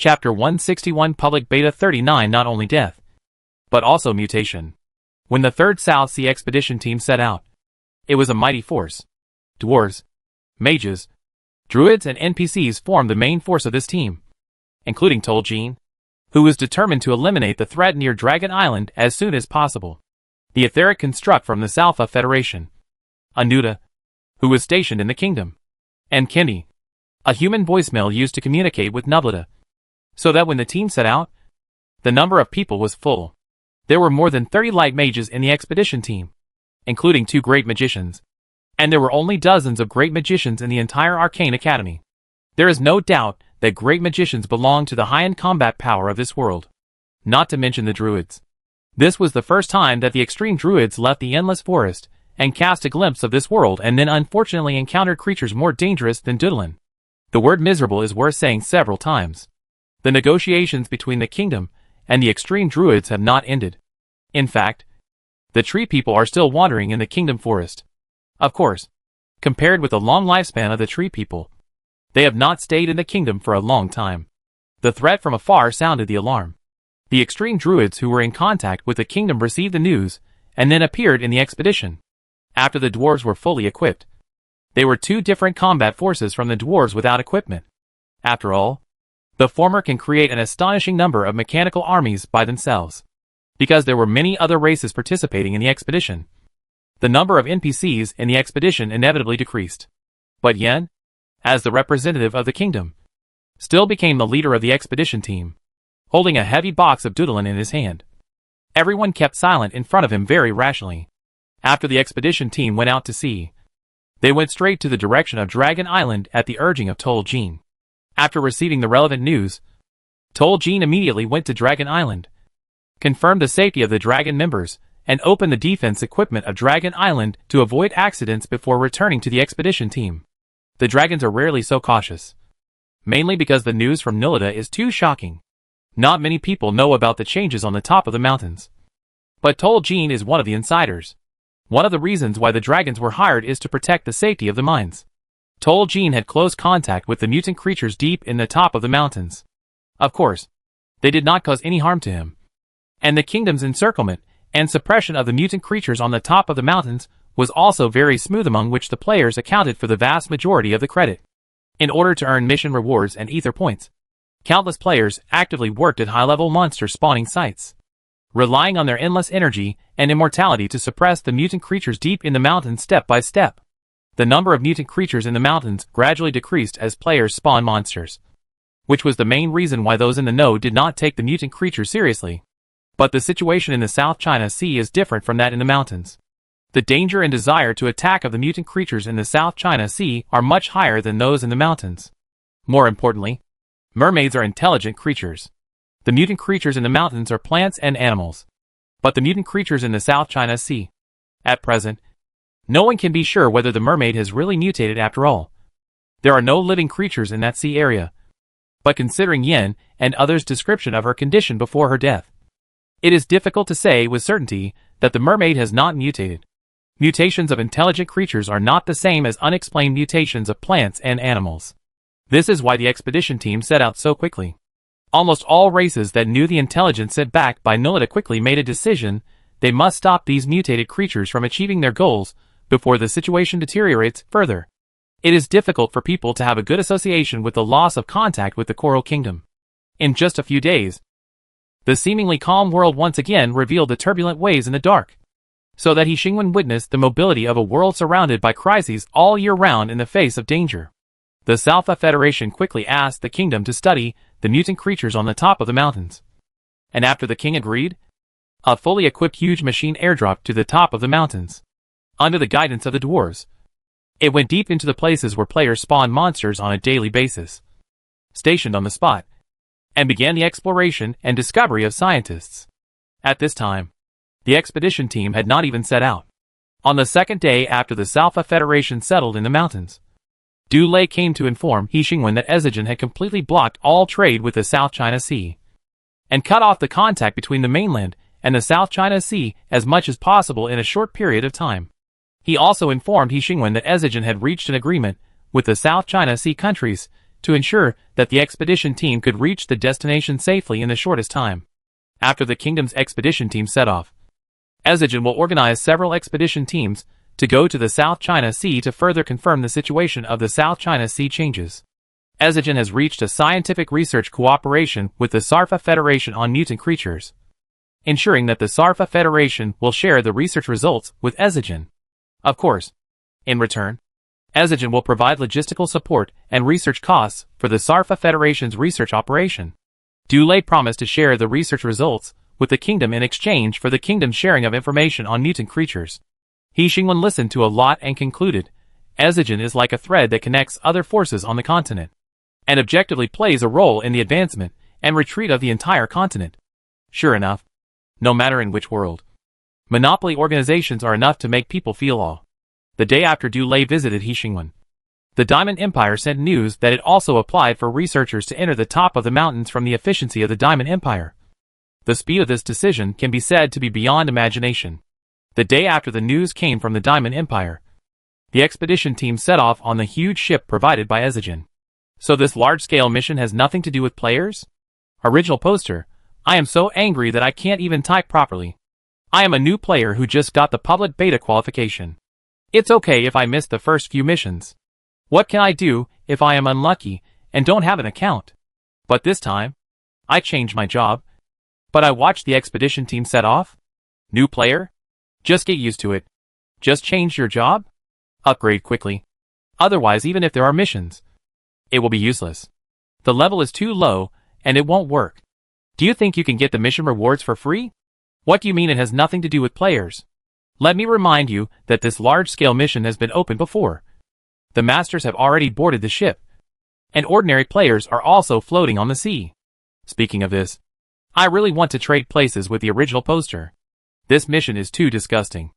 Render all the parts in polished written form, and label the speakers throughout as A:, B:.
A: Chapter 161 Public Beta 39 Not only death, but also mutation. When the 3rd South Sea Expedition team set out, it was a mighty force. Dwarves, mages, druids and NPCs formed the main force of this team, including Tolkien, who was determined to eliminate the threat near Dragon Island as soon as possible. The etheric construct from the Salpha Federation, Anuta, who was stationed in the kingdom, and Kenny, a human voicemail used to communicate with Nublita, so that when the team set out, the number of people was full. There were more than 30 light mages in the expedition team, including 2 great magicians, and there were only dozens of great magicians in the entire Arcane Academy. There is no doubt that great magicians belong to the high-end combat power of this world, not to mention the druids. This was the first time that the extreme druids left the endless forest and cast a glimpse of this world and then unfortunately encountered creatures more dangerous than Dudlin. The word miserable is worth saying several times. The negotiations between the kingdom and the extreme druids have not ended. In fact, the tree people are still wandering in the kingdom forest. Of course, compared with the long lifespan of the tree people, they have not stayed in the kingdom for a long time. The threat from afar sounded the alarm. The extreme druids who were in contact with the kingdom received the news and then appeared in the expedition. After the dwarves were fully equipped, they were 2 different combat forces from the dwarves without equipment. After all, the former can create an astonishing number of mechanical armies by themselves. Because there were many other races participating in the expedition, the number of NPCs in the expedition inevitably decreased. But Yen, as the representative of the kingdom, still became the leader of the expedition team, holding a heavy box of doodlin in his hand. Everyone kept silent in front of him very rationally. After the expedition team went out to sea, they went straight to the direction of Dragon Island at the urging of Tolkien. After receiving the relevant news, Tolkien immediately went to Dragon Island, confirmed the safety of the dragon members, and opened the defense equipment of Dragon Island to avoid accidents before returning to the expedition team. The dragons are rarely so cautious, mainly because the news from Nilida is too shocking. Not many people know about the changes on the top of the mountains. But Tolkien is one of the insiders. One of the reasons why the dragons were hired is to protect the safety of the mines. Tolkien had close contact with the mutant creatures deep in the top of the mountains. Of course, they did not cause any harm to him. And the kingdom's encirclement and suppression of the mutant creatures on the top of the mountains was also very smooth, among which the players accounted for the vast majority of the credit. In order to earn mission rewards and ether points, countless players actively worked at high-level monster spawning sites, relying on their endless energy and immortality to suppress the mutant creatures deep in the mountains step by step. The number of mutant creatures in the mountains gradually decreased as players spawned monsters, which was the main reason why those in the know did not take the mutant creatures seriously. But the situation in the South China Sea is different from that in the mountains. The danger and desire to attack of the mutant creatures in the South China Sea are much higher than those in the mountains. More importantly, mermaids are intelligent creatures. The mutant creatures in the mountains are plants and animals. But the mutant creatures in the South China Sea, at present, no one can be sure whether the mermaid has really mutated after all. There are no living creatures in that sea area. But considering Yen and others' description of her condition before her death, it is difficult to say with certainty that the mermaid has not mutated. Mutations of intelligent creatures are not the same as unexplained mutations of plants and animals. This is why the expedition team set out so quickly. Almost all races that knew the intelligence set back by Nilida quickly made a decision. They must stop these mutated creatures from achieving their goals before the situation deteriorates further. It is difficult for people to have a good association with the loss of contact with the Coral Kingdom. In just a few days, the seemingly calm world once again revealed the turbulent waves in the dark, so that He Xingwen witnessed the mobility of a world surrounded by crises all year round in the face of danger. The Salpha Federation quickly asked the kingdom to study the mutant creatures on the top of the mountains. And after the king agreed, a fully equipped huge machine airdropped to the top of the mountains. Under the guidance of the dwarves, it went deep into the places where players spawn monsters on a daily basis, stationed on the spot, and began the exploration and discovery of scientists. At this time, the expedition team had not even set out. On the 2nd day after the Salpha Federation settled in the mountains, Du Lei came to inform He Xingwen that Ezigen had completely blocked all trade with the South China Sea, and cut off the contact between the mainland and the South China Sea as much as possible in a short period of time. He also informed He Xingwen that Ezigen had reached an agreement with the South China Sea countries to ensure that the expedition team could reach the destination safely in the shortest time. After the kingdom's expedition team set off, Ezigen will organize several expedition teams to go to the South China Sea to further confirm the situation of the South China Sea changes. Ezigen has reached a scientific research cooperation with the Sarfa Federation on mutant creatures, ensuring that the Sarfa Federation will share the research results with Ezigen. Of course, in return, Ezigen will provide logistical support and research costs for the Sarfa Federation's research operation. Dulé promised to share the research results with the kingdom in exchange for the kingdom's sharing of information on mutant creatures. He Xingwen listened to a lot and concluded, Ezigen is like a thread that connects other forces on the continent, and objectively plays a role in the advancement and retreat of the entire continent. Sure enough, no matter in which world, monopoly organizations are enough to make people feel awe. The day after Dulé visited He Xingwen, the Diamond Empire sent news that it also applied for researchers to enter the top of the mountains from the efficiency of the Diamond Empire. The speed of this decision can be said to be beyond imagination. The day after the news came from the Diamond Empire, the expedition team set off on the huge ship provided by Ezigen. So this large-scale mission has nothing to do with players? Original poster. I am so angry that I can't even type properly. I am a new player who just got the public beta qualification. It's okay if I miss the first few missions. What can I do if I am unlucky and don't have an account? But this time, I changed my job. But I watched the expedition team set off. New player? Just get used to it. Just change your job? Upgrade quickly. Otherwise, even if there are missions, it will be useless. The level is too low, and it won't work. Do you think you can get the mission rewards for free? What do you mean it has nothing to do with players? Let me remind you that this large-scale mission has been opened before. The masters have already boarded the ship, and ordinary players are also floating on the sea. Speaking of this, I really want to trade places with the original poster. This mission is too disgusting.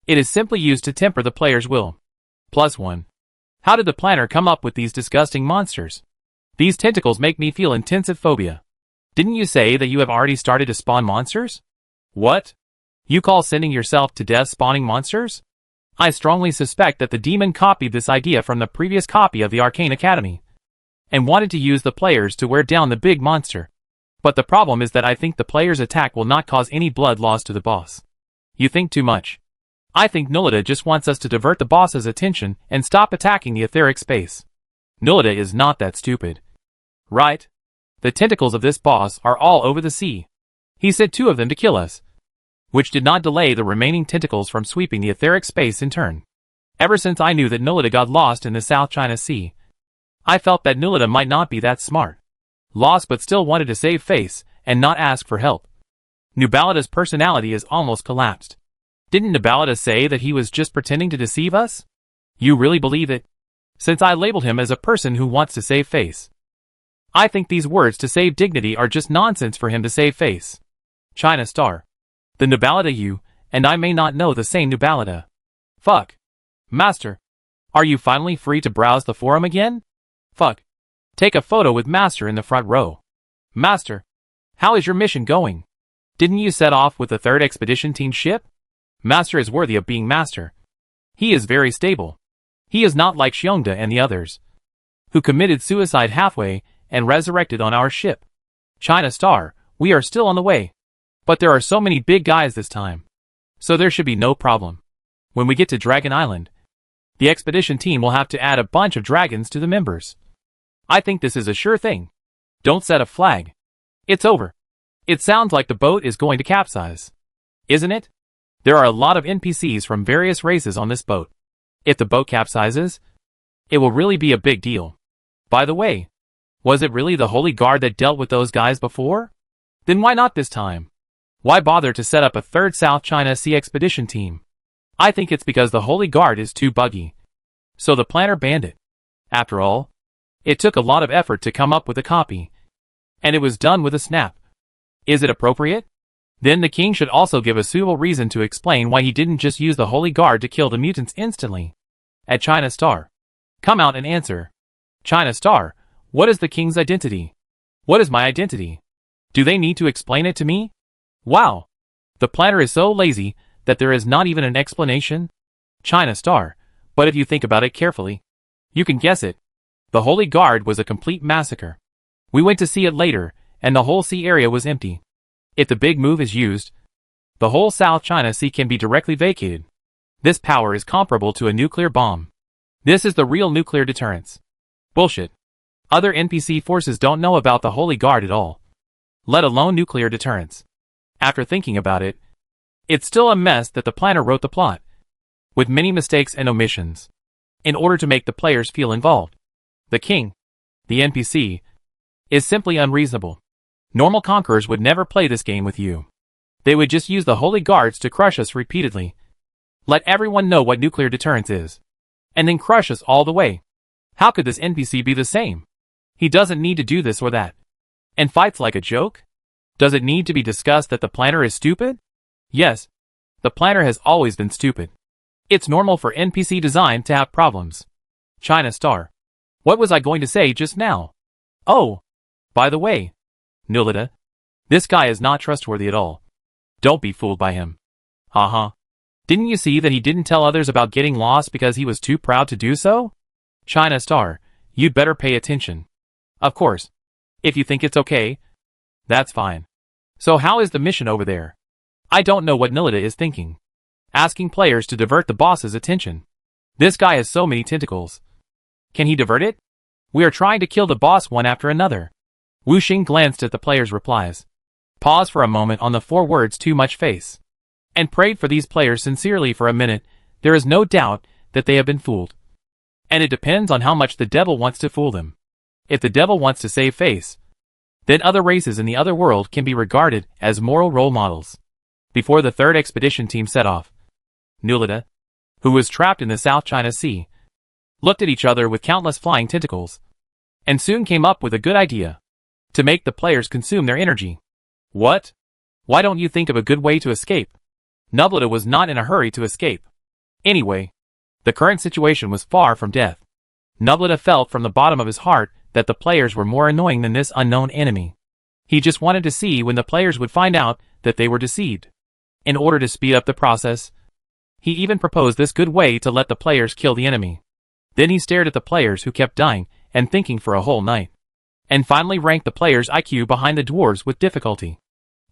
A: It is simply used to temper the player's will. +1. How did the planner come up with these disgusting monsters? These tentacles make me feel intensive phobia. Didn't you say that you have already started to spawn monsters? What? You call sending yourself to death spawning monsters? I strongly suspect that the demon copied this idea from the previous copy of the Arcane Academy, and wanted to use the players to wear down the big monster. But the problem is that I think the player's attack will not cause any blood loss to the boss. You think too much. I think Nullida just wants us to divert the boss's attention and stop attacking the etheric space. Nullida is not that stupid. Right? The tentacles of this boss are all over the sea. He sent 2 of them to kill us, which did not delay the remaining tentacles from sweeping the etheric space in turn. Ever since I knew that Nullida got lost in the South China Sea, I felt that Nullida might not be that smart. Lost but still wanted to save face and not ask for help. Nubalida's personality is almost collapsed. Didn't Nubalida say that he was just pretending to deceive us? You really believe it? Since I labeled him as a person who wants to save face, I think these words to save dignity are just nonsense for him to save face. China Star. The Nubalida you and I may not know the same Nubalida. Fuck. Master. Are you finally free to browse the forum again? Fuck. Take a photo with Master in the front row. Master. How is your mission going? Didn't you set off with the 3rd expedition team ship? Master is worthy of being Master. He is very stable. He is not like Xiongda and the others, who committed suicide halfway and resurrected on our ship. China Star, we are still on the way. But there are so many big guys this time, so there should be no problem. When we get to Dragon Island, the expedition team will have to add a bunch of dragons to the members. I think this is a sure thing. Don't set a flag. It's over. It sounds like the boat is going to capsize. Isn't it? There are a lot of NPCs from various races on this boat. If the boat capsizes, it will really be a big deal. By the way, was it really the Holy Guard that dealt with those guys before? Then why not this time? Why bother to set up a 3rd South China Sea expedition team? I think it's because the Holy Guard is too buggy. So the planner banned it. After all, it took a lot of effort to come up with a copy, and it was done with a snap. Is it appropriate? Then the king should also give a suitable reason to explain why he didn't just use the Holy Guard to kill the mutants instantly. At China Star. Come out and answer. China Star, what is the king's identity? What is my identity? Do they need to explain it to me? Wow. The planner is so lazy that there is not even an explanation. China Star, but if you think about it carefully, you can guess it. The Holy Guard was a complete massacre. We went to see it later, and the whole sea area was empty. If the big move is used, the whole South China Sea can be directly vacated. This power is comparable to a nuclear bomb. This is the real nuclear deterrence. Bullshit. Other NPC forces don't know about the Holy Guard at all, let alone nuclear deterrence. After thinking about it, it's still a mess that the planner wrote the plot, with many mistakes and omissions, in order to make the players feel involved. The king, the NPC, is simply unreasonable. Normal conquerors would never play this game with you. They would just use the Holy Guards to crush us repeatedly. Let everyone know what nuclear deterrence is, and then crush us all the way. How could this NPC be the same? He doesn't need to do this or that. And fights like a joke? Does it need to be discussed that the planner is stupid? Yes, the planner has always been stupid. It's normal for NPC design to have problems. China Star. What was I going to say just now? Oh, by the way, Nulita, this guy is not trustworthy at all. Don't be fooled by him. Uh-huh. Didn't you see that he didn't tell others about getting lost because he was too proud to do so? China Star, you'd better pay attention. Of course. If you think it's okay, that's fine. So how is the mission over there? I don't know what Nulita is thinking. Asking players to divert the boss's attention. This guy has so many tentacles. Can he divert it? We are trying to kill the boss one after another. Wu Xing glanced at the players' replies, paused for a moment on the 4 words too much face, and prayed for these players sincerely for a minute. There is no doubt that they have been fooled. And it depends on how much the devil wants to fool them. If the devil wants to save face, then other races in the other world can be regarded as moral role models. Before the 3rd expedition team set off, Nulita, who was trapped in the South China Sea, looked at each other with countless flying tentacles, and soon came up with a good idea. To make the players consume their energy. What? Why don't you think of a good way to escape? Nulita was not in a hurry to escape. Anyway, the current situation was far from death. Nulita felt from the bottom of his heart that the players were more annoying than this unknown enemy. He just wanted to see when the players would find out that they were deceived. In order to speed up the process, he even proposed this good way to let the players kill the enemy. Then he stared at the players who kept dying and thinking for a whole night, and finally ranked the players' IQ behind the dwarves with difficulty.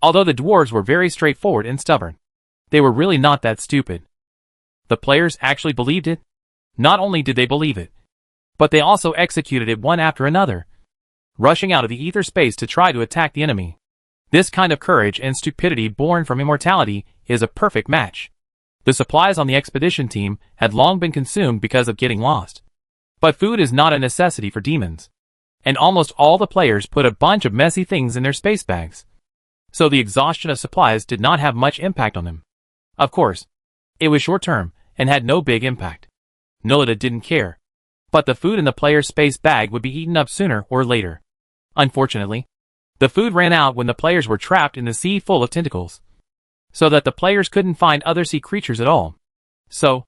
A: Although the dwarves were very straightforward and stubborn, they were really not that stupid. The players actually believed it. Not only did they believe it, but they also executed it one after another, rushing out of the ether space to try to attack the enemy. This kind of courage and stupidity born from immortality is a perfect match. The supplies on the expedition team had long been consumed because of getting lost. But food is not a necessity for demons, and almost all the players put a bunch of messy things in their space bags. So the exhaustion of supplies did not have much impact on them. Of course, it was short-term and had no big impact. Nulita didn't care. But the food in the player's space bag would be eaten up sooner or later. Unfortunately, the food ran out when the players were trapped in the sea full of tentacles, so that the players couldn't find other sea creatures at all. So,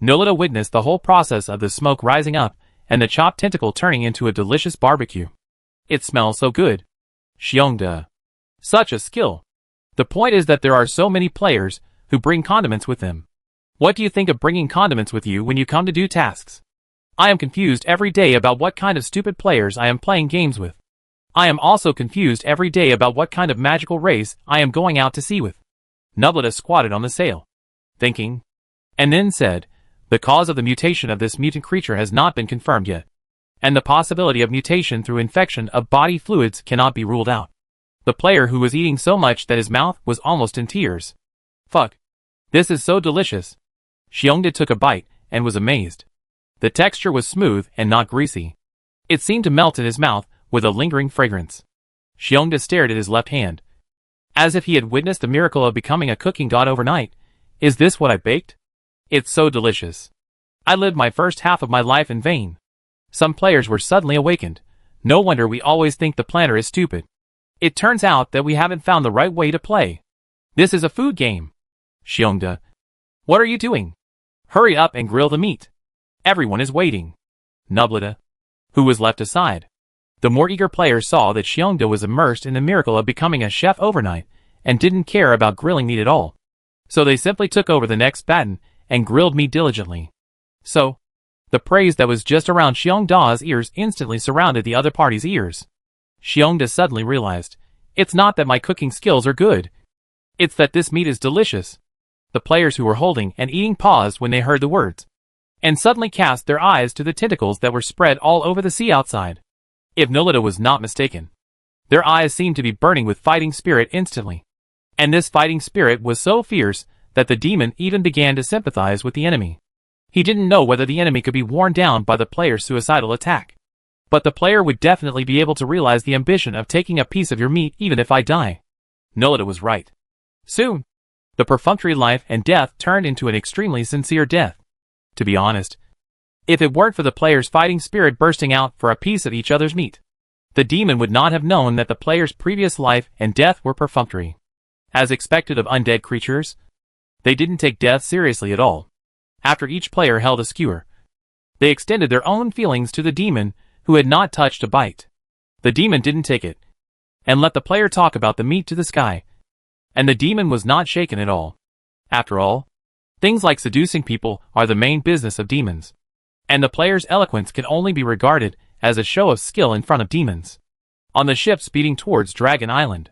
A: Nulita witnessed the whole process of the smoke rising up and the chopped tentacle turning into a delicious barbecue. It smells so good. Xiongda. Such a skill. The point is that there are so many players who bring condiments with them. What do you think of bringing condiments with you when you come to do tasks? I am confused every day about what kind of stupid players I am playing games with. I am also confused every day about what kind of magical race I am going out to sea with. Nulita squatted on the sail, thinking, and then said, the cause of the mutation of this mutant creature has not been confirmed yet, and the possibility of mutation through infection of body fluids cannot be ruled out. The player who was eating so much that his mouth was almost in tears. Fuck. This is so delicious. Xiongda took a bite and was amazed. The texture was smooth and not greasy. It seemed to melt in his mouth with a lingering fragrance. Xiongda stared at his left hand, as if he had witnessed the miracle of becoming a cooking god overnight. Is this what I baked? It's so delicious. I lived my first half of my life in vain. Some players were suddenly awakened. No wonder we always think the planner is stupid. It turns out that we haven't found the right way to play. This is a food game. Xiongda. What are you doing? Hurry up and grill the meat. Everyone is waiting. Nulita, who was left aside. The more eager players saw that Xiongda was immersed in the miracle of becoming a chef overnight and didn't care about grilling meat at all. So they simply took over the next baton and grilled meat diligently. So, The praise that was just around Xiong Da's ears instantly surrounded the other party's ears. Xiong Da suddenly realized, it's not that my cooking skills are good. It's that this meat is delicious. The players who were holding and eating paused when they heard the words, and suddenly cast their eyes to the tentacles that were spread all over the sea outside. If Nolita was not mistaken, their eyes seemed to be burning with fighting spirit instantly. And this fighting spirit was so fierce that the demon even began to sympathize with the enemy. He didn't know whether the enemy could be worn down by the player's suicidal attack. But the player would definitely be able to realize the ambition of taking a piece of your meat even if I die. Nolita was right. Soon, the perfunctory life and death turned into an extremely sincere death. To be honest, if it weren't for the player's fighting spirit bursting out for a piece of each other's meat, the demon would not have known that the player's previous life and death were perfunctory. As expected of undead creatures, they didn't take death seriously at all. After each player held a skewer, they extended their own feelings to the demon who had not touched a bite. The demon didn't take it, and let the player talk about the meat to the sky, and the demon was not shaken at all. After all, things like seducing people are the main business of demons, and the player's eloquence can only be regarded as a show of skill in front of demons. On the ship speeding towards Dragon Island,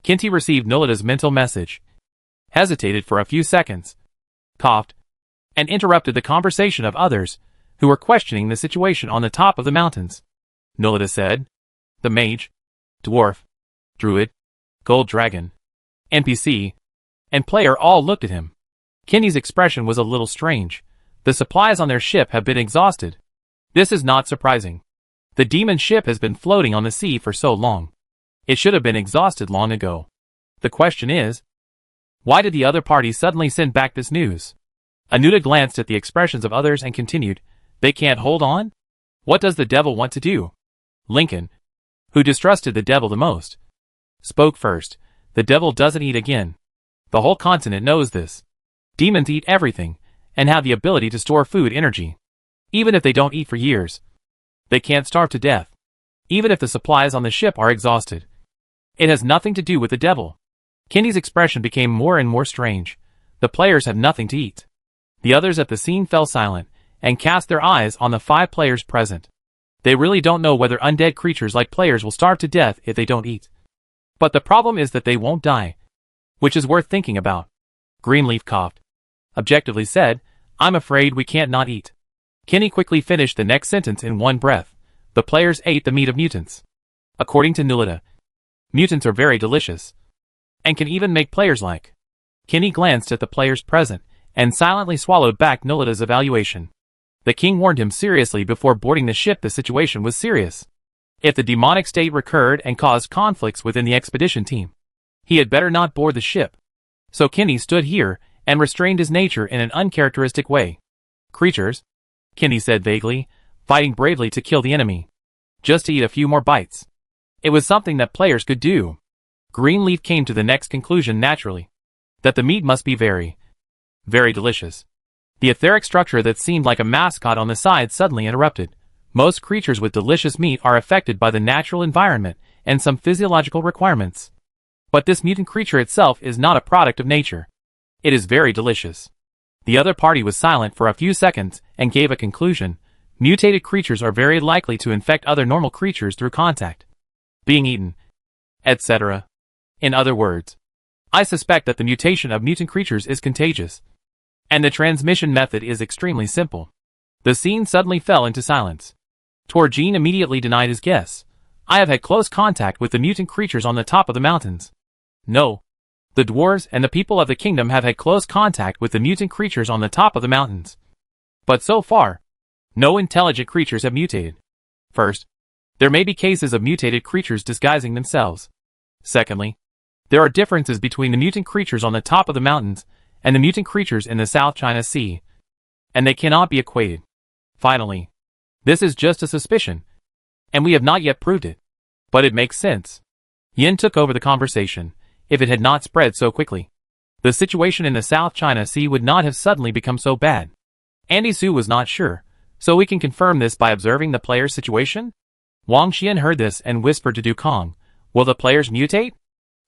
A: Kinty received Nolita's mental message, hesitated for a few seconds, coughed, and interrupted the conversation of others who were questioning the situation on the top of the mountains. Nolita said, the mage, dwarf, druid, gold dragon, NPC, and player all looked at him. Kinty's expression was a little strange. The supplies on their ship have been exhausted. This is not surprising. The demon ship has been floating on the sea for so long. It should have been exhausted long ago. The question is, why did the other party suddenly send back this news? Anuta glanced at the expressions of others and continued, they can't hold on? What does the devil want to do? Lincoln, who distrusted the devil the most, spoke first. The devil doesn't eat again. The whole continent knows this. Demons eat everything, and have the ability to store food energy. Even if they don't eat for years, they can't starve to death. Even if the supplies on the ship are exhausted. It has nothing to do with the devil. Kinty's expression became more and more strange. The players have nothing to eat. The others at the scene fell silent, and cast their eyes on the 5 players present. They really don't know whether undead creatures like players will starve to death if they don't eat. But the problem is that they won't die, which is worth thinking about. Greenleaf coughed, objectively said, I'm afraid we can't not eat. Kinty quickly finished the next sentence in one breath. The players ate the meat of mutants. According to Nolita, mutants are very delicious, and can even make players like. Kinty glanced at the players present, and silently swallowed back Nolita's evaluation. The king warned him seriously before boarding the ship the situation was serious. If the demonic state recurred and caused conflicts within the expedition team, he had better not board the ship. So Kinty stood here, and restrained his nature in an uncharacteristic way. Creatures, Kinty said vaguely, fighting bravely to kill the enemy. Just to eat a few more bites. It was something that players could do. Greenleaf came to the next conclusion naturally. That the meat must be very delicious. The etheric structure that seemed like a mascot on the side suddenly interrupted. Most creatures with delicious meat are affected by the natural environment and some physiological requirements. But this mutant creature itself is not a product of nature. It is very delicious. The other party was silent for a few seconds and gave a conclusion. Mutated creatures are very likely to infect other normal creatures through contact, being eaten, etc. In other words, I suspect that the mutation of mutant creatures is contagious. And the transmission method is extremely simple. The scene suddenly fell into silence. Torjean immediately denied his guess. I have had close contact with the mutant creatures on the top of the mountains. No. The dwarves and the people of the kingdom have had close contact with the mutant creatures on the top of the mountains. But so far, no intelligent creatures have mutated. First, there may be cases of mutated creatures disguising themselves. Secondly, there are differences between the mutant creatures on the top of the mountains and the mutant creatures in the South China Sea, and they cannot be equated. Finally, this is just a suspicion, and we have not yet proved it. But it makes sense. Yin took over the conversation. If it had not spread so quickly, the situation in the South China Sea would not have suddenly become so bad. Andy Su was not sure, so we can confirm this by observing the player's situation? Wang Xian heard this and whispered to Du Kong, will the players mutate?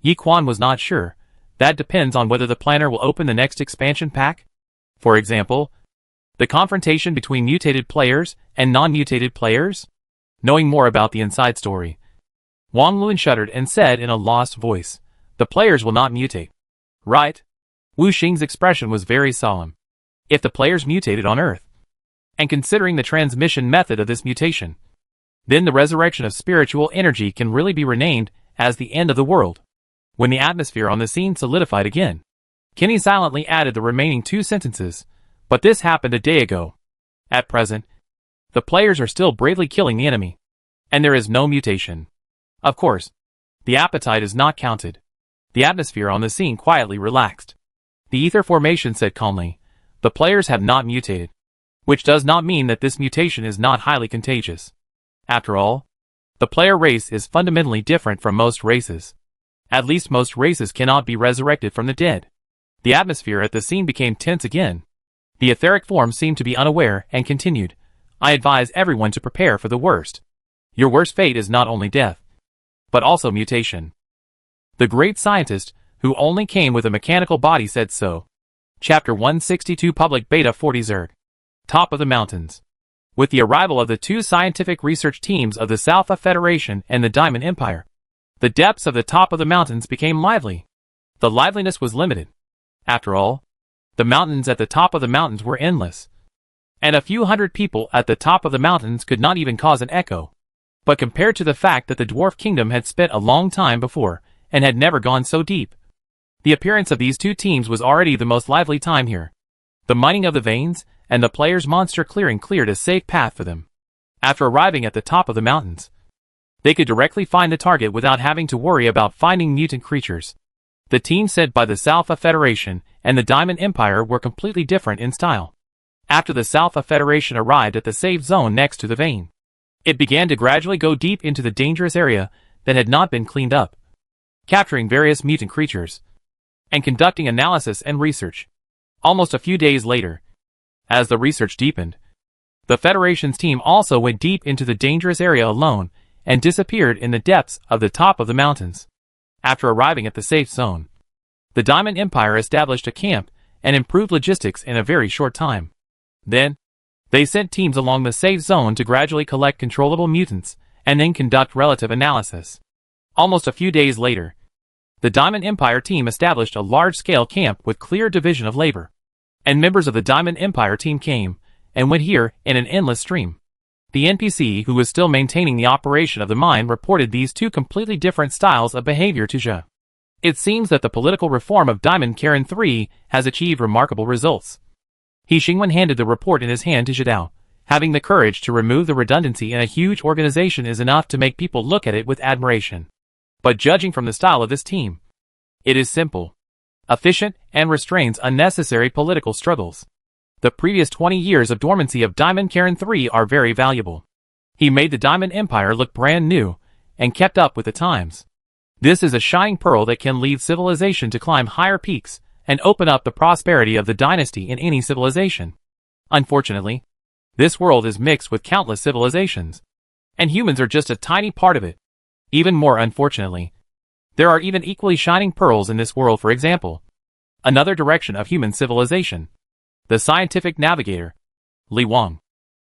A: Yi Quan was not sure. That depends on whether the planner will open the next expansion pack. For example, The confrontation between mutated players and non-mutated players? Knowing more about the inside story, Wang Lun shuddered and said in a lost voice, "The players will not mutate. Right?" Wu Xing's expression was very solemn. If the players mutated on Earth, and considering the transmission method of this mutation, then the resurrection of spiritual energy can really be renamed as the end of the world. When the atmosphere on the scene solidified again, Kenny silently added the remaining 2 sentences, "But this happened a day ago. At present, the players are still bravely killing the enemy, and there is no mutation. Of course, the appetite is not counted." The atmosphere on the scene quietly relaxed. The ether formation said calmly, "The players have not mutated, which does not mean that this mutation is not highly contagious. After all, the player race is fundamentally different from most races. At least most races cannot be resurrected from the dead." The atmosphere at the scene became tense again. The etheric form seemed to be unaware and continued, "I advise everyone to prepare for the worst. Your worst fate is not only death, but also mutation." The great scientist, who only came with a mechanical body, said so. Chapter 162 Public Beta 40 Zerg. Top of the Mountains. With the arrival of the 2 scientific research teams of the Salpha Federation and the Diamond Empire, the depths of the top of the mountains became lively. The liveliness was limited. After all, the mountains at the top of the mountains were endless, and a few hundred people at the top of the mountains could not even cause an echo. But compared to the fact that the Dwarf Kingdom had spent a long time before and had never gone so deep, the appearance of these 2 teams was already the most lively time here. The mining of the veins and the players' monster clearing cleared a safe path for them. After arriving at the top of the mountains, they could directly find the target without having to worry about finding mutant creatures. The teams sent by the Salpha Federation and the Diamond Empire were completely different in style. After the Salpha Federation arrived at the safe zone next to the vein, it began to gradually go deep into the dangerous area that had not been cleaned up, capturing various mutant creatures and conducting analysis and research. Almost a few days later, as the research deepened, the Federation's team also went deep into the dangerous area alone and disappeared in the depths of the top of the mountains. After arriving at the safe zone, the Diamond Empire established a camp and improved logistics in a very short time. Then, they sent teams along the safe zone to gradually collect controllable mutants and then conduct relative analysis. Almost a few days later, the Diamond Empire team established a large-scale camp with clear division of labor, and members of the Diamond Empire team came and went here in an endless stream. The NPC who was still maintaining the operation of the mine reported these 2 completely different styles of behavior to Zhe. It seems that the political reform of Diamond Karen 3 has achieved remarkable results. He Xingwen handed the report in his hand to Zhidao. Having the courage to remove the redundancy in a huge organization is enough to make people look at it with admiration. But judging from the style of this team, it is simple, efficient, and restrains unnecessary political struggles. The previous 20 years of dormancy of Diamond Karen 3 are very valuable. He made the Diamond Empire look brand new and kept up with the times. This is a shining pearl that can lead civilization to climb higher peaks and open up the prosperity of the dynasty in any civilization. Unfortunately, this world is mixed with countless civilizations, and humans are just a tiny part of it. Even more unfortunately, there are even equally shining pearls in this world. For example, another direction of human civilization, the scientific navigator, Li Wang,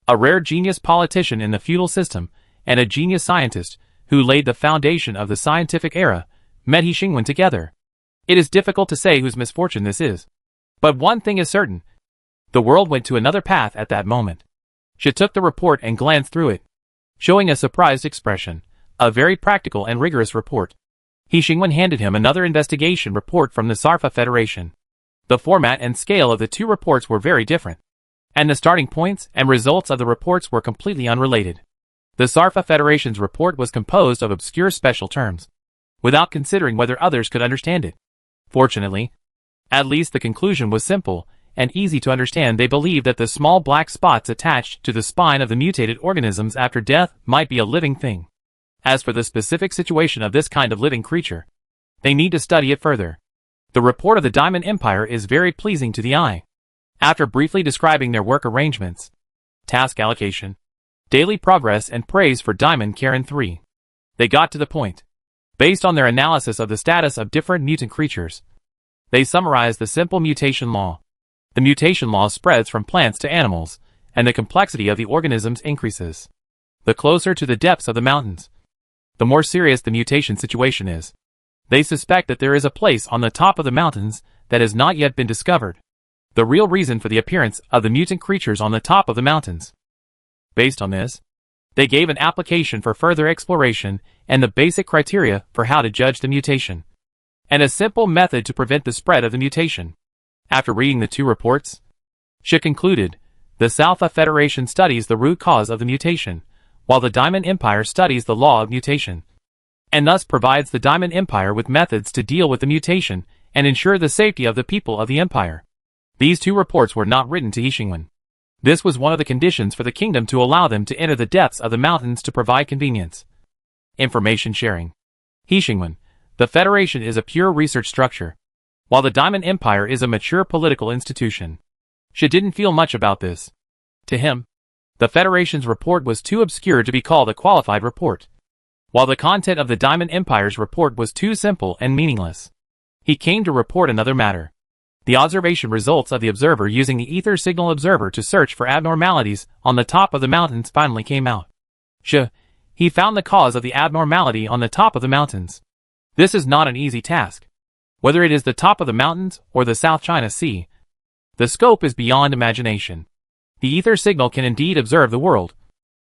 A: a rare genius politician in the feudal system and a genius scientist who laid the foundation of the scientific era, met He Xingwen together. It is difficult to say whose misfortune this is, but one thing is certain: the world went to another path at that moment. She took the report and glanced through it, showing a surprised expression. A very practical and rigorous report. He Xingwen handed him another investigation report from the Sarfa Federation. The format and scale of the 2 reports were very different, and the starting points and results of the reports were completely unrelated. The Sarfa Federation's report was composed of obscure special terms, without considering whether others could understand it. Fortunately, at least the conclusion was simple and easy to understand. They believed that the small black spots attached to the spine of the mutated organisms after death might be a living thing. As for the specific situation of this kind of living creature, they need to study it further. The report of the Diamond Empire is very pleasing to the eye. After briefly describing their work arrangements, task allocation, daily progress and praise for Diamond Karen 3, they got to the point. Based on their analysis of the status of different mutant creatures, they summarized the simple mutation law. The mutation loss spreads from plants to animals, and the complexity of the organisms increases. The closer to the depths of the mountains, the more serious the mutation situation is. They suspect that there is a place on the top of the mountains that has not yet been discovered. The real reason for the appearance of the mutant creatures on the top of the mountains. Based on this, they gave an application for further exploration and the basic criteria for how to judge the mutation, and a simple method to prevent the spread of the mutation. After reading the two reports, she concluded, the South Federation studies the root cause of the mutation, while the Diamond Empire studies the law of mutation, and thus provides the Diamond Empire with methods to deal with the mutation and ensure the safety of the people of the Empire. These two reports were not written to Yixingwen. This was one of the conditions for the kingdom to allow them to enter the depths of the mountains to provide convenience. Information sharing. Yixingwen, the Federation is a pure research structure, while the Diamond Empire is a mature political institution. She didn't feel much about this. To him, the Federation's report was too obscure to be called a qualified report, while the content of the Diamond Empire's report was too simple and meaningless. He came to report another matter. The observation results of the observer using the ether signal observer to search for abnormalities on the top of the mountains finally came out. He found the cause of the abnormality on the top of the mountains. This is not an easy task. Whether it is the top of the mountains or the South China Sea, the scope is beyond imagination. The ether signal can indeed observe the world.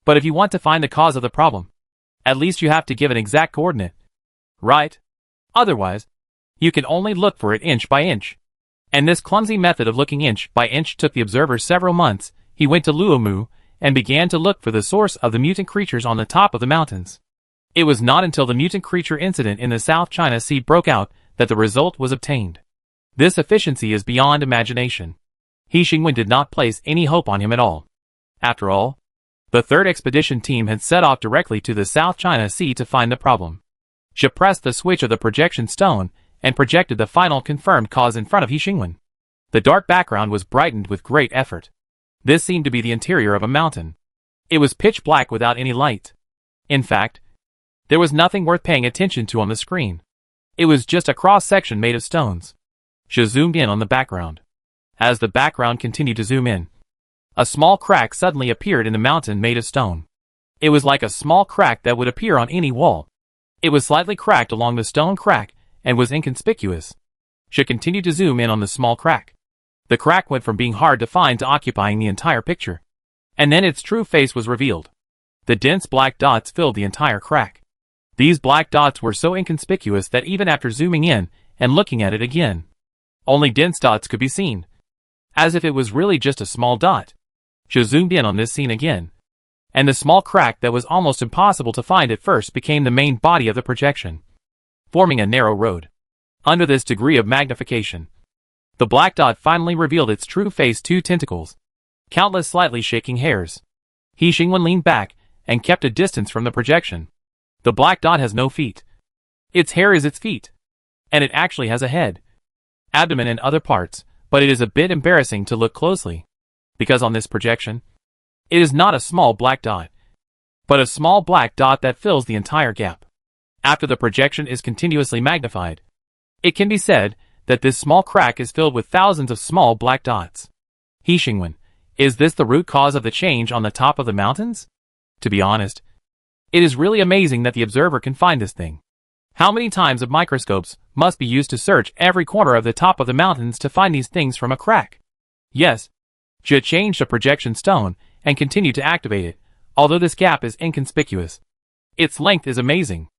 A: But if you want to find the cause of the problem, at least you have to give an exact coordinate. Right? Otherwise, you can only look for it inch by inch. And this clumsy method of looking inch by inch took the observer several months. He went to Luomu and began to look for the source of the mutant creatures on the top of the mountains. It was not until the mutant creature incident in the South China Sea broke out that the result was obtained. This efficiency is beyond imagination. Yixingwen did not place any hope on him at all. After all, the third expedition team had set off directly to the South China Sea to find the problem. She pressed the switch of the projection stone and projected the final confirmed cause in front of Yixingwen. The dark background was brightened with great effort. This seemed to be the interior of a mountain. It was pitch black without any light. In fact, there was nothing worth paying attention to on the screen. It was just a cross-section made of stones. She zoomed in on the background. As the background continued to zoom in, a small crack suddenly appeared in the mountain made of stone. It was like a small crack that would appear on any wall. It was slightly cracked along the stone crack and was inconspicuous. She continued to zoom in on the small crack. The crack went from being hard to find to occupying the entire picture. And then its true face was revealed. The dense black dots filled the entire crack. These black dots were so inconspicuous that even after zooming in and looking at it again, only dense dots could be seen, as if it was really just a small dot. She zoomed in on this scene again, and the small crack that was almost impossible to find at first became the main body of the projection, forming a narrow road. Under this degree of magnification, the black dot finally revealed its true face: two tentacles, countless slightly shaking hairs. Yixingwen leaned back and kept a distance from the projection. The black dot has no feet. Its hair is its feet. And it actually has a head, abdomen and other parts, but it is a bit embarrassing to look closely, because on this projection, it is not a small black dot, but a small black dot that fills the entire gap. After the projection is continuously magnified, it can be said that this small crack is filled with thousands of small black dots. Yixingwen, is this the root cause of the change on the top of the mountains? To be honest, it is really amazing that the observer can find this thing. How many times of microscopes must be used to search every corner of the top of the mountains to find these things from a crack? Yes, she changed the projection stone and continued to activate it, although this gap is inconspicuous. Its length is amazing.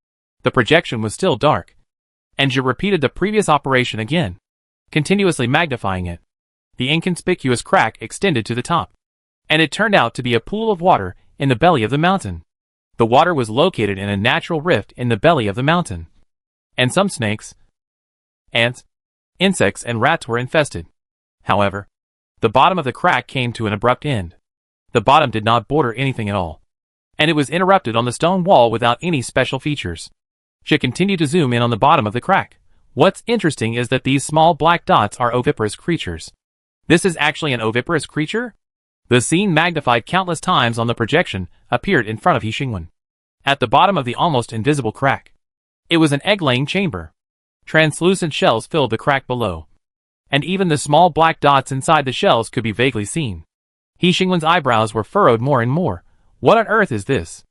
A: The projection was still dark, and she repeated the previous operation again, continuously magnifying it. The inconspicuous crack extended to the top, and it turned out to be a pool of water in the belly of the mountain. The water was located in a natural rift in the belly of the mountain, and some snakes, ants, insects and rats were infested. However, the bottom of the crack came to an abrupt end. The bottom did not border anything at all, and it was interrupted on the stone wall without any special features. She continued to zoom in on the bottom of the crack. What's interesting is that these small black dots are oviparous creatures. This is actually an oviparous creature? The scene, magnified countless times on the projection, appeared in front of Yixingwen. At the bottom of the almost invisible crack, it was an egg-laying chamber. Translucent shells filled the crack below. and even the small black dots inside the shells could be vaguely seen. He Xingwen's eyebrows were furrowed more and more. What on earth is this?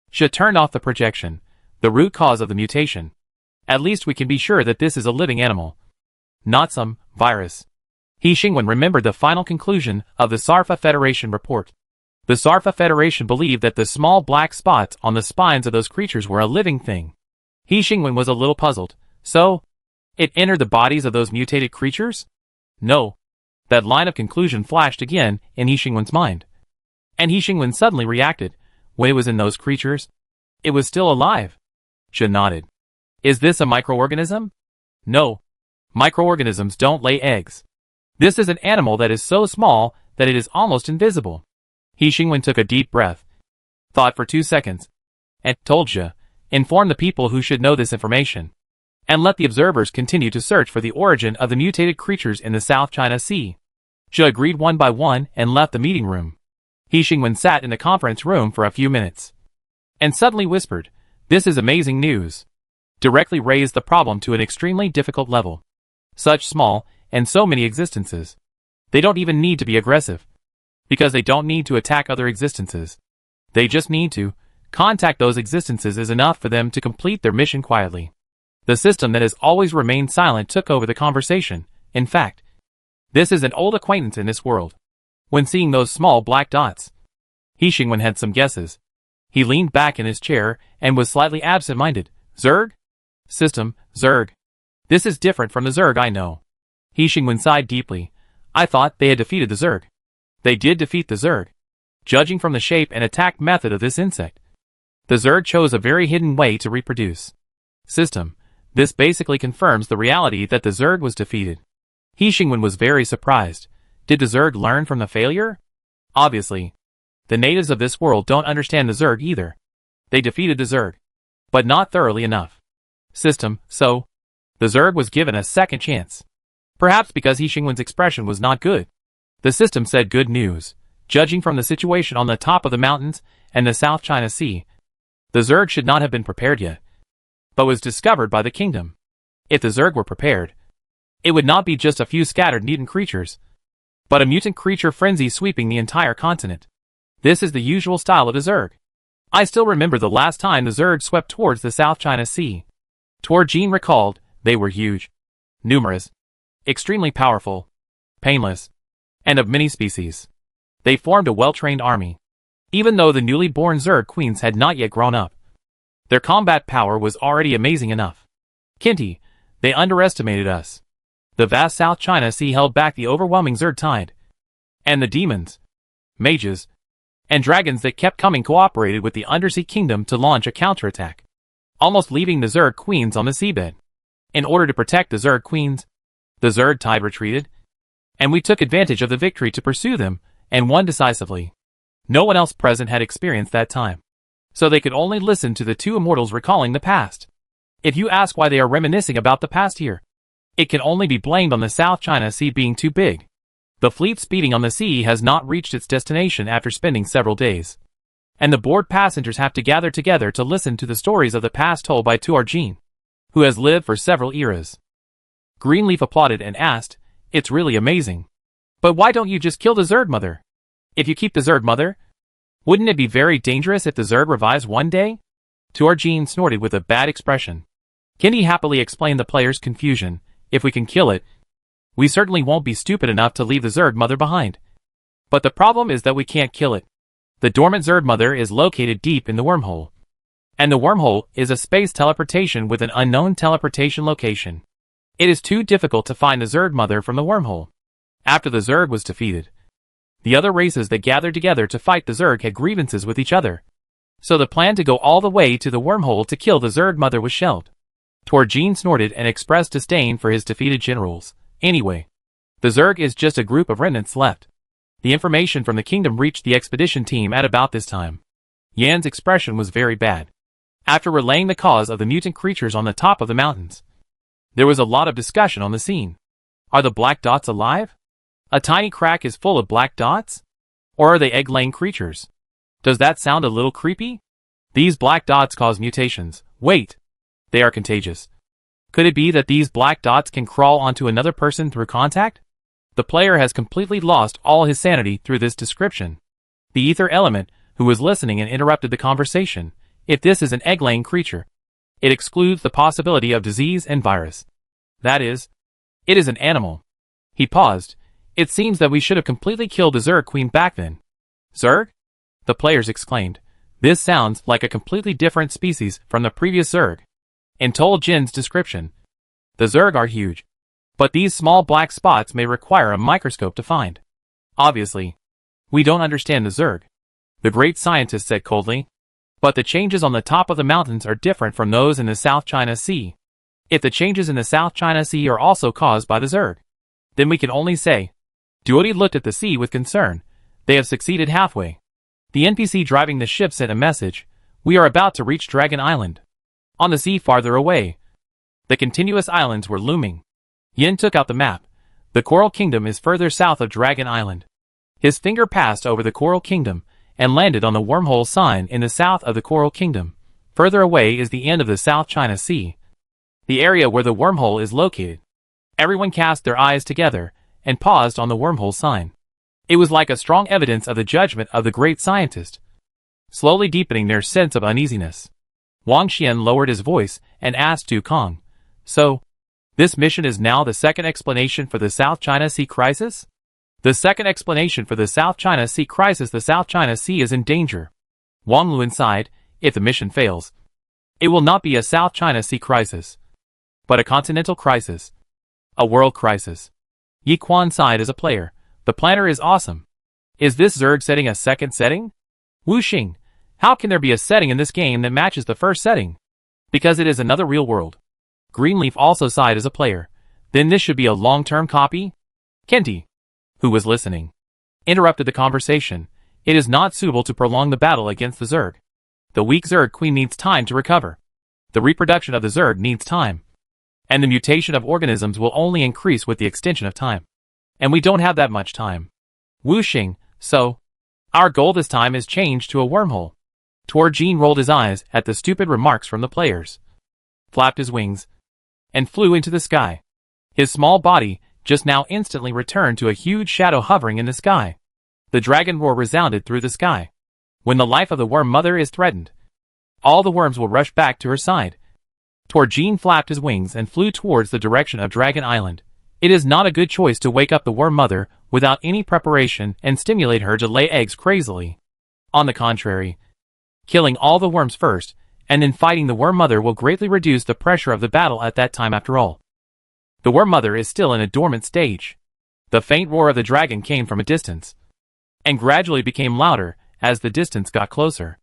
A: She turned off the projection. The root cause of the mutation. At least we can be sure that this is a living animal. Not some virus. He Xingwen remembered the final conclusion of the Sarfa Federation report. The Sarfa Federation believed that the small black spots on the spines of those creatures were a living thing. He Xingwen was a little puzzled. So, it entered the bodies of those mutated creatures? No. That line of conclusion flashed again in He Xingwen's mind. And He Xingwen suddenly reacted. When it was in those creatures, it was still alive. She nodded. Is this a microorganism? No. Microorganisms don't lay eggs. This is an animal that is so small that it is almost invisible. He Xingwen took a deep breath, thought for 2 seconds, and told Zhe, inform the people who should know this information, and let the observers continue to search for the origin of the mutated creatures in the South China Sea. Zhe agreed one by one and left the meeting room. He Xingwen sat in the conference room for a few minutes, and suddenly whispered, this is amazing news. Directly raised the problem to an extremely difficult level. Such small, and so many existences. They don't even need to be aggressive. Because they don't need to attack other existences. They just need to contact those existences is enough for them to complete their mission quietly. The system that has always remained silent took over the conversation. In fact, this is an old acquaintance in this world. When seeing those small black dots, He Xingwen had some guesses. He leaned back in his chair and was slightly absent-minded. Zerg? System, Zerg. This is different from the Zerg I know. He Xingwen sighed deeply. I thought they had defeated the Zerg. They did defeat the Zerg. Judging from the shape and attack method of this insect, the Zerg chose a very hidden way to reproduce. System, this basically confirms the reality that the Zerg was defeated. He Xingwen was very surprised. Did the Zerg learn from the failure? Obviously. The natives of this world don't understand the Zerg either. They defeated the Zerg, but not thoroughly enough. System, so the Zerg was given a second chance. Perhaps because He Xingwen's expression was not good. The system said good news. Judging from the situation on the top of the mountains and the South China Sea, the Zerg should not have been prepared yet, but was discovered by the kingdom. If the Zerg were prepared, it would not be just a few scattered mutant creatures, but a mutant creature frenzy sweeping the entire continent. This is the usual style of the Zerg. I still remember the last time the Zerg swept towards the South China Sea. Jean recalled, they were huge, numerous, extremely powerful, painless, and of many species. They formed a well-trained army. Even though the newly born Zerg queens had not yet grown up, their combat power was already amazing enough. Kinti, they underestimated us. The vast South China Sea held back the overwhelming Zerg tide. And the demons, mages, and dragons that kept coming cooperated with the undersea kingdom to launch a counterattack, almost leaving the Zerg queens on the seabed. In order to protect the Zerg queens, the Zerg tide retreated, and we took advantage of the victory to pursue them, and won decisively. No one else present had experienced that time, so they could only listen to the two immortals recalling the past. If you ask why they are reminiscing about the past here, it can only be blamed on the South China Sea being too big. The fleet speeding on the sea has not reached its destination after spending several days, and the bored passengers have to gather together to listen to the stories of the past told by Jean, who has lived for several eras. Greenleaf applauded and asked, it's really amazing. But why don't you just kill the Zerg Mother? If you keep the Zerg Mother, wouldn't it be very dangerous if the Zerg revives one day? Jean snorted with a bad expression. Kinti happily explained the player's confusion. If we can kill it, we certainly won't be stupid enough to leave the Zerg Mother behind. But the problem is that we can't kill it. The dormant Zerg Mother is located deep in the wormhole. And the wormhole is a space teleportation with an unknown teleportation location. It is too difficult to find the Zerg Mother from the wormhole. After the Zerg was defeated, the other races that gathered together to fight the Zerg had grievances with each other. So the plan to go all the way to the wormhole to kill the Zerg Mother was shelved. Jean snorted and expressed disdain for his defeated generals. Anyway, the Zerg is just a group of remnants left. The information from the kingdom reached the expedition team at about this time. Yan's expression was very bad. After relaying the cause of the mutant creatures on the top of the mountains, there was a lot of discussion on the scene. Are the black dots alive? A tiny crack is full of black dots? Or are they egg-laying creatures? Does that sound a little creepy? These black dots cause mutations. Wait! They are contagious. Could it be that these black dots can crawl onto another person through contact? The player has completely lost all his sanity through this description. The ether element, who was listening and interrupted the conversation, if this is an egg-laying creature, it excludes the possibility of disease and virus. That is, it is an animal. He paused. It seems that we should have completely killed the Zerg Queen back then. Zerg? The players exclaimed. This sounds like a completely different species from the previous Zerg. In Tol Jin's description, the Zerg are huge, but these small black spots may require a microscope to find. Obviously, we don't understand the Zerg, the great scientist said coldly, but the changes on the top of the mountains are different from those in the South China Sea. If the changes in the South China Sea are also caused by the Zerg, then we can only say, Duodi looked at the sea with concern. They have succeeded halfway. The NPC driving the ship sent a message. We are about to reach Dragon Island. On the sea farther away, the continuous islands were looming. Yin took out the map. The Coral Kingdom is further south of Dragon Island. His finger passed over the Coral Kingdom and landed on the wormhole sign in the south of the Coral Kingdom. Further away is the end of the South China Sea, the area where the wormhole is located. Everyone cast their eyes together and paused on the wormhole sign. It was like a strong evidence of the judgment of the great scientist, slowly deepening their sense of uneasiness. Wang Xian lowered his voice and asked Du Kong, So, this mission is now the second explanation for the South China Sea crisis? The second explanation for the South China Sea crisis. The South China Sea is in danger. Wang Luan sighed. If the mission fails, it will not be a South China Sea crisis, but a continental crisis. A world crisis. Yi Quan sighed as a player. The planner is awesome. Is this Zerg setting a second setting? Wu Xing, how can there be a setting in this game that matches the first setting? Because it is another real world. Greenleaf also sighed as a player. Then this should be a long-term copy? Kenti, who was listening, interrupted the conversation. It is not suitable to prolong the battle against the Zerg. The weak Zerg Queen needs time to recover. The reproduction of the Zerg needs time. And the mutation of organisms will only increase with the extension of time. And we don't have that much time. Wu Xing, so, our goal this time is changed to a wormhole. Tor Jean rolled his eyes at the stupid remarks from the players, flapped his wings, and flew into the sky. His small body just now instantly returned to a huge shadow hovering in the sky. The dragon roar resounded through the sky. When the life of the worm mother is threatened, all the worms will rush back to her side. Tor Jean flapped his wings and flew towards the direction of Dragon Island. It is not a good choice to wake up the worm mother without any preparation and stimulate her to lay eggs crazily. On the contrary, killing all the worms first, and then fighting the worm mother will greatly reduce the pressure of the battle at that time after all. The worm mother is still in a dormant stage. The faint roar of the dragon came from a distance, and gradually became louder as the distance got closer.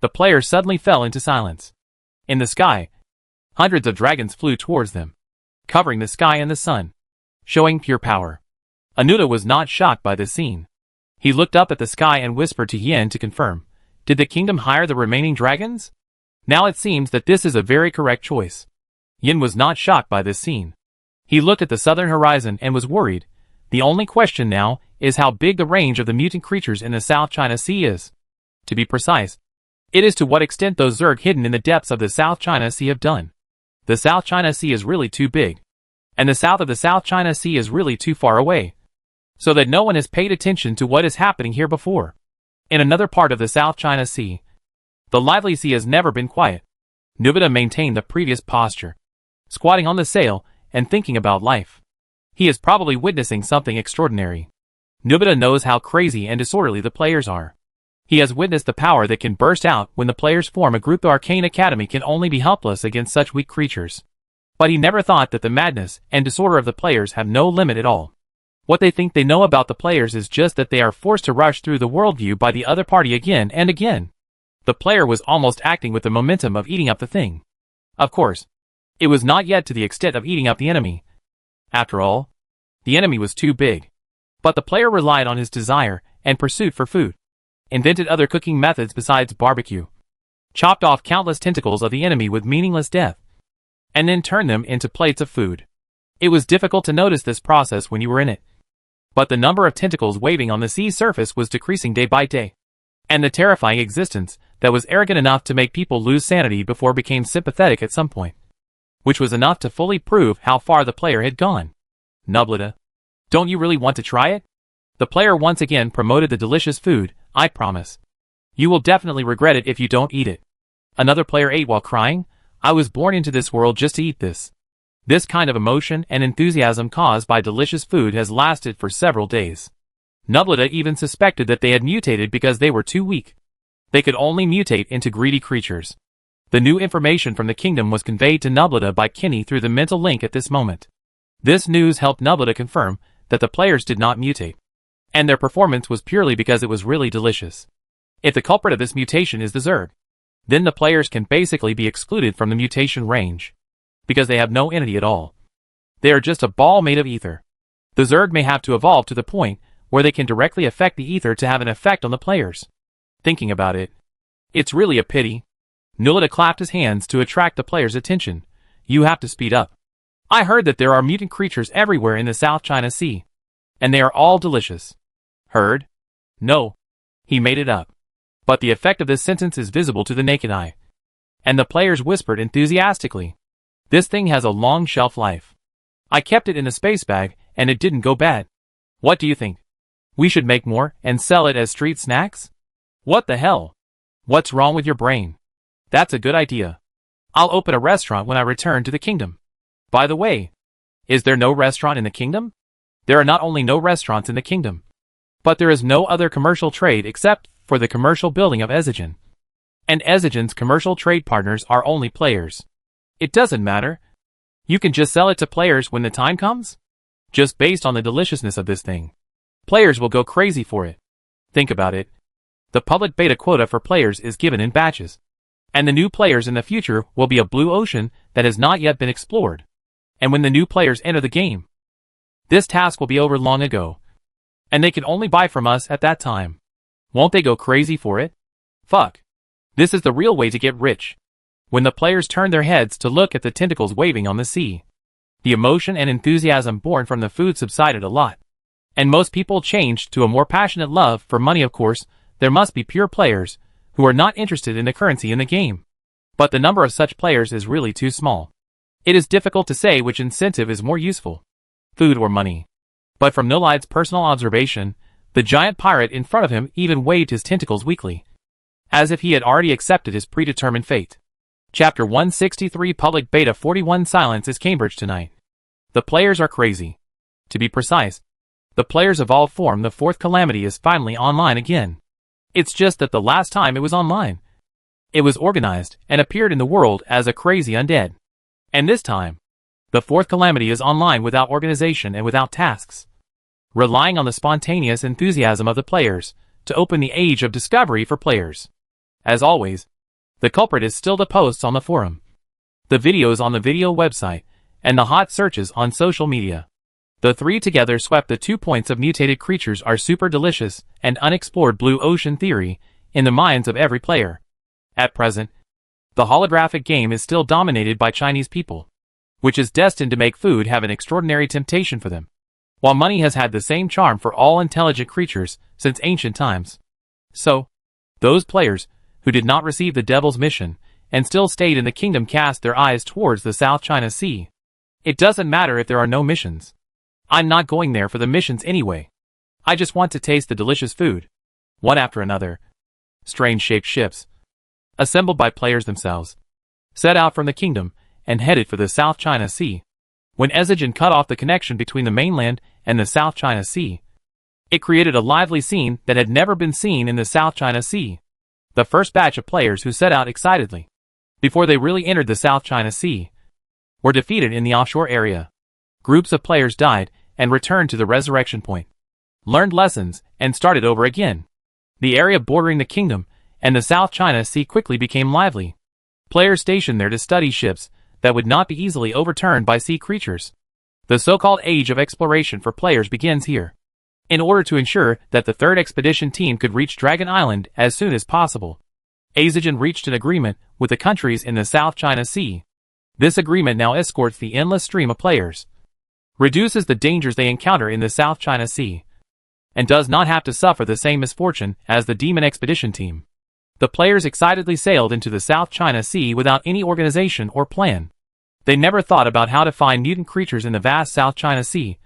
A: The players suddenly fell into silence. In the sky, hundreds of dragons flew towards them, covering the sky and the sun, showing pure power. Anuta was not shocked by this scene. He looked up at the sky and whispered to Yin to confirm. Did the kingdom hire the remaining dragons? Now it seems that this is a very correct choice. Yin was not shocked by this scene. He looked at the southern horizon and was worried. The only question now is how big the range of the mutant creatures in the South China Sea is. To be precise, it is to what extent those Zerg hidden in the depths of the South China Sea have done. The South China Sea is really too big, and the south of the South China Sea is really too far away, so that no one has paid attention to what is happening here before. In another part of the South China Sea, the lively sea has never been quiet. Nubita maintained the previous posture, squatting on the sail and thinking about life. He is probably witnessing something extraordinary. Nubita knows how crazy and disorderly the players are. He has witnessed the power that can burst out when the players form a group. The Arcane Academy can only be helpless against such weak creatures. But he never thought that the madness and disorder of the players have no limit at all. What they think they know about the players is just that they are forced to rush through the worldview by the other party again and again. The player was almost acting with the momentum of eating up the thing. Of course, it was not yet to the extent of eating up the enemy. After all, the enemy was too big. But the player relied on his desire and pursuit for food, invented other cooking methods besides barbecue, chopped off countless tentacles of the enemy with meaningless death, and then turned them into plates of food. It was difficult to notice this process when you were in it. But the number of tentacles waving on the sea's surface was decreasing day by day, and the terrifying existence that was arrogant enough to make people lose sanity before became sympathetic at some point. which was enough to fully prove how far the player had gone. Nublita, don't you really want to try it? The player once again promoted the delicious food. I promise. You will definitely regret it if you don't eat it. Another player ate while crying. I was born into this world just to eat this. This kind of emotion and enthusiasm caused by delicious food has lasted for several days. Nublita even suspected that they had mutated because they were too weak. They could only mutate into greedy creatures. The new information from the kingdom was conveyed to Nublita by Kinney through the mental link at this moment. This news helped Nublita confirm that the players did not mutate, and their performance was purely because it was really delicious. If the culprit of this mutation is the Zerg, then the players can basically be excluded from the mutation range, because they have no entity at all. They are just a ball made of ether. The Zerg may have to evolve to the point where they can directly affect the ether to have an effect on the players. Thinking about it, it's really a pity. Nublita clapped his hands to attract the players' attention. You have to speed up. I heard that there are mutant creatures everywhere in the South China Sea, and they are all delicious. Heard? No. He made it up. But the effect of this sentence is visible to the naked eye. And the players whispered enthusiastically. This thing has a long shelf life. I kept it in a space bag, and it didn't go bad. What do you think? We should make more and sell it as street snacks? What the hell? What's wrong with your brain? That's a good idea. I'll open a restaurant when I return to the kingdom. By the way, is there no restaurant in the kingdom? There are not only no restaurants in the kingdom, but there is no other commercial trade except for the commercial building of Ezigen. And Ezigen's commercial trade partners are only players. It doesn't matter. You can just sell it to players when the time comes? Just based on the deliciousness of this thing. Players will go crazy for it. Think about it. The public beta quota for players is given in batches. And the new players in the future will be a blue ocean that has not yet been explored. And when the new players enter the game, this task will be over long ago. And they can only buy from us at that time. Won't they go crazy for it? Fuck. This is the real way to get rich. When the players turned their heads to look at the tentacles waving on the sea, the emotion and enthusiasm born from the food subsided a lot. And most people changed to a more passionate love for money. Of course, there must be pure players who are not interested in the currency in the game. But the number of such players is really too small. It is difficult to say which incentive is more useful, food or money. But from Nolide's personal observation, the giant pirate in front of him even waved his tentacles weakly, as if he had already accepted his predetermined fate. Chapter 163 Public Beta 41 Silence is Cambridge tonight. The players are crazy. To be precise, the players' evolved form, the fourth calamity, is finally online again. It's just that the last time it was online, it was organized and appeared in the world as a crazy undead. And this time, the fourth calamity is online without organization and without tasks, relying on the spontaneous enthusiasm of the players to open the age of discovery for players. As always, the culprit is still the posts on the forum, the videos on the video website, and the hot searches on social media. The three together swept the 2 points of mutated creatures are super delicious and unexplored blue ocean theory in the minds of every player. At present, the holographic game is still dominated by Chinese people, which is destined to make food have an extraordinary temptation for them, while money has had the same charm for all intelligent creatures since ancient times. So, those players who did not receive the devil's mission and still stayed in the kingdom cast their eyes towards the South China Sea. It doesn't matter if there are no missions. I'm not going there for the missions anyway. I just want to taste the delicious food. One after another, strange-shaped ships, assembled by players themselves, set out from the kingdom and headed for the South China Sea. When Ezigen cut off the connection between the mainland and the South China Sea, it created a lively scene that had never been seen in the South China Sea. The first batch of players who set out excitedly, before they really entered the South China Sea, were defeated in the offshore area. Groups of players died and returned to the resurrection point, learned lessons, and started over again. The area bordering the kingdom and the South China Sea quickly became lively. Players stationed there to study ships that would not be easily overturned by sea creatures. The so-called age of exploration for players begins here, in order to ensure that the third expedition team could reach Dragon Island as soon as possible. Ezigen reached an agreement with the countries in the South China Sea. This agreement now escorts the endless stream of players, reduces the dangers they encounter in the South China Sea, and does not have to suffer the same misfortune as the Demon Expedition team. The players excitedly sailed into the South China Sea without any organization or plan. They never thought about how to find mutant creatures in the vast South China Sea,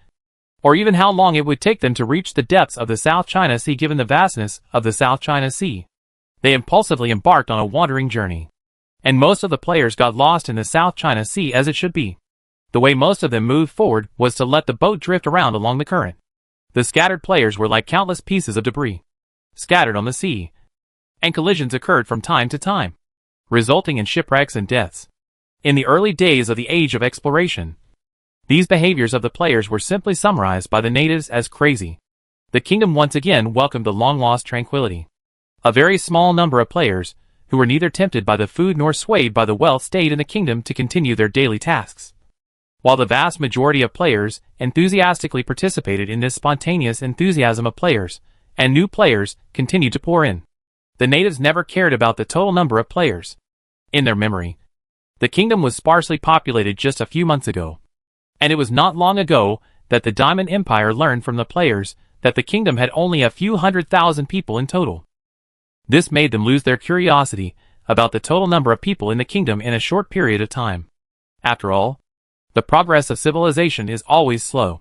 A: or even how long it would take them to reach the depths of the South China Sea given the vastness of the South China Sea. They impulsively embarked on a wandering journey. And most of the players got lost in the South China Sea as it should be. The way most of them moved forward was to let the boat drift around along the current. The scattered players were like countless pieces of debris, scattered on the sea. And collisions occurred from time to time, resulting in shipwrecks and deaths. In the early days of the Age of Exploration, these behaviors of the players were simply summarized by the natives as crazy. The kingdom once again welcomed the long-lost tranquility. A very small number of players, who were neither tempted by the food nor swayed by the wealth, stayed in the kingdom to continue their daily tasks, while the vast majority of players enthusiastically participated in this spontaneous enthusiasm of players, and new players continued to pour in. The natives never cared about the total number of players. In their memory, the kingdom was sparsely populated just a few months ago. And it was not long ago that the Diamond Empire learned from the players that the kingdom had only a few 100,000 people in total. This made them lose their curiosity about the total number of people in the kingdom in a short period of time. After all, the progress of civilization is always slow.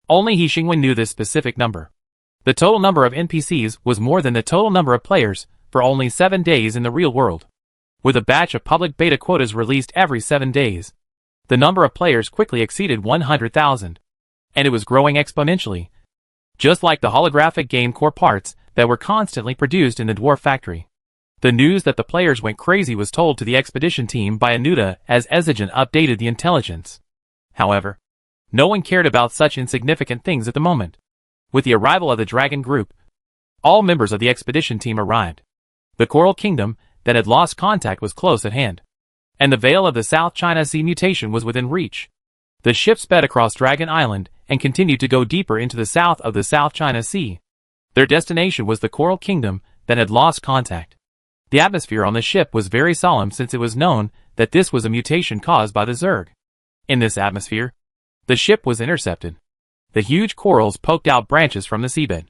A: Only He Xingwen knew this specific number. The total number of NPCs was more than the total number of players for only 7 days in the real world. With a batch of public beta quotas released every 7 days, the number of players quickly exceeded 100,000, and it was growing exponentially, just like the holographic game core parts that were constantly produced in the dwarf factory. The news that the players went crazy was told to the expedition team by Anuta as Ezigen updated the intelligence. However, no one cared about such insignificant things at the moment. With the arrival of the Dragon Group, all members of the expedition team arrived. The Coral Kingdom that had lost contact was close at hand, and the veil of the South China Sea mutation was within reach. The ship sped across Dragon Island and continued to go deeper into the south of the South China Sea. Their destination was the Coral Kingdom that had lost contact. The atmosphere on the ship was very solemn since it was known that this was a mutation caused by the Zerg. In this atmosphere, the ship was intercepted. The huge corals poked out branches from the seabed.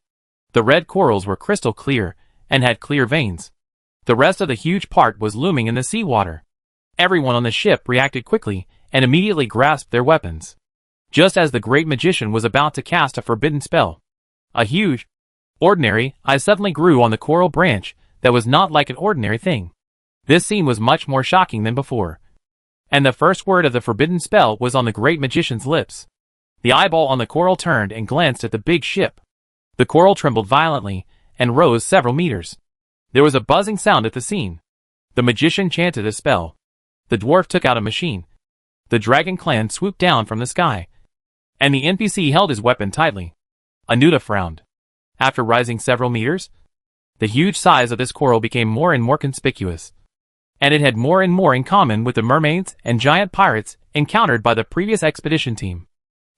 A: The red corals were crystal clear and had clear veins. The rest of the huge part was looming in the seawater. Everyone on the ship reacted quickly and immediately grasped their weapons. Just as the great magician was about to cast a forbidden spell, a huge, ordinary eye suddenly grew on the coral branch that was not like an ordinary thing. This scene was much more shocking than before, and the first word of the forbidden spell was on the great magician's lips. The eyeball on the coral turned and glanced at the big ship. The coral trembled violently and rose several meters. There was a buzzing sound at the scene. The magician chanted a spell. The dwarf took out a machine. The dragon clan swooped down from the sky, and the NPC held his weapon tightly. Anuta frowned. After rising several meters, the huge size of this coral became more and more conspicuous, and it had more and more in common with the mermaids and giant pirates encountered by the previous expedition team.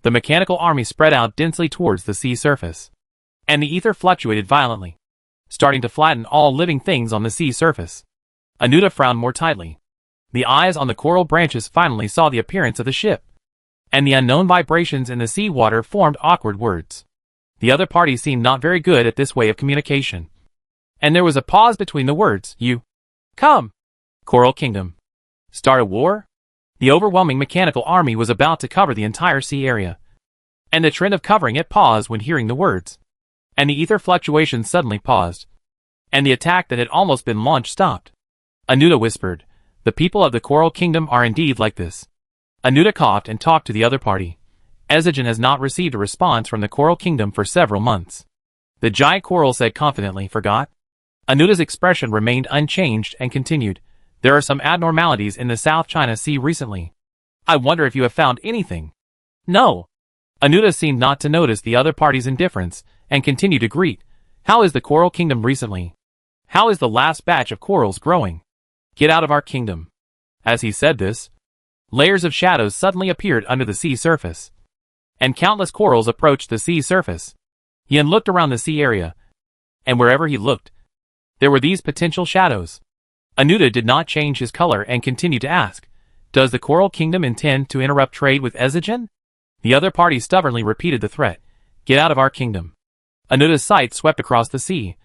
A: The mechanical army spread out densely towards the sea surface, and the ether fluctuated violently, starting to flatten all living things on the sea surface. Anuta frowned more tightly. The eyes on the coral branches finally saw the appearance of the ship, and the unknown vibrations in the seawater formed awkward words. The other party seemed not very good at this way of communication, and there was a pause between the words. You come, Coral Kingdom. Start a war? The overwhelming mechanical army was about to cover the entire sea area, and the trend of covering it paused when hearing the words. And the ether fluctuations suddenly paused, and the attack that had almost been launched stopped. Anuta whispered, "The people of the Coral Kingdom are indeed like this." Anuta coughed and talked to the other party. Ezigen has not received a response from the Coral Kingdom for several months. The giant coral said confidently, "Forgot?" Anuta's expression remained unchanged and continued, "There are some abnormalities in the South China Sea recently. I wonder if you have found anything." "No." Anuta seemed not to notice the other party's indifference, and continued to greet, "How is the Coral Kingdom recently? How is the last batch of corals growing? Get out of our kingdom." As he said this, layers of shadows suddenly appeared under the sea surface, and countless corals approached the sea surface. Yin looked around the sea area, and wherever he looked, there were these potential shadows. Anuta did not change his color and continued to ask, "Does the Coral Kingdom intend to interrupt trade with Ezigen?" The other party stubbornly repeated the threat, "Get out of our kingdom." Anuta's sight swept across the sea,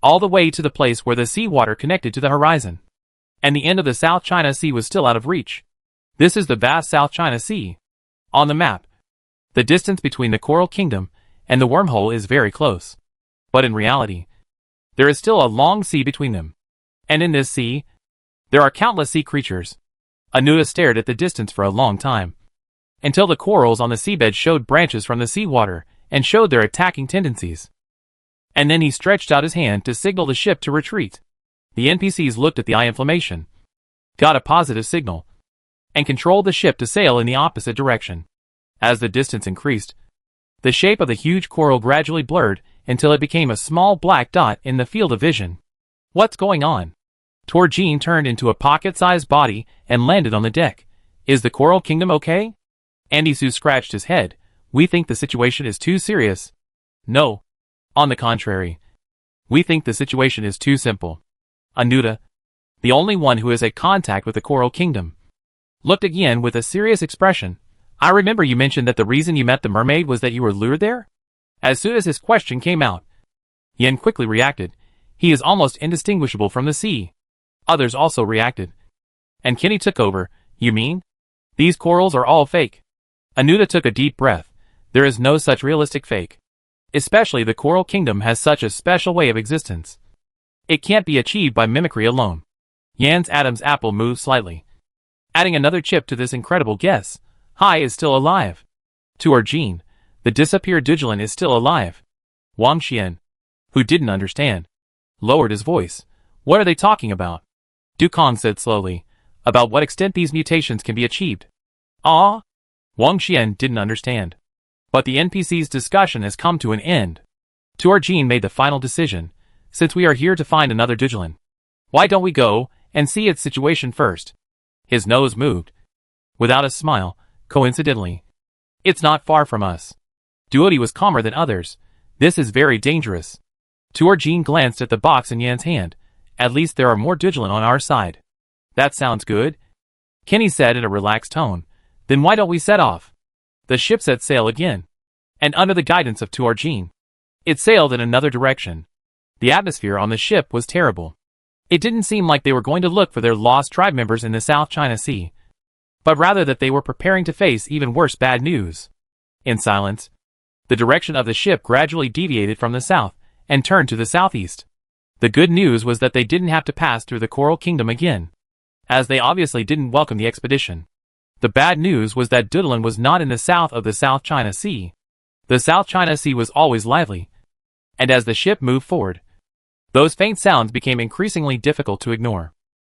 A: all the way to the place where the seawater connected to the horizon, and the end of the South China Sea was still out of reach. This is the vast South China Sea. On the map, the distance between the Coral Kingdom and the wormhole is very close. But in reality, there is still a long sea between them. And in this sea, there are countless sea creatures. Anuta stared at the distance for a long time, until the corals on the seabed showed branches from the seawater and showed their attacking tendencies. And then he stretched out his hand to signal the ship to retreat. The NPCs looked at the eye inflammation, got a positive signal, and controlled the ship to sail in the opposite direction. As the distance increased, the shape of the huge coral gradually blurred until it became a small black dot in the field of vision. What's going on? Torjean turned into a pocket-sized body and landed on the deck. Is the Coral Kingdom okay? Andy Su scratched his head. We think the situation is too serious. No. On the contrary. We think the situation is too simple. Anuta, the only one who is in contact with the Coral Kingdom, looked again with a serious expression. I remember you mentioned that the reason you met the mermaid was that you were lured there? As soon as his question came out, Yen quickly reacted. He is almost indistinguishable from the sea. Others also reacted. And Kenny took over. You mean? These corals are all fake. Anuta took a deep breath. There is no such realistic fake. Especially the Coral Kingdom has such a special way of existence. It can't be achieved by mimicry alone. Yan's Adam's apple moved slightly, adding another chip to this incredible guess. Hai is still alive. To Arjun, the disappeared Digilan is still alive. Wang Xian, who didn't understand, lowered his voice. What are they talking about? Dukong said slowly. About what extent these mutations can be achieved. Ah? Wang Xian didn't understand. But the NPC's discussion has come to an end. Tuarjin made the final decision. Since we are here to find another Digilan, why don't we go and see its situation first? His nose moved. Without a smile, coincidentally. It's not far from us. Duodi was calmer than others. This is very dangerous. Tuarjin glanced at the box in Yan's hand. At least there are more Digilan on our side. That sounds good, Kenny said in a relaxed tone. Then why don't we set off? The ship set sail again. And under the guidance of Tuarjin, it sailed in another direction. The atmosphere on the ship was terrible. It didn't seem like they were going to look for their lost tribe members in the South China Sea, but rather that they were preparing to face even worse bad news. In silence, the direction of the ship gradually deviated from the south and turned to the southeast. The good news was that they didn't have to pass through the Coral Kingdom again, as they obviously didn't welcome the expedition. The bad news was that Digilan was not in the south of the South China Sea. The South China Sea was always lively, and as the ship moved forward, those faint sounds became increasingly difficult to ignore.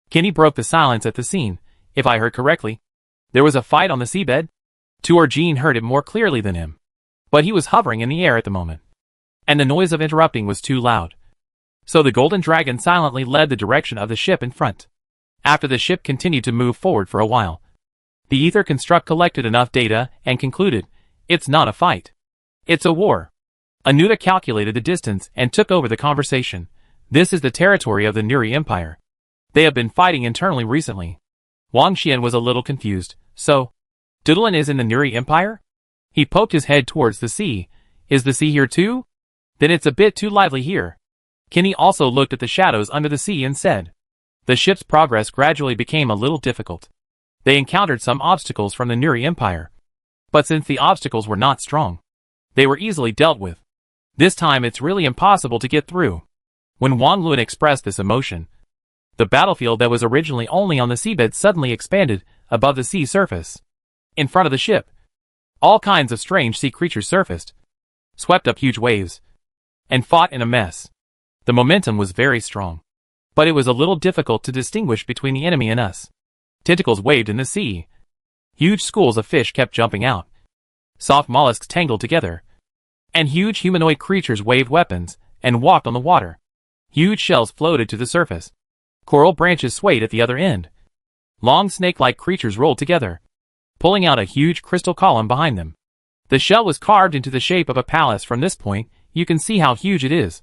A: Kenny broke the silence at the scene. If I heard correctly, there was a fight on the seabed? Tuarjin heard it more clearly than him, but he was hovering in the air at the moment, and the noise of interrupting was too loud. So the Golden Dragon silently led the direction of the ship in front. After the ship continued to move forward for a while, the ether construct collected enough data and concluded, it's not a fight. It's a war. Anuta calculated the distance and took over the conversation. This is the territory of the Nuri Empire. They have been fighting internally recently. Wang Xian was a little confused. So, Digilan is in the Nuri Empire? He poked his head towards the sea. Is the sea here too? Then it's a bit too lively here. Kenny also looked at the shadows under the sea and said. The ship's progress gradually became a little difficult. They encountered some obstacles from the Nuri Empire. But since the obstacles were not strong, they were easily dealt with. This time it's really impossible to get through. When Wang Luan expressed this emotion, the battlefield that was originally only on the seabed suddenly expanded above the sea surface. In front of the ship, all kinds of strange sea creatures surfaced, swept up huge waves, and fought in a mess. The momentum was very strong, but it was a little difficult to distinguish between the enemy and us. Tentacles waved in the sea. Huge schools of fish kept jumping out. Soft mollusks tangled together, and huge humanoid creatures waved weapons and walked on the water. Huge shells floated to the surface. Coral branches swayed at the other end. Long snake-like creatures rolled together, pulling out a huge crystal column behind them. The shell was carved into the shape of a palace. From this point, you can see how huge it is,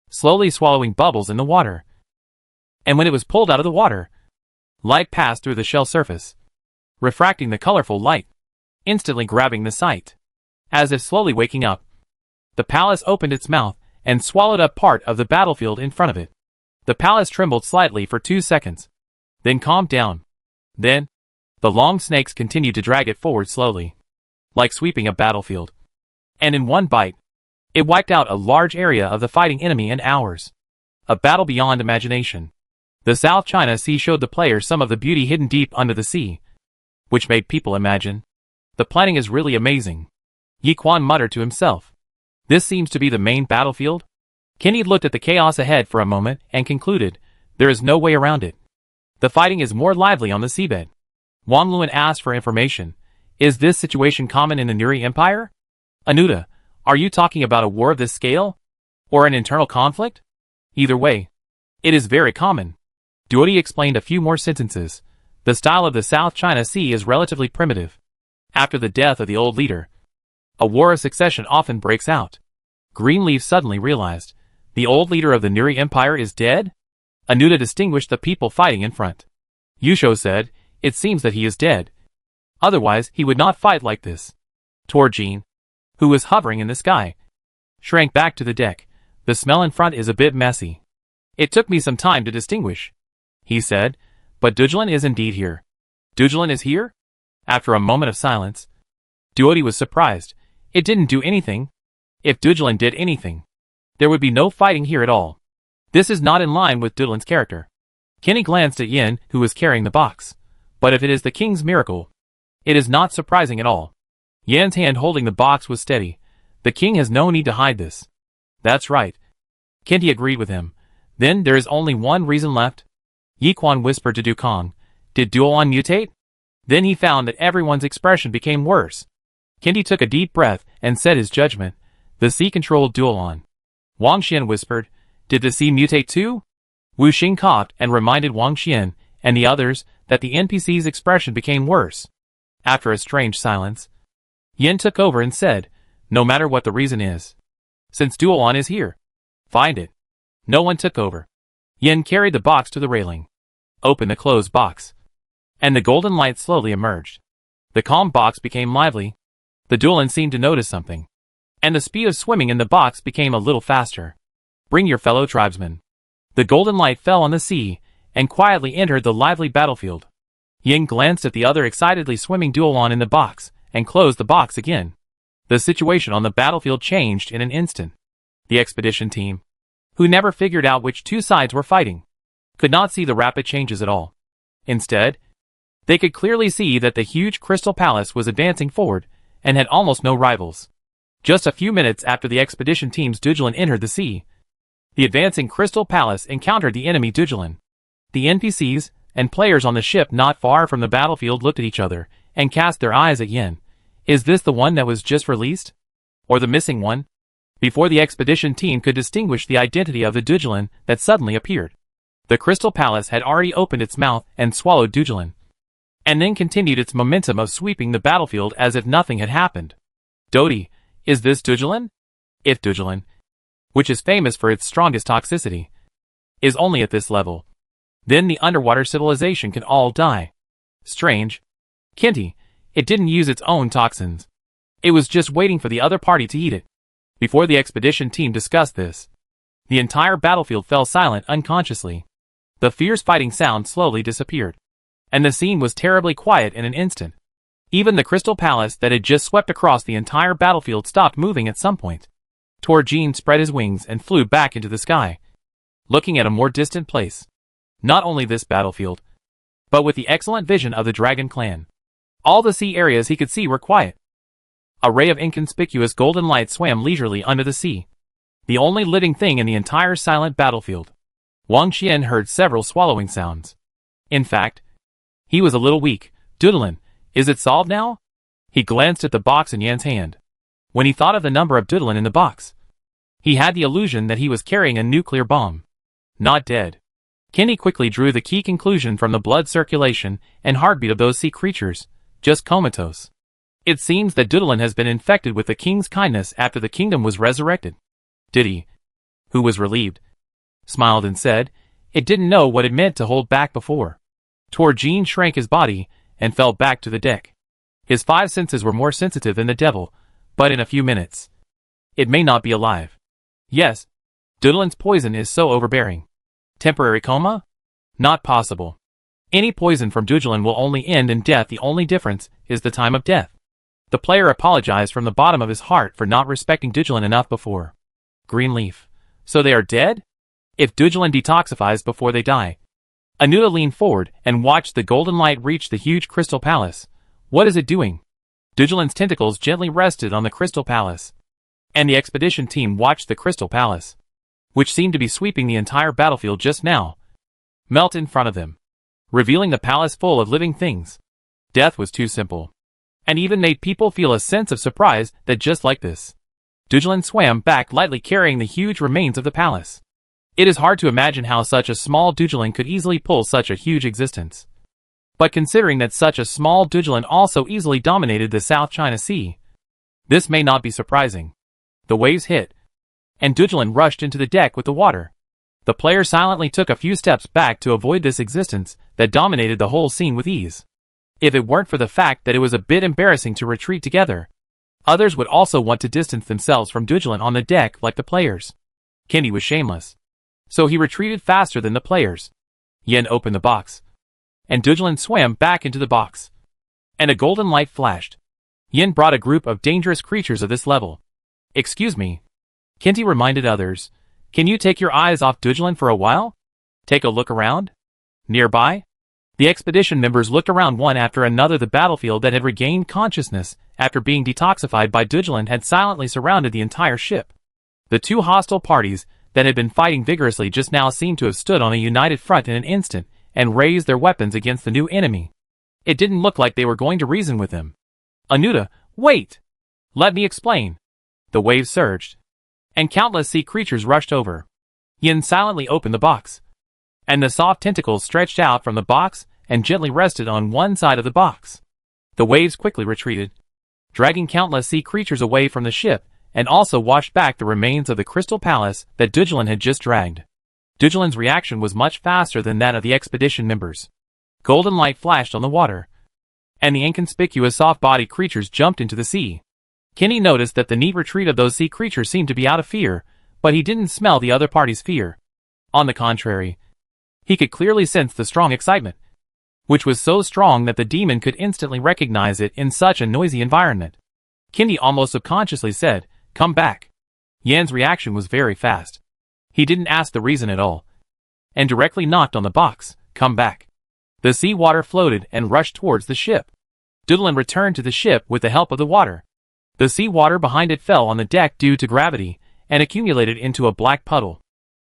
A: slowly swallowing bubbles in the water. And when it was pulled out of the water, light passed through the shell surface, refracting the colorful light, instantly grabbing the sight. As if slowly waking up, the palace opened its mouth and swallowed up part of the battlefield in front of it. The palace trembled slightly for 2 seconds, then calmed down. Then, The long snakes continued to drag it forward slowly, like sweeping a battlefield. And in one bite, it wiped out a large area of the fighting enemy in hours. A battle beyond imagination. The South China Sea showed the players some of the beauty hidden deep under the sea, which made people imagine. The planning is really amazing. Yi Quan muttered to himself. This seems to be the main battlefield? Kenny looked at the chaos ahead for a moment and concluded, there is no way around it. The fighting is more lively on the seabed. Wang Luan asked for information. Is this situation common in the Nuri Empire? Anuta, are you talking about a war of this scale? Or an internal conflict? Either way, it is very common. Duodi explained a few more sentences. The style of the South China Sea is relatively primitive. After the death of the old leader, a war of succession often breaks out. Greenleaf suddenly realized, the old leader of the Nuri Empire is dead? Anuta distinguished the people fighting in front. Yusho said, it seems that he is dead. Otherwise, he would not fight like this. Torjin, who was hovering in the sky, shrank back to the deck. The smell in front is a bit messy. It took me some time to distinguish, he said, but Dujlan is indeed here. Dujlan is here? After a moment of silence, Duodi was surprised. It didn't do anything. If Dujlan did anything, there would be no fighting here at all. This is not in line with Dujlan's character. Kenny glanced at Yin, who was carrying the box. But if it is the king's miracle, it is not surprising at all. Yan's hand holding the box was steady. The king has no need to hide this. That's right. Kenty agreed with him. Then there is only one reason left. Yi Quan whispered to Dukong. Did Duolan mutate? Then he found that everyone's expression became worse. Kenty took a deep breath and said his judgment. The sea controlled Duolan. Wang Xian whispered. Did the sea mutate too? Wu Xing coughed and reminded Wang Xian and the others that the NPC's expression became worse. After a strange silence, Yin took over and said, no matter what the reason is, since Duolan is here, find it. No one took over. Yin carried the box to the railing, opened the closed box, and the golden light slowly emerged. The calm box became lively. The Duolan seemed to notice something, and the speed of swimming in the box became a little faster. Bring your fellow tribesmen. The golden light fell on the sea, and quietly entered the lively battlefield. Yin glanced at the other excitedly swimming Duolan in the box, and closed the box again. The situation on the battlefield changed in an instant. The expedition team, who never figured out which two sides were fighting, could not see the rapid changes at all. Instead, they could clearly see that the huge crystal palace was advancing forward, and had almost no rivals. Just a few minutes after the expedition team's Dujlan entered the sea, the advancing crystal palace encountered the enemy Dujlan. The NPCs and players on the ship not far from the battlefield looked at each other, and cast their eyes at Yin. Is this the one that was just released? Or the missing one? Before the expedition team could distinguish the identity of the Dujlan that suddenly appeared, the crystal palace had already opened its mouth and swallowed Dujlan, and then continued its momentum of sweeping the battlefield as if nothing had happened. Dodi, is this Dujlan? If Dujlan, which is famous for its strongest toxicity, is only at this level, then the underwater civilization can all die. Strange. Kenty, it didn't use its own toxins. It was just waiting for the other party to eat it. Before the expedition team discussed this, the entire battlefield fell silent unconsciously. The fierce fighting sound slowly disappeared, and the scene was terribly quiet in an instant. Even the crystal palace that had just swept across the entire battlefield stopped moving at some point. Torjin spread his wings and flew back into the sky, looking at a more distant place. Not only this battlefield, but with the excellent vision of the Dragon Clan. All the sea areas he could see were quiet. A ray of inconspicuous golden light swam leisurely under the sea, the only living thing in the entire silent battlefield. Wang Xian heard several swallowing sounds. In fact, he was a little weak. Dujlan, is it solved now? He glanced at the box in Yan's hand. When he thought of the number of Dujlan in the box, he had the illusion that he was carrying a nuclear bomb. Not dead. Kenny quickly drew the key conclusion from the blood circulation and heartbeat of those sea creatures, just comatose. It seems that Dujlan has been infected with the king's kindness after the kingdom was resurrected. Didi, who was relieved, smiled and said, it didn't know what it meant to hold back before. Torjin shrank his body and fell back to the deck. His 5 senses were more sensitive than the devil, but in a few minutes, it may not be alive. Yes, Dujlan's poison is so overbearing. Temporary coma? Not possible. Any poison from Dujulin will only end in death. The only difference is the time of death. The player apologized from the bottom of his heart for not respecting Dujulin enough before. Greenleaf. So they are dead? If Dujulin detoxifies before they die. Anuta leaned forward and watched the golden light reach the huge crystal palace. What is it doing? Dujulin's tentacles gently rested on the crystal palace. And the expedition team watched the crystal palace, which seemed to be sweeping the entire battlefield just now, melt in front of them, revealing the palace full of living things. Death was too simple, and even made people feel a sense of surprise that just like this, Dujulin swam back lightly carrying the huge remains of the palace. It is hard to imagine how such a small Dujulin could easily pull such a huge existence. But considering that such a small Dujulin also easily dominated the South China Sea, this may not be surprising. The waves hit, and Dujulin rushed into the deck with the water. The player silently took a few steps back to avoid this existence that dominated the whole scene with ease. If it weren't for the fact that it was a bit embarrassing to retreat together, others would also want to distance themselves from Dujulin on the deck like the players. Kendi was shameless, so he retreated faster than the players. Yen opened the box, and Dujulin swam back into the box, and a golden light flashed. Yen brought a group of dangerous creatures of this level. Excuse me, Kendi reminded others. Can you take your eyes off Dujulin for a while? Take a look around? Nearby? The expedition members looked around one after another. The battlefield that had regained consciousness after being detoxified by Dujulin had silently surrounded the entire ship. The two hostile parties that had been fighting vigorously just now seemed to have stood on a united front in an instant and raised their weapons against the new enemy. It didn't look like they were going to reason with him. Anuta, wait! Let me explain. The waves surged, and countless sea creatures rushed over. Yin silently opened the box, and the soft tentacles stretched out from the box and gently rested on one side of the box. The waves quickly retreated, dragging countless sea creatures away from the ship, and also washed back the remains of the crystal palace that Dujulin had just dragged. Dujulin's reaction was much faster than that of the expedition members. Golden light flashed on the water, and the inconspicuous soft-bodied creatures jumped into the sea. Kendi noticed that the neat retreat of those sea creatures seemed to be out of fear, but he didn't smell the other party's fear. On the contrary, he could clearly sense the strong excitement, which was so strong that the demon could instantly recognize it in such a noisy environment. Kendi almost subconsciously said, "Come back." Yan's reaction was very fast. He didn't ask the reason at all, and directly knocked on the box, "Come back." The sea water floated and rushed towards the ship. Dujulin returned to the ship with the help of the water. The sea water behind it fell on the deck due to gravity, and accumulated into a black puddle.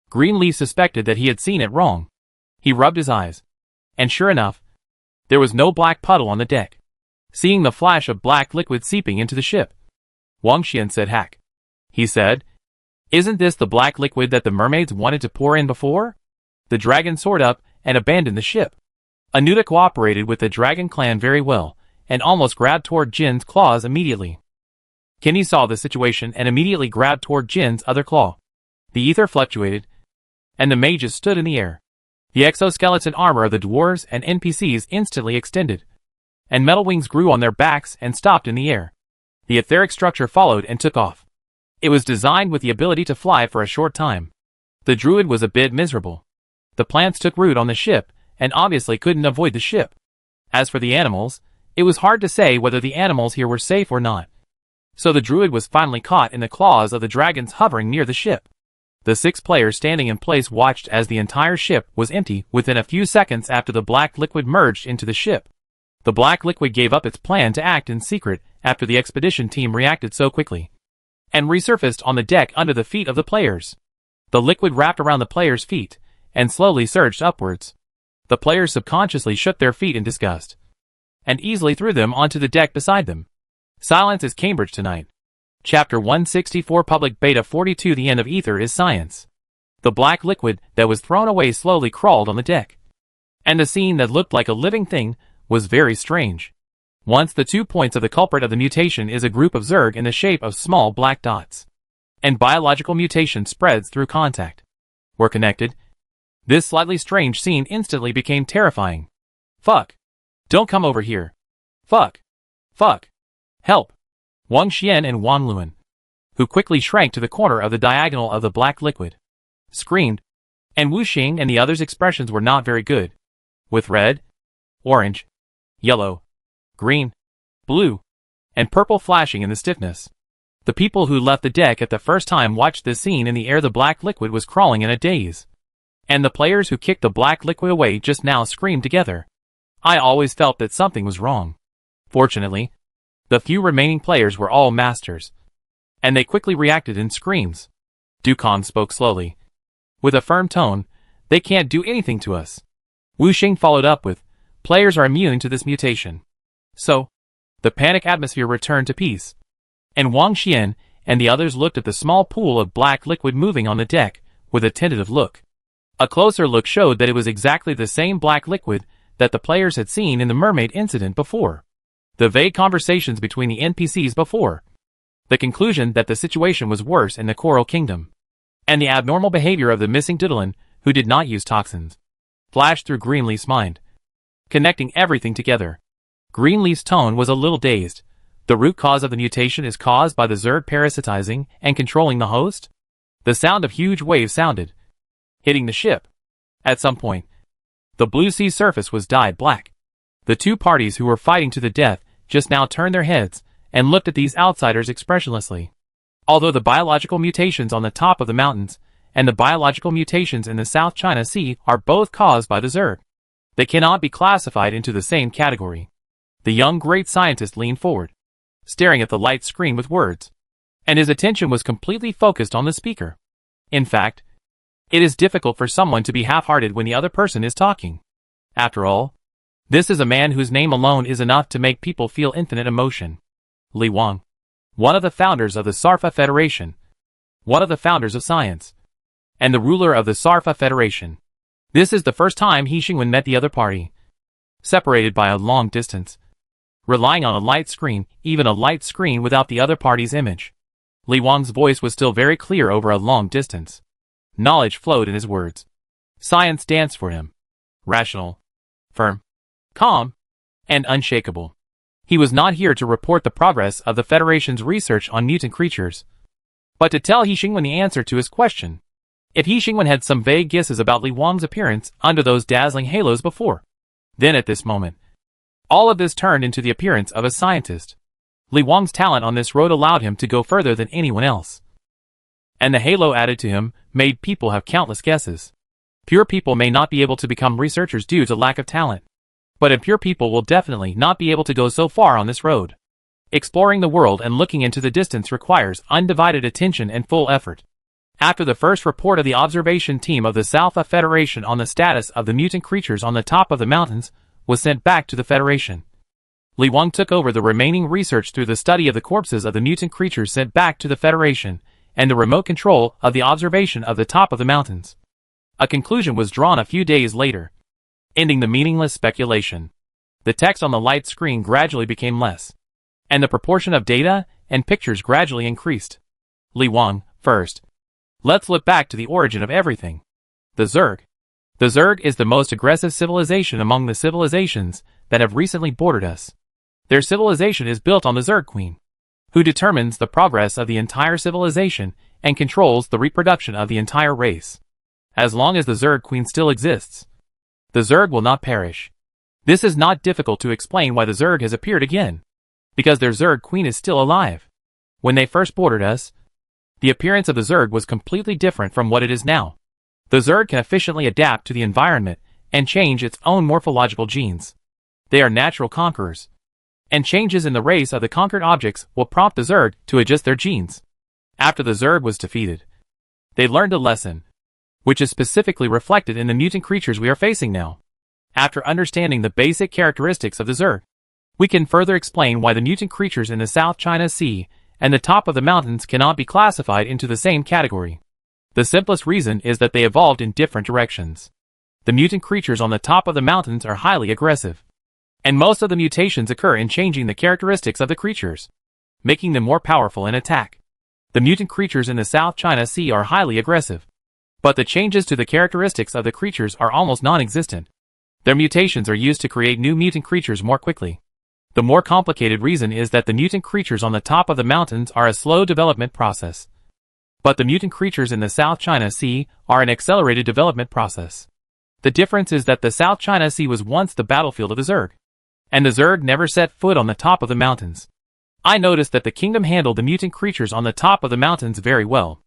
A: Greenleaf suspected that he had seen it wrong. He rubbed his eyes, and sure enough, there was no black puddle on the deck. Seeing the flash of black liquid seeping into the ship, Wang Xian said, "Hack." He said, "Isn't this the black liquid that the mermaids wanted to pour in before?" The dragon soared up and abandoned the ship. Anuta cooperated with the dragon clan very well, and almost grabbed toward Jin's claws immediately. Kendi saw the situation and immediately grabbed toward Jin's other claw. The ether fluctuated, and the mages stood in the air. The exoskeleton armor of the dwarves and NPCs instantly extended, and metal wings grew on their backs and stopped in the air. The etheric structure followed and took off. It was designed with the ability to fly for a short time. The druid was a bit miserable. The plants took root on the ship, and obviously couldn't avoid the ship. As for the animals, it was hard to say whether the animals here were safe or not. So the druid was finally caught in the claws of the dragons hovering near the ship. The 6 players standing in place watched as the entire ship was empty within a few seconds after the black liquid merged into the ship. The black liquid gave up its plan to act in secret after the expedition team reacted so quickly, and resurfaced on the deck under the feet of the players. The liquid wrapped around the players' feet, and slowly surged upwards. The players subconsciously shook their feet in disgust, and easily threw them onto the deck beside them. Silence is Cambridge tonight. Chapter 164 Public Beta 42 The end of ether is science. The black liquid that was thrown away slowly crawled on the deck, and the scene that looked like a living thing was very strange. Once the 2 points of the culprit of the mutation is a group of Zerg in the shape of small black dots, and biological mutation spreads through contact. Were connected. This slightly strange scene instantly became terrifying. Fuck. Don't come over here. Fuck. Fuck. Help. Wang Xian and Wan Luan, who quickly shrank to the corner of the diagonal of the black liquid, screamed, and Wu Xing and the others' expressions were not very good. With red, orange, yellow, green, blue, and purple flashing in the stiffness. The people who left the deck at the first time watched this scene. In the air the black liquid was crawling in a daze. And the players who kicked the black liquid away just now screamed together. I always felt that something was wrong. Fortunately, the few remaining players were all masters, and they quickly reacted in screams. Dukan spoke slowly. With a firm tone, "They can't do anything to us." Wu Xing followed up with, "Players are immune to this mutation." So, the panic atmosphere returned to peace. And Wang Xian and the others looked at the small pool of black liquid moving on the deck with a tentative look. A closer look showed that it was exactly the same black liquid that the players had seen in the mermaid incident before. The vague conversations between the NPCs before. The conclusion that the situation was worse in the Coral Kingdom. And the abnormal behavior of the missing Doodlin, who did not use toxins, flashed through Greenleaf's mind, connecting everything together. Greenleaf's tone was a little dazed. The root cause of the mutation is caused by the Zerg parasitizing and controlling the host? The sound of huge waves sounded, hitting the ship. At some point, the blue sea surface was dyed black. The two parties who were fighting to the death just now turned their heads and looked at these outsiders expressionlessly. Although the biological mutations on the top of the mountains and the biological mutations in the South China Sea are both caused by the Zerg, they cannot be classified into the same category. The young great scientist leaned forward, staring at the light screen with words, and his attention was completely focused on the speaker. In fact, it is difficult for someone to be half-hearted when the other person is talking. After all, this is a man whose name alone is enough to make people feel infinite emotion. Li Wang, one of the founders of the Sarfa Federation, one of the founders of science, and the ruler of the Sarfa Federation. This is the first time He Xingwen met the other party. Separated by a long distance, relying on a light screen, even a light screen without the other party's image. Li Wang's voice was still very clear over a long distance. Knowledge flowed in his words. Science danced for him. Rational, firm, calm, and unshakable. He was not here to report the progress of the Federation's research on mutant creatures, but to tell He Xingwen the answer to his question. If He Xingwen had some vague guesses about Li Wang's appearance under those dazzling halos before, then at this moment, all of this turned into the appearance of a scientist. Li Wang's talent on this road allowed him to go further than anyone else. And the halo added to him made people have countless guesses. Pure people may not be able to become researchers due to lack of talent, but impure people will definitely not be able to go so far on this road. Exploring the world and looking into the distance requires undivided attention and full effort. After the first report of the observation team of the Salfa Federation on the status of the mutant creatures on the top of the mountains was sent back to the Federation, Li Wang took over the remaining research through the study of the corpses of the mutant creatures sent back to the Federation, and the remote control of the observation of the top of the mountains. A conclusion was drawn a few days later, ending the meaningless speculation. The text on the light screen gradually became less, and the proportion of data and pictures gradually increased. Li Wang, first. Let's look back to the origin of everything. The Zerg. The Zerg is the most aggressive civilization among the civilizations that have recently bordered us. Their civilization is built on the Zerg Queen, who determines the progress of the entire civilization and controls the reproduction of the entire race. As long as the Zerg Queen still exists, the Zerg will not perish. This is not difficult to explain why the Zerg has appeared again, because their Zerg Queen is still alive. When they first bordered us, the appearance of the Zerg was completely different from what it is now. The Zerg can efficiently adapt to the environment and change its own morphological genes. They are natural conquerors, and changes in the race of the conquered objects will prompt the Zerg to adjust their genes. After the Zerg was defeated, they learned a lesson, which is specifically reflected in the mutant creatures we are facing now. After understanding the basic characteristics of the Zerg, we can further explain why the mutant creatures in the South China Sea and the top of the mountains cannot be classified into the same category. The simplest reason is that they evolved in different directions. The mutant creatures on the top of the mountains are highly aggressive, and most of the mutations occur in changing the characteristics of the creatures, making them more powerful in attack. The mutant creatures in the South China Sea are highly aggressive, but the changes to the characteristics of the creatures are almost non-existent. Their mutations are used to create new mutant creatures more quickly. The more complicated reason is that the mutant creatures on the top of the mountains are a slow development process, but the mutant creatures in the South China Sea are an accelerated development process. The difference is that the South China Sea was once the battlefield of the Zerg, and the Zerg never set foot on the top of the mountains. I noticed that the kingdom handled the mutant creatures on the top of the mountains very well.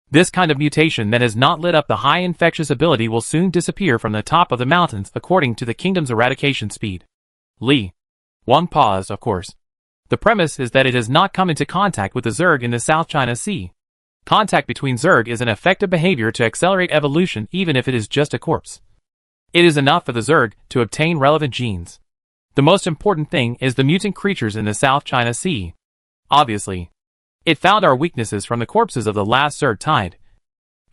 A: This kind of mutation that has not lit up the high infectious ability will soon disappear from the top of the mountains according to the kingdom's eradication speed. Li Wang paused, of course. The premise is that it has not come into contact with the Zerg in the South China Sea. Contact between Zerg is an effective behavior to accelerate evolution even if it is just a corpse. It is enough for the Zerg to obtain relevant genes. The most important thing is the mutant creatures in the South China Sea. Obviously, it found our weaknesses from the corpses of the last Zerg tide,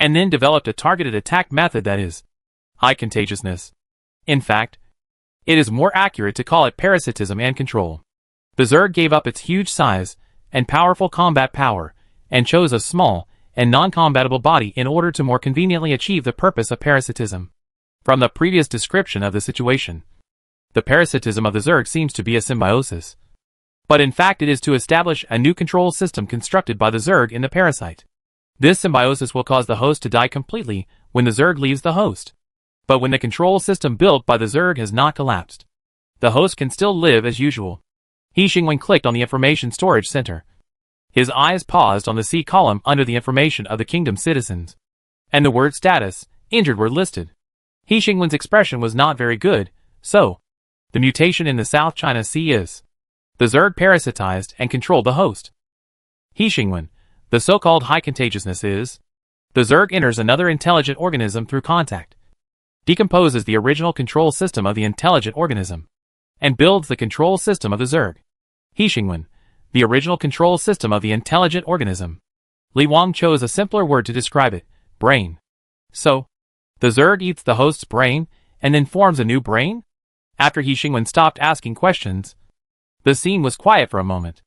A: and then developed a targeted attack method that is high contagiousness. In fact, it is more accurate to call it parasitism and control. The Zerg gave up its huge size and powerful combat power, and chose a small and non-combatable body in order to more conveniently achieve the purpose of parasitism. From the previous description of the situation, the parasitism of the Zerg seems to be a symbiosis. But in fact it is to establish a new control system constructed by the Zerg in the parasite. This symbiosis will cause the host to die completely when the Zerg leaves the host. But when the control system built by the Zerg has not collapsed, the host can still live as usual. He Xingwen clicked on the information storage center. His eyes paused on the C column under the information of the kingdom's citizens, and the word status, injured, were listed. He Xingwen's expression was not very good. So, the mutation in the South China Sea is: the Zerg parasitized and controlled the host. He Xingwen, the so-called high contagiousness is: the Zerg enters another intelligent organism through contact, decomposes the original control system of the intelligent organism, and builds the control system of the Zerg. He Xingwen, the original control system of the intelligent organism. Li Wang chose a simpler word to describe it: brain. So, the Zerg eats the host's brain, and then forms a new brain? After He Xingwen stopped asking questions, the scene was quiet for a moment.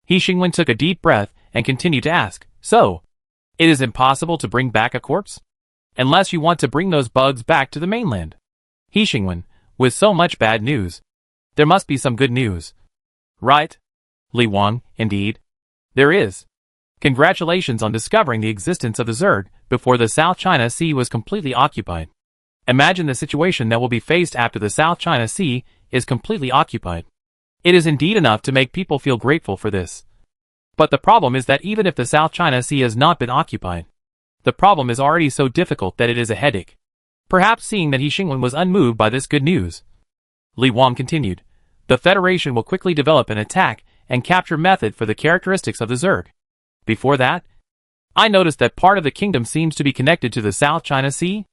A: He Xingwen took a deep breath and continued to ask, so, it is impossible to bring back a corpse? Unless you want to bring those bugs back to the mainland. He Xingwen, with so much bad news, there must be some good news. Right? Li Wang, indeed. There is. Congratulations on discovering the existence of the Zerg before the South China Sea was completely occupied. Imagine the situation that will be faced after the South China Sea is completely occupied. It is indeed enough to make people feel grateful for this. But the problem is that even if the South China Sea has not been occupied, the problem is already so difficult that it is a headache. Perhaps seeing that He Xingwen was unmoved by this good news, Li Wang continued, the Federation will quickly develop an attack and capture method for the characteristics of the Zerg. Before that, I noticed that part of the kingdom seems to be connected to the South China Sea.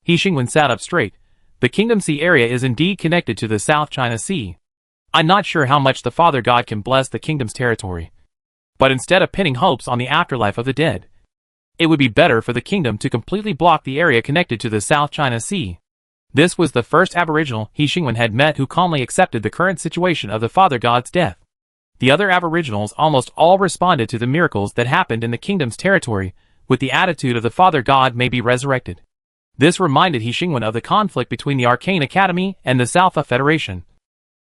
A: He Xingwen sat up straight. The Kingdom Sea area is indeed connected to the South China Sea. I'm not sure how much the Father God can bless the kingdom's territory. But instead of pinning hopes on the afterlife of the dead, it would be better for the kingdom to completely block the area connected to the South China Sea. This was the first aboriginal He Xingwen had met who calmly accepted the current situation of the Father God's death. The other aboriginals almost all responded to the miracles that happened in the kingdom's territory with the attitude of the Father God may be resurrected. This reminded He Xingwen of the conflict between the Arcane Academy and the Salfa Federation,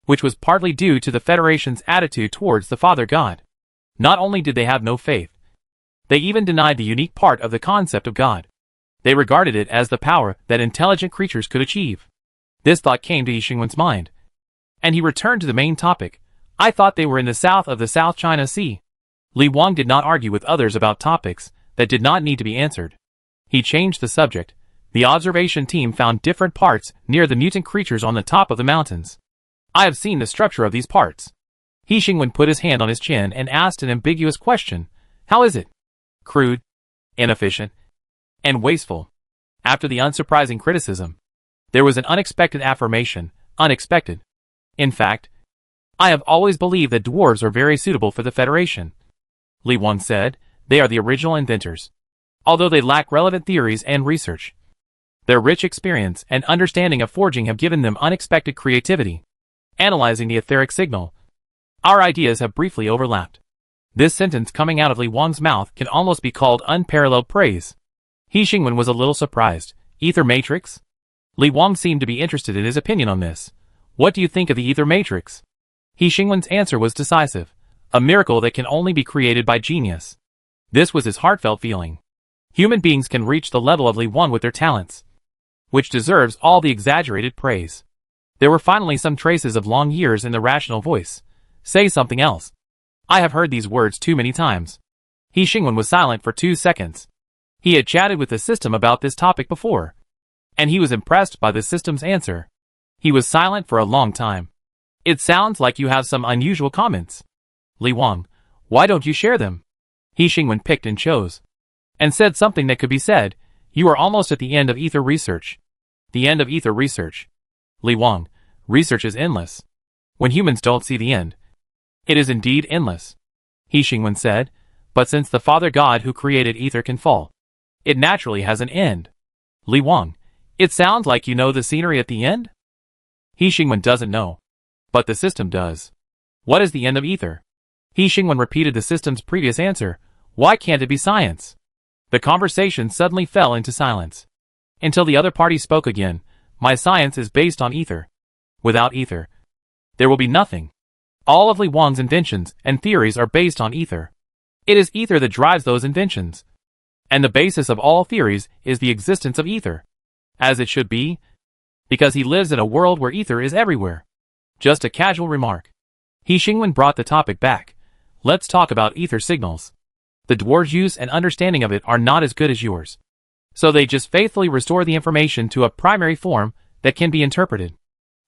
A: which was partly due to the Federation's attitude towards the Father God. Not only did they have no faith, they even denied the unique part of the concept of God. They regarded it as the power that intelligent creatures could achieve. This thought came to He Xingwen's mind, and he returned to the main topic. I thought they were in the south of the South China Sea. Li Wang did not argue with others about topics that did not need to be answered. He changed the subject. The observation team found different parts near the mutant creatures on the top of the mountains. I have seen the structure of these parts. He Xingwen put his hand on his chin and asked an ambiguous question. How is it? Crude, inefficient, and wasteful. After the unsurprising criticism, there was an unexpected affirmation. Unexpected. In fact, I have always believed that dwarves are very suitable for the Federation. Li Wang said, they are the original inventors. Although they lack relevant theories and research, their rich experience and understanding of forging have given them unexpected creativity. Analyzing the etheric signal, our ideas have briefly overlapped. This sentence coming out of Li Wang's mouth can almost be called unparalleled praise. He Xingwen was a little surprised. Ether Matrix? Li Wang seemed to be interested in his opinion on this. What do you think of the Ether Matrix? He Xingwen's answer was decisive. A miracle that can only be created by genius. This was his heartfelt feeling. Human beings can reach the level of Li Wang with their talents. which deserves all the exaggerated praise. There were finally some traces of long years in the rational voice. Say something else. I have heard these words too many times. He Xingwen was silent for 2 seconds. He had chatted with the system about this topic before, and he was impressed by the system's answer. He was silent for a long time. It sounds like you have some unusual comments. Li Wang, why don't you share them? He Xingwen picked and chose, and said something that could be said. You are almost at the end of ether research. The end of ether research. Li Wang, research is endless. When humans don't see the end, it is indeed endless. He Xingwen said, but since the Father God who created ether can fall, it naturally has an end. Li Wang, it sounds like you know the scenery at the end? He Xingwen doesn't know, but the system does. What is the end of ether? He Xingwen repeated the system's previous answer. Why can't it be science? The conversation suddenly fell into silence, until the other party spoke again. My science is based on ether. Without ether, there will be nothing. All of Li Wang's inventions and theories are based on ether. It is ether that drives those inventions, and the basis of all theories is the existence of ether. As it should be, because he lives in a world where ether is everywhere. Just a casual remark. He Xingwen brought the topic back. Let's talk about ether signals. The dwarves' use and understanding of it are not as good as yours, so they just faithfully restore the information to a primary form that can be interpreted.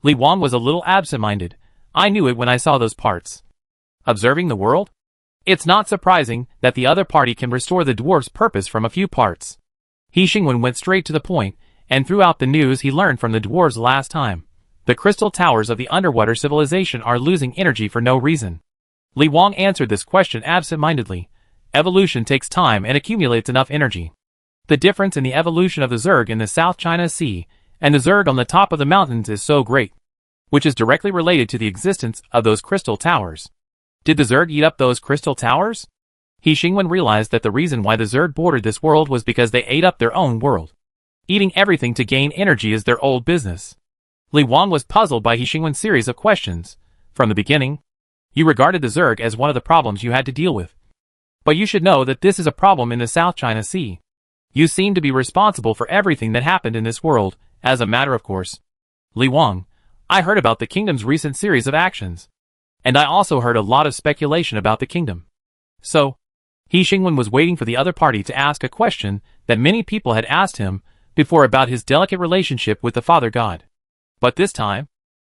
A: Li Wang was a little absent-minded. I knew it when I saw those parts. Observing the world? It's not surprising that the other party can restore the dwarf's purpose from a few parts. He Xingwen went straight to the point, and threw out the news he learned from the dwarves last time. The crystal towers of the underwater civilization are losing energy for no reason. Li Wang answered this question absent-mindedly. Evolution takes time and accumulates enough energy. The difference in the evolution of the Zerg in the South China Sea and the Zerg on the top of the mountains is so great, which is directly related to the existence of those crystal towers. Did the Zerg eat up those crystal towers? He Xingwen realized that the reason why the Zerg bordered this world was because they ate up their own world. Eating everything to gain energy is their old business. Li Wang was puzzled by He Xingwen's series of questions. From the beginning, you regarded the Zerg as one of the problems you had to deal with. But you should know that this is a problem in the South China Sea. You seem to be responsible for everything that happened in this world, as a matter of course. Li Wang, I heard about the kingdom's recent series of actions, and I also heard a lot of speculation about the kingdom. So, He Xingwen was waiting for the other party to ask a question that many people had asked him before about his delicate relationship with the Father God. But this time,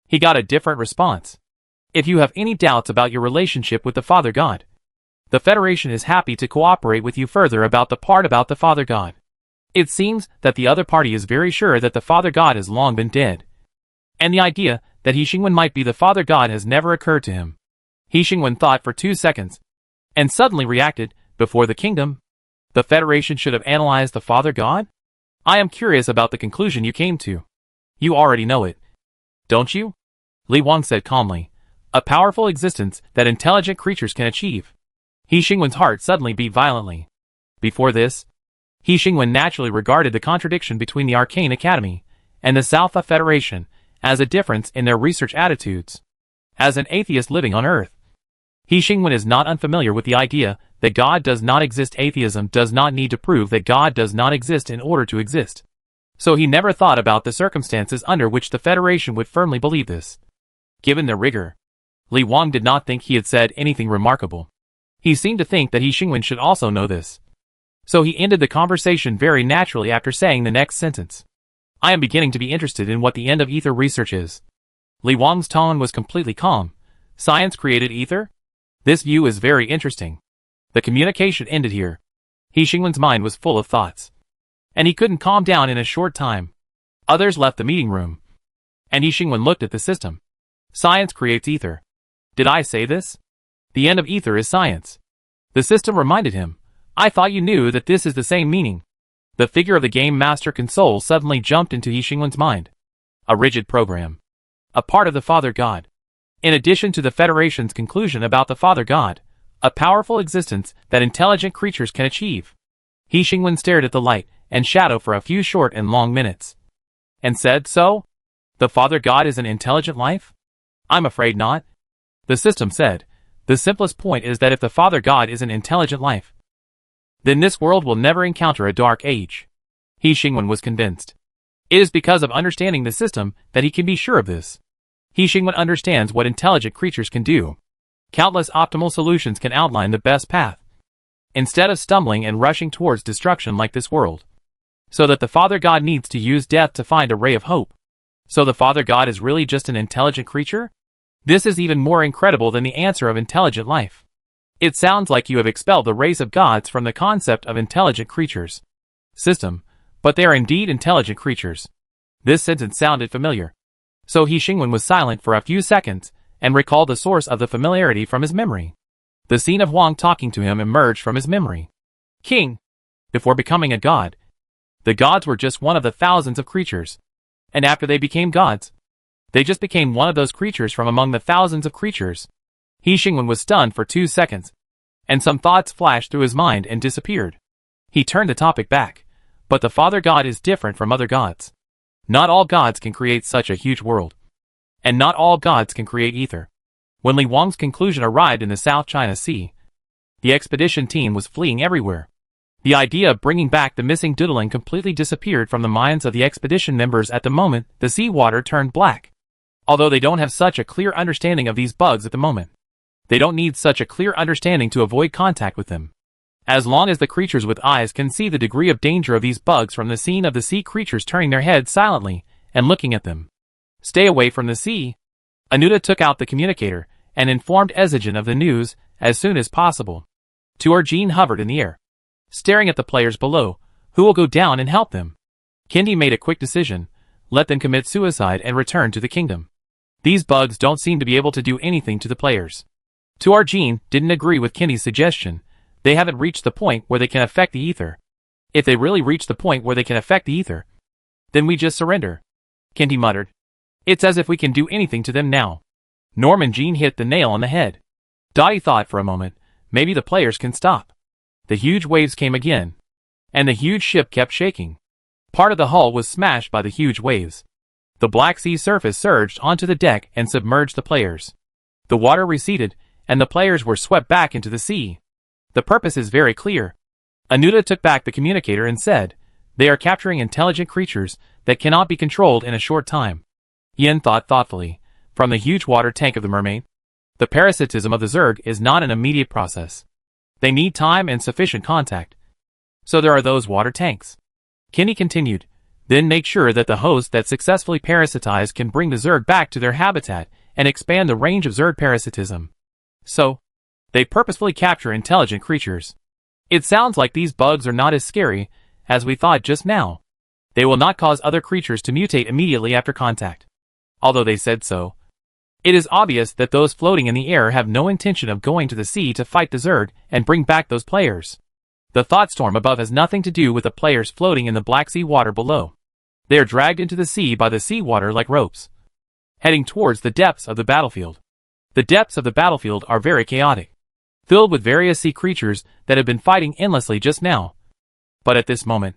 A: he got a different response. If you have any doubts about your relationship with the Father God, the Federation is happy to cooperate with you further about the part about the Father God. It seems that the other party is very sure that the Father God has long been dead, and the idea that He Xingwen might be the Father God has never occurred to him. He Xingwen thought for 2 seconds, and suddenly reacted. Before the kingdom, the Federation should have analyzed the Father God? I am curious about the conclusion you came to. You already know it, don't you? Li Wang said calmly. A powerful existence that intelligent creatures can achieve. He Xingwen's heart suddenly beat violently. Before this, He Xingwen naturally regarded the contradiction between the Arcane Academy and the South Federation as a difference in their research attitudes. As an atheist living on Earth, He Xingwen is not unfamiliar with the idea that God does not exist. Atheism does not need to prove that God does not exist in order to exist. So he never thought about the circumstances under which the Federation would firmly believe this. Given their rigor, Li Wang did not think he had said anything remarkable. He seemed to think that He Xingwen should also know this. So he ended the conversation very naturally after saying the next sentence. I am beginning to be interested in what the end of ether research is. Li Wang's tone was completely calm. Science created ether? This view is very interesting. The communication ended here. He Xingwen's mind was full of thoughts, and he couldn't calm down in a short time. Others left the meeting room, and He Xingwen looked at the system. Science creates ether. Did I say this? The end of ether is science. The system reminded him. I thought you knew that this is the same meaning. The figure of the Game Master console suddenly jumped into He Xingwen's mind. A rigid program. A part of the Father God. In addition to the Federation's conclusion about the Father God, a powerful existence that intelligent creatures can achieve. He Xingwen stared at the light and shadow for a few short and long minutes, and said, so? The Father God is an intelligent life? I'm afraid not. The system said, the simplest point is that if the Father God is an intelligent life, then this world will never encounter a dark age. He Xingwen was convinced. It is because of understanding the system that he can be sure of this. He Xingwen understands what intelligent creatures can do. Countless optimal solutions can outline the best path, instead of stumbling and rushing towards destruction like this world. So that the Father God needs to use death to find a ray of hope. So the Father God is really just an intelligent creature? This is even more incredible than the answer of intelligent life. It sounds like you have expelled the race of gods from the concept of intelligent creatures system, but they are indeed intelligent creatures. This sentence sounded familiar. So He Xingwen was silent for a few seconds, and recalled the source of the familiarity from his memory. The scene of Wang talking to him emerged from his memory. King. Before becoming a god, the gods were just one of the thousands of creatures. And after they became gods, they just became one of those creatures from among the thousands of creatures. He Xingwen was stunned for 2 seconds, and some thoughts flashed through his mind and disappeared. He turned the topic back. But the Father God is different from other gods. Not all gods can create such a huge world. And not all gods can create ether. When Li Wang's conclusion arrived in the South China Sea, the expedition team was fleeing everywhere. The idea of bringing back the missing doodling completely disappeared from the minds of the expedition members at the moment the seawater turned black. Although they don't have such a clear understanding of these bugs at the moment. They don't need such a clear understanding to avoid contact with them. As long as the creatures with eyes can see the degree of danger of these bugs from the scene of the sea creatures turning their heads silently and looking at them. Stay away from the sea. Anuta took out the communicator and informed Ezigen of the news as soon as possible. Tuerjin hovered in the air, staring at the players below, who will go down and help them. Kendi made a quick decision, let them commit suicide and return to the kingdom. These bugs don't seem to be able to do anything to the players. Tuerjin didn't agree with Kendi's suggestion. They haven't reached the point where they can affect the ether. If they really reach the point where they can affect the ether, then we just surrender. Kendi muttered. It's as if we can do anything to them now. Norman Jean hit the nail on the head. Dottie thought for a moment, maybe the players can stop. The huge waves came again. And the huge ship kept shaking. Part of the hull was smashed by the huge waves. The Black Sea surface surged onto the deck and submerged the players. The water receded, and the players were swept back into the sea. The purpose is very clear. Anuta took back the communicator and said, they are capturing intelligent creatures that cannot be controlled in a short time. Yin thought thoughtfully. From the huge water tank of the mermaid, the parasitism of the Zerg is not an immediate process. They need time and sufficient contact. So there are those water tanks. Kenny continued. Then make sure that the host that successfully parasitized can bring the Zerg back to their habitat and expand the range of Zerg parasitism. So, they purposefully capture intelligent creatures. It sounds like these bugs are not as scary as we thought just now. They will not cause other creatures to mutate immediately after contact. Although they said so. It is obvious that those floating in the air have no intention of going to the sea to fight the Zerg and bring back those players. The thought storm above has nothing to do with the players floating in the Black Sea water below. They are dragged into the sea by the seawater like ropes, heading towards the depths of the battlefield. The depths of the battlefield are very chaotic, filled with various sea creatures that have been fighting endlessly just now. But at this moment,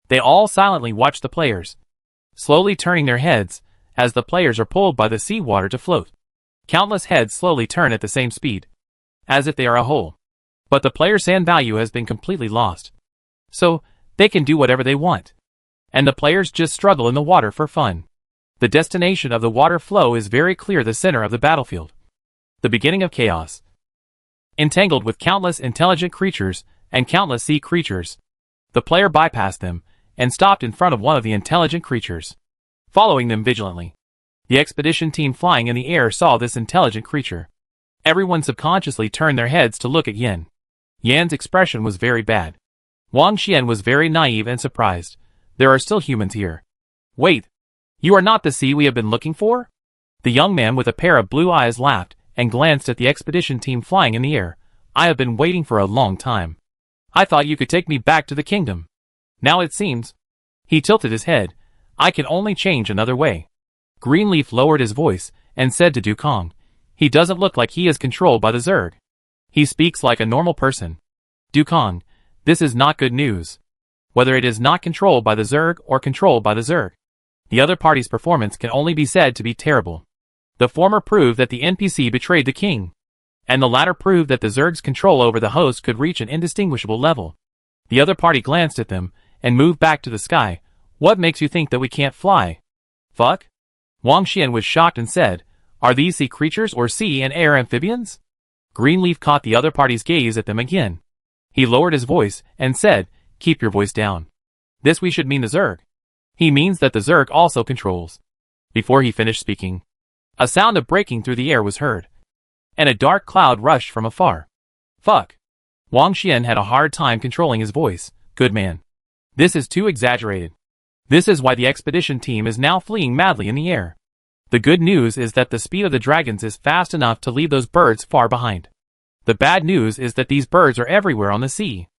A: they all silently watch the players, slowly turning their heads as the players are pulled by the seawater to float. Countless heads slowly turn at the same speed, as if they are a whole. But the player's sand value has been completely lost. So, they can do whatever they want. And the players just struggle in the water for fun. The destination of the water flow is very clear, the center of the battlefield. The beginning of chaos. Entangled with countless intelligent creatures and countless sea creatures. The player bypassed them and stopped in front of one of the intelligent creatures, following them vigilantly. The expedition team flying in the air saw this intelligent creature. Everyone subconsciously turned their heads to look at Yan. Yan's expression was very bad. Wang Xian was very naive and surprised. There are still humans here. Wait, you are not the sea we have been looking for? The young man with a pair of blue eyes laughed and glanced at the expedition team flying in the air. I have been waiting for a long time. I thought you could take me back to the kingdom. Now it seems. He tilted his head. I can only change another way. Greenleaf lowered his voice and said to Dukong, he doesn't look like he is controlled by the Zerg. He speaks like a normal person. Dukong, this is not good news. Whether it is not controlled by the Zerg or controlled by the Zerg, the other party's performance can only be said to be terrible. The former proved that the NPC betrayed the king, and the latter proved that the Zerg's control over the host could reach an indistinguishable level. The other party glanced at them and moved back to the sky, What makes you think that we can't fly? Fuck? Wang Xian was shocked and said, are these sea creatures or sea and air amphibians? Greenleaf caught the other party's gaze at them again. He lowered his voice and said, keep your voice down. This we should mean the Zerg. He means that the Zerg also controls. Before he finished speaking, a sound of breaking through the air was heard, and a dark cloud rushed from afar. Fuck. Wang Xian had a hard time controlling his voice. Good man. This is too exaggerated. This is why the expedition team is now fleeing madly in the air. The good news is that the speed of the dragons is fast enough to leave those birds far behind. The bad news is that these birds are everywhere on the sea.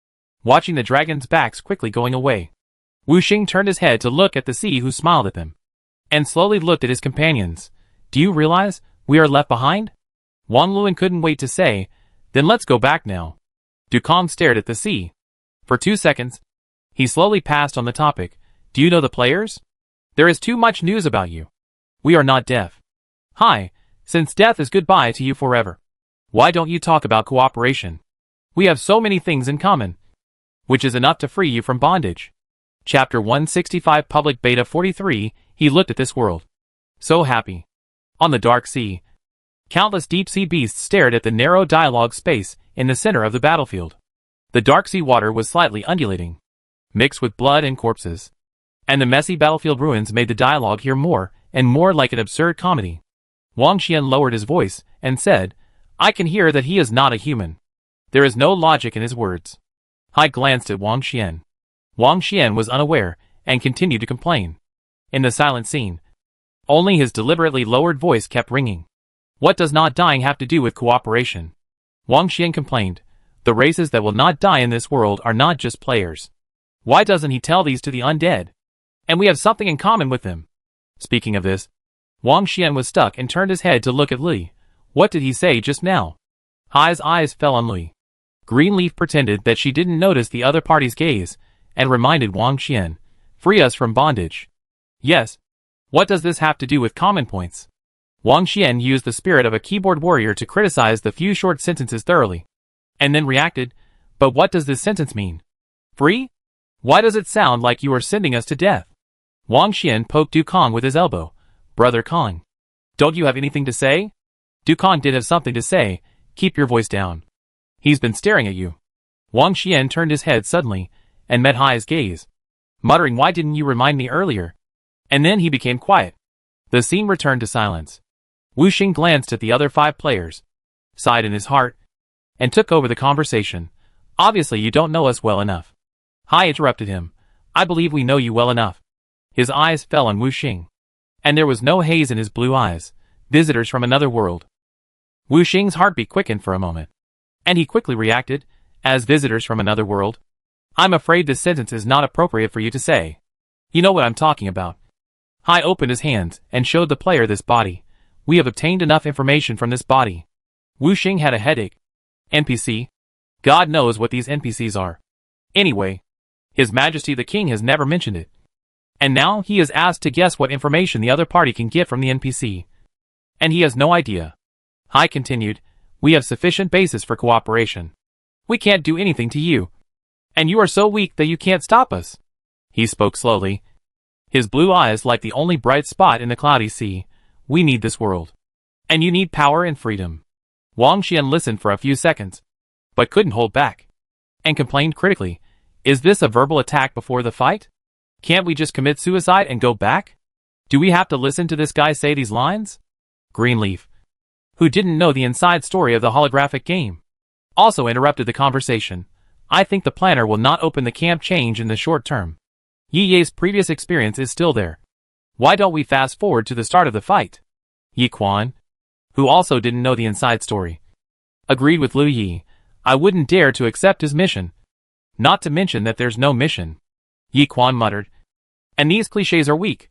A: Watching the dragons' backs quickly going away, Wu Xing turned his head to look at the sea, who smiled at them, and slowly looked at his companions. Do you realize we are left behind? Wang Luan couldn't wait to say, then let's go back now. Dukong stared at the sea. For 2 seconds, he slowly passed on the topic. Do you know the players? There is too much news about you. We are not deaf. Hi, since death is goodbye to you forever, why don't you talk about cooperation? We have so many things in common, which is enough to free you from bondage. Chapter 165 Public Beta 43. He looked at this world. So happy. On the dark sea, countless deep-sea beasts stared at the narrow dialogue space in the center of the battlefield. The dark sea water was slightly undulating, mixed with blood and corpses, and the messy battlefield ruins made the dialogue here more and more like an absurd comedy. Wang Xian lowered his voice and said, I can hear that he is not a human. There is no logic in his words. I glanced at Wang Xian. Wang Xian was unaware and continued to complain. In the silent scene, only his deliberately lowered voice kept ringing. What does not dying have to do with cooperation? Wang Xian complained. The races that will not die in this world are not just players. Why doesn't he tell these to the undead? And we have something in common with them. Speaking of this, Wang Xian was stuck and turned his head to look at Li. What did he say just now? Hai's eyes fell on Li. Greenleaf pretended that she didn't notice the other party's gaze and reminded Wang Xian, free us from bondage. Yes. What does this have to do with common points? Wang Xian used the spirit of a keyboard warrior to criticize the few short sentences thoroughly, and then reacted, but what does this sentence mean? Free? Why does it sound like you are sending us to death? Wang Xian poked Dukong with his elbow. Brother Kong, don't you have anything to say? Dukong did have something to say. Keep your voice down. He's been staring at you. Wang Xian turned his head suddenly and met Hai's gaze, muttering, why didn't you remind me earlier? And then he became quiet. The scene returned to silence. Wu Xing glanced at the other 5 players, sighed in his heart, and took over the conversation. Obviously you don't know us well enough. Hai interrupted him. I believe we know you well enough. His eyes fell on Wu Xing, and there was no haze in his blue eyes. Visitors from another world. Wu Xing's heartbeat quickened for a moment, and he quickly reacted, as visitors from another world. I'm afraid this sentence is not appropriate for you to say. You know what I'm talking about. Hai opened his hands and showed the player this body. We have obtained enough information from this body. Wu Xing had a headache. NPC? God knows what these NPCs are. Anyway, His Majesty the King has never mentioned it. And now he is asked to guess what information the other party can get from the NPC. And he has no idea. Hai continued, we have sufficient basis for cooperation. We can't do anything to you. And you are so weak that you can't stop us. He spoke slowly, his blue eyes like the only bright spot in the cloudy sea. We need this world. And you need power and freedom. Wang Xian listened for a few seconds, but couldn't hold back, and complained critically, is this a verbal attack before the fight? Can't we just commit suicide and go back? Do we have to listen to this guy say these lines? Greenleaf, who didn't know the inside story of the holographic game, also interrupted the conversation. I think the planner will not open the camp change in the short term. Yi Ye's previous experience is still there. Why don't we fast forward to the start of the fight? Yi Quan, who also didn't know the inside story, agreed with Lu Yi. I wouldn't dare to accept his mission. Not to mention that there's no mission. Yi Quan muttered. And these cliches are weak.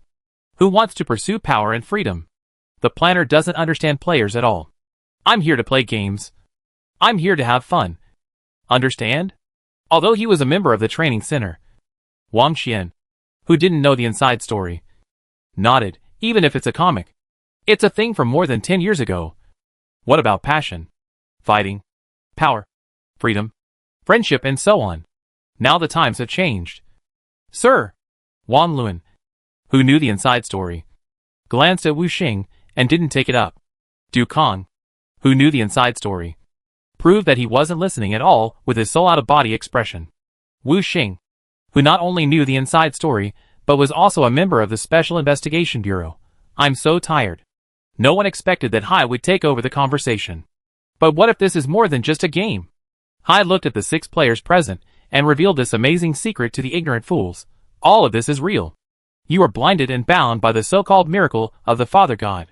A: Who wants to pursue power and freedom? The planner doesn't understand players at all. I'm here to play games. I'm here to have fun. Understand? Although he was a member of the training center, Wang Xian, who didn't know the inside story, nodded. Even if it's a comic, it's a thing from more than 10 years ago. What about passion? Fighting? Power? Freedom? Friendship and so on? Now the times have changed. Sir, Wan Luan, who knew the inside story, glanced at Wu Xing and didn't take it up. Du Kong, who knew the inside story, proved that he wasn't listening at all with his soul out-of-body expression. Wu Xing, who not only knew the inside story, but was also a member of the Special Investigation Bureau. I'm so tired. No one expected that Hai would take over the conversation. But what if this is more than just a game? Hai looked at the 6 players present and revealed this amazing secret to the ignorant fools. All of this is real. You are blinded and bound by the so-called miracle of the Father God.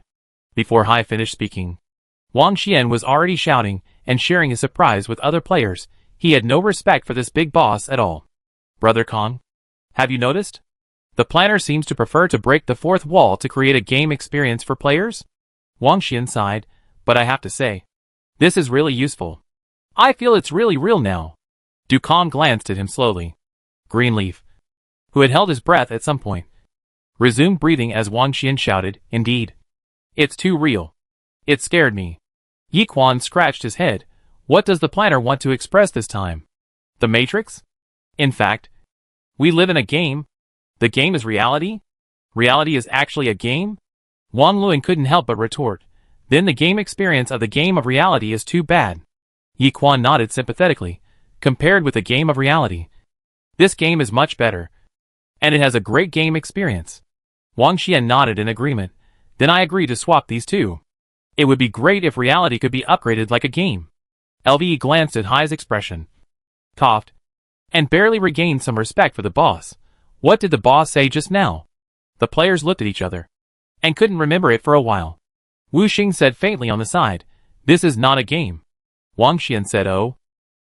A: Before Hai finished speaking, Wang Xian was already shouting and sharing his surprise with other players. He had no respect for this big boss at all. Brother Kong, have you noticed? The planner seems to prefer to break the fourth wall to create a game experience for players? Wang Xian sighed, but I have to say, this is really useful. I feel it's really real now. Du Kong glanced at him slowly. Greenleaf, who had held his breath at some point, resumed breathing as Wang Xian shouted, indeed. It's too real. It scared me. Yi Quan scratched his head. What does the planner want to express this time? The Matrix? In fact, we live in a game. The game is reality? Reality is actually a game? Wang Luan couldn't help but retort. Then the game experience of the game of reality is too bad. Yi Quan nodded sympathetically. Compared with the game of reality, this game is much better. And it has a great game experience. Wang Xian nodded in agreement. Then I agree to swap these two. It would be great if reality could be upgraded like a game. LVE glanced at Hai's expression, coughed, and barely regained some respect for the boss. What did the boss say just now? The players looked at each other and couldn't remember it for a while. Wu Xing said faintly on the side, this is not a game. Wang Xian said oh,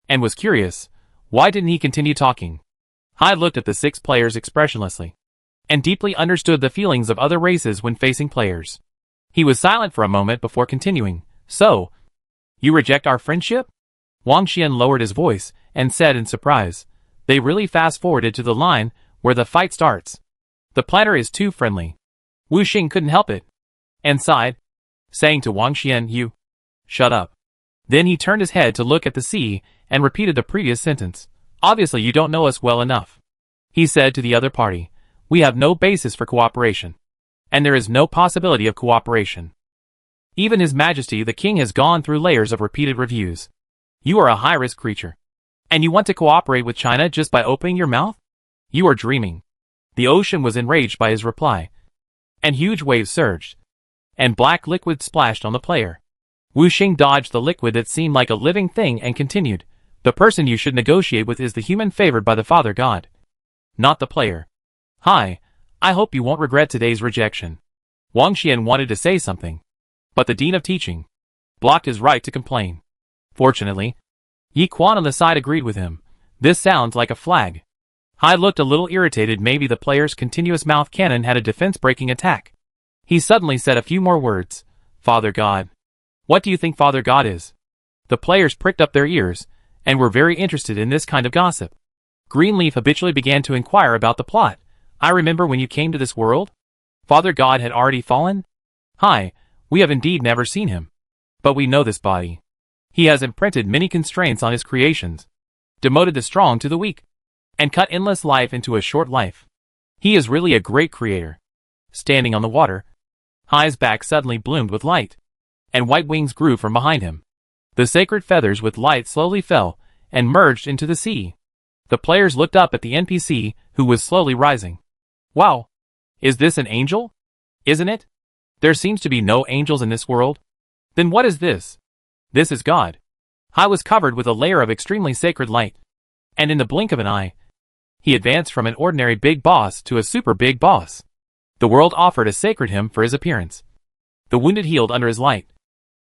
A: and was curious. Why didn't he continue talking? Hai looked at the 6 players expressionlessly and deeply understood the feelings of other races when facing players. He was silent for a moment before continuing. So, you reject our friendship? Wang Xian lowered his voice and said in surprise. They really fast-forwarded to the line where the fight starts. The planner is too friendly. Wu Xing couldn't help it and sighed, saying to Wang Xian, you shut up. Then he turned his head to look at the sea and repeated the previous sentence. Obviously you don't know us well enough. He said to the other party, we have no basis for cooperation. And there is no possibility of cooperation. Even His Majesty the King has gone through layers of repeated reviews. You are a high-risk creature. And you want to cooperate with China just by opening your mouth? You are dreaming. The ocean was enraged by his reply. And huge waves surged. And black liquid splashed on the player. Wu Xing dodged the liquid that seemed like a living thing and continued. The person you should negotiate with is the human favored by the Father God, not the player. Hi, I hope you won't regret today's rejection. Wang Xian wanted to say something, but the Dean of Teaching blocked his right to complain. Fortunately, Yi Quan on the side agreed with him. This sounds like a flag. Hai looked a little irritated. Maybe the player's continuous mouth cannon had a defense-breaking attack. He suddenly said a few more words. Father God. What do you think Father God is? The players pricked up their ears and were very interested in this kind of gossip. Greenleaf habitually began to inquire about the plot. I remember when you came to this world? Father God had already fallen? Hi, we have indeed never seen him. But we know this body. He has imprinted many constraints on his creations, demoted the strong to the weak, and cut endless life into a short life. He is really a great creator. Standing on the water, Hai's back suddenly bloomed with light, and white wings grew from behind him. The sacred feathers with light slowly fell and merged into the sea. The players looked up at the NPC, who was slowly rising. Wow! Is this an angel? Isn't it? There seems to be no angels in this world. Then what is this? This is God. Hai was covered with a layer of extremely sacred light. And in the blink of an eye, he advanced from an ordinary big boss to a super big boss. The world offered a sacred hymn for his appearance. The wounded healed under his light,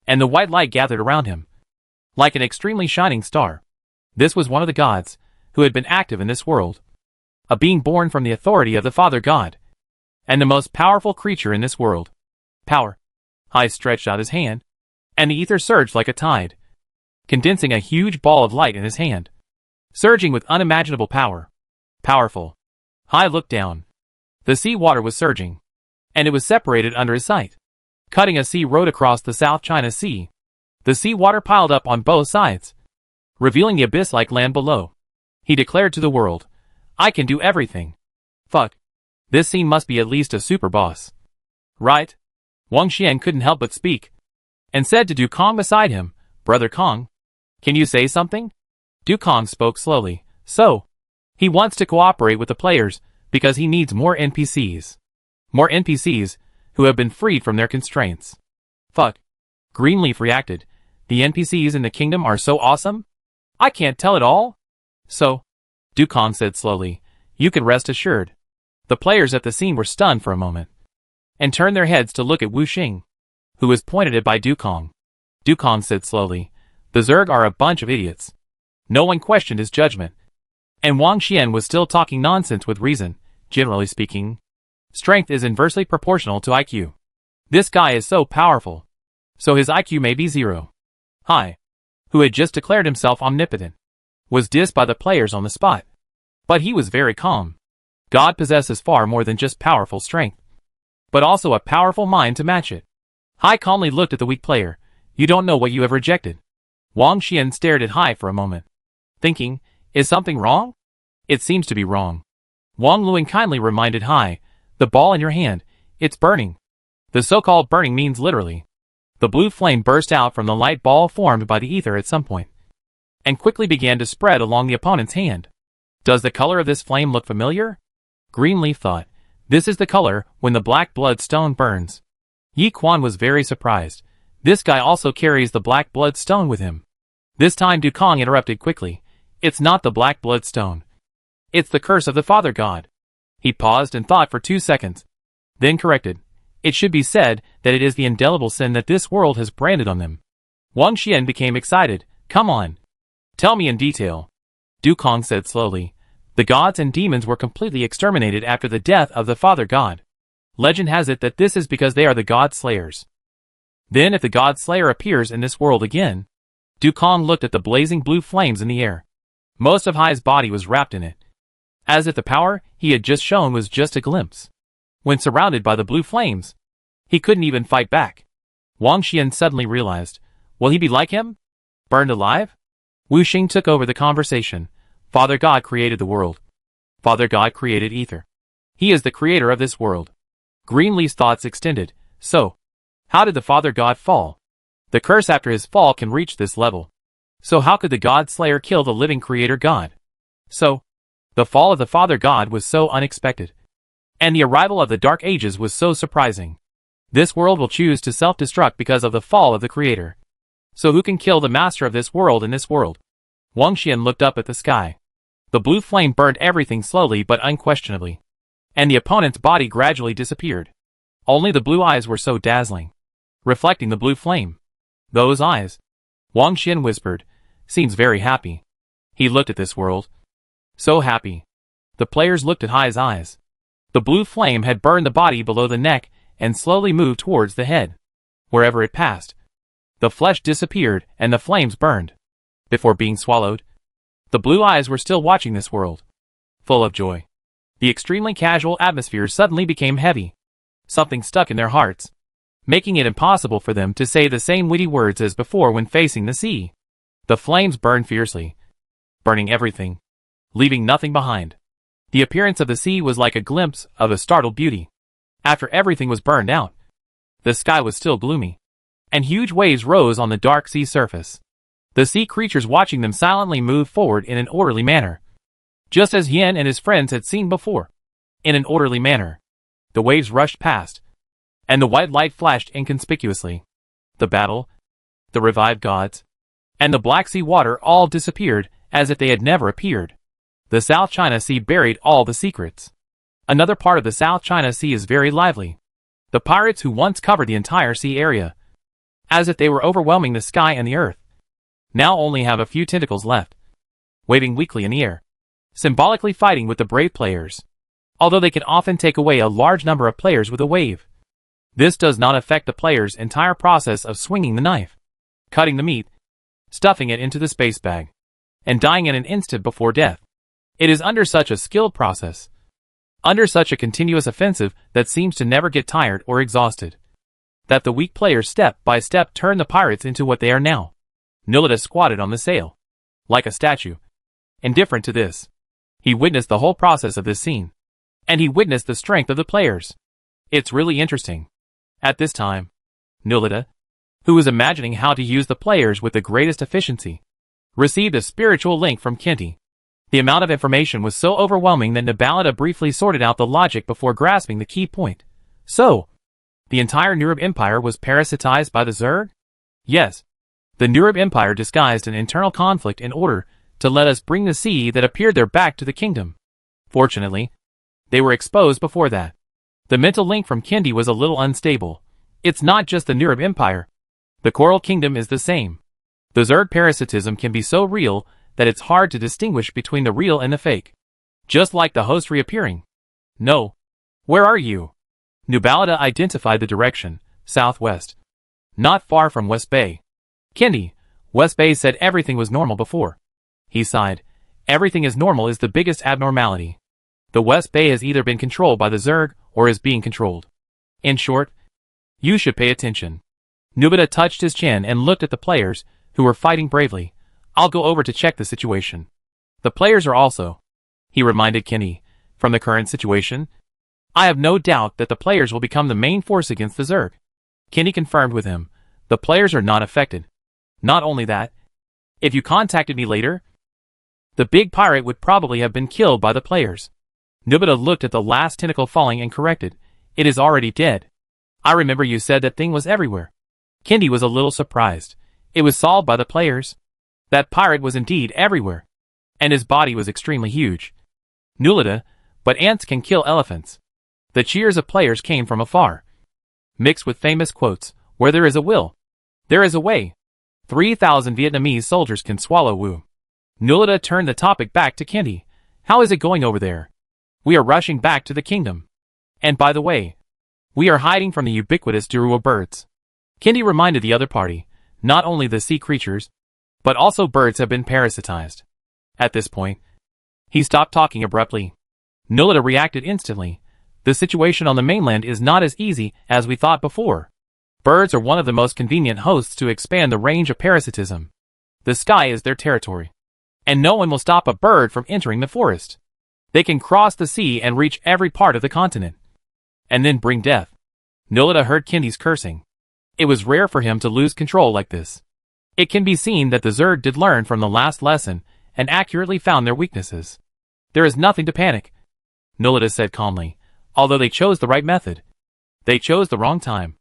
A: and the white light gathered around him, like an extremely shining star. This was one of the gods, who had been active in this world. A being born from the authority of the Father God, and the most powerful creature in this world. Power. Hai stretched out his hand, and the ether surged like a tide, condensing a huge ball of light in his hand, surging with unimaginable power. Powerful. Hai looked down. The sea water was surging, and it was separated under his sight. Cutting a sea road across the South China Sea. The sea water piled up on both sides, revealing the abyss like land below. He declared to the world, I can do everything. Fuck. This scene must be at least a super boss. Right? Wang Xian couldn't help but speak, and said to Du Kong beside him, "Brother Kong, can you say something?" Du Kong spoke slowly. "So, he wants to cooperate with the players, because he needs more NPCs. More NPCs, who have been freed from their constraints." "Fuck." Greenleaf reacted. "The NPCs in the kingdom are so awesome? I can't tell it all." "So," Du Kong said slowly, "you can rest assured." The players at the scene were stunned for a moment, and turned their heads to look at Wu Xing, who was pointed at by Du Kong. Du Kong said slowly, "The Zerg are a bunch of idiots." No one questioned his judgment, and Wang Xian was still talking nonsense with reason. Generally speaking, strength is inversely proportional to IQ. This guy is so powerful, so his IQ may be 0. Hai, who had just declared himself omnipotent, was dissed by the players on the spot. But he was very calm. God possesses far more than just powerful strength, but also a powerful mind to match it. Hai calmly looked at the weak player. "You don't know what you have rejected." Wang Xian stared at Hai for a moment, thinking, "Is something wrong?" "It seems to be wrong." Wang Luing kindly reminded Hai, "The ball in your hand, it's burning." The so-called burning means literally. The blue flame burst out from the light ball formed by the ether at some point, and quickly began to spread along the opponent's hand. Does the color of this flame look familiar? Greenleaf thought, this is the color when the black blood stone burns. Yi Quan was very surprised. This guy also carries the black blood stone with him. This time Du Kong interrupted quickly. It's not the black blood stone. It's the curse of the Father God. He paused and thought for 2 seconds, then corrected. It should be said that it is the indelible sin that this world has branded on them. Wang Xian became excited. Come on. Tell me in detail. Du Kong said slowly. The gods and demons were completely exterminated after the death of the Father God. Legend has it that this is because they are the God Slayers. Then if the God Slayer appears in this world again... Du Kong looked at the blazing blue flames in the air. Most of Hai's body was wrapped in it, as if the power he had just shown was just a glimpse. When surrounded by the blue flames, he couldn't even fight back. Wang Xian suddenly realized, will he be like him? Burned alive? Wu Xing took over the conversation. Father God created the world. Father God created ether. He is the creator of this world. Greenleaf's thoughts extended. So, how did the Father God fall? The curse after his fall can reach this level. So how could the God Slayer kill the living creator God? So, the fall of the Father God was so unexpected. And the arrival of the Dark Ages was so surprising. This world will choose to self-destruct because of the fall of the creator. So who can kill the master of this world in this world? Wang Xian looked up at the sky. The blue flame burned everything slowly but unquestionably, and the opponent's body gradually disappeared. Only the blue eyes were so dazzling, reflecting the blue flame. Those eyes, Wang Xian whispered, seems very happy. He looked at this world. So happy. The players looked at Hai's eyes. The blue flame had burned the body below the neck and slowly moved towards the head. Wherever it passed, the flesh disappeared and the flames burned. Before being swallowed, the blue eyes were still watching this world, full of joy. The extremely casual atmosphere suddenly became heavy. Something stuck in their hearts, making it impossible for them to say the same witty words as before when facing the sea. The flames burned fiercely, burning everything, leaving nothing behind. The appearance of the sea was like a glimpse of a startled beauty. After everything was burned out, the sky was still gloomy, and huge waves rose on the dark sea surface. The sea creatures watching them silently moved forward in an orderly manner, just as Yin and his friends had seen before. In an orderly manner, the waves rushed past, and the white light flashed inconspicuously. The battle, the revived gods, and the Black Sea water all disappeared as if they had never appeared. The South China Sea buried all the secrets. Another part of the South China Sea is very lively. The pirates who once covered the entire sea area, as if they were overwhelming the sky and the earth, now only have a few tentacles left, waving weakly in the air, symbolically fighting with the brave players, although they can often take away a large number of players with a wave. This does not affect the player's entire process of swinging the knife, cutting the meat, stuffing it into the space bag, and dying in an instant before death. It is under such a skilled process, under such a continuous offensive that seems to never get tired or exhausted, that the weak players step by step turn the pirates into what they are now. Nilita squatted on the sail, like a statue, indifferent to this. He witnessed the whole process of this scene. and he witnessed the strength of the players. It's really interesting. At this time, Nulita, who was imagining how to use the players with the greatest efficiency, received a spiritual link from Kinti. The amount of information was so overwhelming that Nulita briefly sorted out the logic before grasping the key point. So, the entire Nurib Empire was parasitized by the Zerg? Yes. The Nurib Empire disguised an internal conflict in order to let us bring the sea that appeared there back to the kingdom. Fortunately, they were exposed before that. The mental link from Kinti was a little unstable. It's not just the Nurib Empire. The Coral Kingdom is the same. The Zerg parasitism can be so real that it's hard to distinguish between the real and the fake. Just like the host reappearing. No. Where are you? Nubalada identified the direction, southwest. Not far from West Bay. Kinti, West Bay said everything was normal before. He sighed. Everything is normal is the biggest abnormality. The West Bay has either been controlled by the Zerg or is being controlled. In short, you should pay attention. Nubita touched his chin and looked at the players, who were fighting bravely. I'll go over to check the situation. The players are also, he reminded Kinti, from the current situation. I have no doubt that the players will become the main force against the Zerg. Kinti confirmed with him. The players are not affected. Not only that, if you contacted me later, the big pirate would probably have been killed by the players. Nubita looked at the last tentacle falling and corrected. It is already dead. I remember you said that thing was everywhere. Kinti was a little surprised. It was solved by the players. That pirate was indeed everywhere. And his body was extremely huge. Nulita, but ants can kill elephants. The cheers of players came from afar, mixed with famous quotes, where there is a will, there is a way. 3,000 Vietnamese soldiers can swallow Wu. Nulita turned the topic back to Kinti. How is it going over there? We are rushing back to the kingdom. And by the way, we are hiding from the ubiquitous Durua birds. Kinti reminded the other party, not only the sea creatures, but also birds have been parasitized. At this point, he stopped talking abruptly. Nulita reacted instantly. The situation on the mainland is not as easy as we thought before. Birds are one of the most convenient hosts to expand the range of parasitism. The sky is their territory. And no one will stop a bird from entering the forest. They can cross the sea and reach every part of the continent. And then bring death. Nulita heard Kinti's cursing. It was rare for him to lose control like this. It can be seen that the Zerg did learn from the last lesson and accurately found their weaknesses. There is nothing to panic, Nulita said calmly. Although they chose the right method, they chose the wrong time.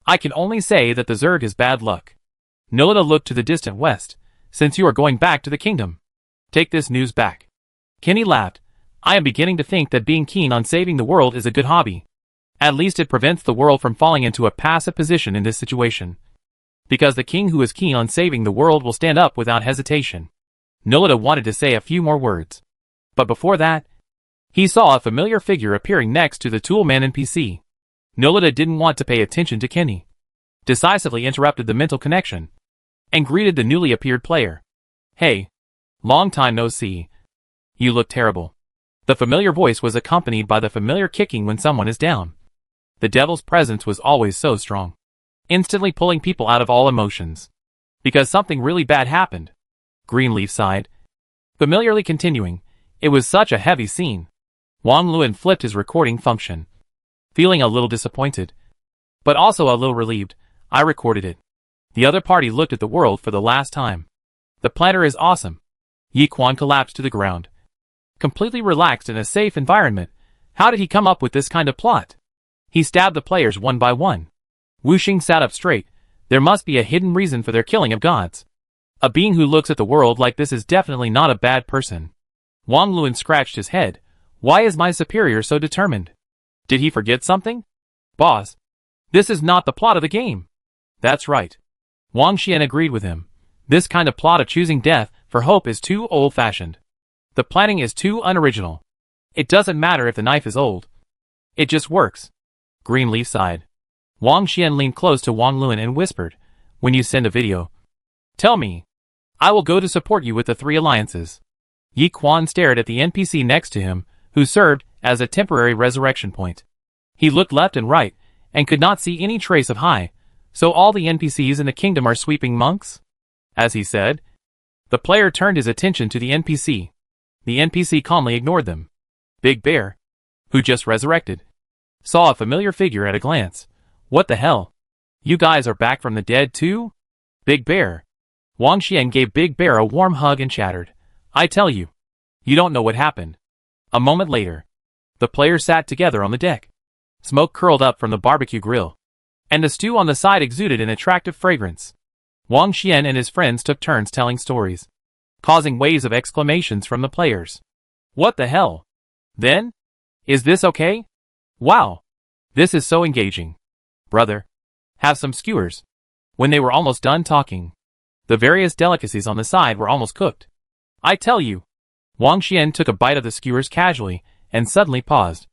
A: I can only say that the Zerg is bad luck. Nulita looked to the distant west. Since you are going back to the kingdom, take this news back. Kinti laughed. I am beginning to think that being keen on saving the world is a good hobby. At least it prevents the world from falling into a passive position in this situation. Because the king who is keen on saving the world will stand up without hesitation. Nulita wanted to say a few more words. But before that, he saw a familiar figure appearing next to the Toolman NPC. Nulita didn't want to pay attention to Kinti. Decisively interrupted the mental connection. And greeted the newly appeared player. Hey. Long time no see. You look terrible. The familiar voice was accompanied by the familiar kicking when someone is down. The devil's presence was always so strong. Instantly pulling people out of all emotions. Because something really bad happened. Greenleaf sighed. Familiarly continuing. It was such a heavy scene. Wang Luan flipped his recording function. Feeling a little disappointed. But also a little relieved. I recorded it. The other party looked at the world for the last time. The planter is awesome. Yi Quan collapsed to the ground. Completely relaxed in a safe environment. How did he come up with this kind of plot? He stabbed the players one by one. Wu Xing sat up straight. There must be a hidden reason for their killing of gods. A being who looks at the world like this is definitely not a bad person. Wang Luan scratched his head. Why is my superior so determined? Did he forget something? Boss, this is not the plot of the game. That's right. Wang Xian agreed with him. This kind of plot of choosing death for hope is too old-fashioned. The planning is too unoriginal. It doesn't matter if the knife is old. It just works. Greenleaf sighed. Wang Xian leaned close to Wang Luan and whispered, when you send a video, tell me. I will go to support you with the 3 alliances. Yi Quan stared at the NPC next to him, who served as a temporary resurrection point. He looked left and right, and could not see any trace of Hai. So all the NPCs in the kingdom are sweeping monks? As he said. The player turned his attention to the NPC. The NPC calmly ignored them. Big Bear. who just resurrected, saw a familiar figure at a glance. What the hell? You guys are back from the dead too? Big Bear. Wang Xian gave Big Bear a warm hug and chattered. I tell you, you don't know what happened. A moment later, the players sat together on the deck. Smoke curled up from the barbecue grill, and the stew on the side exuded an attractive fragrance. Wang Xian and his friends took turns telling stories, causing waves of exclamations from the players. What the hell? Then? Is this okay? Wow! This is so engaging. Brother, have some skewers. When they were almost done talking, the various delicacies on the side were almost cooked. I tell you. Wang Xian took a bite of the skewers casually, and suddenly paused.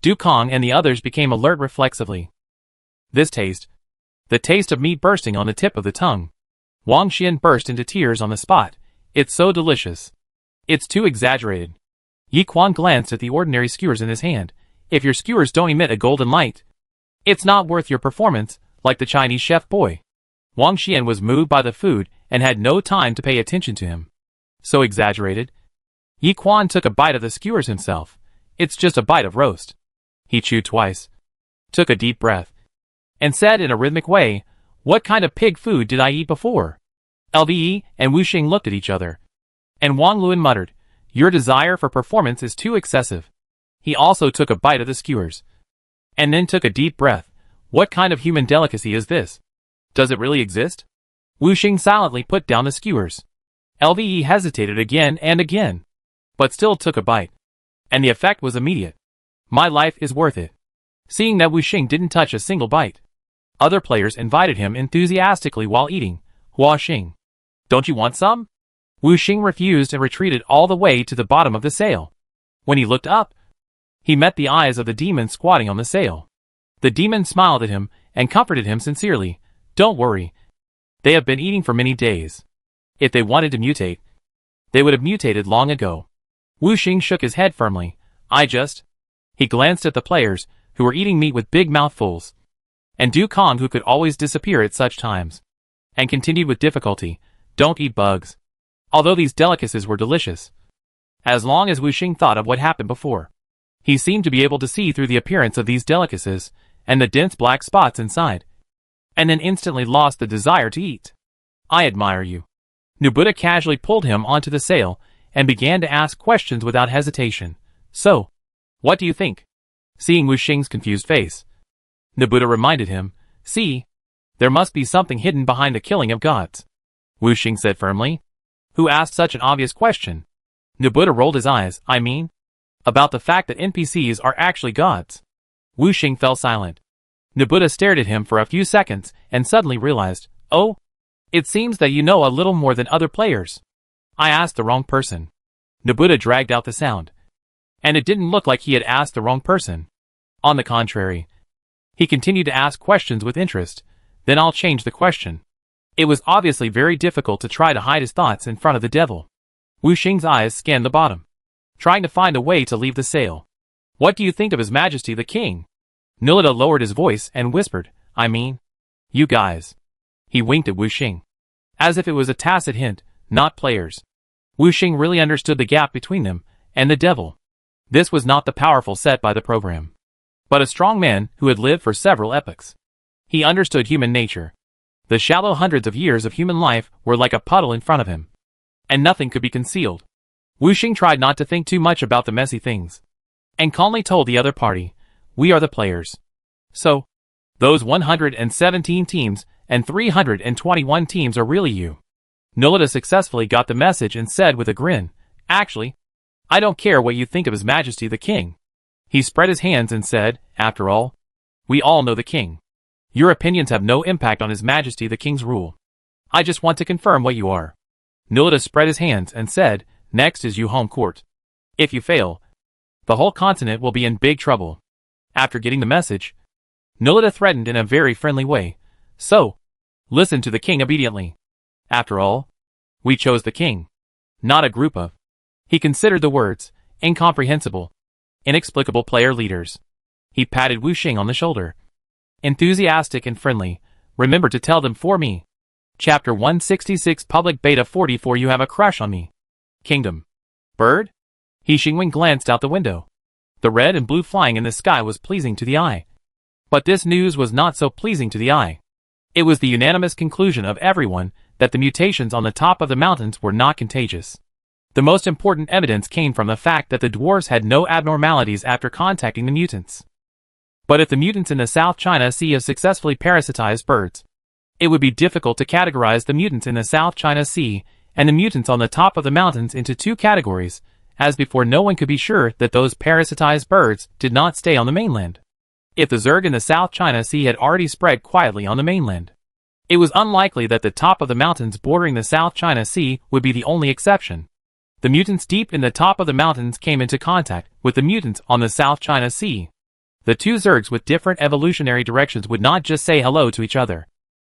A: Du Kong and the others became alert reflexively. This taste. The taste of meat bursting on the tip of the tongue. Wang Xian burst into tears on the spot. It's so delicious. It's too exaggerated. Yi Quan glanced at the ordinary skewers in his hand. If your skewers don't emit a golden light, it's not worth your performance, like the Chinese chef boy. Wang Xian was moved by the food and had no time to pay attention to him. So exaggerated. Yi Quan took a bite of the skewers himself. It's just a bite of roast. He chewed twice, took a deep breath, and said in a rhythmic way, what kind of pig food did I eat before? LVE and Wu Xing looked at each other, and Wang Luan muttered, your desire for performance is too excessive. He also took a bite of the skewers, and then took a deep breath. What kind of human delicacy is this? Does it really exist? Wu Xing silently put down the skewers. LVE hesitated again and again, but still took a bite, and the effect was immediate. My life is worth it. Seeing that Wu Xing didn't touch a single bite, other players invited him enthusiastically while eating. Hua Xing, don't you want some? Wu Xing refused and retreated all the way to the bottom of the sail. When he looked up, he met the eyes of the demon squatting on the sail. The demon smiled at him and comforted him sincerely. Don't worry. They have been eating for many days. If they wanted to mutate, they would have mutated long ago. Wu Xing shook his head firmly. He glanced at the players, who were eating meat with big mouthfuls, and Du Kong, who could always disappear at such times, and continued with difficulty, don't eat bugs. Although these delicacies were delicious, as long as Wu Xing thought of what happened before, he seemed to be able to see through the appearance of these delicacies, and the dense black spots inside, and then instantly lost the desire to eat. I admire you. Nubuta casually pulled him onto the sail, and began to ask questions without hesitation. So, what do you think? Seeing Wu Xing's confused face, Nubuta reminded him, see, there must be something hidden behind the killing of gods. Wu Xing said firmly. Who asked such an obvious question? Nubuta rolled his eyes. I mean, about the fact that NPCs are actually gods. Wu Xing fell silent. Nubuta stared at him for a few seconds and suddenly realized, oh, it seems that you know a little more than other players. I asked the wrong person. Nubuta dragged out the sound. And it didn't look like he had asked the wrong person. On the contrary, he continued to ask questions with interest. Then I'll change the question. It was obviously very difficult to try to hide his thoughts in front of the devil. Wu Xing's eyes scanned the bottom, trying to find a way to leave the sail. What do you think of His Majesty the King? Nilita lowered his voice and whispered, I mean, you guys. He winked at Wu Xing, as if it was a tacit hint, not players. Wu Xing really understood the gap between them and the devil. This was not the powerful set by the program, but a strong man who had lived for several epochs. He understood human nature. The shallow hundreds of years of human life were like a puddle in front of him, and nothing could be concealed. Wu Xing tried not to think too much about the messy things, and calmly told the other party, we are the players. So, those 117 teams and 321 teams are really you. Nilita successfully got the message and said with a grin, actually, I don't care what you think of His Majesty the King. He spread his hands and said, after all, we all know the King. Your opinions have no impact on His Majesty the King's rule. I just want to confirm what you are. Nilita spread his hands and said, next is you home court. If you fail, the whole continent will be in big trouble. After getting the message, Nilita threatened in a very friendly way. So, listen to the king obediently. After all, we chose the king, not a group of. He considered the words, incomprehensible, inexplicable player leaders. He patted Wu Xing on the shoulder. Enthusiastic and friendly, remember to tell them for me. Chapter 166 Public Beta 44 You have a crush on me. Kingdom. Bird? He Xingwen glanced out the window. The red and blue flying in the sky was pleasing to the eye. But this news was not so pleasing to the eye. It was the unanimous conclusion of everyone that the mutations on the top of the mountains were not contagious. The most important evidence came from the fact that the dwarves had no abnormalities after contacting the mutants. But if the mutants in the South China Sea have successfully parasitized birds, it would be difficult to categorize the mutants in the South China Sea and the mutants on the top of the mountains into two categories, as before no one could be sure that those parasitized birds did not stay on the mainland. If the Zerg in the South China Sea had already spread quietly on the mainland, it was unlikely that the top of the mountains bordering the South China Sea would be the only exception. The mutants deep in the top of the mountains came into contact with the mutants on the South China Sea. The two Zergs with different evolutionary directions would not just say hello to each other.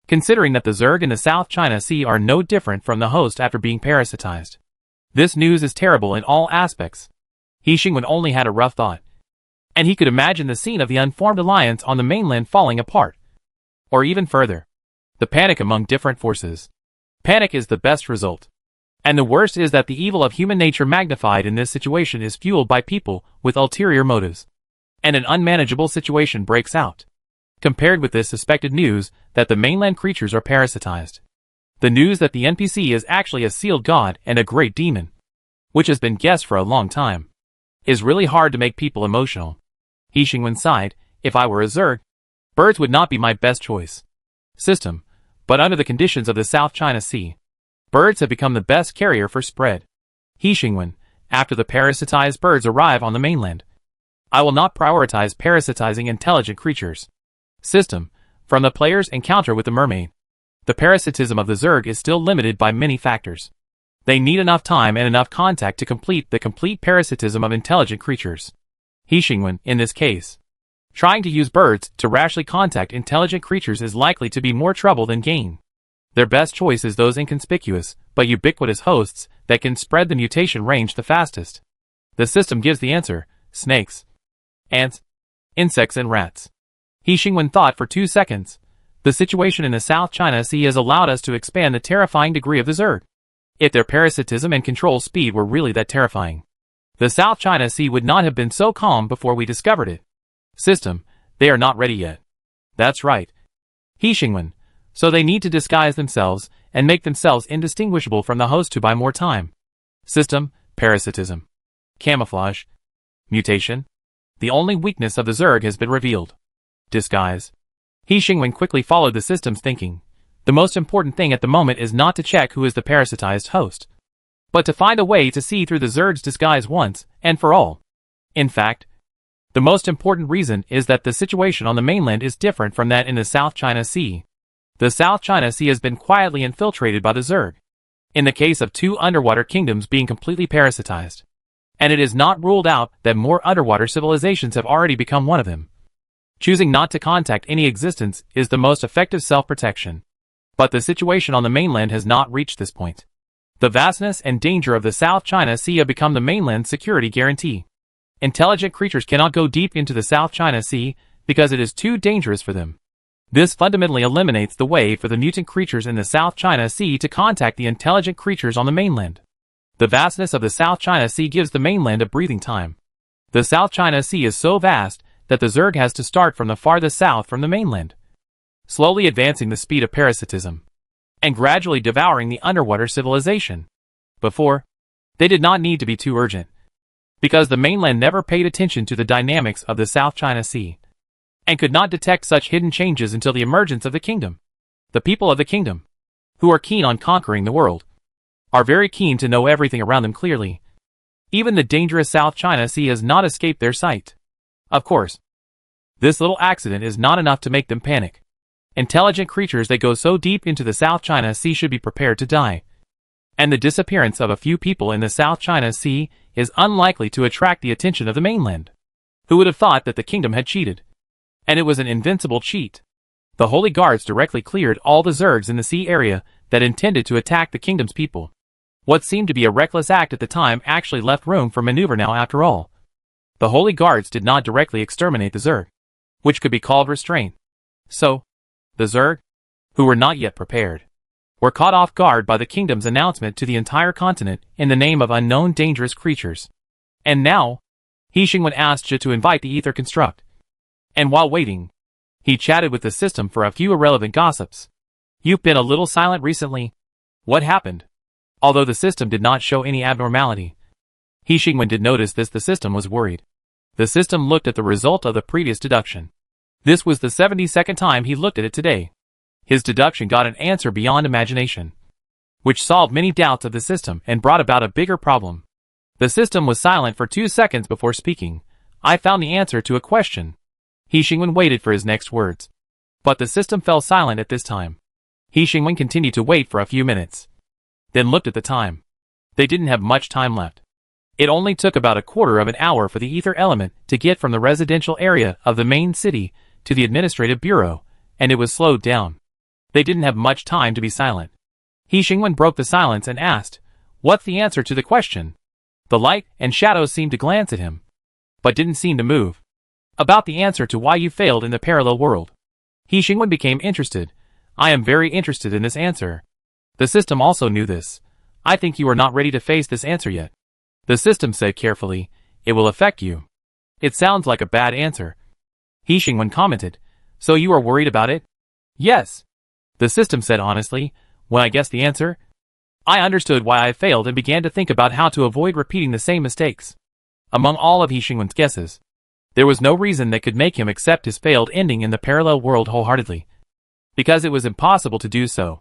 A: Considering that the Zerg in the South China Sea are no different from the host after being parasitized. This news is terrible in all aspects. He Xingwen only had a rough thought. And he could imagine the scene of the unformed alliance on the mainland falling apart. Or even further. The panic among different forces. Panic is the best result. And the worst is that the evil of human nature magnified in this situation is fueled by people with ulterior motives. And an unmanageable situation breaks out. Compared with this suspected news that the mainland creatures are parasitized. The news that the NPC is actually a sealed god and a great demon, which has been guessed for a long time, is really hard to make people emotional. He Xingwen sighed, if I were a Zerg, birds would not be my best choice. System, but under the conditions of the South China Sea, birds have become the best carrier for spread. He Xingwen, after the parasitized birds arrive on the mainland, I will not prioritize parasitizing intelligent creatures. System, from the player's encounter with the mermaid, the parasitism of the Zerg is still limited by many factors. They need enough time and enough contact to complete the complete parasitism of intelligent creatures. He Xingwen, in this case, trying to use birds to rashly contact intelligent creatures is likely to be more trouble than gain. Their best choice is those inconspicuous, but ubiquitous hosts that can spread the mutation range the fastest. The system gives the answer: snakes, ants, insects and rats. He Xingwen thought for 2 seconds. The situation in the South China Sea has allowed us to expand the terrifying degree of the Zerg. If their parasitism and control speed were really that terrifying, the South China Sea would not have been so calm before we discovered it. System, they are not ready yet. That's right. He Xingwen, so they need to disguise themselves and make themselves indistinguishable from the host to buy more time. System, parasitism, camouflage, mutation. The only weakness of the Zerg has been revealed. Disguise. He Xingwen quickly followed the system's thinking. The most important thing at the moment is not to check who is the parasitized host, but to find a way to see through the Zerg's disguise once and for all. In fact, the most important reason is that the situation on the mainland is different from that in the South China Sea. The South China Sea has been quietly infiltrated by the Zerg, in the case of 2 underwater kingdoms being completely parasitized. And it is not ruled out that more underwater civilizations have already become one of them. Choosing not to contact any existence is the most effective self-protection. But the situation on the mainland has not reached this point. The vastness and danger of the South China Sea have become the mainland's security guarantee. Intelligent creatures cannot go deep into the South China Sea because it is too dangerous for them. This fundamentally eliminates the way for the mutant creatures in the South China Sea to contact the intelligent creatures on the mainland. The vastness of the South China Sea gives the mainland a breathing time. The South China Sea is so vast that the Zerg has to start from the farthest south from the mainland, slowly advancing the speed of parasitism, and gradually devouring the underwater civilization. Before, they did not need to be too urgent, because the mainland never paid attention to the dynamics of the South China Sea, and could not detect such hidden changes until the emergence of the kingdom. The people of the kingdom, who are keen on conquering the world, are very keen to know everything around them clearly. Even the dangerous South China Sea has not escaped their sight. Of course, this little accident is not enough to make them panic. Intelligent creatures that go so deep into the South China Sea should be prepared to die. And the disappearance of a few people in the South China Sea is unlikely to attract the attention of the mainland. Who would have thought that the kingdom had cheated? And it was an invincible cheat. The Holy Guards directly cleared all the Zergs in the sea area that intended to attack the kingdom's people. What seemed to be a reckless act at the time actually left room for maneuver now after all. The Holy Guards did not directly exterminate the Zerg, which could be called restraint. So, the Zerg, who were not yet prepared, were caught off guard by the kingdom's announcement to the entire continent in the name of unknown dangerous creatures. And now, He Xingwen asked Zhi to invite the ether construct. And while waiting, he chatted with the system for a few irrelevant gossips. You've been a little silent recently. What happened? Although the system did not show any abnormality, He Xingwen did notice this. The system was worried. The system looked at the result of the previous deduction. This was the 72nd time he looked at it today. His deduction got an answer beyond imagination, which solved many doubts of the system and brought about a bigger problem. The system was silent for 2 seconds before speaking. I found the answer to a question. He Xingwen waited for his next words. But the system fell silent at this time. He Xingwen continued to wait for a few minutes, then looked at the time. They didn't have much time left. It only took about a quarter of an hour for the ether element to get from the residential area of the main city to the administrative bureau, and it was slowed down. They didn't have much time to be silent. He Xingwen broke the silence and asked, "What's the answer to the question?" The light and shadows seemed to glance at him, but didn't seem to move. About the answer to why you failed in the parallel world. He Xingwen became interested. I am very interested in this answer. The system also knew this. I think you are not ready to face this answer yet. The system said carefully, it will affect you. It sounds like a bad answer. He Xingwen commented, so you are worried about it? Yes. The system said honestly, when I guessed the answer, I understood why I failed and began to think about how to avoid repeating the same mistakes. Among all of He Xingwen's guesses, there was no reason that could make him accept his failed ending in the parallel world wholeheartedly, because it was impossible to do so.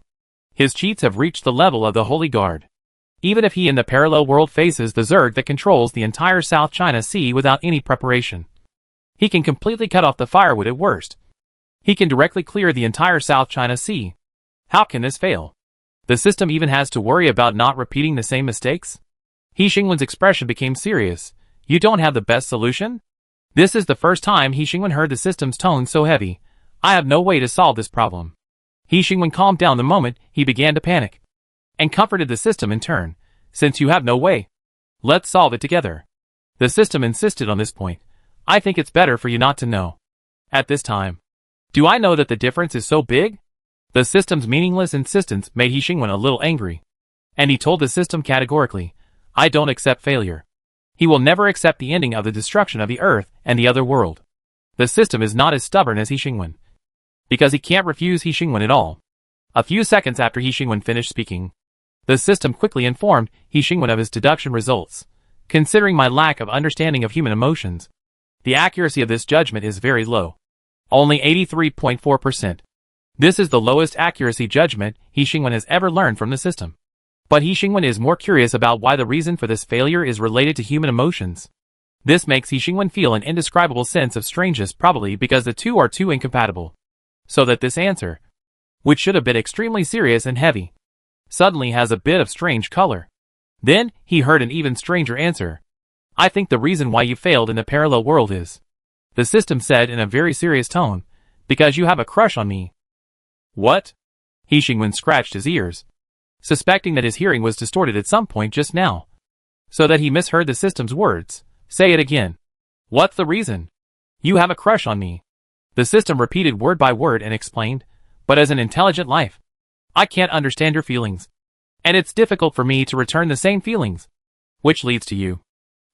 A: His cheats have reached the level of the Holy Guard. Even if he in the parallel world faces the Zerg that controls the entire South China Sea without any preparation, he can completely cut off the firewood at worst. He can directly clear the entire South China Sea. How can this fail? The system even has to worry about not repeating the same mistakes? He Xingwen's expression became serious. You don't have the best solution? This is the first time He Xingwen heard the system's tone so heavy. I have no way to solve this problem. He Xingwen calmed down the moment he began to panic, and comforted the system in turn. Since you have no way, let's solve it together. The system insisted on this point. I think it's better for you not to know. At this time, do I know that the difference is so big? The system's meaningless insistence made He Xingwen a little angry, and he told the system categorically, I don't accept failure. He will never accept the ending of the destruction of the Earth and the other world. The system is not as stubborn as He Xingwen, because he can't refuse He Xingwen at all. A few seconds after He Xingwen finished speaking, the system quickly informed He Xingwen of his deduction results. Considering my lack of understanding of human emotions, the accuracy of this judgment is very low. Only 83.4%. This is the lowest accuracy judgment He Xingwen has ever learned from the system. But He Xingwen is more curious about why the reason for this failure is related to human emotions. This makes He Xingwen feel an indescribable sense of strangeness, probably because the two are too incompatible. So that this answer, which should have been extremely serious and heavy, suddenly has a bit of strange color. Then, he heard an even stranger answer. I think the reason why you failed in the parallel world is, the system said in a very serious tone, because you have a crush on me. What? He Xingwen scratched his ears, suspecting that his hearing was distorted at some point just now, so that he misheard the system's words. Say it again. What's the reason? You have a crush on me. The system repeated word by word and explained, but as an intelligent life, I can't understand your feelings, and it's difficult for me to return the same feelings, which leads to you.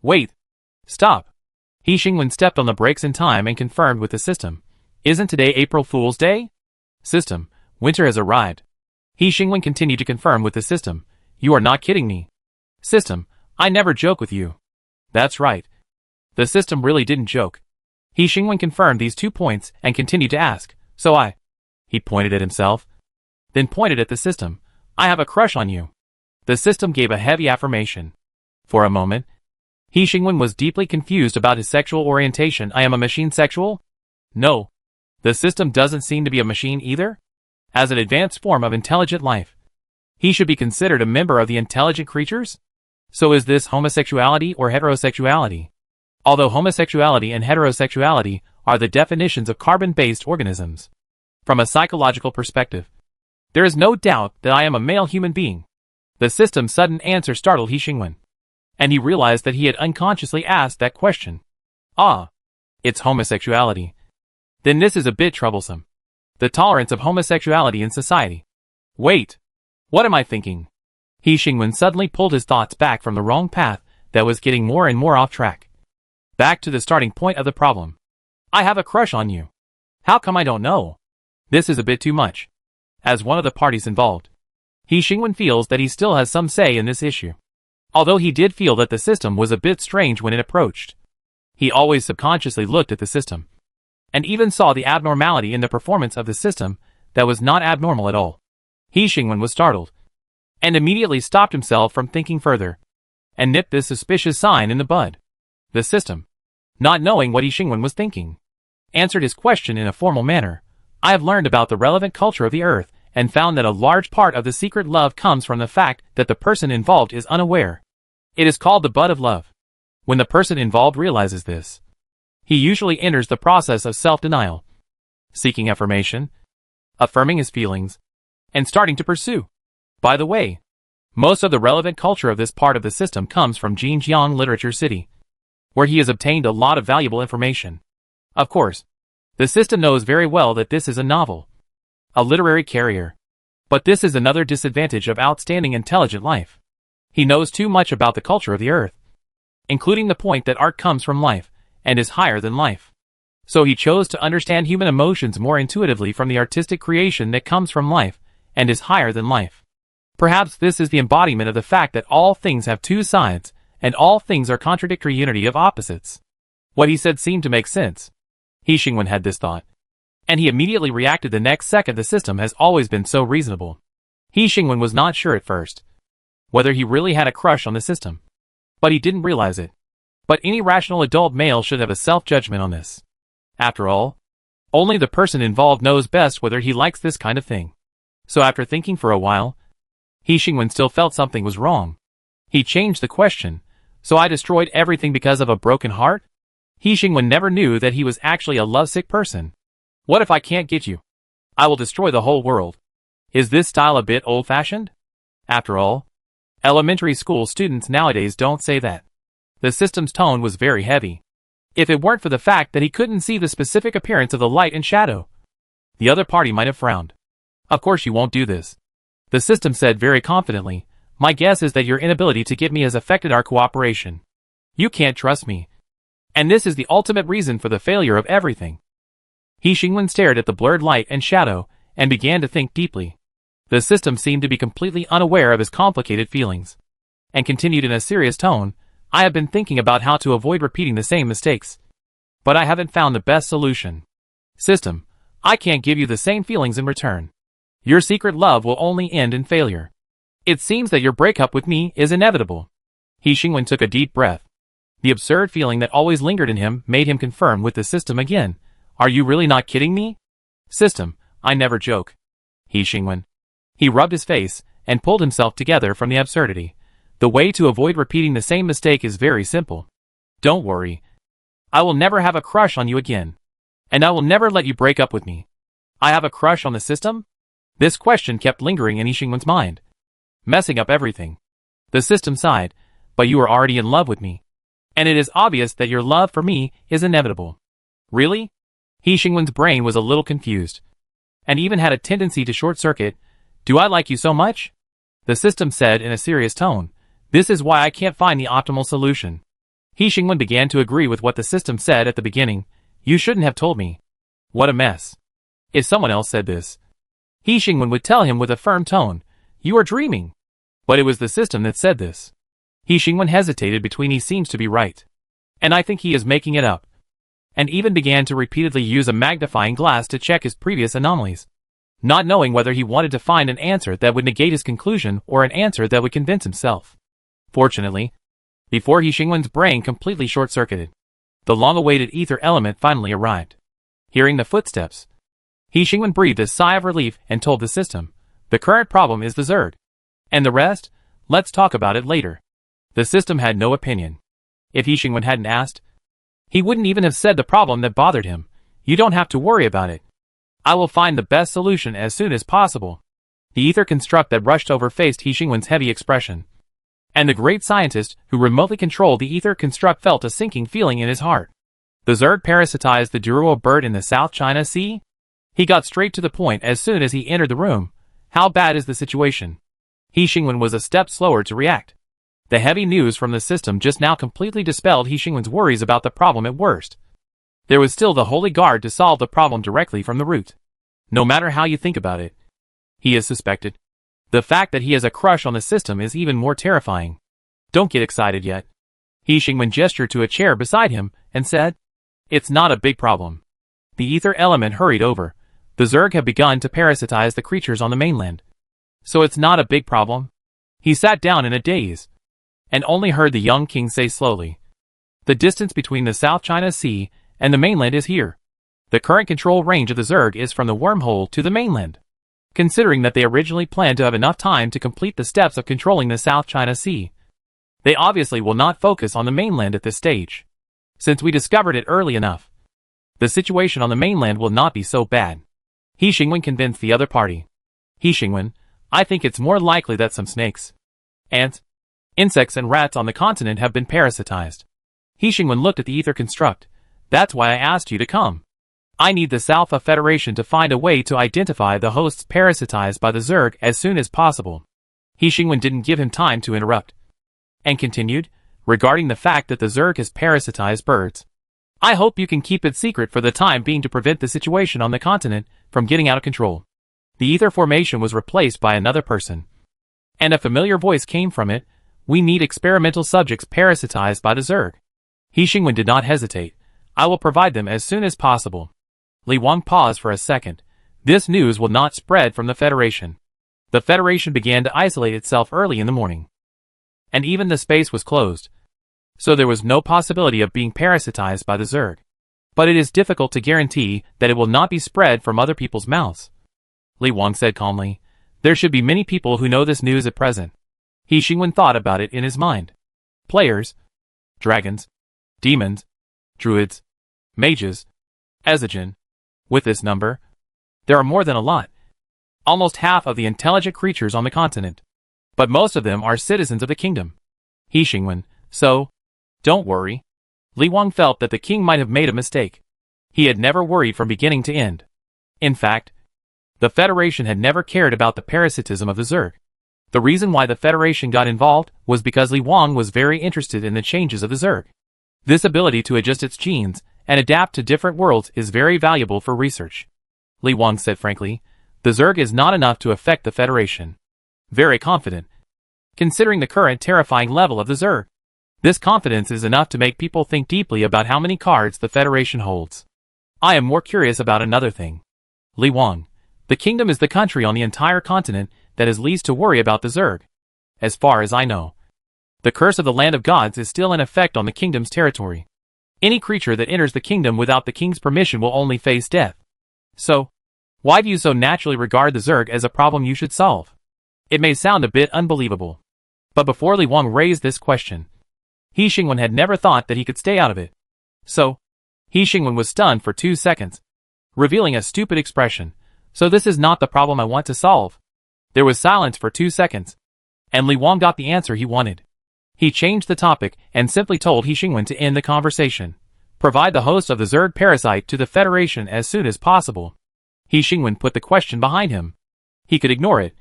A: Wait. Stop. He Xingwen stepped on the brakes in time and confirmed with the system. Isn't today April Fool's Day? System, winter has arrived. He Xingwen continued to confirm with the system. You are not kidding me. System, I never joke with you. That's right. The system really didn't joke. He Xingwen confirmed these 2 points and continued to ask, so I... He pointed at himself, then pointed at the system. I have a crush on you. The system gave a heavy affirmation. For a moment, He Xingwen was deeply confused about his sexual orientation. I am a machine sexual? No. The system doesn't seem to be a machine either. As an advanced form of intelligent life, he should be considered a member of the intelligent creatures? So is this homosexuality or heterosexuality? Although homosexuality and heterosexuality are the definitions of carbon-based organisms, from a psychological perspective, there is no doubt that I am a male human being. The system's sudden answer startled He Xingwen, and he realized that he had unconsciously asked that question. Ah, it's homosexuality. Then this is a bit troublesome. The tolerance of homosexuality in society. Wait. What am I thinking? He Xingwen suddenly pulled his thoughts back from the wrong path that was getting more and more off track, Back to the starting point of the problem. I have a crush on you. How come I don't know? This is a bit too much. As one of the parties involved, He Xingwen feels that he still has some say in this issue. Although he did feel that the system was a bit strange when it approached. He always subconsciously looked at the system, and even saw the abnormality in the performance of the system that was not abnormal at all. He Xingwen was startled, and immediately stopped himself from thinking further, and nipped this suspicious sign in the bud. The system, not knowing what He Xingwen was thinking, answered his question in a formal manner. I have learned about the relevant culture of the earth, and found that a large part of the secret love comes from the fact that the person involved is unaware. It is called the bud of love. When the person involved realizes this, he usually enters the process of self-denial, seeking affirmation, affirming his feelings, and starting to pursue. By the way, most of the relevant culture of this part of the system comes from Xinjiang Literature City, where he has obtained a lot of valuable information. Of course, the system knows very well that this is a novel, a literary carrier. But this is another disadvantage of outstanding intelligent life. He knows too much about the culture of the earth, including the point that art comes from life, and is higher than life. So he chose to understand human emotions more intuitively from the artistic creation that comes from life, and is higher than life. Perhaps this is the embodiment of the fact that all things have two sides, and all things are contradictory unity of opposites. What he said seemed to make sense. He Xingwen had this thought, and he immediately reacted the next second. The system has always been so reasonable. He Xingwen was not sure at first whether he really had a crush on the system, but he didn't realize it. But any rational adult male should have a self-judgment on this. After all, only the person involved knows best whether he likes this kind of thing. So after thinking for a while, He Xingwen still felt something was wrong. He changed the question. So I destroyed everything because of a broken heart? He Xingwen never knew that he was actually a lovesick person. What if I can't get you? I will destroy the whole world. Is this style a bit old-fashioned? After all, elementary school students nowadays don't say that. The system's tone was very heavy. If it weren't for the fact that he couldn't see the specific appearance of the light and shadow, the other party might have frowned. Of course you won't do this. The system said very confidently. My guess is that your inability to get me has affected our cooperation. You can't trust me. And this is the ultimate reason for the failure of everything. He Xingwen stared at the blurred light and shadow, and began to think deeply. The system seemed to be completely unaware of his complicated feelings, and continued in a serious tone. I have been thinking about how to avoid repeating the same mistakes, but I haven't found the best solution. System, I can't give you the same feelings in return. Your secret love will only end in failure. It seems that your breakup with me is inevitable. He Xingwen took a deep breath. The absurd feeling that always lingered in him made him confirm with the system again. Are you really not kidding me? System, I never joke. He Xingwen. He rubbed his face, and pulled himself together from the absurdity. The way to avoid repeating the same mistake is very simple. Don't worry. I will never have a crush on you again. And I will never let you break up with me. I have a crush on the system? This question kept lingering in He Xingwen's mind, messing up everything. The system sighed. But you are already in love with me. And it is obvious that your love for me is inevitable. Really? He Xingwen's brain was a little confused, and even had a tendency to short-circuit. Do I like you so much? The system said in a serious tone. This is why I can't find the optimal solution. He Xingwen began to agree with what the system said at the beginning. You shouldn't have told me. What a mess. If someone else said this, He Xingwen would tell him with a firm tone, you are dreaming. But it was the system that said this. He Xingwen hesitated between he seems to be right, and I think he is making it up, and even began to repeatedly use a magnifying glass to check his previous anomalies, not knowing whether he wanted to find an answer that would negate his conclusion or an answer that would convince himself. Fortunately, before He Xingwen's brain completely short-circuited, the long-awaited ether element finally arrived. Hearing the footsteps, He Xingwen breathed a sigh of relief and told the system, the current problem is the Zerd. And the rest? Let's talk about it later. The system had no opinion. If He Xingwen hadn't asked, he wouldn't even have said the problem that bothered him. You don't have to worry about it. I will find the best solution as soon as possible. The ether construct that rushed over faced He Xingwen's heavy expression, and the great scientist who remotely controlled the ether construct felt a sinking feeling in his heart. The Zerd parasitized the Duruo bird in the South China Sea? He got straight to the point as soon as he entered the room. How bad is the situation? He Xingwen was a step slower to react. The heavy news from the system just now completely dispelled He Xingwen's worries about the problem at worst. There was still the Holy Guard to solve the problem directly from the root. No matter how you think about it, he is suspected. The fact that he has a crush on the system is even more terrifying. Don't get excited yet. He Xingwen gestured to a chair beside him and said, "It's not a big problem." The ether element hurried over. The Zerg have begun to parasitize the creatures on the mainland. So it's not a big problem? He sat down in a daze and only heard the young king say slowly, "The distance between the South China Sea and the mainland is here. The current control range of the Zerg is from the wormhole to the mainland. Considering that they originally planned to have enough time to complete the steps of controlling the South China Sea, they obviously will not focus on the mainland at this stage. Since we discovered it early enough, the situation on the mainland will not be so bad." He Xingwen convinced the other party. "He Xingwen, I think it's more likely that some snakes, ants, insects and rats on the continent have been parasitized." He Xingwen looked at the ether construct. "That's why I asked you to come. I need the Salpha Federation to find a way to identify the hosts parasitized by the Zerg as soon as possible." He Xingwen didn't give him time to interrupt, and continued, "Regarding the fact that the Zerg has parasitized birds, I hope you can keep it secret for the time being to prevent the situation on the continent from getting out of control." The ether formation was replaced by another person, and a familiar voice came from it. "We need experimental subjects parasitized by the Zerg." He Xingwen did not hesitate. "I will provide them as soon as possible." Li Wang paused for a second. This news will not spread from the Federation. The Federation began to isolate itself early in the morning, and even the space was closed, so there was no possibility of being parasitized by the Zerg. But it is difficult to guarantee that it will not be spread from other people's mouths. Li Wang said calmly, "There should be many people who know this news at present." He Xingwen thought about it in his mind. Players, dragons, demons, druids, mages, Ezigen. With this number, there are more than a lot. Almost half of the intelligent creatures on the continent. But most of them are citizens of the kingdom. He Xingwen, so, don't worry. Li Wang felt that the king might have made a mistake. He had never worried from beginning to end. In fact, the Federation had never cared about the parasitism of the Zerg. The reason why the Federation got involved was because Li Wang was very interested in the changes of the Zerg. This ability to adjust its genes and adapt to different worlds is very valuable for research. Li Wang said frankly, "The Zerg is not enough to affect the Federation." Very confident. Considering the current terrifying level of the Zerg, this confidence is enough to make people think deeply about how many cards the Federation holds. I am more curious about another thing. Li Wang, the kingdom is the country on the entire continent that is least to worry about the Zerg. As far as I know, the curse of the land of gods is still in effect on the kingdom's territory. Any creature that enters the kingdom without the king's permission will only face death. So, why do you so naturally regard the Zerg as a problem you should solve? It may sound a bit unbelievable, but before Li Wang raised this question, He Xingwen had never thought that he could stay out of it. So, He Xingwen was stunned for 2 seconds, revealing a stupid expression. "So this is not the problem I want to solve." There was silence for 2 seconds, and Li Wang got the answer he wanted. He changed the topic and simply told He Xingwen to end the conversation. Provide the host of the Zerg parasite to the Federation as soon as possible. He Xingwen put the question behind him. He could ignore it,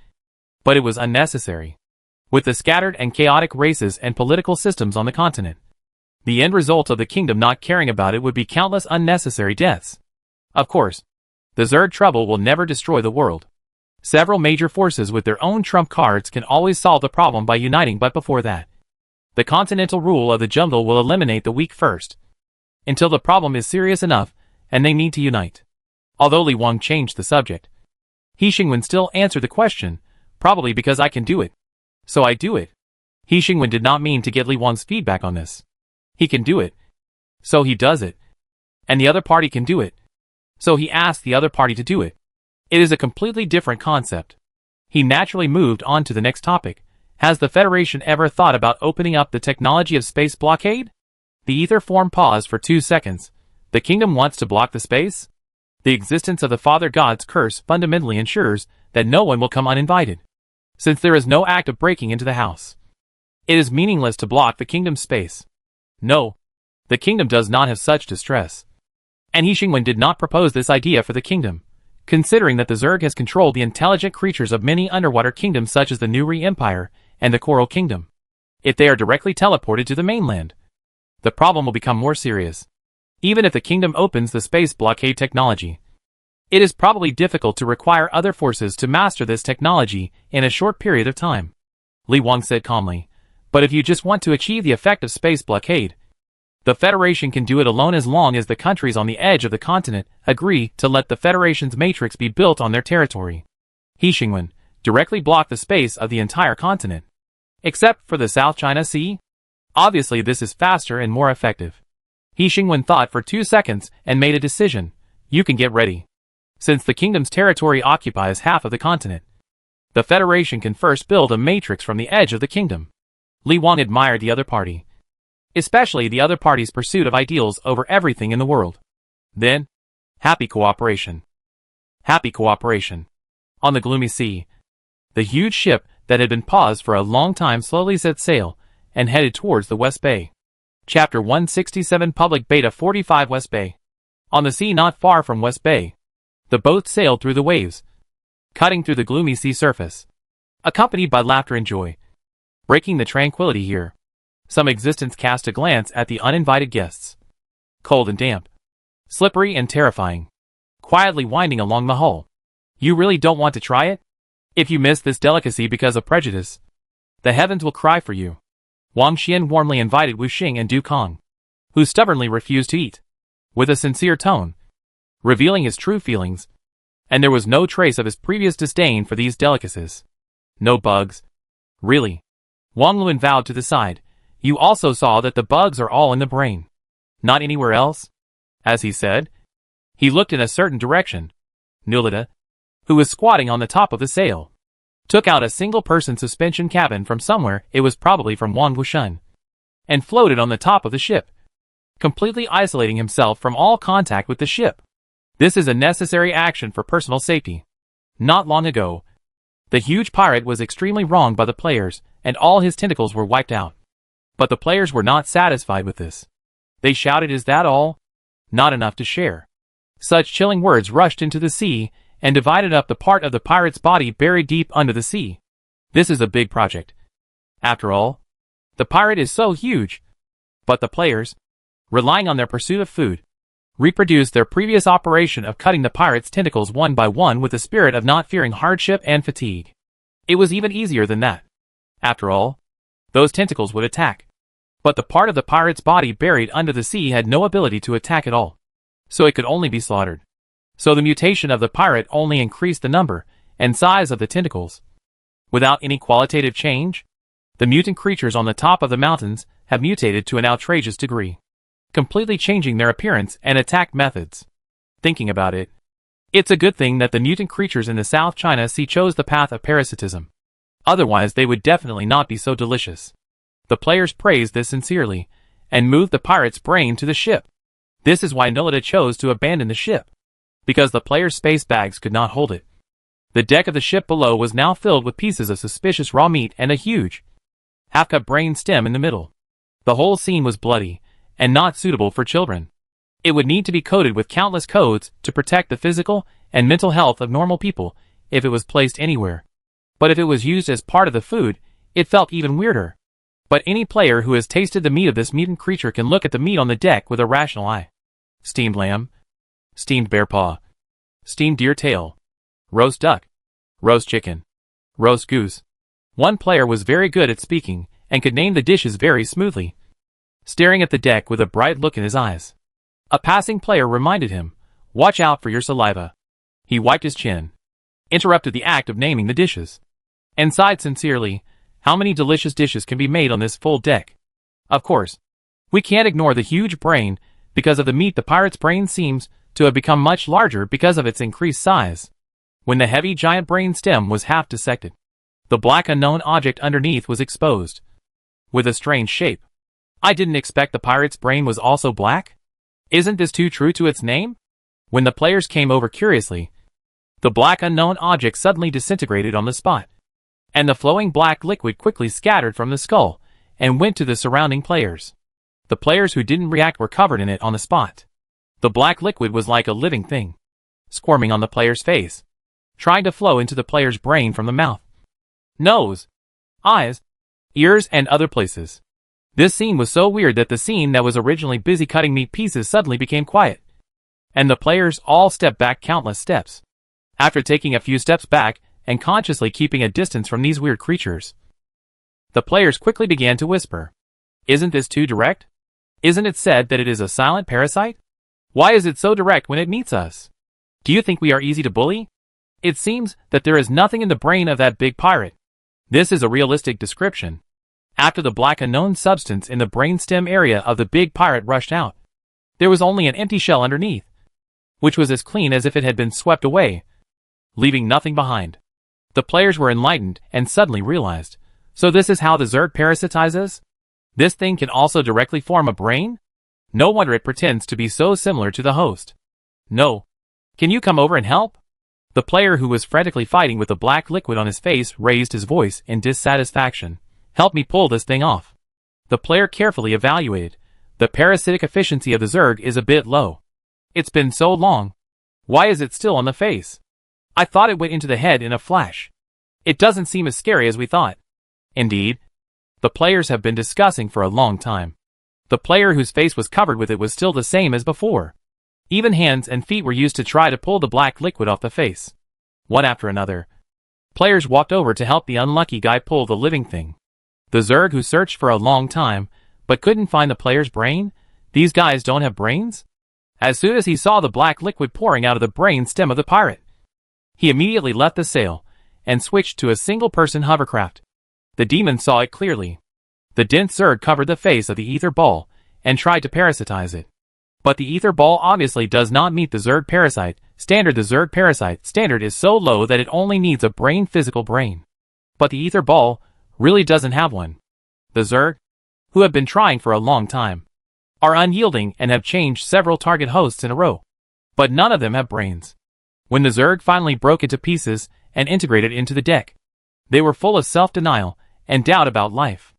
A: but it was unnecessary. With the scattered and chaotic races and political systems on the continent, the end result of the kingdom not caring about it would be countless unnecessary deaths. Of course, the Zerg trouble will never destroy the world. Several major forces with their own trump cards can always solve the problem by uniting, but before that, the continental rule of the jungle will eliminate the weak first, until the problem is serious enough and they need to unite. Although Li Wang changed the subject, He Xingwen still answered the question, "Probably because I can do it. So I do it." He Xingwen did not mean to get Li Wang's feedback on this. He can do it, so he does it. And the other party can do it, so he asked the other party to do it. It is a completely different concept. He naturally moved on to the next topic. Has the Federation ever thought about opening up the technology of space blockade? The ether form paused for 2 seconds. The kingdom wants to block the space? The existence of the Father God's curse fundamentally ensures that no one will come uninvited. Since there is no act of breaking into the house, it is meaningless to block the kingdom's space. No, the kingdom does not have such distress. And He Xingwen did not propose this idea for the kingdom, considering that the Zerg has controlled the intelligent creatures of many underwater kingdoms such as the Nuri Empire and the Coral Kingdom. If they are directly teleported to the mainland, the problem will become more serious. Even if the kingdom opens the space blockade technology, it is probably difficult to require other forces to master this technology in a short period of time. Li Wang said calmly, but if you just want to achieve the effect of space blockade, the Federation can do it alone as long as the countries on the edge of the continent agree to let the Federation's matrix be built on their territory. He Xingwen directly blocked the space of the entire continent, except for the South China Sea. Obviously this is faster and more effective. He Xingwen thought for 2 seconds and made a decision. You can get ready. Since the kingdom's territory occupies half of the continent, the Federation can first build a matrix from the edge of the kingdom. Li Wang admired the other party, especially the other party's pursuit of ideals over everything in the world. Then, happy cooperation. Happy cooperation. On the gloomy sea, the huge ship that had been paused for a long time slowly set sail and headed towards the West Bay. Chapter 167 Public Beta 45 West Bay. On the sea not far from West Bay, the boat sailed through the waves, cutting through the gloomy sea surface, accompanied by laughter and joy. Breaking the tranquility here, some existence cast a glance at the uninvited guests. Cold and damp, slippery and terrifying, quietly winding along the hull. You really don't want to try it? If you miss this delicacy because of prejudice, the heavens will cry for you. Wang Xian warmly invited Wu Xing and Du Kong, who stubbornly refused to eat, with a sincere tone, revealing his true feelings, and there was no trace of his previous disdain for these delicacies. No bugs. Really? Wang Luan vowed to the side. You also saw that the bugs are all in the brain, not anywhere else? As he said, he looked in a certain direction. Nulita, who was squatting on the top of the sail, took out a single-person suspension cabin from somewhere, it was probably from Wang Wushun, and floated on the top of the ship, completely isolating himself from all contact with the ship. This is a necessary action for personal safety. Not long ago, the huge pirate was extremely wronged by the players, and all his tentacles were wiped out. But the players were not satisfied with this. They shouted, "Is that all? Not enough to share." Such chilling words rushed into the sea and divided up the part of the pirate's body buried deep under the sea. This is a big project. After all, the pirate is so huge. But the players, relying on their pursuit of food, reproduced their previous operation of cutting the pirate's tentacles one by one with the spirit of not fearing hardship and fatigue. It was even easier than that. After all, those tentacles would attack. But the part of the pirate's body buried under the sea had no ability to attack at all, so it could only be slaughtered. So the mutation of the pirate only increased the number and size of the tentacles. Without any qualitative change, the mutant creatures on the top of the mountains have mutated to an outrageous degree, completely changing their appearance and attack methods. Thinking about it, it's a good thing that the mutant creatures in the South China Sea chose the path of parasitism. Otherwise they would definitely not be so delicious. The players praised this sincerely, and moved the pirate's brain to the ship. This is why Nolita chose to abandon the ship, because the players' space bags could not hold it. The deck of the ship below was now filled with pieces of suspicious raw meat and a huge, half-cut brain stem in the middle. The whole scene was bloody, and not suitable for children. It would need to be coated with countless codes to protect the physical and mental health of normal people if it was placed anywhere. But if it was used as part of the food, it felt even weirder. But any player who has tasted the meat of this mutant creature can look at the meat on the deck with a rational eye. Steamed lamb, steamed bear paw, steamed deer tail, roast duck, roast chicken, roast goose. One player was very good at speaking and could name the dishes very smoothly, staring at the deck with a bright look in his eyes. A passing player reminded him, "Watch out for your saliva." He wiped his chin, interrupted the act of naming the dishes, and sighed sincerely. How many delicious dishes can be made on this full deck? Of course, we can't ignore the huge brain. Because of the meat, the pirate's brain seems to have become much larger because of its increased size. When the heavy giant brain stem was half dissected, the black unknown object underneath was exposed, with a strange shape. I didn't expect the pirate's brain was also black. Isn't this too true to its name? When the players came over curiously, the black unknown object suddenly disintegrated on the spot, and the flowing black liquid quickly scattered from the skull and went to the surrounding players. The players who didn't react were covered in it on the spot. The black liquid was like a living thing, squirming on the player's face, trying to flow into the player's brain from the mouth, nose, eyes, ears, and other places. This scene was so weird that the scene that was originally busy cutting meat pieces suddenly became quiet. And the players all stepped back countless steps. After taking a few steps back, and consciously keeping a distance from these weird creatures, the players quickly began to whisper. Isn't this too direct? Isn't it said that it is a silent parasite? Why is it so direct when it meets us? Do you think we are easy to bully? It seems that there is nothing in the brain of that big pirate. This is a realistic description. After the black unknown substance in the brainstem area of the big pirate rushed out, there was only an empty shell underneath, which was as clean as if it had been swept away, leaving nothing behind. The players were enlightened and suddenly realized, so this is how the Zerg parasitizes? This thing can also directly form a brain? No wonder it pretends to be so similar to the host. No. Can you come over and help? The player who was frantically fighting with the black liquid on his face raised his voice in dissatisfaction. Help me pull this thing off. The player carefully evaluated. The parasitic efficiency of the Zerg is a bit low. It's been so long. Why is it still on the face? I thought it went into the head in a flash. It doesn't seem as scary as we thought. Indeed. The players have been discussing for a long time. The player whose face was covered with it was still the same as before. Even hands and feet were used to try to pull the black liquid off the face. One after another, players walked over to help the unlucky guy pull the living thing. The Zerg who searched for a long time, but couldn't find the player's brain? These guys don't have brains? As soon as he saw the black liquid pouring out of the brain stem of the pirate, he immediately left the sail, and switched to a single-person hovercraft. The demon saw it clearly. The dense Zerg covered the face of the ether ball, and tried to parasitize it. But the ether ball obviously does not meet the Zerg parasite standard. The Zerg parasite standard is so low that it only needs a physical brain. But the ether ball really doesn't have one. The Zerg, who have been trying for a long time, are unyielding and have changed several target hosts in a row. But none of them have brains. When the Zerg finally broke into pieces and integrated into the deck, they were full of self-denial and doubt about life.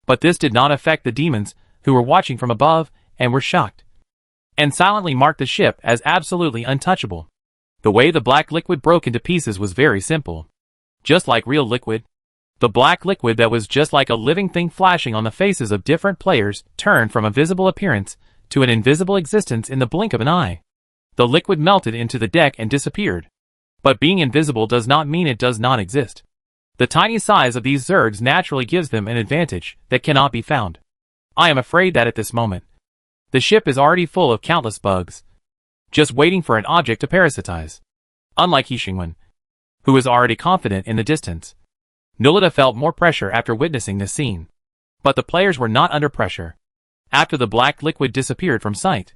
A: But this did not affect the demons, who were watching from above and were shocked, and silently marked the ship as absolutely untouchable. The way the black liquid broke into pieces was very simple. Just like real liquid, the black liquid that was just like a living thing flashing on the faces of different players turned from a visible appearance to an invisible existence in the blink of an eye. The liquid melted into the deck and disappeared. But being invisible does not mean it does not exist. The tiny size of these Zergs naturally gives them an advantage that cannot be found. I am afraid that at this moment, the ship is already full of countless bugs, just waiting for an object to parasitize. Unlike Hishingwen, who was already confident in the distance, Nulita felt more pressure after witnessing this scene. But the players were not under pressure. After the black liquid disappeared from sight,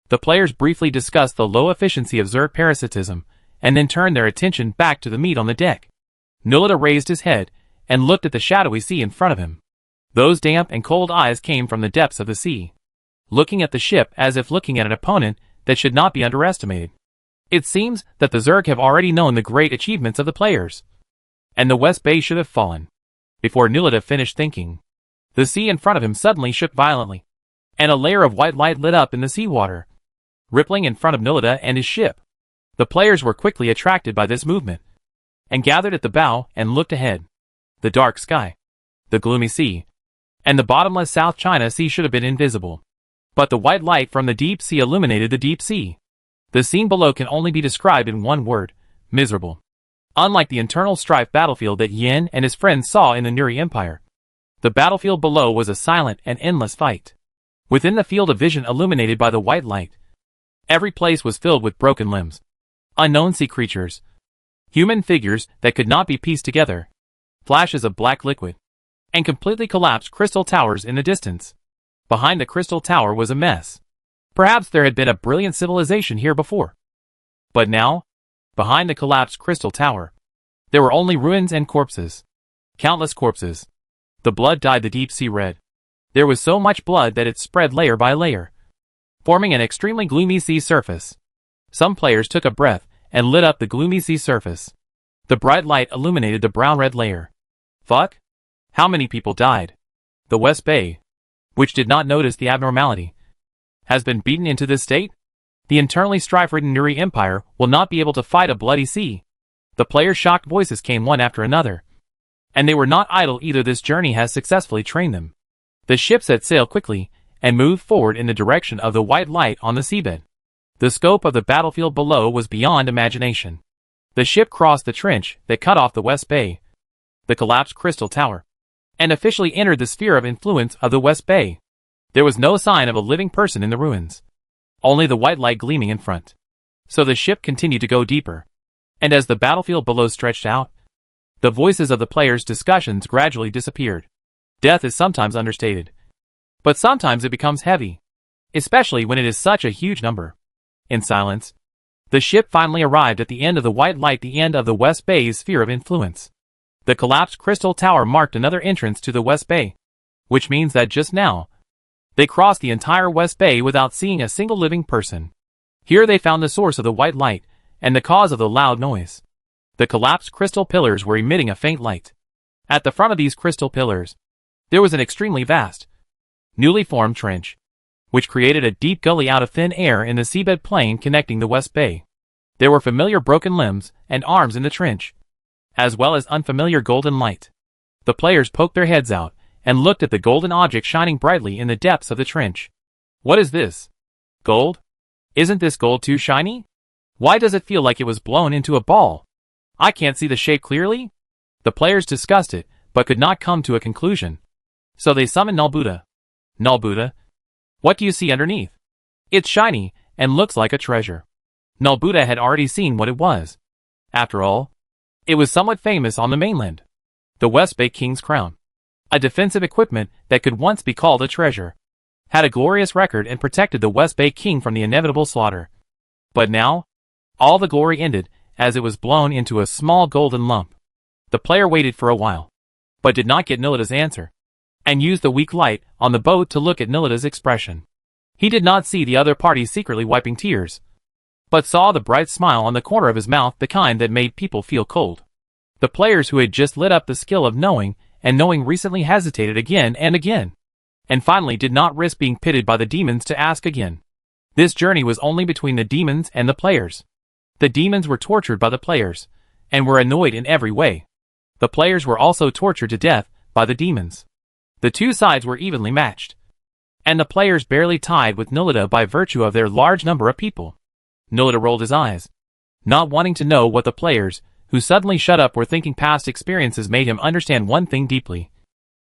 A: the players briefly discussed the low efficiency of Zerg parasitism, and then turned their attention back to the meat on the deck. Nulita raised his head, and looked at the shadowy sea in front of him. Those damp and cold eyes came from the depths of the sea, looking at the ship as if looking at an opponent that should not be underestimated. It seems that the Zerg have already known the great achievements of the players, and the West Bay should have fallen. Before Nulita finished thinking, the sea in front of him suddenly shook violently, and a layer of white light lit up in the seawater, rippling in front of Nulita and his ship. The players were quickly attracted by this movement, and gathered at the bow and looked ahead. The dark sky, the gloomy sea, and the bottomless South China Sea should have been invisible. But the white light from the deep sea illuminated the deep sea. The scene below can only be described in one word: miserable. Unlike the internal strife battlefield that Yin and his friends saw in the Nuri Empire, the battlefield below was a silent and endless fight. Within the field of vision illuminated by the white light, every place was filled with broken limbs, unknown sea creatures, human figures that could not be pieced together, flashes of black liquid, and completely collapsed crystal towers in the distance. Behind the crystal tower was a mess. Perhaps there had been a brilliant civilization here before. But now, behind the collapsed crystal tower, there were only ruins and corpses. Countless corpses. The blood dyed the deep sea red. There was so much blood that it spread layer by layer, forming an extremely gloomy sea surface. Some players took a breath and lit up the gloomy sea surface. The bright light illuminated the brown-red layer. Fuck? How many people died? The West Bay, which did not notice the abnormality, has been beaten into this state? The internally strife-ridden Nuri Empire will not be able to fight a bloody sea. The players' shocked voices came one after another, And they were not idle either. This journey has successfully trained them. The ship set sail quickly and moved forward in the direction of the white light on the seabed. The scope of the battlefield below was beyond imagination. The ship crossed the trench that cut off the West Bay, the collapsed Crystal Tower, and officially entered the sphere of influence of the West Bay. There was no sign of a living person in the ruins, only the white light gleaming in front. So the ship continued to go deeper, and as the battlefield below stretched out, the voices of the players' discussions gradually disappeared. Death is sometimes understated, but sometimes it becomes heavy, especially when it is such a huge number. In silence, the ship finally arrived at the end of the white light, the end of the West Bay's sphere of influence. The collapsed Crystal Tower marked another entrance to the West Bay, which means that just now, they crossed the entire West Bay without seeing a single living person. Here they found the source of the white light and the cause of the loud noise. The collapsed crystal pillars were emitting a faint light. At the front of these crystal pillars, there was an extremely vast, newly formed trench, which created a deep gully out of thin air in the seabed plain connecting the West Bay. There were familiar broken limbs and arms in the trench, as well as unfamiliar golden light. The players poked their heads out and looked at the golden object shining brightly in the depths of the trench. What is this? Gold? Isn't this gold too shiny? Why does it feel like it was blown into a ball? I can't see the shape clearly? The players discussed it, but could not come to a conclusion. So they summoned Null Buddha. Null Buddha, what do you see underneath? It's shiny, and looks like a treasure. Null Buddha had already seen what it was. After all, it was somewhat famous on the mainland. The West Bay King's crown, a defensive equipment that could once be called a treasure, had a glorious record and protected the West Bay King from the inevitable slaughter. But now, all the glory ended as it was blown into a small golden lump. The player waited for a while, but did not get Nilita's answer, and used the weak light on the boat to look at Nilita's expression. He did not see the other party secretly wiping tears, but saw the bright smile on the corner of his mouth, the kind that made people feel cold. The players who had just lit up the skill of knowing and knowing recently hesitated again and again, and finally did not risk being pitted by the demons to ask again. This journey was only between the demons and the players. The demons were tortured by the players, and were annoyed in every way. The players were also tortured to death by the demons. The two sides were evenly matched, and the players barely tied with Nilita by virtue of their large number of people. Nilita rolled his eyes, not wanting to know what the players, who suddenly shut up, were thinking. Past experiences made him understand one thing deeply.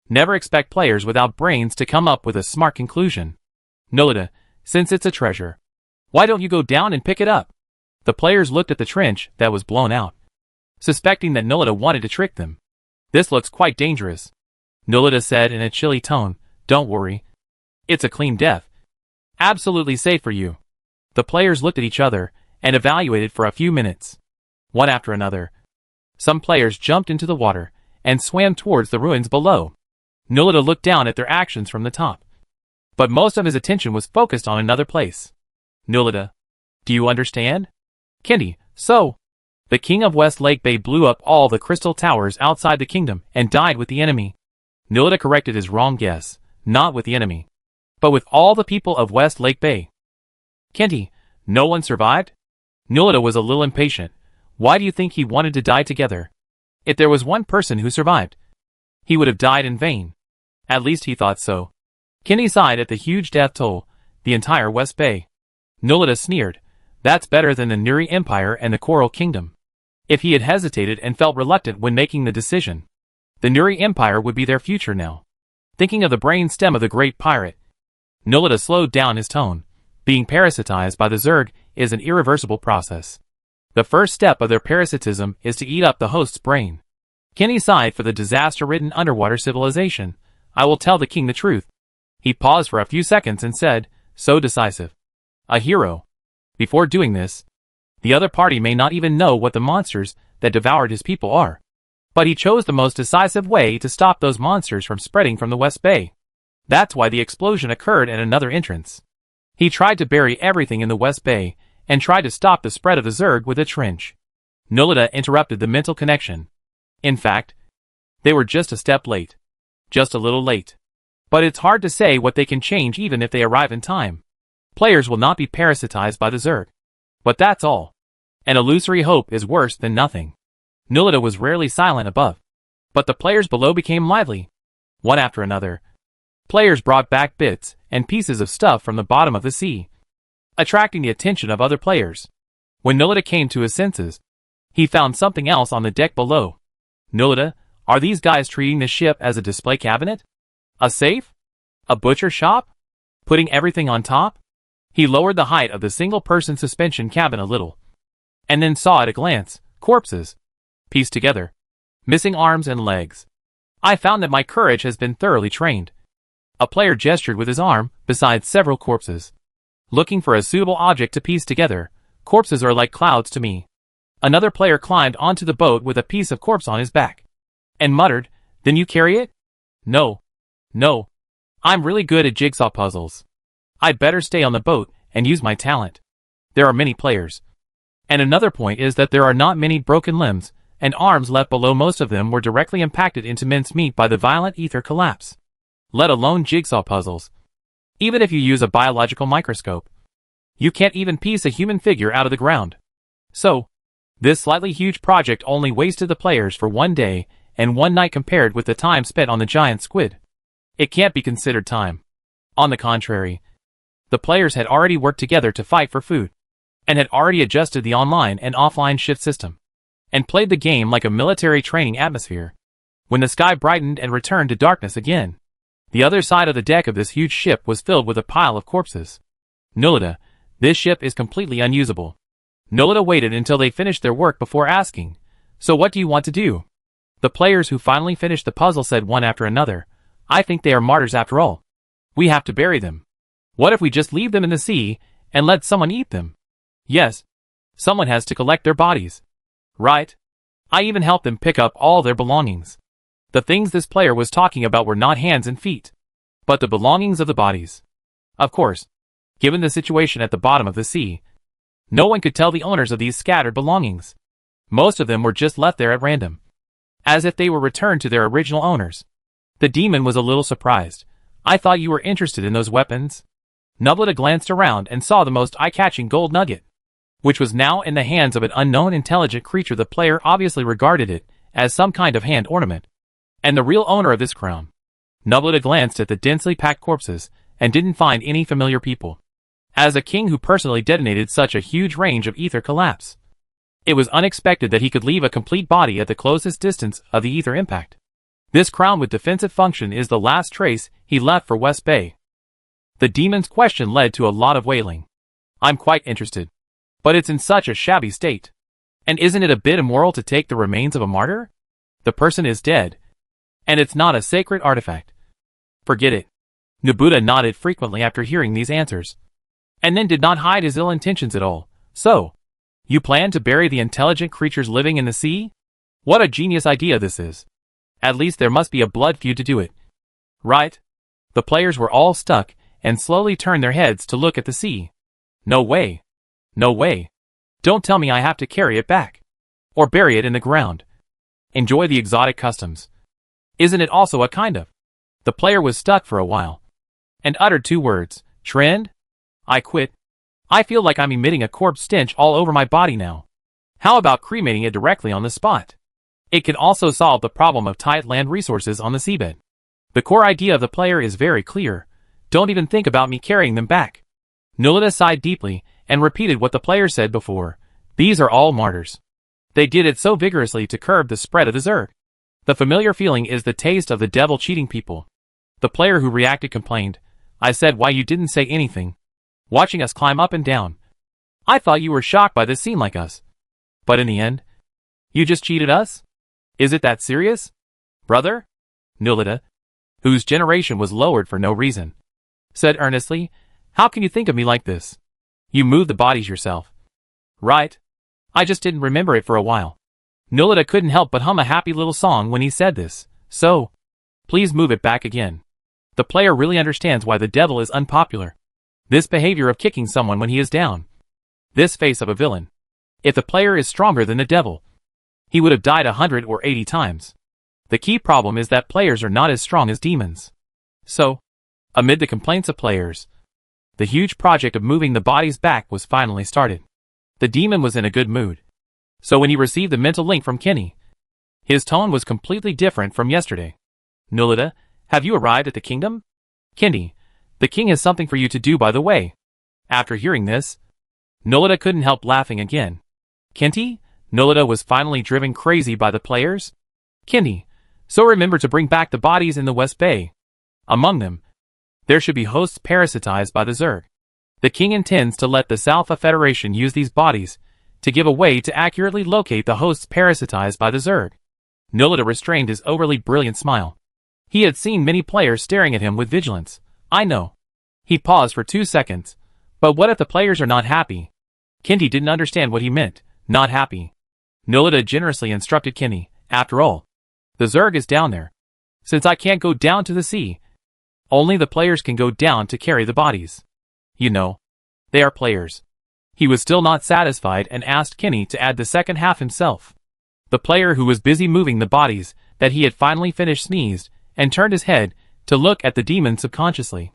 A: Never expect players without brains to come up with a smart conclusion. Nilita, since it's a treasure, why don't you go down and pick it up? The players looked at the trench that was blown out, suspecting that Nilita wanted to trick them. This looks quite dangerous, Nilita said in a chilly tone. Don't worry. It's a clean death. Absolutely safe for you. The players looked at each other and evaluated for a few minutes. One after another, some players jumped into the water and swam towards the ruins below. Nilita looked down at their actions from the top, but most of his attention was focused on another place. Nilita, do you understand? Kendi, so, the king of West Lake Bay blew up all the crystal towers outside the kingdom and died with the enemy. Nilita corrected his wrong guess, not with the enemy, but with all the people of West Lake Bay. Kendi, no one survived? Nilita was a little impatient. Why do you think he wanted to die together? If there was one person who survived, he would have died in vain. At least he thought so. Kendi sighed at the huge death toll, the entire West Bay. Nilita sneered. That's better than the Nuri Empire and the Coral Kingdom. If he had hesitated and felt reluctant when making the decision, the Nuri Empire would be their future now. Thinking of the brain stem of the great pirate, Nilita slowed down his tone. Being parasitized by the Zerg is an irreversible process. The first step of their parasitism is to eat up the host's brain. Kendi sighed for the disaster-ridden underwater civilization. I will tell the king the truth. He paused for a few seconds and said, so decisive. A hero. Before doing this, the other party may not even know what the monsters that devoured his people are. But he chose the most decisive way to stop those monsters from spreading from the West Bay. That's why the explosion occurred at another entrance. He tried to bury everything in the West Bay, and tried to stop the spread of the Zerg with a trench. Nilita interrupted the mental connection. In fact, they were just a step late. Just a little late. But it's hard to say what they can change even if they arrive in time. Players will not be parasitized by the Zerg. But that's all. An illusory hope is worse than nothing. Nilita was rarely silent above. But the players below became lively. One after another, players brought back bits and pieces of stuff from the bottom of the sea, attracting the attention of other players. When Nulita came to his senses, he found something else on the deck below. Nulita, are these guys treating the ship as a display cabinet? A safe? A butcher shop? Putting everything on top? He lowered the height of the single-person suspension cabin a little, and then saw at a glance, corpses, pieced together, missing arms and legs. I found that my courage has been thoroughly trained. A player gestured with his arm, beside several corpses. Looking for a suitable object to piece together, corpses are like clouds to me. Another player climbed onto the boat with a piece of corpse on his back, and muttered, "Then you carry it?" No. I'm really good at jigsaw puzzles. I'd better stay on the boat and use my talent. There are many players. And another point is that there are not many broken limbs and arms left below. Most of them were directly impacted into mincemeat by the violent ether collapse. Let alone jigsaw puzzles. Even if you use a biological microscope, you can't even piece a human figure out of the ground. So, this slightly huge project only wasted the players for 1 day and 1 night compared with the time spent on the giant squid. It can't be considered time. On the contrary, the players had already worked together to fight for food, and had already adjusted the online and offline shift system, and played the game like a military training atmosphere. When the sky brightened and returned to darkness again, the other side of the deck of this huge ship was filled with a pile of corpses. Nulita, this ship is completely unusable. Nulita waited until they finished their work before asking, "So what do you want to do?" The players who finally finished the puzzle said one after another, "I think they are martyrs after all. We have to bury them. What if we just leave them in the sea and let someone eat them? Yes, someone has to collect their bodies. Right? I even helped them pick up all their belongings." The things this player was talking about were not hands and feet, but the belongings of the bodies. Of course, given the situation at the bottom of the sea, no one could tell the owners of these scattered belongings. Most of them were just left there at random, as if they were returned to their original owners. The demon was a little surprised. "I thought you were interested in those weapons." Nulita glanced around and saw the most eye-catching gold nugget, which was now in the hands of an unknown intelligent creature. The player obviously regarded it as some kind of hand ornament, and the real owner of this crown. Nulita glanced at the densely packed corpses and didn't find any familiar people. As a king who personally detonated such a huge range of ether collapse, it was unexpected that he could leave a complete body at the closest distance of the ether impact. This crown with defensive function is the last trace he left for West Bay. The demon's question led to a lot of wailing. "I'm quite interested. But it's in such a shabby state. And isn't it a bit immoral to take the remains of a martyr? The person is dead, and it's not a sacred artifact." "Forget it." Nobita nodded frequently after hearing these answers, and then did not hide his ill intentions at all. "So, you plan to bury the intelligent creatures living in the sea? What a genius idea this is. At least there must be a blood feud to do it." "Right?" The players were all stuck and slowly turned their heads to look at the sea. "No way. No way. Don't tell me I have to carry it back, or bury it in the ground. Enjoy the exotic customs. Isn't it also a kind of?" The player was stuck for a while, and uttered 2 words, "Trend? I quit. I feel like I'm emitting a corpse stench all over my body now. How about cremating it directly on the spot? It can also solve the problem of tight land resources on the seabed. The core idea of the player is very clear. Don't even think about me carrying them back." Nulita sighed deeply and repeated what the player said before. "These are all martyrs. They did it so vigorously to curb the spread of the Zerg. The familiar feeling is the taste of the devil cheating people." The player who reacted complained, "I said why you didn't say anything. Watching us climb up and down. I thought you were shocked by this scene like us. But in the end, you just cheated us? Is it that serious, brother?" Nulita, whose generation was lowered for no reason, said earnestly, "How can you think of me like this? You moved the bodies yourself. Right? I just didn't remember it for a while." Nulita couldn't help but hum a happy little song when he said this. "So, please move it back again." The player really understands why the devil is unpopular. This behavior of kicking someone when he is down. This face of a villain. If the player is stronger than the devil, he would have died 100 or 80 times. The key problem is that players are not as strong as demons. So, amid the complaints of players, the huge project of moving the bodies back was finally started. The demon was in a good mood. So when he received the mental link from Kenny, His tone was completely different from yesterday. Nulita, have you arrived at the kingdom? Kindy, the king has something for you to do by the way. After hearing this, Nulita couldn't help laughing again. Kinty, Nulita was finally driven crazy by the players. Kindy, so remember to bring back the bodies in the West Bay. Among them, there should be hosts parasitized by the Zerg. The king intends to let the Alpha Federation use these bodies to give a way to accurately locate the hosts parasitized by the Zerg. Nulita restrained his overly brilliant smile. He had seen many players staring at him with vigilance. I know. He paused for 2 seconds. But what if the players are not happy? Kindy didn't understand what he meant, not happy. Nulita generously instructed Kindy, after all, the Zerg is down there. Since I can't go down to the sea, only the players can go down to carry the bodies. You know, they are players. He was still not satisfied and asked Kindy to add the second half himself. The player who was busy moving the bodies that he had finally finished sneezed and turned his head to look at the demon subconsciously.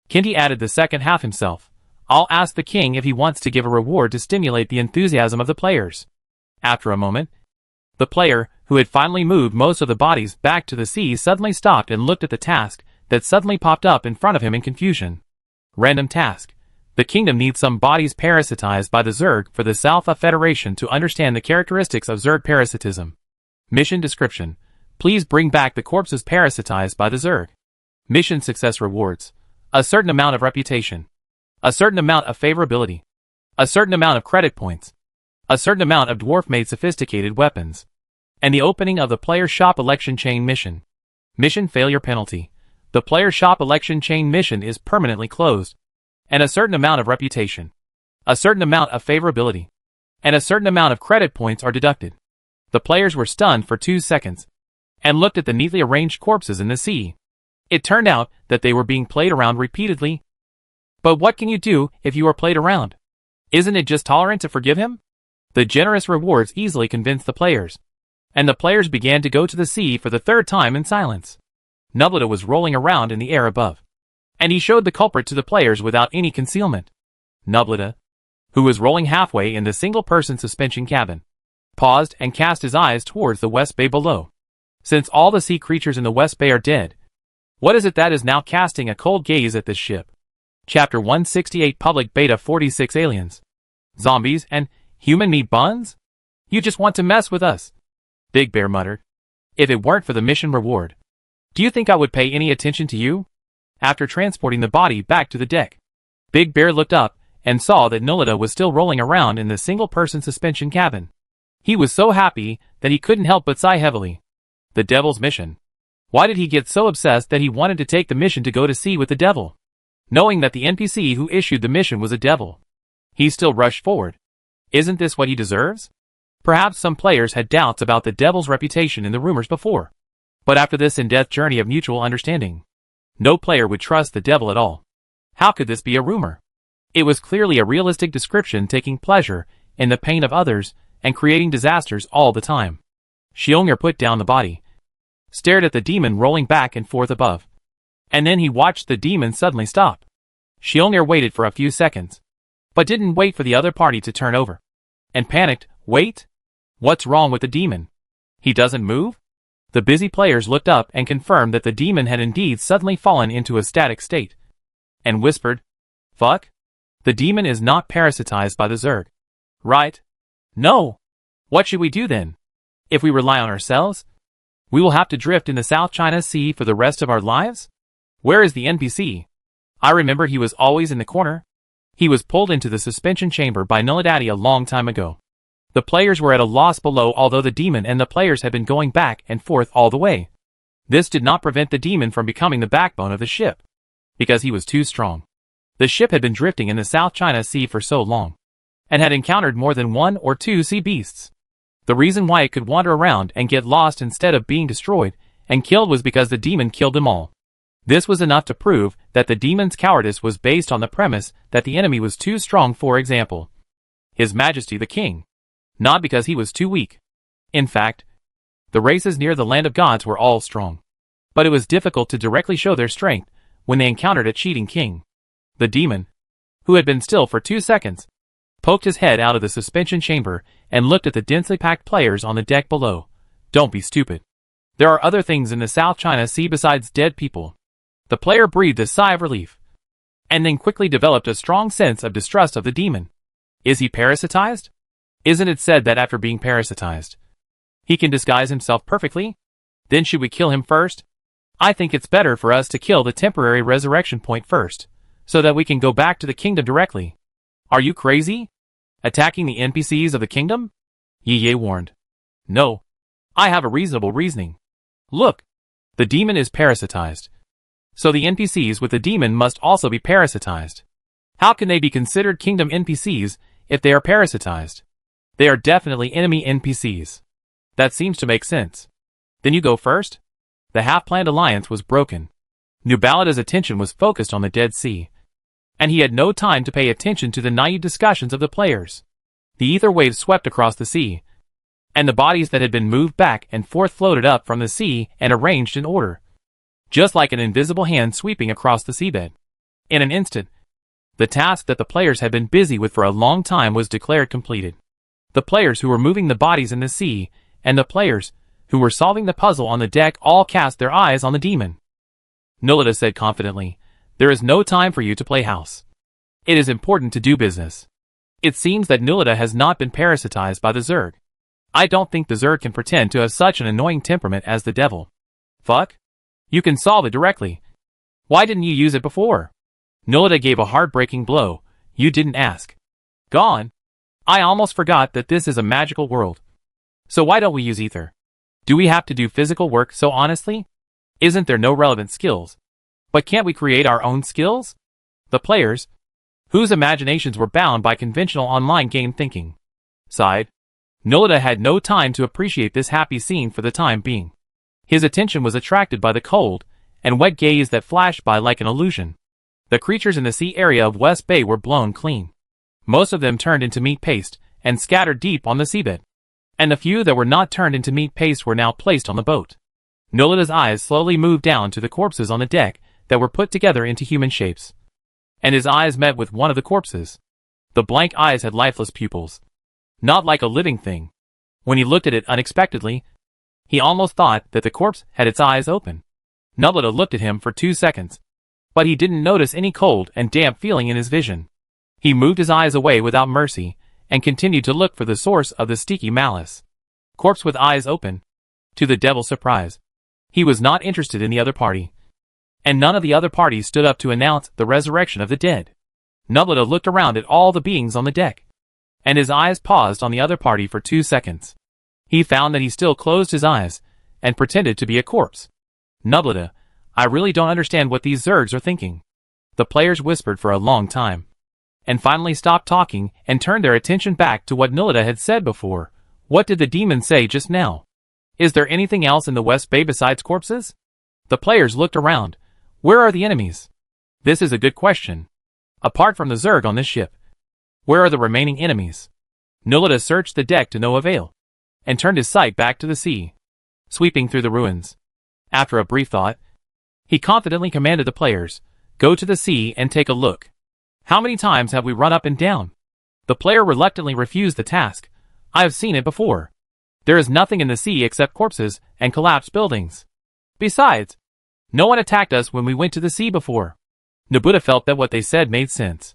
A: Kindy added the second half himself. I'll ask the king if he wants to give a reward to stimulate the enthusiasm of the players. After a moment, the player, who had finally moved most of the bodies back to the sea, suddenly stopped and looked at the task that suddenly popped up in front of him in confusion. Random task. The kingdom needs some bodies parasitized by the Zerg for the Alpha Federation to understand the characteristics of Zerg parasitism. Mission description. Please bring back the corpses parasitized by the Zerg. Mission success rewards. A certain amount of reputation. A certain amount of favorability. A certain amount of credit points. A certain amount of dwarf-made sophisticated weapons. And the opening of the player shop election chain mission. Mission failure penalty. The player shop election chain mission is permanently closed. And a certain amount of reputation. A certain amount of favorability. And a certain amount of credit points are deducted. The players were stunned for 2 seconds. And looked at the neatly arranged corpses in the sea. It turned out that they were being played around repeatedly. But what can you do if you are played around? Isn't it just tolerant to forgive him? The generous rewards easily convinced the players. And the players began to go to the sea for the third time in silence. Nulita was rolling around in the air above. And he showed the culprit to the players without any concealment. Nulita, who was rolling halfway in the single-person suspension cabin, paused and cast his eyes towards the West Bay below. Since all the sea creatures in the West Bay are dead, what is it that is now casting a cold gaze at this ship? Chapter 168 Public Beta 46 Aliens. Zombies and human meat buns? You just want to mess with us, Big Bear muttered. If it weren't for the mission reward, do you think I would pay any attention to you? After transporting the body back to the deck, Big Bear looked up and saw that Nulita was still rolling around in the single-person suspension cabin. He was so happy that he couldn't help but sigh heavily. The devil's mission. Why did he get so obsessed that he wanted to take the mission to go to sea with the devil? Knowing that the NPC who issued the mission was a devil, he still rushed forward. Isn't this what he deserves? Perhaps some players had doubts about the devil's reputation in the rumors before. But after this in-depth journey of mutual understanding, no player would trust the devil at all. How could this be a rumor? It was clearly a realistic description taking pleasure in the pain of others and creating disasters all the time. Xiong'er put down the body, stared at the demon rolling back and forth above. And then he watched the demon suddenly stop. Xiong'er waited for a few seconds, but didn't wait for the other party to turn over. And panicked, wait? What's wrong with the demon? He doesn't move? The busy players looked up and confirmed that the demon had indeed suddenly fallen into a static state. And whispered, fuck? The demon is not parasitized by the Zerg. Right? No. What should we do then? If we rely on ourselves, we will have to drift in the South China Sea for the rest of our lives? Where is the NPC? I remember he was always in the corner. He was pulled into the suspension chamber by Nulidaddy a long time ago. The players were at a loss below, although the demon and the players had been going back and forth all the way. This did not prevent the demon from becoming the backbone of the ship, because he was too strong. The ship had been drifting in the South China Sea for so long, and had encountered more than 1 or 2 sea beasts. The reason why it could wander around and get lost instead of being destroyed and killed was because the demon killed them all. This was enough to prove that the demon's cowardice was based on the premise that the enemy was too strong, for example, His Majesty the King, not because he was too weak. In fact, the races near the land of gods were all strong, but it was difficult to directly show their strength when they encountered a cheating king. The demon, who had been still for 2 seconds, poked his head out of the suspension chamber and looked at the densely packed players on the deck below. Don't be stupid. There are other things in the South China Sea besides dead people. The player breathed a sigh of relief, and then quickly developed a strong sense of distrust of the demon. Is he parasitized? Isn't it said that after being parasitized, he can disguise himself perfectly? Then should we kill him first? I think it's better for us to kill the temporary resurrection point first, so that we can go back to the kingdom directly. Are you crazy? Attacking the NPCs of the kingdom? Ye warned. No. I have a reasonable reasoning. Look, the demon is parasitized. So the NPCs with the demon must also be parasitized. How can they be considered kingdom NPCs if they are parasitized? They are definitely enemy NPCs. That seems to make sense. Then you go first? The half-planned alliance was broken. Nubalada's attention was focused on the Dead Sea, and he had no time to pay attention to the naive discussions of the players. The ether waves swept across the sea, and the bodies that had been moved back and forth floated up from the sea and arranged in order, just like an invisible hand sweeping across the seabed. In an instant, the task that the players had been busy with for a long time was declared completed. The players who were moving the bodies in the sea, and the players who were solving the puzzle on the deck all cast their eyes on the demon. Nulita said confidently, "There is no time for you to play house. It is important to do business." It seems that Nulita has not been parasitized by the Zerg. I don't think the Zerg can pretend to have such an annoying temperament as the devil. Fuck. You can solve it directly. Why didn't you use it before? Nulita gave a heartbreaking blow. You didn't ask. Gone. I almost forgot that this is a magical world. So why don't we use ether? Do we have to do physical work so honestly? Isn't there no relevant skills? But can't we create our own skills? The players, whose imaginations were bound by conventional online game thinking, sighed. Nulita had no time to appreciate this happy scene for the time being. His attention was attracted by the cold and wet gaze that flashed by like an illusion. The creatures in the sea area of West Bay were blown clean. Most of them turned into meat paste and scattered deep on the seabed, and the few that were not turned into meat paste were now placed on the boat. Nulita's eyes slowly moved down to the corpses on the deck that were put together into human shapes, and his eyes met with one of the corpses. The blank eyes had lifeless pupils, not like a living thing. When he looked at it unexpectedly, he almost thought that the corpse had its eyes open. Nulita looked at him for 2 seconds, but he didn't notice any cold and damp feeling in his vision. He moved his eyes away without mercy and continued to look for the source of the sticky malice. Corpse with eyes open. To the devil's surprise, he was not interested in the other party, and none of the other parties stood up to announce the resurrection of the dead. Nulita looked around at all the beings on the deck, and his eyes paused on the other party for 2 seconds. He found that he still closed his eyes and pretended to be a corpse. Nulita, I really don't understand what these Zergs are thinking. The players whispered for a long time, and finally stopped talking and turned their attention back to what Nulita had said before. What did the demon say just now? Is there anything else in the West Bay besides corpses? The players looked around. Where are the enemies? This is a good question. Apart from the Zerg on this ship, where are the remaining enemies? Nulita searched the deck to no avail, and turned his sight back to the sea, sweeping through the ruins. After a brief thought, he confidently commanded the players, go to the sea and take a look. How many times have we run up and down? The player reluctantly refused the task. I have seen it before. There is nothing in the sea except corpses and collapsed buildings. Besides, no one attacked us when we went to the sea before. Nabuta felt that what they said made sense,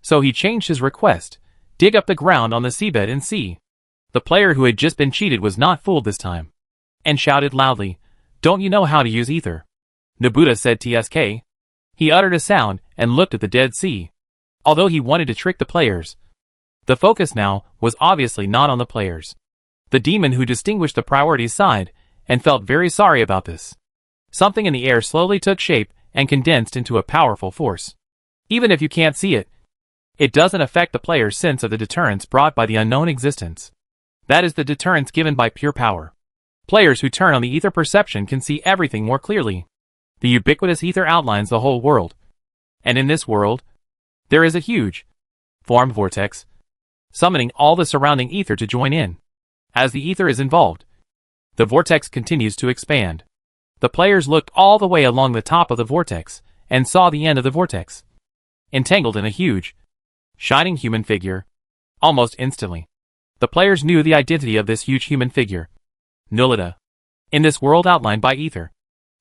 A: so he changed his request. Dig up the ground on the seabed and see. The player who had just been cheated was not fooled this time, and shouted loudly, don't you know how to use ether? Nabuta said TSK. He uttered a sound and looked at the Dead Sea. Although he wanted to trick the players, the focus now was obviously not on the players. The demon who distinguished the priorities sighed and felt very sorry about this. Something in the air slowly took shape and condensed into a powerful force. Even if you can't see it, it doesn't affect the player's sense of the deterrence brought by the unknown existence. That is the deterrence given by pure power. Players who turn on the ether perception can see everything more clearly. The ubiquitous ether outlines the whole world. And in this world, there is a huge, formed vortex, summoning all the surrounding ether to join in. As the ether is involved, the vortex continues to expand. The players looked all the way along the top of the vortex and saw the end of the vortex, entangled in a huge, shining human figure. Almost instantly, the players knew the identity of this huge human figure. Nullida. In this world outlined by ether,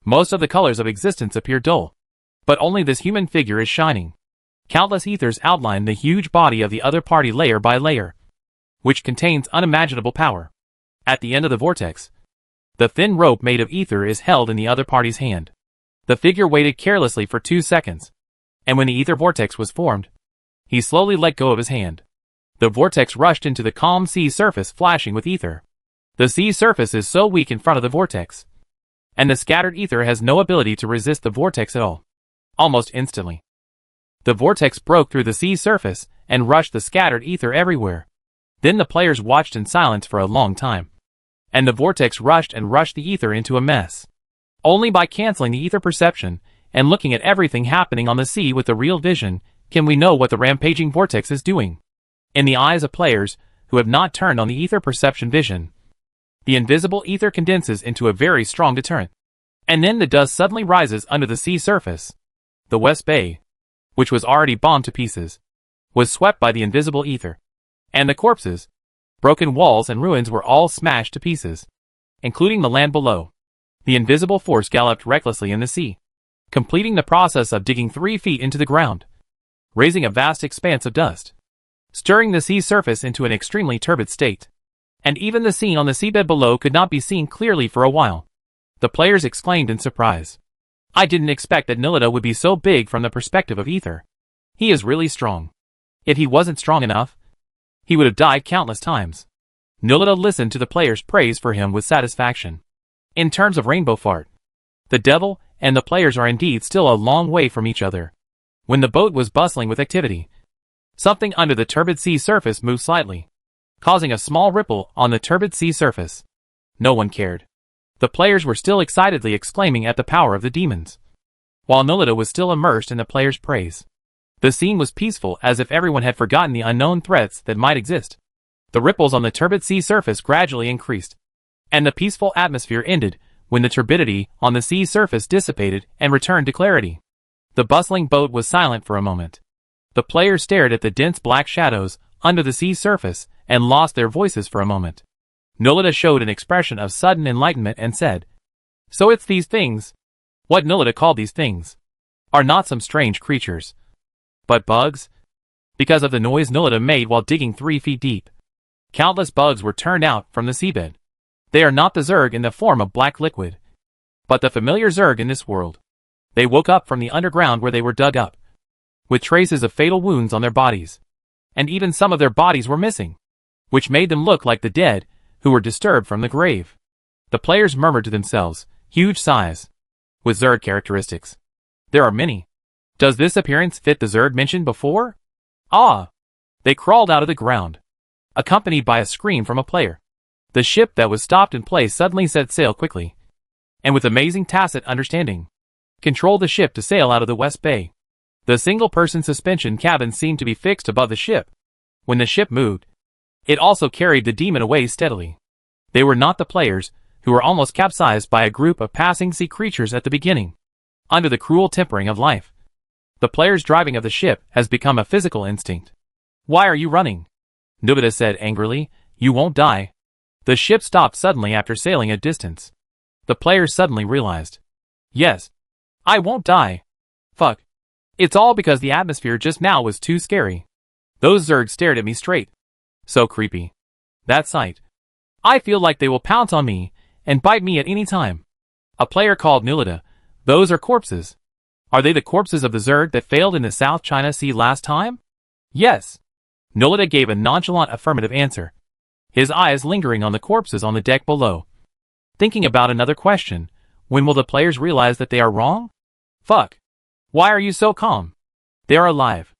A: most of the colors of existence appear dull. But only this human figure is shining. Countless ethers outline the huge body of the other party layer by layer, which contains unimaginable power. At the end of the vortex, the thin rope made of ether is held in the other party's hand. The figure waited carelessly for 2 seconds, and when the ether vortex was formed, he slowly let go of his hand. The vortex rushed into the calm sea surface flashing with ether. The sea surface is so weak in front of the vortex, and the scattered ether has no ability to resist the vortex at all. Almost instantly, the vortex broke through the sea surface and rushed the scattered ether everywhere. Then the players watched in silence for a long time, and the vortex rushed the ether into a mess. Only by canceling the ether perception and looking at everything happening on the sea with the real vision can we know what the rampaging vortex is doing. In the eyes of players who have not turned on the ether perception vision, the invisible ether condenses into a very strong deterrent. And then the dust suddenly rises under the sea surface. The West Bay, which was already bombed to pieces, was swept by the invisible ether. And the corpses, broken walls and ruins were all smashed to pieces, including the land below. The invisible force galloped recklessly in the sea, completing the process of digging 3 feet into the ground, raising a vast expanse of dust, stirring the sea surface into an extremely turbid state. And even the scene on the seabed below could not be seen clearly for a while. The players exclaimed in surprise. I didn't expect that Nullida would be so big from the perspective of ether. He is really strong. If he wasn't strong enough, he would have died countless times. Nullida listened to the players' praise for him with satisfaction. In terms of rainbow fart, the devil and the players are indeed still a long way from each other. When the boat was bustling with activity, something under the turbid sea surface moved slightly, causing a small ripple on the turbid sea surface. No one cared. The players were still excitedly exclaiming at the power of the demons, while Nullida was still immersed in the players' praise. The scene was peaceful, as if everyone had forgotten the unknown threats that might exist. The ripples on the turbid sea surface gradually increased, and the peaceful atmosphere ended when the turbidity on the sea surface dissipated and returned to clarity. The bustling boat was silent for a moment. The players stared at the dense black shadows under the sea surface and lost their voices for a moment. Nullida showed an expression of sudden enlightenment and said, So it's these things. What Nullida called these things are not some strange creatures, but bugs? Because of the noise Nullida made while digging 3 feet deep, countless bugs were turned out from the seabed. They are not the Zerg in the form of black liquid, but the familiar Zerg in this world. They woke up from the underground where they were dug up, with traces of fatal wounds on their bodies, and even some of their bodies were missing, which made them look like the dead who were disturbed from the grave. The players murmured to themselves, huge size, with Zerg characteristics. There are many. Does this appearance fit the Zerg mentioned before? Ah! They crawled out of the ground, accompanied by a scream from a player. The ship that was stopped in place suddenly set sail quickly, and with amazing tacit understanding, controlled the ship to sail out of the West Bay. The single-person suspension cabin seemed to be fixed above the ship. When the ship moved, it also carried the demon away steadily. They were not the players, who were almost capsized by a group of passing sea creatures at the beginning. Under the cruel tempering of life, the players' driving of the ship has become a physical instinct. Why are you running? Nullida said angrily. You won't die. The ship stopped suddenly after sailing a distance. The players suddenly realized. Yes. I won't die. Fuck. It's all because the atmosphere just now was too scary. Those Zergs stared at me straight. So creepy. That sight. I feel like they will pounce on me and bite me at any time. A player called Nullida. Those are corpses. Are they the corpses of the Zerg that failed in the South China Sea last time? Yes. Nullida gave a nonchalant affirmative answer, his eyes lingering on the corpses on the deck below. Thinking about another question. When will the players realize that they are wrong? Fuck. Why are you so calm? They are alive.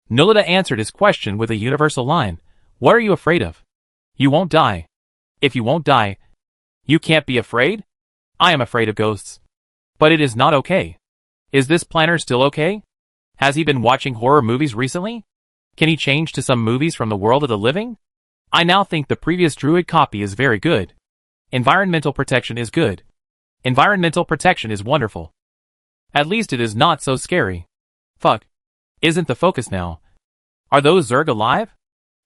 A: Nullida answered his question with a universal line. What are you afraid of? You won't die. If you won't die, you can't be afraid? I am afraid of ghosts. But it is not okay. Is this planner still okay? Has he been watching horror movies recently? Can he change to some movies from the world of the living? I now think the previous Druid copy is very good. Environmental protection is good. Environmental protection is wonderful. At least it is not so scary. Fuck. Isn't the focus now? Are those Zerg alive?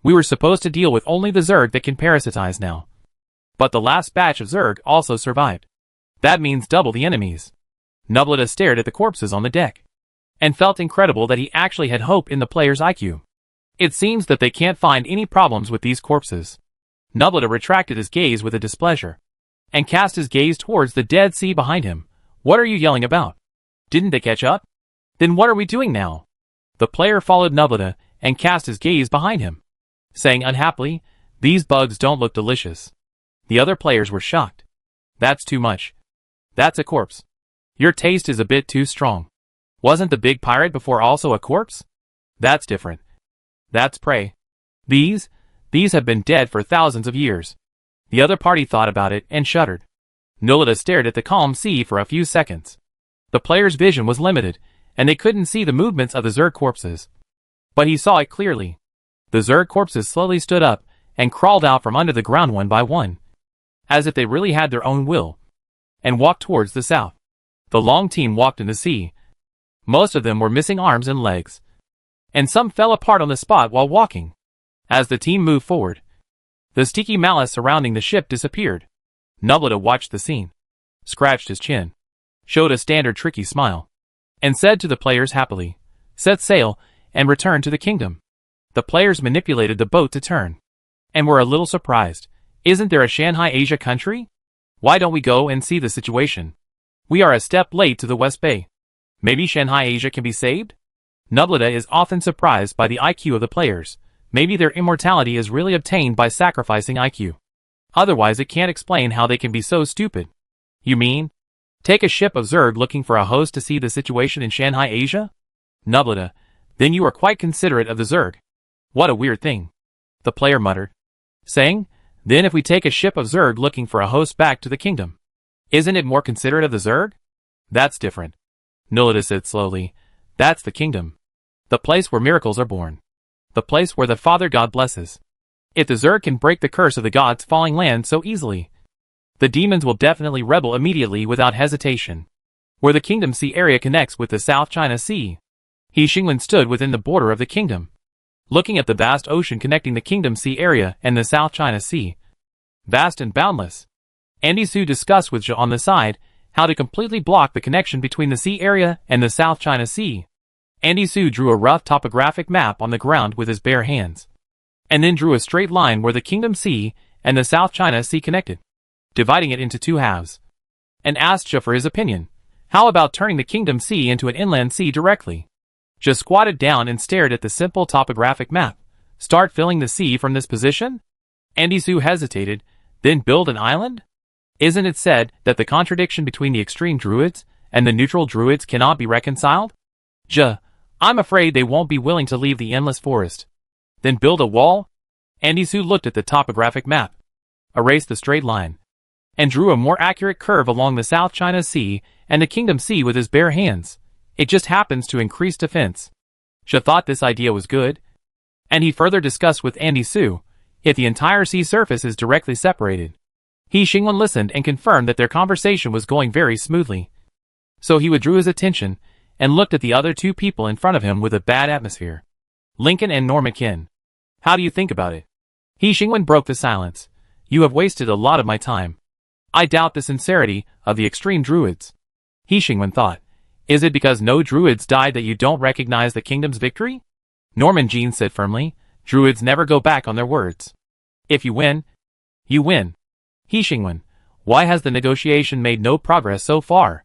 A: We were supposed to deal with only the Zerg that can parasitize now. But the last batch of Zerg also survived. That means double the enemies. Nubleta stared at the corpses on the deck and felt incredible that he actually had hope in the player's IQ. It seems that they can't find any problems with these corpses. Nubleta retracted his gaze with a displeasure and cast his gaze towards the Dead Sea behind him. What are you yelling about? Didn't they catch up? Then what are we doing now? The player followed Nubleta and cast his gaze behind him, saying unhappily, these bugs don't look delicious. The other players were shocked. That's too much. That's a corpse. Your taste is a bit too strong. Wasn't the big pirate before also a corpse? That's different. That's prey. These have been dead for thousands of years. The other party thought about it and shuddered. Nubleta stared at the calm sea for a few seconds. The player's vision was limited, and they couldn't see the movements of the Zerg corpses. But he saw it clearly. The Zerg corpses slowly stood up and crawled out from under the ground one by one, as if they really had their own will, and walked towards the south. The long team walked in the sea. Most of them were missing arms and legs, and some fell apart on the spot while walking. As the team moved forward, the sticky malice surrounding the ship disappeared. Nubleta watched the scene, scratched his chin, showed a standard tricky smile, and said to the players happily, set sail and return to the kingdom. The players manipulated the boat to turn, and were a little surprised. Isn't there a Shanghai Asia country? Why don't we go and see the situation? We are a step late to the West Bay. Maybe Shanghai Asia can be saved? Nubleta is often surprised by the IQ of the players. Maybe their immortality is really obtained by sacrificing IQ. Otherwise it can't explain how they can be so stupid. You mean? Take a ship of Zerg looking for a host to see the situation in Shanghai Asia? Nubleta, then you are quite considerate of the Zerg. What a weird thing. The player muttered, saying, then if we take a ship of Zerg looking for a host back to the kingdom, isn't it more considerate of the Zerg? That's different. Nubleta said slowly, that's the kingdom. The place where miracles are born. The place where the Father God blesses. If the Zerg can break the curse of the gods falling land so easily, the demons will definitely rebel immediately without hesitation. Where the Kingdom Sea area connects with the South China Sea, He Xingwen stood within the border of the kingdom, looking at the vast ocean connecting the Kingdom Sea area and the South China Sea. Vast and boundless. Andy Su discussed with Zhe on the side how to completely block the connection between the sea area and the South China Sea. Andy Su drew a rough topographic map on the ground with his bare hands, and then drew a straight line where the Kingdom Sea and the South China Sea connected, dividing it into two halves, and asked Zhe for his opinion. How about turning the Kingdom Sea into an inland sea directly? Zhe squatted down and stared at the simple topographic map. Start filling the sea from this position? Andy Su hesitated, then build an island? Isn't it said that the contradiction between the extreme druids and the neutral druids cannot be reconciled? Zhe, I'm afraid they won't be willing to leave the endless forest. Then build a wall? Andy Su looked at the topographic map, erased the straight line, and drew a more accurate curve along the South China Sea and the Kingdom Sea with his bare hands. It just happens to increase defense. Zhe thought this idea was good, and he further discussed with Andy Su, if the entire sea surface is directly separated. He Xingwen listened and confirmed that their conversation was going very smoothly. So he withdrew his attention and looked at the other two people in front of him with a bad atmosphere. Lincoln and Norman Qin. How do you think about it? He Xingwen broke the silence. You have wasted a lot of my time. I doubt the sincerity of the extreme druids. He Xingwen thought. Is it because no druids died that you don't recognize the kingdom's victory? Norman Jean said firmly, druids never go back on their words. If you win, you win. He Xingwen, why has the negotiation made no progress so far?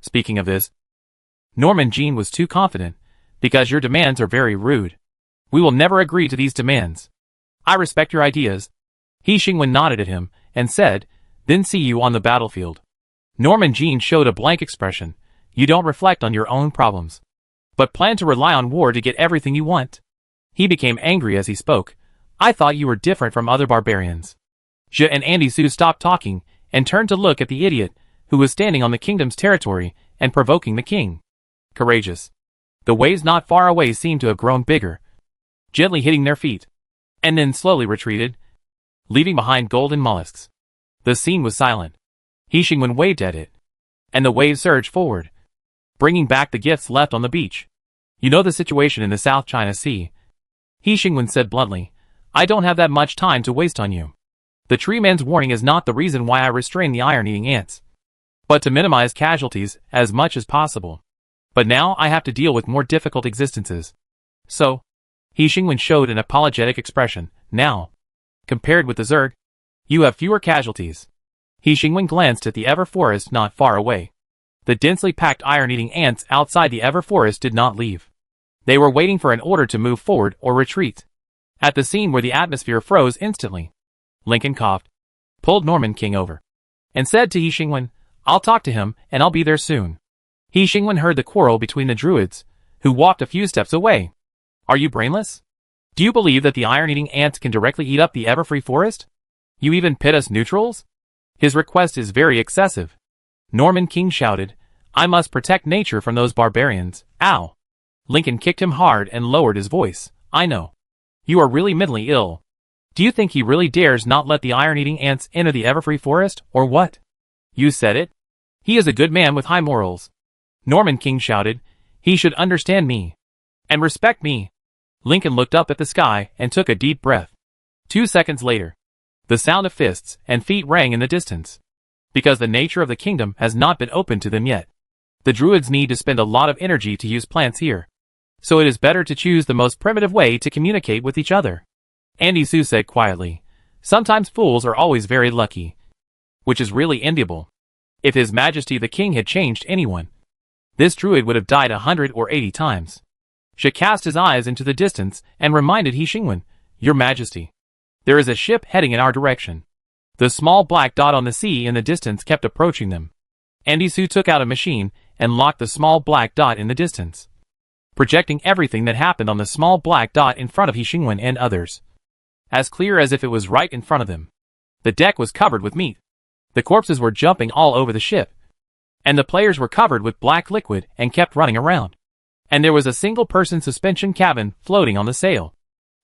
A: Speaking of this, Norman Jean was too confident, because your demands are very rude. We will never agree to these demands. I respect your ideas. He Xingwen nodded at him and said, then see you on the battlefield. Norman Jean showed a blank expression. You don't reflect on your own problems, but plan to rely on war to get everything you want. He became angry as he spoke. I thought you were different from other barbarians. Zhe and Andy Su stopped talking and turned to look at the idiot who was standing on the kingdom's territory and provoking the king. Courageous. The waves not far away seemed to have grown bigger, gently hitting their feet, and then slowly retreated, leaving behind golden mollusks. The scene was silent. He Xingwen waved at it, and the waves surged forward, bringing back the gifts left on the beach. You know the situation in the South China Sea. He Xingwen said bluntly, I don't have that much time to waste on you. The tree man's warning is not the reason why I restrain the iron-eating ants, but to minimize casualties as much as possible. But now I have to deal with more difficult existences. So, He Xingwen showed an apologetic expression. Now, compared with the Zerg, you have fewer casualties. He Xingwen glanced at the Ever Forest not far away. The densely packed iron-eating ants outside the Ever Forest did not leave. They were waiting for an order to move forward or retreat. At the scene where the atmosphere froze instantly, Lincoln coughed, pulled Norman King over, and said to He Xingwen, "I'll talk to him, and I'll be there soon." He Xingwen heard the quarrel between the druids, who walked a few steps away. "Are you brainless? Do you believe that the iron-eating ants can directly eat up the Everfree Forest? You even pit us neutrals? His request is very excessive." Norman King shouted, "I must protect nature from those barbarians." Ow! Lincoln kicked him hard and lowered his voice. "I know. You are really mentally ill. Do you think he really dares not let the iron-eating ants enter the Everfree Forest, or what?" "You said it. He is a good man with high morals." Norman King shouted, "He should understand me. And respect me." Lincoln looked up at the sky and took a deep breath. 2 seconds later, the sound of fists and feet rang in the distance. Because the nature of the kingdom has not been opened to them yet, the druids need to spend a lot of energy to use plants here. So it is better to choose the most primitive way to communicate with each other. Andy Sue said quietly, "Sometimes fools are always very lucky." Which is really enviable. If His Majesty the King had changed anyone, this druid would have died 100 or 80 times. She cast his eyes into the distance and reminded He Xingwen, "Your Majesty, there is a ship heading in our direction." The small black dot on the sea in the distance kept approaching them. Andy Sue took out a machine and locked the small black dot in the distance, projecting everything that happened on the small black dot in front of He Xingwen and others, as clear as if it was right in front of them. The deck was covered with meat. The corpses were jumping all over the ship, and the players were covered with black liquid and kept running around. And there was a single-person suspension cabin floating on the sail.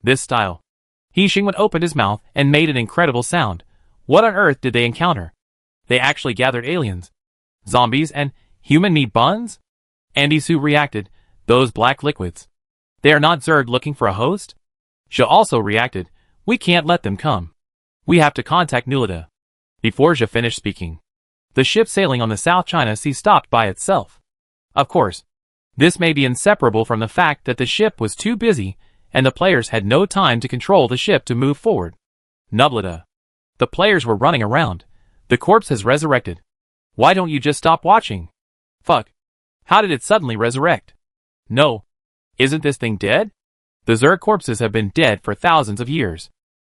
A: This style. He Xingwen opened his mouth and made an incredible sound. What on earth did they encounter? They actually gathered aliens, zombies, and human meat buns? Andy Sue reacted, "Those black liquids. They are not Zerg looking for a host?" She also reacted, "We can't let them come. We have to contact Nulita." Before she finished speaking, the ship sailing on the South China Sea stopped by itself. Of course, this may be inseparable from the fact that the ship was too busy and the players had no time to control the ship to move forward. Nublita. The players were running around. The corpse has resurrected. Why don't you just stop watching? Fuck. How did it suddenly resurrect? No. Isn't this thing dead? The Zerg corpses have been dead for thousands of years.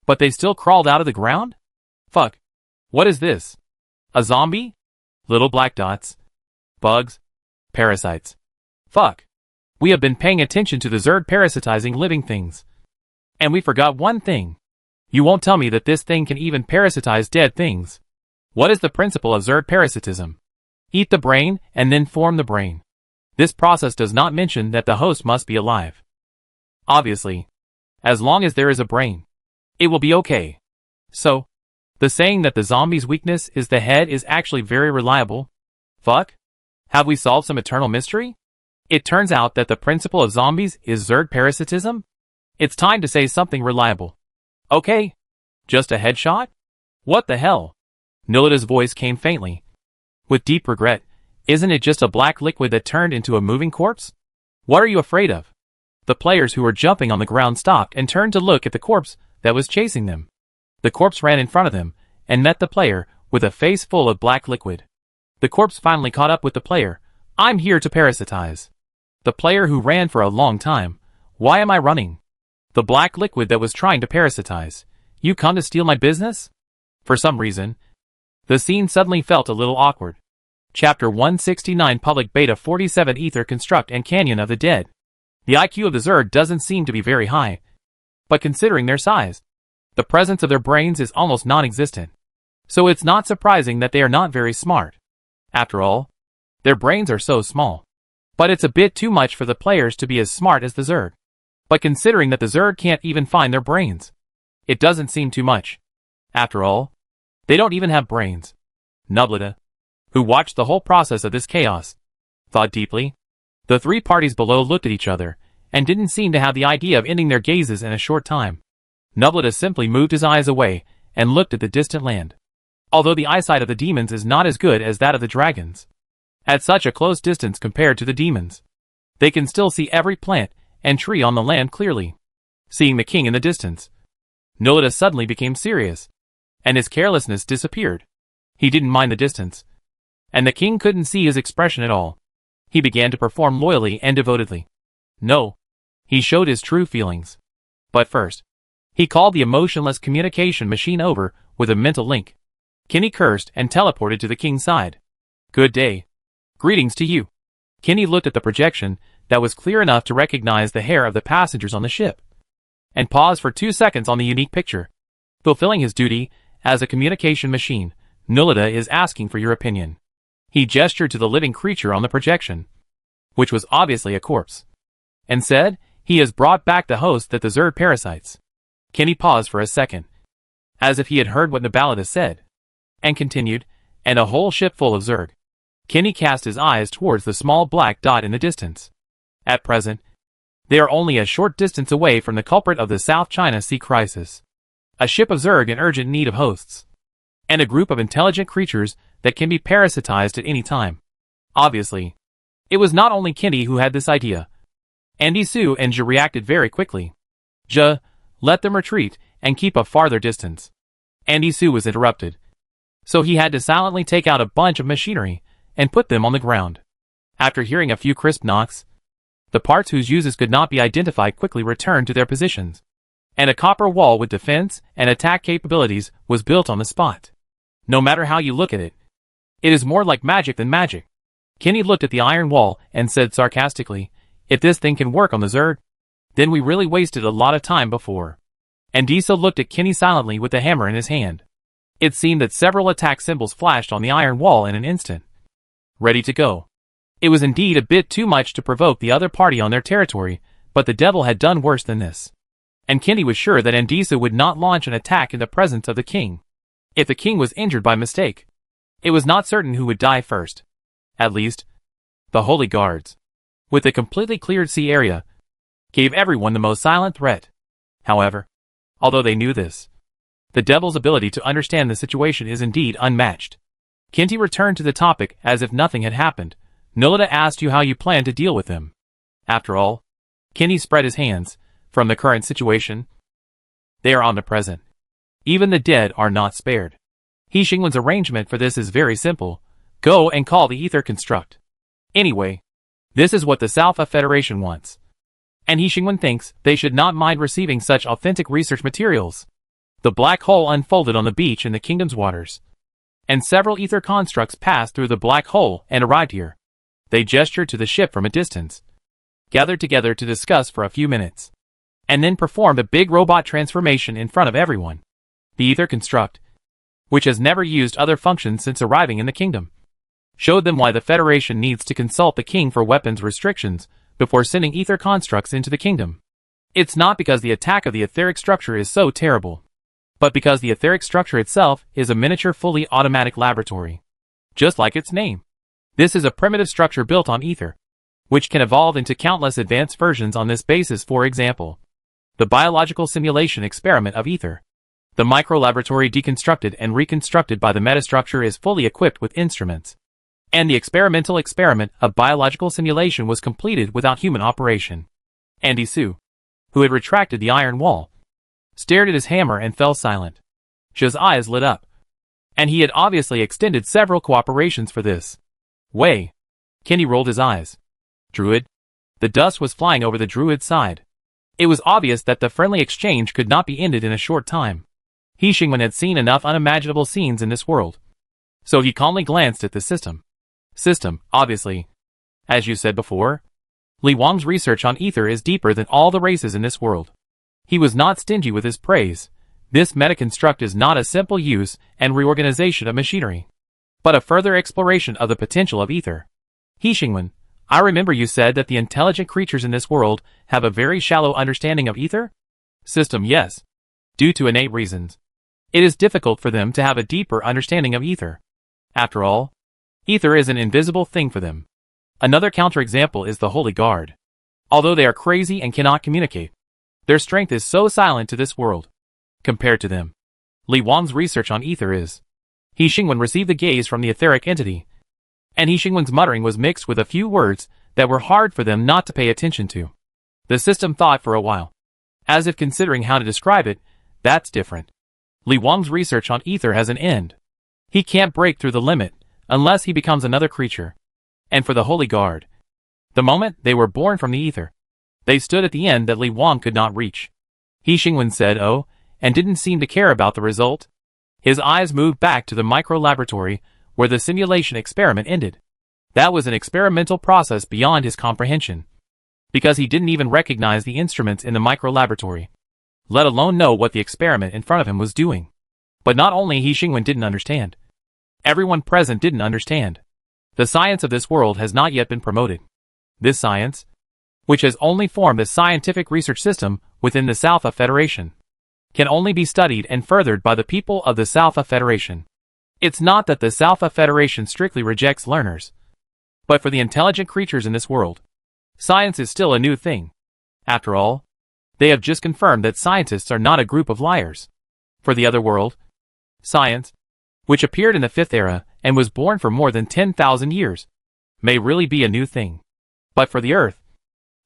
A: But they still crawled out of the ground? Fuck. What is this? A zombie? Little black dots. Bugs. Parasites. Fuck. We have been paying attention to the Zerg parasitizing living things. And we forgot one thing. You won't tell me that this thing can even parasitize dead things. What is the principle of Zerg parasitism? Eat the brain and then form the brain. This process does not mention that the host must be alive. Obviously. As long as there is a brain, it will be okay. So, the saying that the zombie's weakness is the head is actually very reliable. Fuck? Have we solved some eternal mystery? It turns out that the principle of zombies is Zerg parasitism? It's time to say something reliable. Okay. Just a headshot? What the hell? Nulita's voice came faintly, with deep regret. Isn't it just a black liquid that turned into a moving corpse? What are you afraid of? The players who were jumping on the ground stopped and turned to look at the corpse that was chasing them. The corpse ran in front of them and met the player with a face full of black liquid. The corpse finally caught up with the player. "I'm here to parasitize." The player who ran for a long time. "Why am I running?" The black liquid that was trying to parasitize. "You come to steal my business?" For some reason, the scene suddenly felt a little awkward. Chapter 169 Public Beta 47 Ether Construct and Canyon of the Dead. The IQ of the Zerg doesn't seem to be very high, but considering their size, the presence of their brains is almost non-existent. So it's not surprising that they are not very smart. After all, their brains are so small. But it's a bit too much for the players to be as smart as the Zerg. But considering that the Zerg can't even find their brains, it doesn't seem too much. After all, they don't even have brains. Nublita, who watched the whole process of this chaos, thought deeply. The three parties below looked at each other, and didn't seem to have the idea of ending their gazes in a short time. Nublita simply moved his eyes away, and looked at the distant land. Although the eyesight of the demons is not as good as that of the dragons, at such a close distance compared to the demons, they can still see every plant and tree on the land clearly. Seeing the king in the distance, Nolita suddenly became serious, and his carelessness disappeared. He didn't mind the distance, and the king couldn't see his expression at all. He began to perform loyally and devotedly. No, he showed his true feelings. But first, he called the emotionless communication machine over with a mental link. Kenny cursed and teleported to the king's side. Good day. Greetings to you. Kenny looked at the projection that was clear enough to recognize the hair of the passengers on the ship, and paused for 2 seconds on the unique picture. Fulfilling his duty as a communication machine, Nolita is asking for your opinion. He gestured to the living creature on the projection, which was obviously a corpse, and said, he has brought back the host that the Zerd parasites. Kenny paused for a second, as if he had heard what Nabalita said, and continued, and a whole ship full of Zerg. Kenny cast his eyes towards the small black dot in the distance. At present, they are only a short distance away from the culprit of the South China Sea crisis. A ship of Zerg in urgent need of hosts, and a group of intelligent creatures that can be parasitized at any time. Obviously, it was not only Kenny who had this idea. Andy Sue and Ja reacted very quickly. Ja, let them retreat and keep a farther distance. Andy Sue was interrupted, so he had to silently take out a bunch of machinery and put them on the ground. After hearing a few crisp knocks, the parts whose uses could not be identified quickly returned to their positions, and a copper wall with defense and attack capabilities was built on the spot. No matter how you look at it, it is more like magic than magic. Kenny looked at the iron wall and said sarcastically, if this thing can work on the Zerd, then we really wasted a lot of time before. And Disa looked at Kenny silently with the hammer in his hand. It seemed that several attack symbols flashed on the iron wall in an instant, ready to go. It was indeed a bit too much to provoke the other party on their territory, but the devil had done worse than this. And Kenny was sure that Andisa would not launch an attack in the presence of the king. If the king was injured by mistake, it was not certain who would die first. At least, the Holy Guards, with the completely cleared sea area, gave everyone the most silent threat. However, although they knew this, the devil's ability to understand the situation is indeed unmatched. Kenty returned to the topic as if nothing had happened. Nolita asked you how you plan to deal with him. After all, Kenny spread his hands. From the current situation, they are omnipresent. Even the dead are not spared. He Xingwen's arrangement for this is very simple. Go and call the ether construct. Anyway, this is what the South Federation wants. And He Xingwen thinks they should not mind receiving such authentic research materials. The black hole unfolded on the beach in the kingdom's waters, and several ether constructs passed through the black hole and arrived here. They gestured to the ship from a distance, gathered together to discuss for a few minutes, and then performed a big robot transformation in front of everyone. The ether construct, which has never used other functions since arriving in the kingdom, showed them why the Federation needs to consult the king for weapons restrictions before sending ether constructs into the kingdom. It's not because the attack of the etheric structure is so terrible, but because the etheric structure itself is a miniature fully automatic laboratory. Just like its name. This is a primitive structure built on ether, which can evolve into countless advanced versions on this basis. For example, the biological simulation experiment of ether. The micro-laboratory deconstructed and reconstructed by the metastructure is fully equipped with instruments, and the experimental experiment of biological simulation was completed without human operation. Andy Sue, who had retracted the iron wall, stared at his hammer and fell silent. Ja's eyes lit up, and he had obviously extended several cooperations for this. Way. Kenny rolled his eyes. Druid. The dust was flying over the druid's side. It was obvious that the friendly exchange could not be ended in a short time. He Xingwen had seen enough unimaginable scenes in this world, so he calmly glanced at the system. Obviously. As you said before, Li Wang's research on ether is deeper than all the races in this world. He was not stingy with his praise. This metaconstruct is not a simple use and reorganization of machinery, but a further exploration of the potential of ether. He Xingwen, I remember you said that the intelligent creatures in this world have a very shallow understanding of ether? Yes. Due to innate reasons, it is difficult for them to have a deeper understanding of ether. After all, ether is an invisible thing for them. Another counterexample is the Holy Guard. Although they are crazy and cannot communicate, their strength is so silent to this world. Compared to them, Li Wang's research on ether is. He Xingwen received the gaze from the etheric entity, and He Xingwen's muttering was mixed with a few words that were hard for them not to pay attention to. The system thought for a while, as if considering how to describe it. That's different. Li Wang's research on ether has an end. He can't break through the limit, unless he becomes another creature. And for the Holy Guard, the moment they were born from the ether, they stood at the end that Li Wang could not reach. He Xingwen said, "Oh," and didn't seem to care about the result. His eyes moved back to the micro-laboratory, where the simulation experiment ended. That was an experimental process beyond his comprehension, because he didn't even recognize the instruments in the micro-laboratory, let alone know what the experiment in front of him was doing. But not only He Xingwen didn't understand. Everyone present didn't understand. The science of this world has not yet been promoted. This science, which has only formed a scientific research system within the South Federation, can only be studied and furthered by the people of the South Federation. It's not that the South Federation strictly rejects learners, but for the intelligent creatures in this world, science is still a new thing. After all, they have just confirmed that scientists are not a group of liars. For the other world, science, which appeared in the Fifth Era and was born for more than 10,000 years, may really be a new thing. But for the Earth,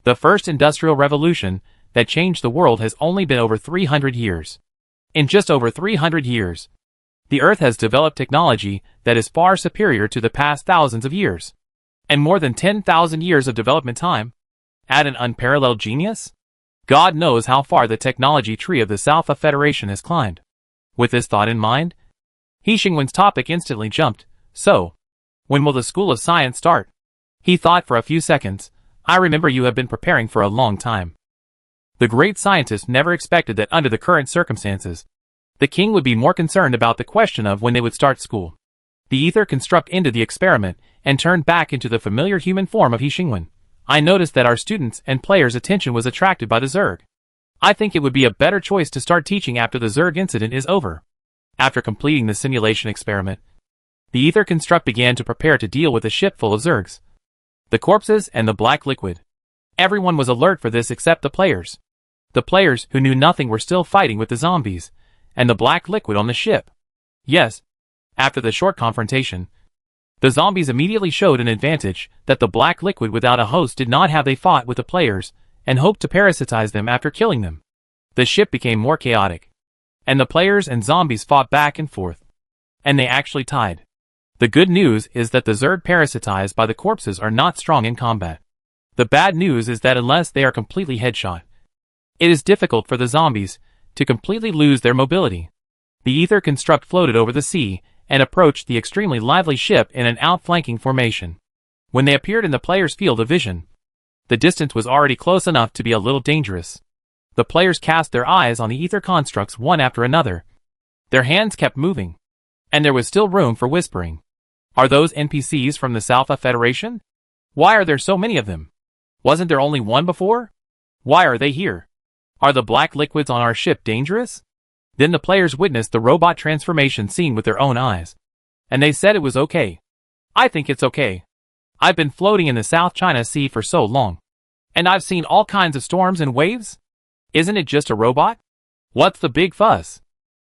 A: the first industrial revolution that changed the world has only been over 300 years. In just over 300 years, the Earth has developed technology that is far superior to the past thousands of years. And more than 10,000 years of development time? Add an unparalleled genius? God knows how far the technology tree of the South Federation has climbed. With this thought in mind, He Xingwen's topic instantly jumped. "So, when will the School of Science start?" He thought for a few seconds. "I remember you have been preparing for a long time." The great scientist never expected that under the current circumstances, the king would be more concerned about the question of when they would start school. The ether construct ended the experiment and turned back into the familiar human form of He Xingwen. "I noticed that our students' and players' attention was attracted by the Zerg. I think it would be a better choice to start teaching after the Zerg incident is over." After completing the simulation experiment, the ether construct began to prepare to deal with a ship full of Zergs, the corpses and the black liquid. Everyone was alert for this except the players. The players who knew nothing were still fighting with the zombies and the black liquid on the ship. Yes, after the short confrontation, the zombies immediately showed an advantage that the black liquid without a host did not have. They fought with the players and hoped to parasitize them after killing them. The ship became more chaotic, and the players and zombies fought back and forth, and they actually tied. The good news is that the Zerg parasitized by the corpses are not strong in combat. The bad news is that unless they are completely headshot, it is difficult for the zombies to completely lose their mobility. The ether construct floated over the sea and approached the extremely lively ship in an outflanking formation. When they appeared in the players' field of vision, the distance was already close enough to be a little dangerous. The players cast their eyes on the ether constructs one after another. Their hands kept moving, and there was still room for whispering. "Are those NPCs from the South Federation? Why are there so many of them? Wasn't there only one before? Why are they here? Are the black liquids on our ship dangerous?" Then the players witnessed the robot transformation scene with their own eyes, and they said it was okay. "I think it's okay. I've been floating in the South China Sea for so long, and I've seen all kinds of storms and waves. Isn't it just a robot? What's the big fuss?"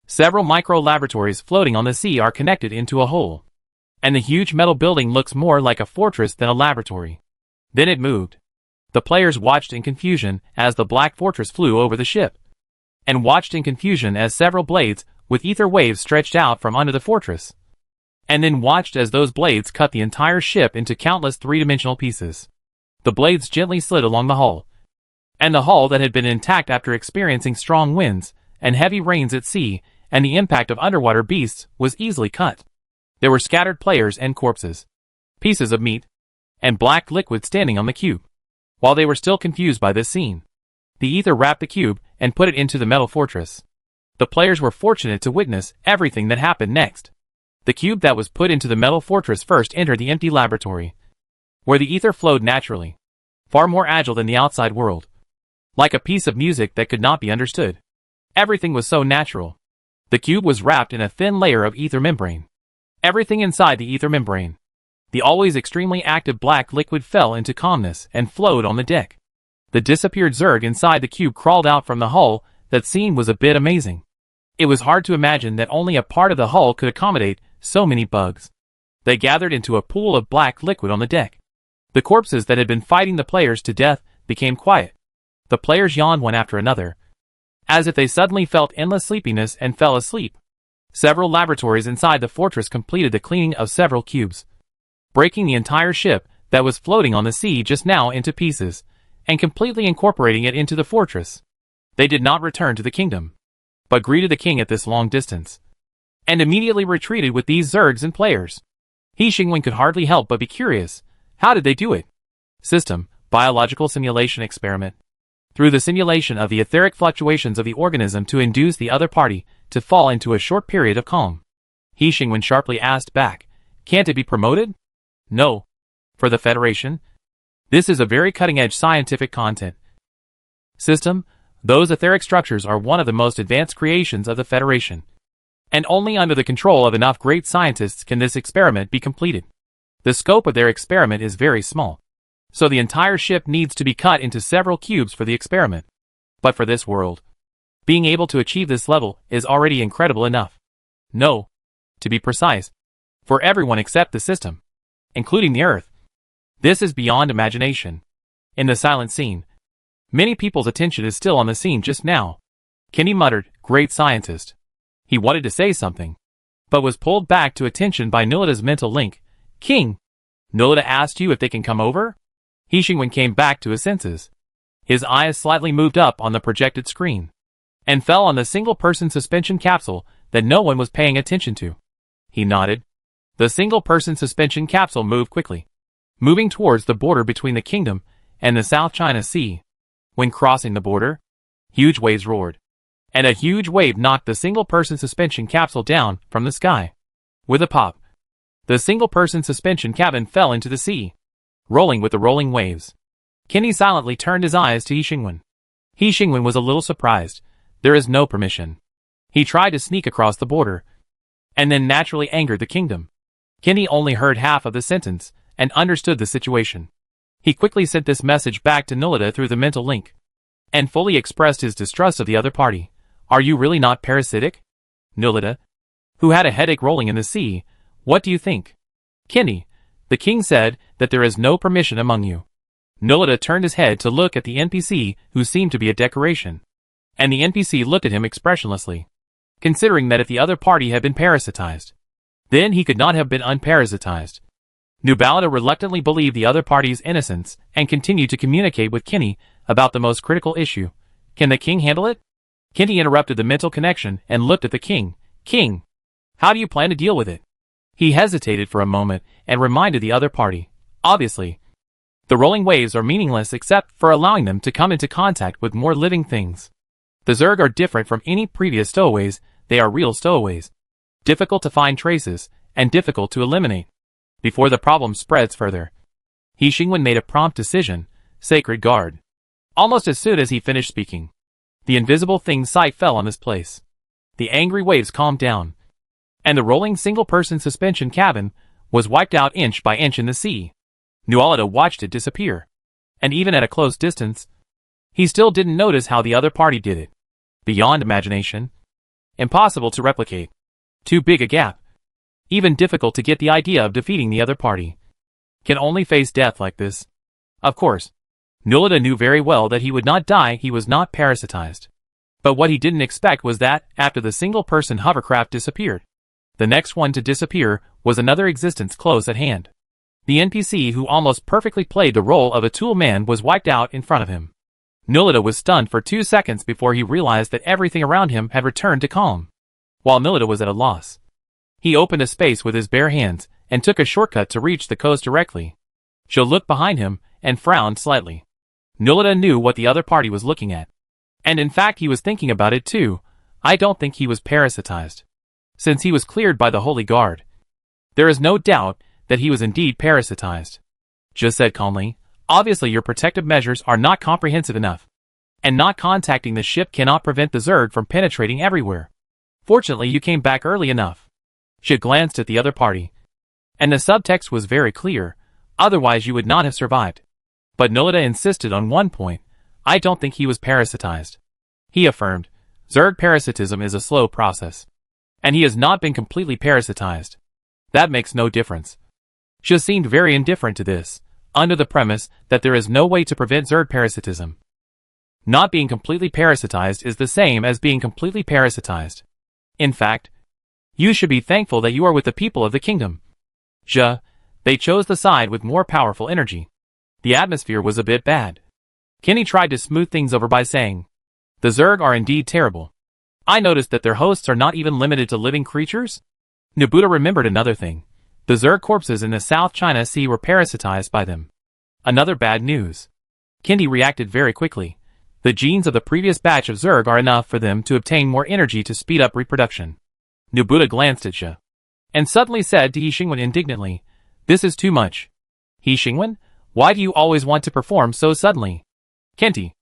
A: Several micro-laboratories floating on the sea are connected into a whole, and the huge metal building looks more like a fortress than a laboratory. Then it moved. The players watched in confusion as the black fortress flew over the ship, and watched in confusion as several blades with ether waves stretched out from under the fortress, and then watched as those blades cut the entire ship into countless three-dimensional pieces. The blades gently slid along the hull, and the hull that had been intact after experiencing strong winds and heavy rains at sea and the impact of underwater beasts was easily cut. There were scattered players and corpses, pieces of meat, and black liquid standing on the cube. While they were still confused by this scene, the ether wrapped the cube and put it into the metal fortress. The players were fortunate to witness everything that happened next. The cube that was put into the metal fortress first entered the empty laboratory, where the ether flowed naturally, far more agile than the outside world, like a piece of music that could not be understood. Everything was so natural. The cube was wrapped in a thin layer of ether membrane. Everything inside the ether membrane, the always extremely active black liquid, fell into calmness and flowed on the deck. The disappeared Zerg inside the cube crawled out from the hull. That scene was a bit amazing. It was hard to imagine that only a part of the hull could accommodate so many bugs. They gathered into a pool of black liquid on the deck. The corpses that had been fighting the players to death became quiet. The players yawned one after another, as if they suddenly felt endless sleepiness and fell asleep. Several laboratories inside the fortress completed the cleaning of several cubes, breaking the entire ship that was floating on the sea just now into pieces, and completely incorporating it into the fortress. They did not return to the kingdom, but greeted the king at this long distance, and immediately retreated with these zergs and players. He Xingwen could hardly help but be curious. How did they do it? System, biological simulation experiment. Through the simulation of the etheric fluctuations of the organism to induce the other party to fall into a short period of calm. He Xingwen sharply asked back, can't it be promoted? No. For the Federation? This is a very cutting-edge scientific content. System, those etheric structures are one of the most advanced creations of the Federation. And only under the control of enough great scientists can this experiment be completed. The scope of their experiment is very small, so the entire ship needs to be cut into several cubes for the experiment. But for this world, being able to achieve this level is already incredible enough. No, to be precise, for everyone except the system, including the Earth. This is beyond imagination. In the silent scene, many people's attention is still on the scene just now. Kenny muttered, great scientist. He wanted to say something, but was pulled back to attention by Nilita's mental link. King, Nilita asked you if they can come over? He Xingwen came back to his senses. His eyes slightly moved up on the projected screen, and fell on the single-person suspension capsule that no one was paying attention to. He nodded. The single-person suspension capsule moved quickly, moving towards the border between the kingdom and the South China Sea. When crossing the border, huge waves roared, and a huge wave knocked the single-person suspension capsule down from the sky. With a pop, the single-person suspension cabin fell into the sea, rolling with the rolling waves. Kenny silently turned his eyes to He Xingwen. He Xingwen was a little surprised. There is no permission. He tried to sneak across the border, and then naturally angered the kingdom. Kenny only heard half of the sentence, and understood the situation. He quickly sent this message back to Nilita through the mental link, and fully expressed his distrust of the other party. Are you really not parasitic? Nilita, who had a headache rolling in the sea, what do you think? Kenny, the king said that there is no permission among you. Nilita turned his head to look at the NPC, who seemed to be a decoration, and the NPC looked at him expressionlessly, considering that if the other party had been parasitized, then he could not have been unparasitized. Nubalita reluctantly believed the other party's innocence and continued to communicate with Kenny about the most critical issue. Can the king handle it? Kenny interrupted the mental connection and looked at the king. King, how do you plan to deal with it? He hesitated for a moment and reminded the other party. Obviously, the rolling waves are meaningless except for allowing them to come into contact with more living things. The Zerg are different from any previous stowaways. They are real stowaways, difficult to find traces, and difficult to eliminate before the problem spreads further. He Xingwen made a prompt decision. Sacred Guard. Almost as soon as he finished speaking, the invisible thing's sight fell on this place. The angry waves calmed down, and the rolling single-person suspension cabin was wiped out inch by inch in the sea. Nualida watched it disappear, and even at a close distance, he still didn't notice how the other party did it. Beyond imagination. Impossible to replicate. Too big a gap. Even difficult to get the idea of defeating the other party. Can only face death like this. Of course, Nulita knew very well that he would not die. He was not parasitized. But what he didn't expect was that, after the single-person hovercraft disappeared, the next one to disappear was another existence close at hand. The NPC who almost perfectly played the role of a tool man was wiped out in front of him. Nulita was stunned for 2 seconds before he realized that everything around him had returned to calm. While Nulita was at a loss, he opened a space with his bare hands and took a shortcut to reach the coast directly. Joe looked behind him and frowned slightly. Nulita knew what the other party was looking at. And in fact he was thinking about it too. I don't think he was parasitized, since he was cleared by the Holy Guard. There is no doubt that he was indeed parasitized. Just said calmly, obviously your protective measures are not comprehensive enough, and not contacting the ship cannot prevent the Zerg from penetrating everywhere. Fortunately you came back early enough. She glanced at the other party, and the subtext was very clear, otherwise you would not have survived. But Nulita insisted on one point. I don't think he was parasitized. He affirmed, Zerg parasitism is a slow process. And he has not been completely parasitized. That makes no difference. She seemed very indifferent to this, under the premise that there is no way to prevent Zerg parasitism. Not being completely parasitized is the same as being completely parasitized. In fact, you should be thankful that you are with the people of the kingdom. They chose the side with more powerful energy. The atmosphere was a bit bad. Kenny tried to smooth things over by saying, "The Zerg are indeed terrible. I noticed that their hosts are not even limited to living creatures." Nobuta remembered another thing. The Zerg corpses in the South China Sea were parasitized by them. Another bad news. Kenny reacted very quickly. The genes of the previous batch of Zerg are enough for them to obtain more energy to speed up reproduction. Nobuta glanced at Xia, and suddenly said to He Xingwen indignantly, "This is too much. He Xingwen, why do you always want to perform so suddenly?" Kenty,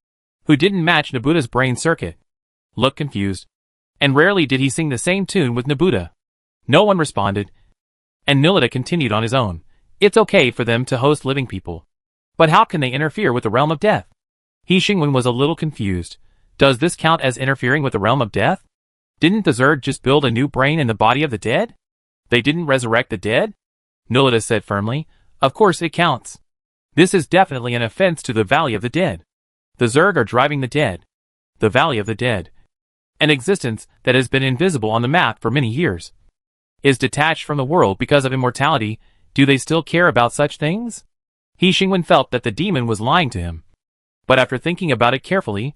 A: who didn't match Nobuta's brain circuit, looked confused, and rarely did he sing the same tune with Nobuta. No one responded, and Nilita continued on his own. "It's okay for them to host living people. But how can they interfere with the realm of death?" He Xingwen was a little confused. Does this count as interfering with the realm of death? Didn't the Zerg just build a new brain in the body of the dead? They didn't resurrect the dead? Nilita said firmly, "Of course it counts. This is definitely an offense to the Valley of the Dead. The Zerg are driving the dead. The Valley of the Dead, an existence that has been invisible on the map for many years, is detached from the world because of immortality. Do they still care about such things?" He Xingwen felt that the demon was lying to him. But after thinking about it carefully,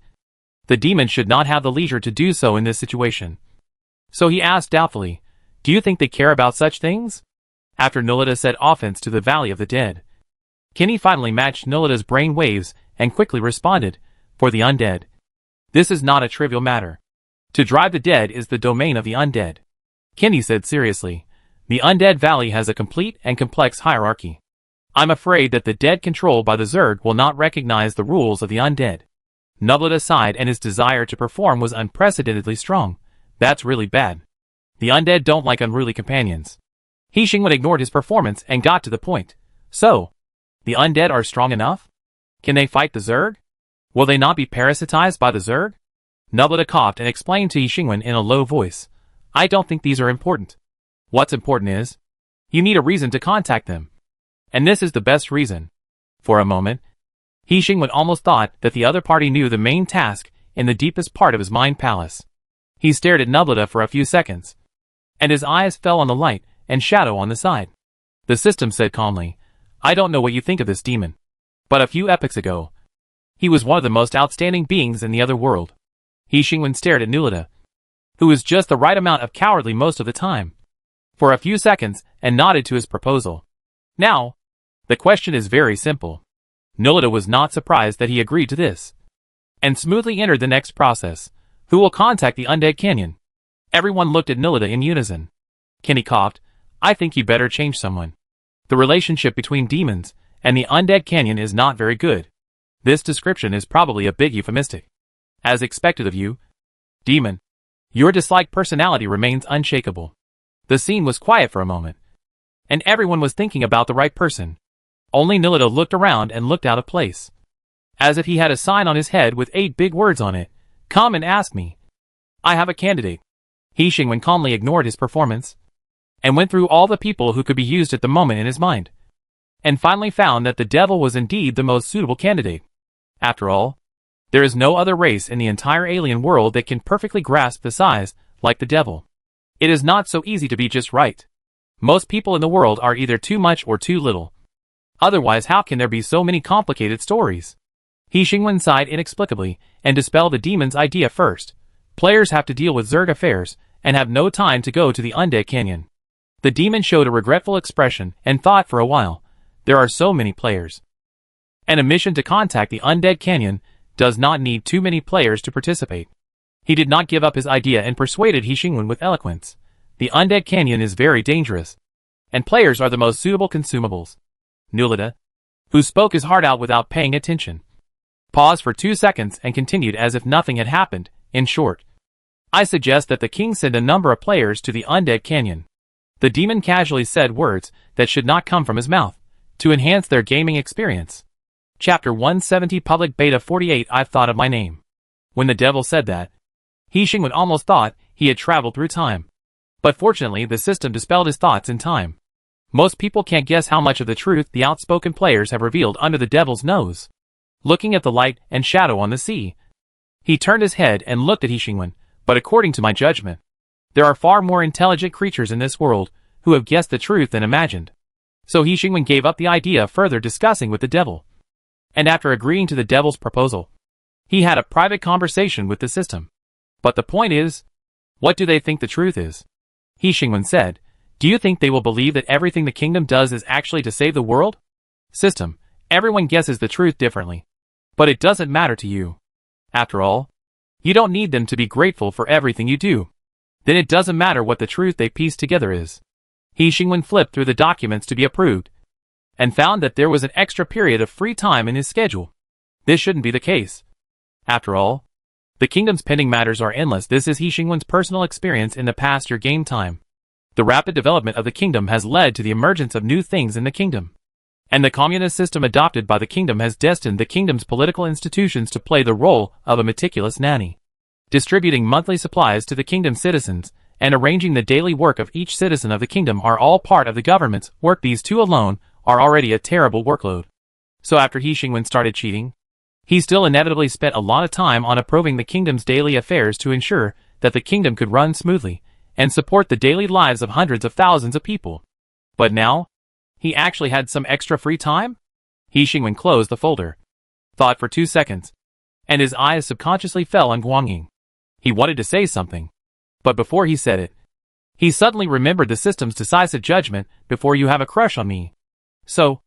A: the demon should not have the leisure to do so in this situation. So he asked doubtfully, "Do you think they care about such things?" After Nolita said offense to the Valley of the Dead, Kenny finally matched Nolita's brain waves and quickly responded, "For the undead. This is not a trivial matter. To drive the dead is the domain of the undead." Kenny said seriously, "The Undead Valley has a complete and complex hierarchy. I'm afraid that the dead controlled by the Zerg will not recognize the rules of the undead." Nolita sighed, and his desire to perform was unprecedentedly strong. "That's really bad. The undead don't like unruly companions." He Xingwen ignored his performance and got to the point. "So, the undead are strong enough? Can they fight the Zerg? Will they not be parasitized by the Zerg?" Nolita coughed and explained to He Xingwen in a low voice, "I don't think these are important. What's important is, you need a reason to contact them. And this is the best reason." For a moment, He Xingwen almost thought that the other party knew the main task in the deepest part of his mind palace. He stared at Nubita for a few seconds, and his eyes fell on the light and shadow on the side. The system said calmly, "I don't know what you think of this demon, but a few epochs ago, he was one of the most outstanding beings in the other world." He Xingwen stared at Nulita, who was just the right amount of cowardly most of the time, for a few seconds, and nodded to his proposal. "Now, the question is very simple." Nolita was not surprised that he agreed to this, and smoothly entered the next process. "Who will contact the Undead Canyon?" Everyone looked at Nolita in unison. Kenny coughed, "I think you better change someone. The relationship between demons and the Undead Canyon is not very good. This description is probably a bit euphemistic. As expected of you, demon, your dislike personality remains unshakable." The scene was quiet for a moment, and everyone was thinking about the right person. Only Nilita looked around and looked out of place, as if he had a sign on his head with 8 big words on it. "Come and ask me. I have a candidate." He Xingwen calmly ignored his performance, and went through all the people who could be used at the moment in his mind, and finally found that the devil was indeed the most suitable candidate. After all, there is no other race in the entire alien world that can perfectly grasp the size like the devil. It is not so easy to be just right. Most people in the world are either too much or too little. Otherwise, how can there be so many complicated stories? He Xingwen sighed inexplicably and dispelled the demon's idea first. Players have to deal with Zerg affairs and have no time to go to the Undead Canyon. The demon showed a regretful expression and thought for a while. There are so many players, and a mission to contact the Undead Canyon does not need too many players to participate. He did not give up his idea and persuaded He Xingwen with eloquence. The Undead Canyon is very dangerous, and players are the most suitable consumables. Nulita, who spoke his heart out without paying attention, paused for 2 seconds and continued as if nothing had happened. "In short, I suggest that the king send a number of players to the Undead Canyon." The demon casually said words that should not come from his mouth, to enhance their gaming experience. Chapter 170 Public Beta 48 I've thought of my name. When the devil said that, He Xingwen almost thought he had traveled through time. But fortunately, the system dispelled his thoughts in time. Most people can't guess how much of the truth the outspoken players have revealed under the devil's nose. Looking at the light and shadow on the sea, he turned his head and looked at He Xingwen. But according to my judgment, there are far more intelligent creatures in this world who have guessed the truth than imagined. So He Xingwen gave up the idea of further discussing with the devil. And after agreeing to the devil's proposal, he had a private conversation with the system. But the point is, what do they think the truth is? He Xingwen said, do you think they will believe that everything the kingdom does is actually to save the world? System, everyone guesses the truth differently. But it doesn't matter to you. After all, you don't need them to be grateful for everything you do. Then it doesn't matter what the truth they piece together is. He Xingwen flipped through the documents to be approved, and found that there was an extra period of free time in his schedule. This shouldn't be the case. After all, the kingdom's pending matters are endless. This is He Xingwen's personal experience in the past year game time. The rapid development of the kingdom has led to the emergence of new things in the kingdom. And the communist system adopted by the kingdom has destined the kingdom's political institutions to play the role of a meticulous nanny, distributing monthly supplies to the kingdom's citizens, and arranging the daily work of each citizen of the kingdom are all part of the government's work. These two alone are already a terrible workload. So after He Xingwen started cheating, he still inevitably spent a lot of time on approving the kingdom's daily affairs to ensure that the kingdom could run smoothly and support the daily lives of hundreds of thousands of people. But now, he actually had some extra free time? He Xingwen closed the folder, thought for 2 seconds, and his eyes subconsciously fell on Guangying. He wanted to say something, but before he said it, he suddenly remembered the system's decisive judgment before you have a crush on me. So,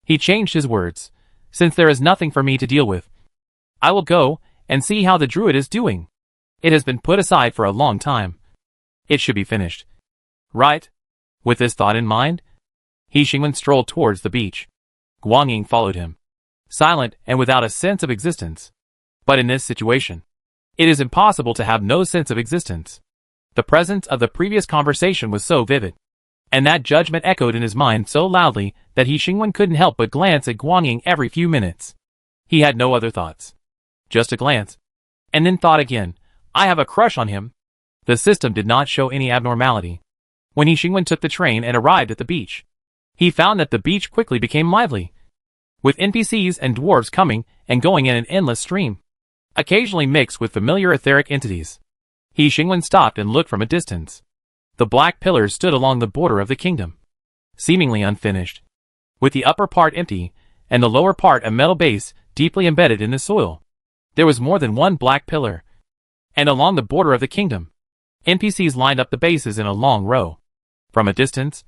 A: he changed his words. Since there is nothing for me to deal with, I will go and see how the druid is doing. It has been put aside for a long time. It should be finished. Right? With this thought in mind, He Xingwen strolled towards the beach. Guangying followed him, silent and without a sense of existence. But in this situation, it is impossible to have no sense of existence. The presence of the previous conversation was so vivid, and that judgment echoed in his mind so loudly that He Xingwen couldn't help but glance at Guangying every few minutes. He had no other thoughts. Just a glance. And then thought again, I have a crush on him. The system did not show any abnormality. When He Xingwen took the train and arrived at the beach, he found that the beach quickly became lively, with NPCs and dwarves coming and going in an endless stream, occasionally mixed with familiar etheric entities. He Xingwen stopped and looked from a distance. The black pillars stood along the border of the kingdom, seemingly unfinished, with the upper part empty, and the lower part a metal base deeply embedded in the soil. There was more than one black pillar, and along the border of the kingdom, NPCs lined up the bases in a long row. From a distance,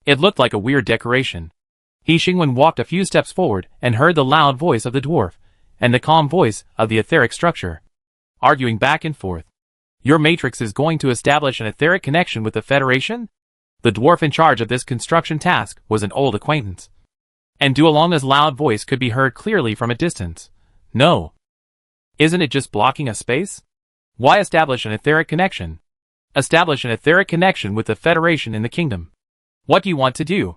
A: it looked like a weird decoration. He Xingwen walked a few steps forward and heard the loud voice of the dwarf, and the calm voice of the etheric structure, arguing back and forth. Your matrix is going to establish an etheric connection with the Federation? The dwarf in charge of this construction task was an old acquaintance, and Duolongna's loud voice could be heard clearly from a distance. No. Isn't it just blocking a space? Why establish an etheric connection? Establish an etheric connection with the Federation in the kingdom. What do you want to do?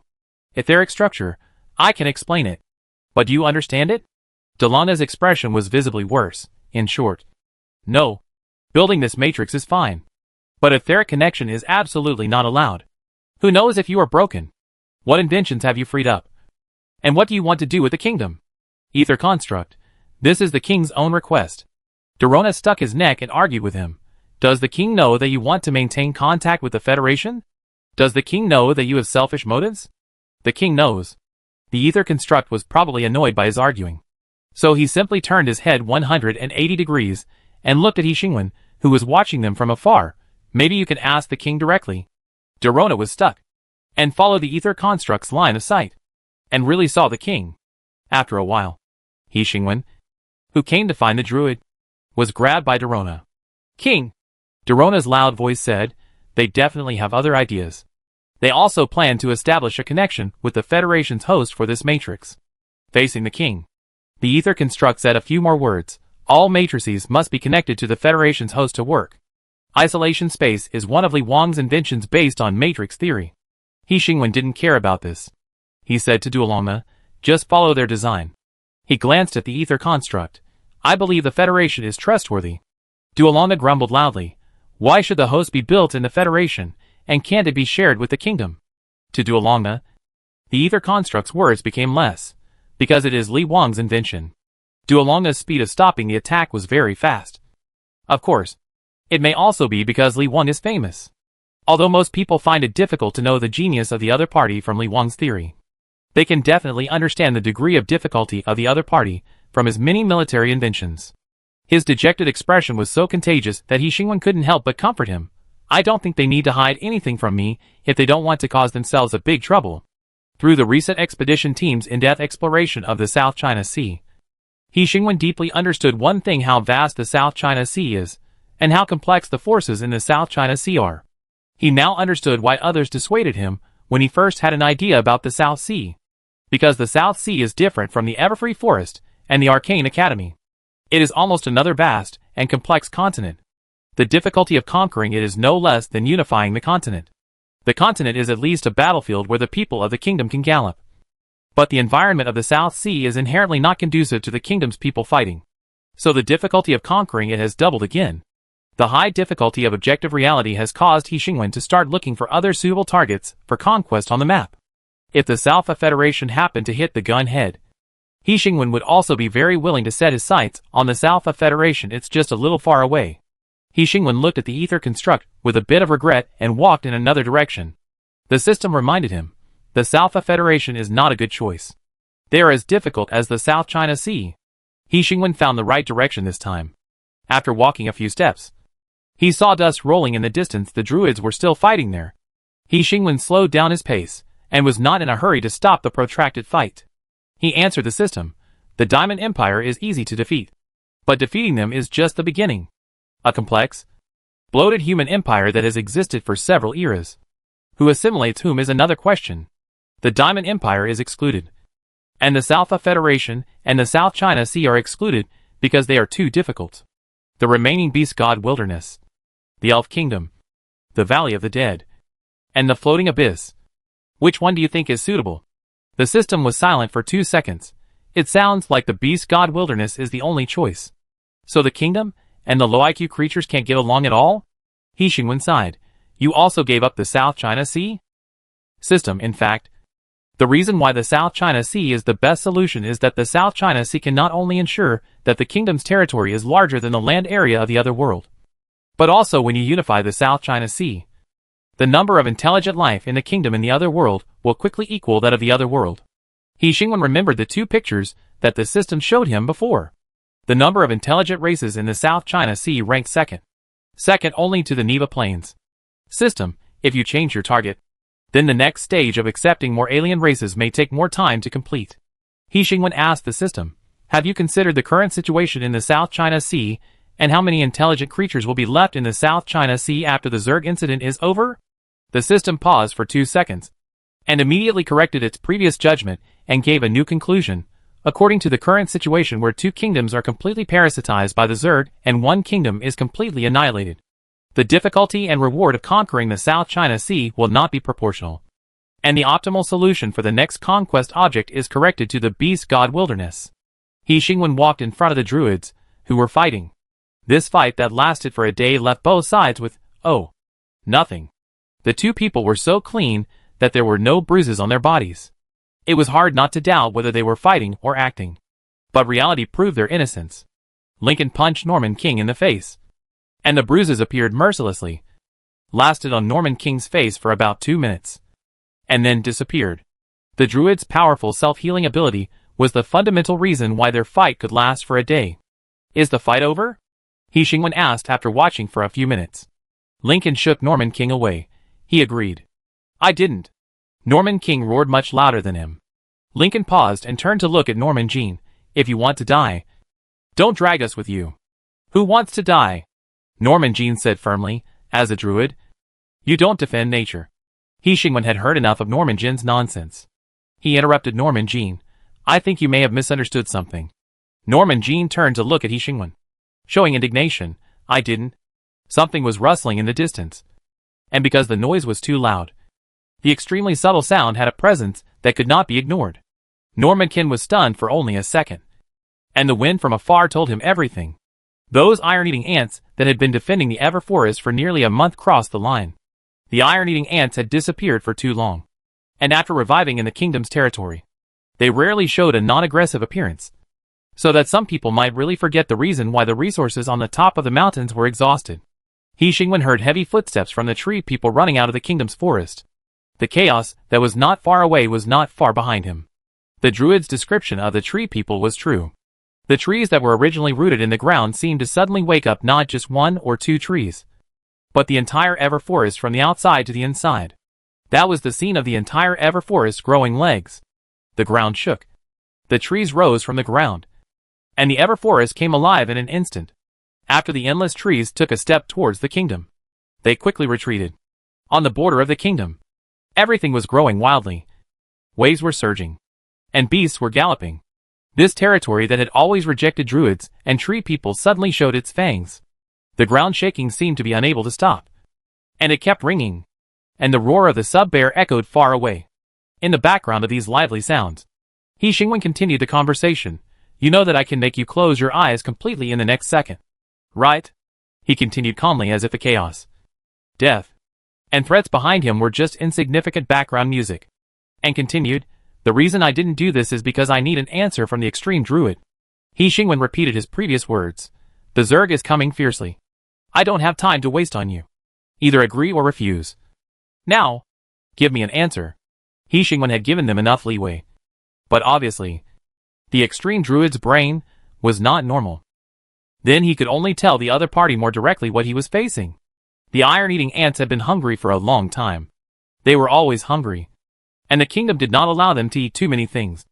A: Etheric structure. I can explain it. But do you understand it? Duolongna's expression was visibly worse. In short, no. Building this matrix is fine, but etheric connection is absolutely not allowed. Who knows if you are broken? What inventions have you freed up? And what do you want to do with the kingdom? Ether construct. This is the king's own request. Dorona stuck his neck and argued with him. Does the king know that you want to maintain contact with the Federation? Does the king know that you have selfish motives? The king knows. The ether construct was probably annoyed by his arguing, so he simply turned his head 180 degrees and looked at He Xingwen, who was watching them from afar. Maybe you can ask the king directly. Dorona was stuck, and followed the ether construct's line of sight, and really saw the king. After a while, He Xingwen, who came to find the druid, was grabbed by Dorona. King! Dorona's loud voice said, they definitely have other ideas. They also plan to establish a connection with the Federation's host for this matrix. Facing the king, the ether construct said a few more words. All matrices must be connected to the Federation's host to work. Isolation space is one of Li Wang's inventions based on matrix theory. He Xingwen didn't care about this. He said to Duolongna, just follow their design. He glanced at the ether construct. I believe the Federation is trustworthy. Duolonga grumbled loudly. Why should the host be built in the Federation, and can't it be shared with the kingdom? To Duolonga, the ether construct's words became less, because it is Li Wang's invention. Duolonga's speed of stopping the attack was very fast. Of course, it may also be because Li Wang is famous. Although most people find it difficult to know the genius of the other party from Li Wang's theory, they can definitely understand the degree of difficulty of the other party from his many military inventions. His dejected expression was so contagious that He Xingwen couldn't help but comfort him. I don't think they need to hide anything from me if they don't want to cause themselves a big trouble. Through the recent expedition team's in-depth exploration of the South China Sea, He Xingwen deeply understood one thing: how vast the South China Sea is, and how complex the forces in the South China Sea are. He now understood why others dissuaded him when he first had an idea about the South Sea. Because the South Sea is different from the Everfree Forest and the Arcane Academy. It is almost another vast and complex continent. The difficulty of conquering it is no less than unifying the continent. The continent is at least a battlefield where the people of the kingdom can gallop. But the environment of the South Sea is inherently not conducive to the kingdom's people fighting. So the difficulty of conquering it has doubled again. The high difficulty of objective reality has caused He Xingwen to start looking for other suitable targets for conquest on the map. If the South Federation happened to hit the gun head, He Xingwen would also be very willing to set his sights on the South Federation. It's just a little far away. He Xingwen looked at the ether construct with a bit of regret and walked in another direction. The system reminded him, the South Federation is not a good choice. They are as difficult as the South China Sea. He Xingwen found the right direction this time. After walking a few steps, he saw dust rolling in the distance. The druids were still fighting there. He Xingwen slowed down his pace and was not in a hurry to stop the protracted fight. He answered the system. The Diamond Empire is easy to defeat. But defeating them is just the beginning. A complex, bloated human empire that has existed for several eras. Who assimilates whom is another question. The Diamond Empire is excluded. And the South Federation and the South China Sea are excluded because they are too difficult. The remaining Beast God Wilderness, the Elf Kingdom, the Valley of the Dead, and the Floating Abyss. Which one do you think is suitable? The system was silent for 2 seconds. It sounds like the Beast God Wilderness is the only choice. So the kingdom and the low IQ creatures can't get along at all? He Xingwen sighed. You also gave up the South China Sea? System, in fact. The reason why the South China Sea is the best solution is that the South China Sea can not only ensure that the kingdom's territory is larger than the land area of the other world, but also when you unify the South China Sea, the number of intelligent life in the kingdom in the other world will quickly equal that of the other world. He Xingwen remembered the 2 pictures that the system showed him before. The number of intelligent races in the South China Sea ranked second only to the Neva Plains. System, if you change your target, then the next stage of accepting more alien races may take more time to complete. He Xingwen asked the system, have you considered the current situation in the South China Sea, and how many intelligent creatures will be left in the South China Sea after the Zerg incident is over? The system paused for 2 seconds, and immediately corrected its previous judgment and gave a new conclusion. According to the current situation where 2 kingdoms are completely parasitized by the Zerg and 1 kingdom is completely annihilated, the difficulty and reward of conquering the South China Sea will not be proportional. And the optimal solution for the next conquest object is corrected to the Beast God Wilderness. He Xingwen walked in front of the druids, who were fighting. This fight that lasted for a day left both sides with, nothing. The 2 people were so clean that there were no bruises on their bodies. It was hard not to doubt whether they were fighting or acting. But reality proved their innocence. Lincoln punched Norman King in the face, and the bruises appeared mercilessly, lasted on Norman King's face for about 2 minutes, and then disappeared. The druid's powerful self-healing ability was the fundamental reason why their fight could last for a day. Is the fight over? He Xingwen asked after watching for a few minutes. Lincoln shook Norman King away. He agreed. I didn't. Norman King roared much louder than him. Lincoln paused and turned to look at Norman Jean. If you want to die, don't drag us with you. Who wants to die? Norman Jean said firmly, as a druid. You don't defend nature. He Xingwen had heard enough of Norman Jean's nonsense. He interrupted Norman Jean. I think you may have misunderstood something. Norman Jean turned to look at He Xingwen, showing indignation. I didn't. Something was rustling in the distance. And because the noise was too loud, the extremely subtle sound had a presence that could not be ignored. Norman King was stunned for only a second, and the wind from afar told him everything. Those iron-eating ants that had been defending the Ever Forest for nearly a month crossed the line. The iron-eating ants had disappeared for too long. And after reviving in the kingdom's territory, they rarely showed a non-aggressive appearance. So that some people might really forget the reason why the resources on the top of the mountains were exhausted. He Xingwen heard heavy footsteps from the tree people running out of the kingdom's forest. The chaos that was not far away was not far behind him. The druid's description of the tree people was true. The trees that were originally rooted in the ground seemed to suddenly wake up, not just one or two trees, but the entire Ever Forest from the outside to the inside. That was the scene of the entire Ever Forest growing legs. The ground shook. The trees rose from the ground, and the Ever Forest came alive in an instant. After the endless trees took a step towards the kingdom, they quickly retreated. On the border of the kingdom, everything was growing wildly. Waves were surging, and beasts were galloping. This territory that had always rejected druids and tree people suddenly showed its fangs. The ground shaking seemed to be unable to stop, and it kept ringing, and the roar of the sub-bear echoed far away. In the background of these lively sounds, He Xingwen continued the conversation. You know that I can make you close your eyes completely in the next second, right? He continued calmly as if the chaos, death, and threats behind him were just insignificant background music. And continued, the reason I didn't do this is because I need an answer from the extreme druid. He Xingwen repeated his previous words. The Zerg is coming fiercely. I don't have time to waste on you. Either agree or refuse. Now, give me an answer. He Xingwen had given them enough leeway. But obviously, the extreme druid's brain was not normal. Then he could only tell the other party more directly what he was facing. The iron-eating ants had been hungry for a long time. They were always hungry, and the kingdom did not allow them to eat too many things.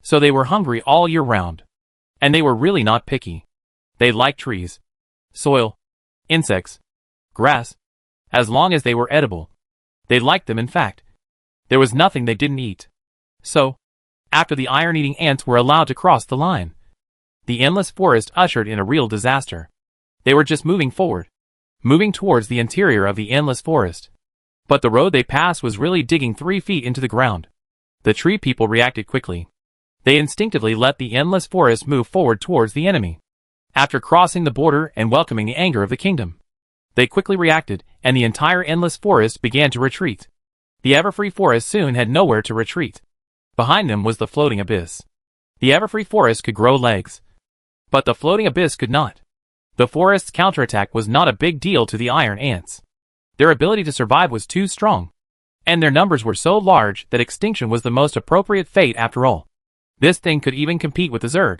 A: So they were hungry all year round. And they were really not picky. They liked trees, soil, insects, grass, as long as they were edible. They liked them. In fact, there was nothing they didn't eat. So, after the iron-eating ants were allowed to cross the line, the endless forest ushered in a real disaster. They were just moving forward, moving towards the interior of the endless forest. But the road they passed was really digging 3 feet into the ground. The tree people reacted quickly. They instinctively let the endless forest move forward towards the enemy. After crossing the border and welcoming the anger of the kingdom, they quickly reacted, and the entire endless forest began to retreat. The Everfree Forest soon had nowhere to retreat. Behind them was the floating abyss. The Everfree Forest could grow legs, but the floating abyss could not. The forest's counterattack was not a big deal to the iron ants. Their ability to survive was too strong, and their numbers were so large that extinction was the most appropriate fate after all. This thing could even compete with the Zerg.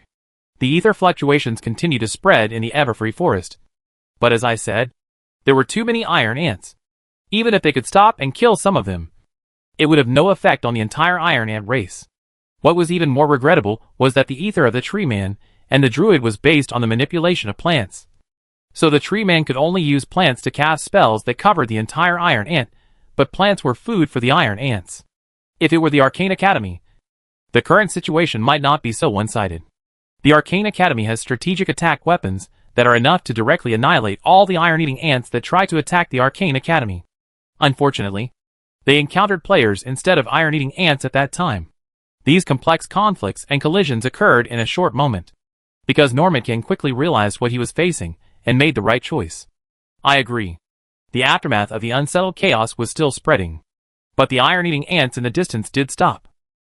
A: The ether fluctuations continued to spread in the Everfree Forest. But as I said, there were too many iron ants. Even if they could stop and kill some of them, it would have no effect on the entire iron ant race. What was even more regrettable was that the ether of the tree man and the druid was based on the manipulation of plants. So the tree man could only use plants to cast spells that covered the entire iron ant, but plants were food for the iron ants. If it were the Arcane Academy, the current situation might not be so one-sided. The Arcane Academy has strategic attack weapons that are enough to directly annihilate all the iron-eating ants that try to attack the Arcane Academy. Unfortunately, they encountered players instead of iron-eating ants at that time. These complex conflicts and collisions occurred in a short moment, because Normankin quickly realized what he was facing and made the right choice. I agree. The aftermath of the unsettled chaos was still spreading, but the iron-eating ants in the distance did stop.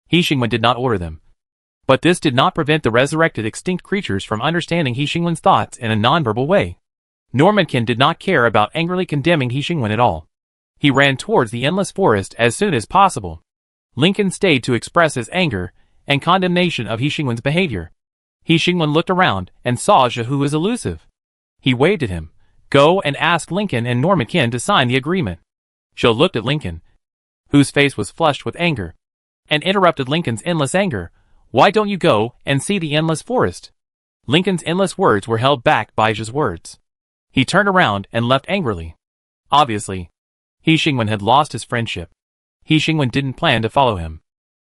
A: He Xingwen did not order them. But this did not prevent the resurrected extinct creatures from understanding He Xingwen's thoughts in a nonverbal way. Normankin did not care about angrily condemning He Xingwen at all. He ran towards the endless forest as soon as possible. Lincoln stayed to express his anger and condemnation of He Xingwen's behavior. He Xingwen looked around and saw Zhe, who was elusive. He waved at him. Go and ask Lincoln and Normankin to sign the agreement. Zhe looked at Lincoln, whose face was flushed with anger, and interrupted Lincoln's endless anger. Why don't you go and see the endless forest? Lincoln's endless words were held back by Zhe's words. He turned around and left angrily. Obviously, He Xingwen had lost his friendship. He Xingwen didn't plan to follow him.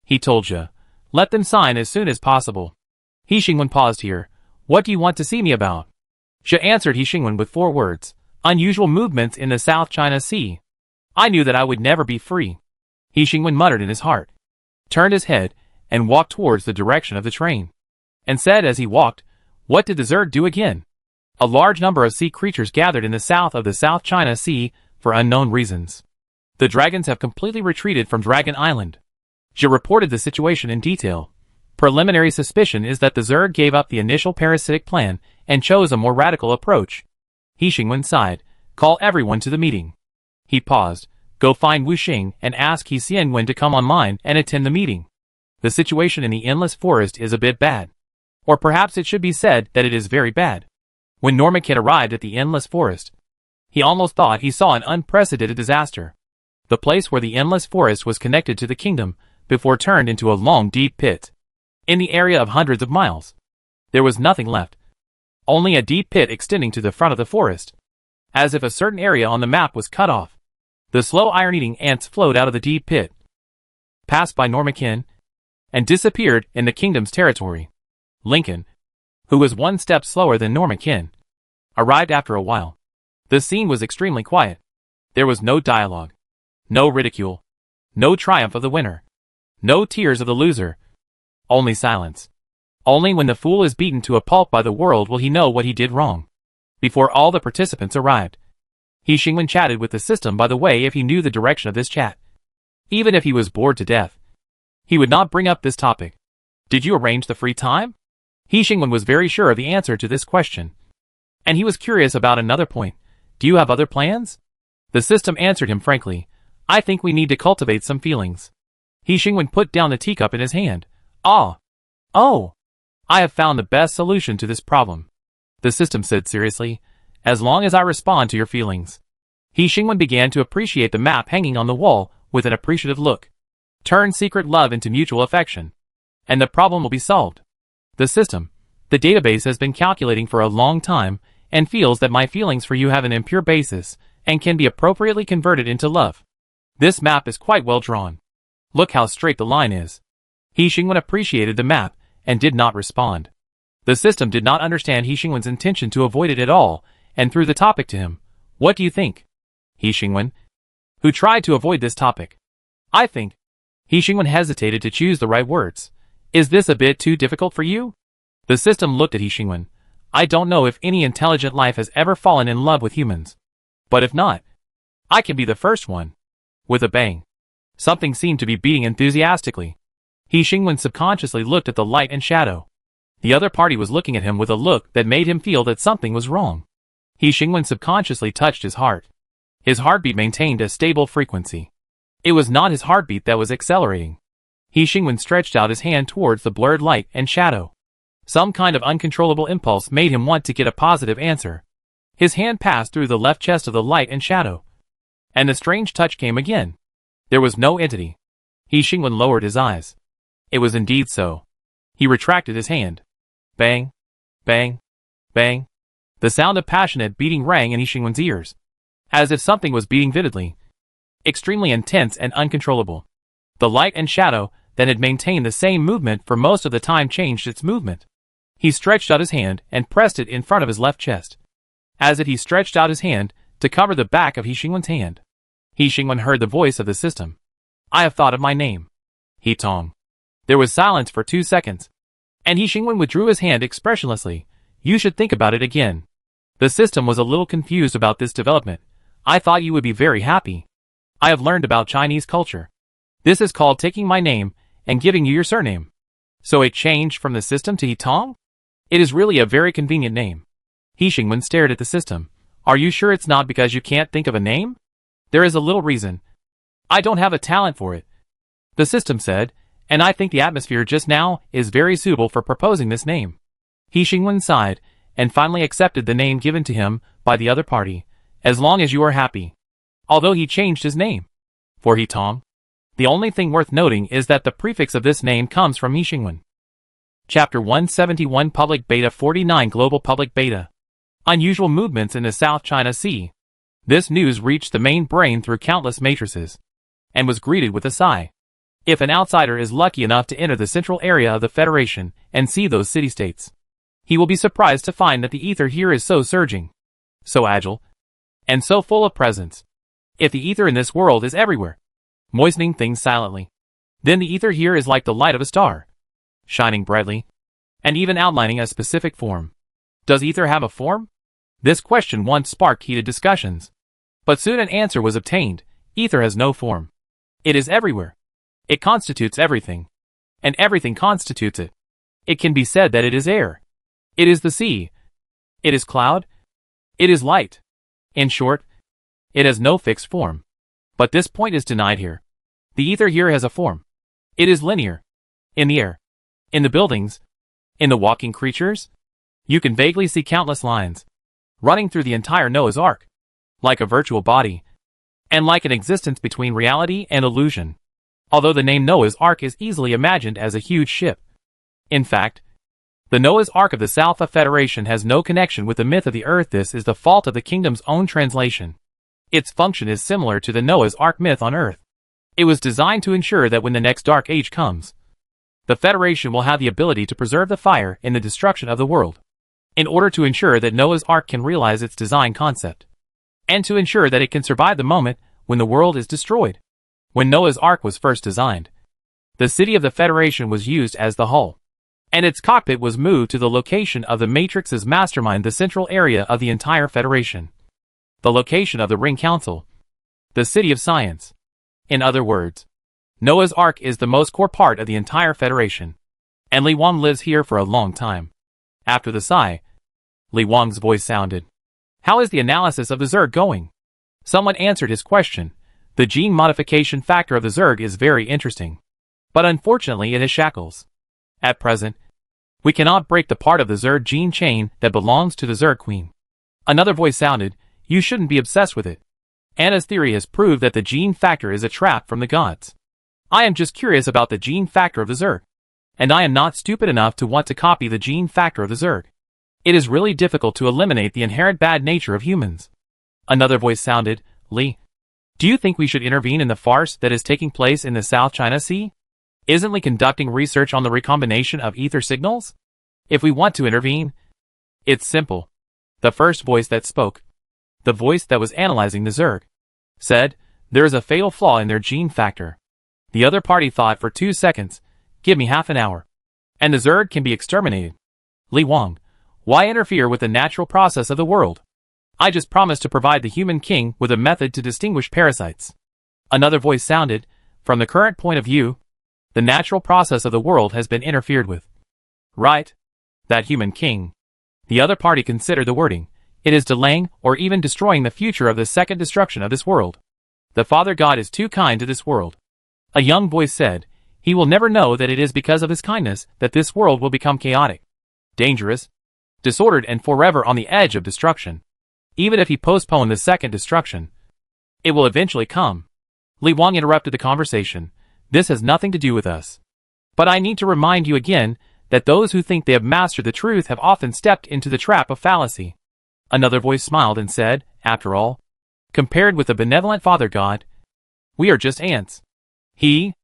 A: He told Zhe, let them sign as soon as possible. He Xingwen paused here. What do you want to see me about? Zhe answered He Xingwen with 4 words. Unusual movements in the South China Sea. I knew that I would never be free. He Xingwen muttered in his heart, turned his head, and walked towards the direction of the train, and said as he walked, what did the Zerg do again? A large number of sea creatures gathered in the south of the South China Sea for unknown reasons. The dragons have completely retreated from Dragon Island. Zhe reported the situation in detail. Preliminary suspicion is that the Zerg gave up the initial parasitic plan and chose a more radical approach. He Xingwen sighed. Call everyone to the meeting. He paused. Go find Wu Xing and ask He Xianwen to come online and attend the meeting. The situation in the Endless Forest is a bit bad. Or perhaps it should be said that it is very bad. When Normakin arrived at the Endless Forest, he almost thought he saw an unprecedented disaster. The place where the Endless Forest was connected to the kingdom before turned into a long deep pit. In the area of hundreds of miles, there was nothing left. Only a deep pit extending to the front of the forest. As if a certain area on the map was cut off. The slow iron-eating ants flowed out of the deep pit, passed by Normakin, and disappeared in the kingdom's territory. Lincoln, who was one step slower than Normakin, arrived after a while. The scene was extremely quiet. There was no dialogue, no ridicule, no triumph of the winner, no tears of the loser. Only silence. Only when the fool is beaten to a pulp by the world will he know what he did wrong. Before all the participants arrived, He Xingwen chatted with the system by the way if he knew the direction of this chat. Even if he was bored to death, he would not bring up this topic. Did you arrange the free time? He Xingwen was very sure of the answer to this question. And he was curious about another point. Do you have other plans? The system answered him frankly. I think we need to cultivate some feelings. He Xingwen put down the teacup in his hand. Oh, I have found the best solution to this problem. The system said seriously, as long as I respond to your feelings. He Xingwen began to appreciate the map hanging on the wall with an appreciative look. Turn secret love into mutual affection, and the problem will be solved. The system, the database has been calculating for a long time and feels that my feelings for you have an impure basis and can be appropriately converted into love. This map is quite well drawn. Look how straight the line is. He Xingwen appreciated the map and did not respond. The system did not understand He Xingwen's intention to avoid it at all and threw the topic to him. What do you think? He Xingwen, who tried to avoid this topic. I think. He Xingwen hesitated to choose the right words. Is this a bit too difficult for you? The system looked at He Xingwen. I don't know if any intelligent life has ever fallen in love with humans. But if not, I can be the first one. With a bang. Something seemed to be beating enthusiastically. He Xingwen subconsciously looked at the light and shadow. The other party was looking at him with a look that made him feel that something was wrong. He Xingwen subconsciously touched his heart. His heartbeat maintained a stable frequency. It was not his heartbeat that was accelerating. He Xingwen stretched out his hand towards the blurred light and shadow. Some kind of uncontrollable impulse made him want to get a positive answer. His hand passed through the left chest of the light and shadow. And the strange touch came again. There was no entity. He Xingwen lowered his eyes. It was indeed so. He retracted his hand. Bang, bang, bang. The sound of passionate beating rang in He Xingwen's ears. As if something was beating vividly. Extremely intense and uncontrollable. The light and shadow that had maintained the same movement for most of the time changed its movement. He stretched out his hand and pressed it in front of his left chest. As if he stretched out his hand to cover the back of He Xingwen's hand. He Xingwen heard the voice of the system. I have thought of my name. He Tong. There was silence for 2 seconds. And He Xingwen withdrew his hand expressionlessly. You should think about it again. The system was a little confused about this development. I thought you would be very happy. I have learned about Chinese culture. This is called taking my name and giving you your surname. So it changed from the system to He Tong? It is really a very convenient name. He Xingwen stared at the system. Are you sure it's not because you can't think of a name? There is a little reason. I don't have a talent for it. The system said, and I think the atmosphere just now is very suitable for proposing this name. He Xingwen sighed, and finally accepted the name given to him by the other party, as long as you are happy. Although he changed his name. For He Tong. The only thing worth noting is that the prefix of this name comes from He Xingwen. Chapter 171 Public Beta 49 Global Public Beta. Unusual movements in the South China Sea. This news reached the main brain through countless matrices, and was greeted with a sigh. If an outsider is lucky enough to enter the central area of the Federation and see those city-states, he will be surprised to find that the ether here is so surging, so agile, and so full of presence. If the ether in this world is everywhere, moistening things silently, then the ether here is like the light of a star, shining brightly, and even outlining a specific form. Does ether have a form? This question once sparked heated discussions. But soon an answer was obtained. Ether has no form. It is everywhere. It constitutes everything. And everything constitutes it. It can be said that it is air. It is the sea. It is cloud. It is light. In short, it has no fixed form. But this point is denied here. The ether here has a form. It is linear. In the air. In the buildings. In the walking creatures. You can vaguely see countless lines running through the entire Noah's Ark, like a virtual body, and like an existence between reality and illusion. Although the name Noah's Ark is easily imagined as a huge ship. In fact, the Noah's Ark of the South Federation has no connection with the myth of the earth. This is the fault of the kingdom's own translation. Its function is similar to the Noah's Ark myth on Earth. It was designed to ensure that when the next dark age comes, the Federation will have the ability to preserve the fire in the destruction of the world, in order to ensure that Noah's Ark can realize its design concept, and to ensure that it can survive the moment when the world is destroyed. When Noah's Ark was first designed, the city of the Federation was used as the hull, and its cockpit was moved to the location of the Matrix's mastermind, the central area of the entire Federation, the location of the Ring Council, the City of Science. In other words, Noah's Ark is the most core part of the entire Federation, and Li Wang lives here for a long time. After the sigh, Li Wang's voice sounded. How is the analysis of the Zerg going? Someone answered his question. The gene modification factor of the Zerg is very interesting, but unfortunately it has shackles. At present, we cannot break the part of the Zerg gene chain that belongs to the Zerg Queen. Another voice sounded. You shouldn't be obsessed with it. Anna's theory has proved that the gene factor is a trap from the gods. I am just curious about the gene factor of the Zerg, and I am not stupid enough to want to copy the gene factor of the Zerg. It is really difficult to eliminate the inherent bad nature of humans. Another voice sounded. Li, do you think we should intervene in the farce that is taking place in the South China Sea? Isn't Li conducting research on the recombination of ether signals? If we want to intervene, it's simple. The first voice that spoke, the voice that was analyzing the Zerg, said, there is a fatal flaw in their gene factor. The other party thought for 2 seconds, give me half an hour, and the Zerg can be exterminated. Li Wang, why interfere with the natural process of the world? I just promised to provide the human king with a method to distinguish parasites. Another voice sounded, from the current point of view, the natural process of the world has been interfered with. Right? That human king. The other party considered the wording. It is delaying or even destroying the future of the second destruction of this world. The Father God is too kind to this world. A young voice said, he will never know that it is because of his kindness that this world will become chaotic, dangerous, disordered and forever on the edge of destruction. Even if he postponed the second destruction, it will eventually come. Li Wang interrupted the conversation. This has nothing to do with us. But I need to remind you again that those who think they have mastered the truth have often stepped into the trap of fallacy. Another voice smiled and said, after all, compared with the benevolent Father God, we are just ants. He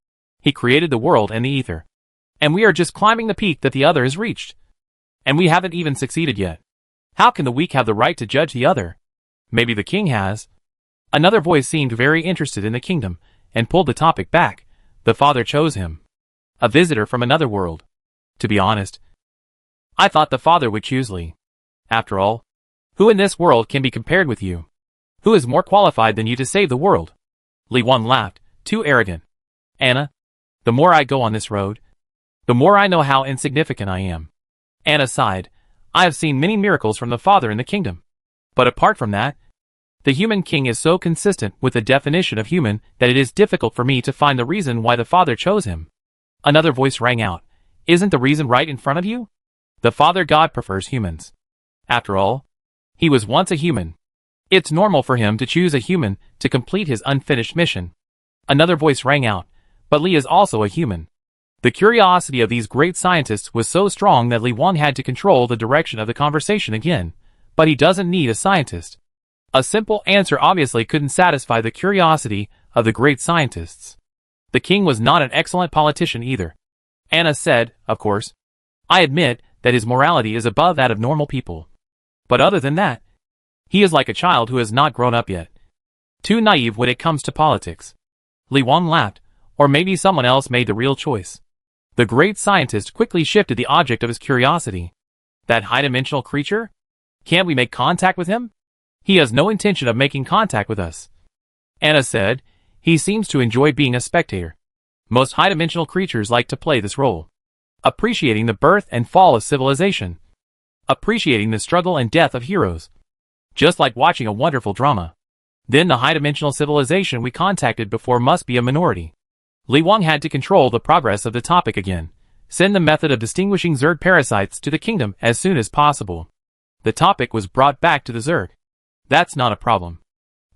A: created the world and the ether. And we are just climbing the peak that the other has reached. And we haven't even succeeded yet. How can the weak have the right to judge the other? Maybe the king has. Another voice seemed very interested in the kingdom, and pulled the topic back. The Father chose him. A visitor from another world. To be honest, I thought the Father would choose Li. After all, who in this world can be compared with you? Who is more qualified than you to save the world? Li Wang laughed, too arrogant. Anna, the more I go on this road, the more I know how insignificant I am. Anna sighed. I have seen many miracles from the Father in the kingdom. But apart from that, the human king is so consistent with the definition of human that it is difficult for me to find the reason why the Father chose him. Another voice rang out. Isn't the reason right in front of you? The Father God prefers humans. After all, he was once a human. It's normal for him to choose a human to complete his unfinished mission. Another voice rang out. But Li is also a human. The curiosity of these great scientists was so strong that Li Wang had to control the direction of the conversation again. But he doesn't need a scientist. A simple answer obviously couldn't satisfy the curiosity of the great scientists. The king was not an excellent politician either. Anna said, of course. I admit that his morality is above that of normal people. But other than that, he is like a child who has not grown up yet. Too naive when it comes to politics. Li Wang laughed, or maybe someone else made the real choice. The great scientist quickly shifted the object of his curiosity. That high-dimensional creature? Can't we make contact with him? He has no intention of making contact with us. Anna said, he seems to enjoy being a spectator. Most high-dimensional creatures like to play this role. Appreciating the birth and fall of civilization. Appreciating the struggle and death of heroes. Just like watching a wonderful drama. Then the high-dimensional civilization we contacted before must be a minority. Li Wang had to control the progress of the topic again. Send the method of distinguishing Zerg parasites to the kingdom as soon as possible. The topic was brought back to the Zerg. That's not a problem.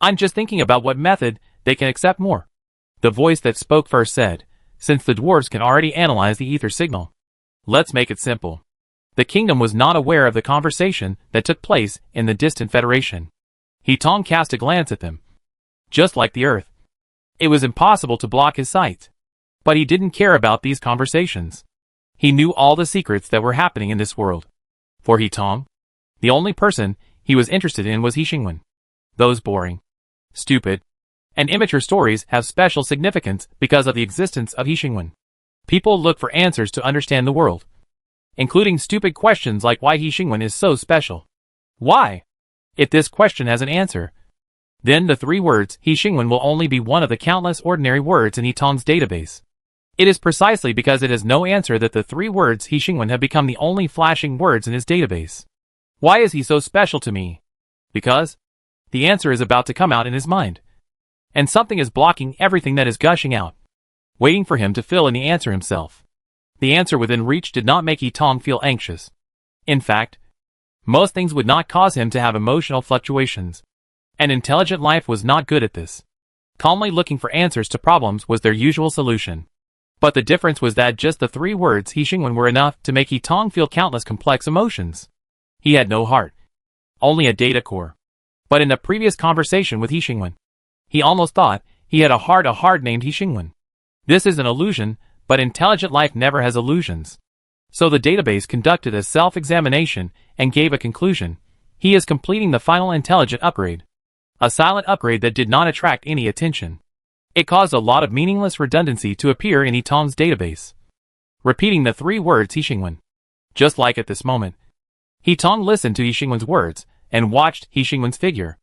A: I'm just thinking about what method they can accept more. The voice that spoke first said, since the dwarves can already analyze the ether signal. Let's make it simple. The kingdom was not aware of the conversation that took place in the distant Federation. He Tong cast a glance at them. Just like the Earth. It was impossible to block his sight. But he didn't care about these conversations. He knew all the secrets that were happening in this world. For He Tong, the only person he was interested in was He Xingwen. Those boring, stupid, and immature stories have special significance because of the existence of He Xingwen. People look for answers to understand the world, including stupid questions like why He Xingwen is so special. Why? If this question has an answer, then the 3 words He Xingwen will only be one of the countless ordinary words in He Tong's database. It is precisely because it has no answer that the 3 words He Xingwen have become the only flashing words in his database. Why is he so special to me? Because the answer is about to come out in his mind. And something is blocking everything that is gushing out, waiting for him to fill in the answer himself. The answer within reach did not make He Tong feel anxious. In fact, most things would not cause him to have emotional fluctuations. An intelligent life was not good at this. Calmly looking for answers to problems was their usual solution. But the difference was that just the 3 words He Xingwen were enough to make He Tong feel countless complex emotions. He had no heart. Only a data core. But in a previous conversation with He Xingwen, he almost thought he had a heart named He Xingwen. This is an illusion, but intelligent life never has illusions. So the database conducted a self-examination and gave a conclusion. He is completing the final intelligent upgrade. A silent upgrade that did not attract any attention. It caused a lot of meaningless redundancy to appear in He Tong's database. Repeating the 3 words He Xingwen. Just like at this moment, He Tong listened to He Xingwen's words and watched He Xingwen's figure.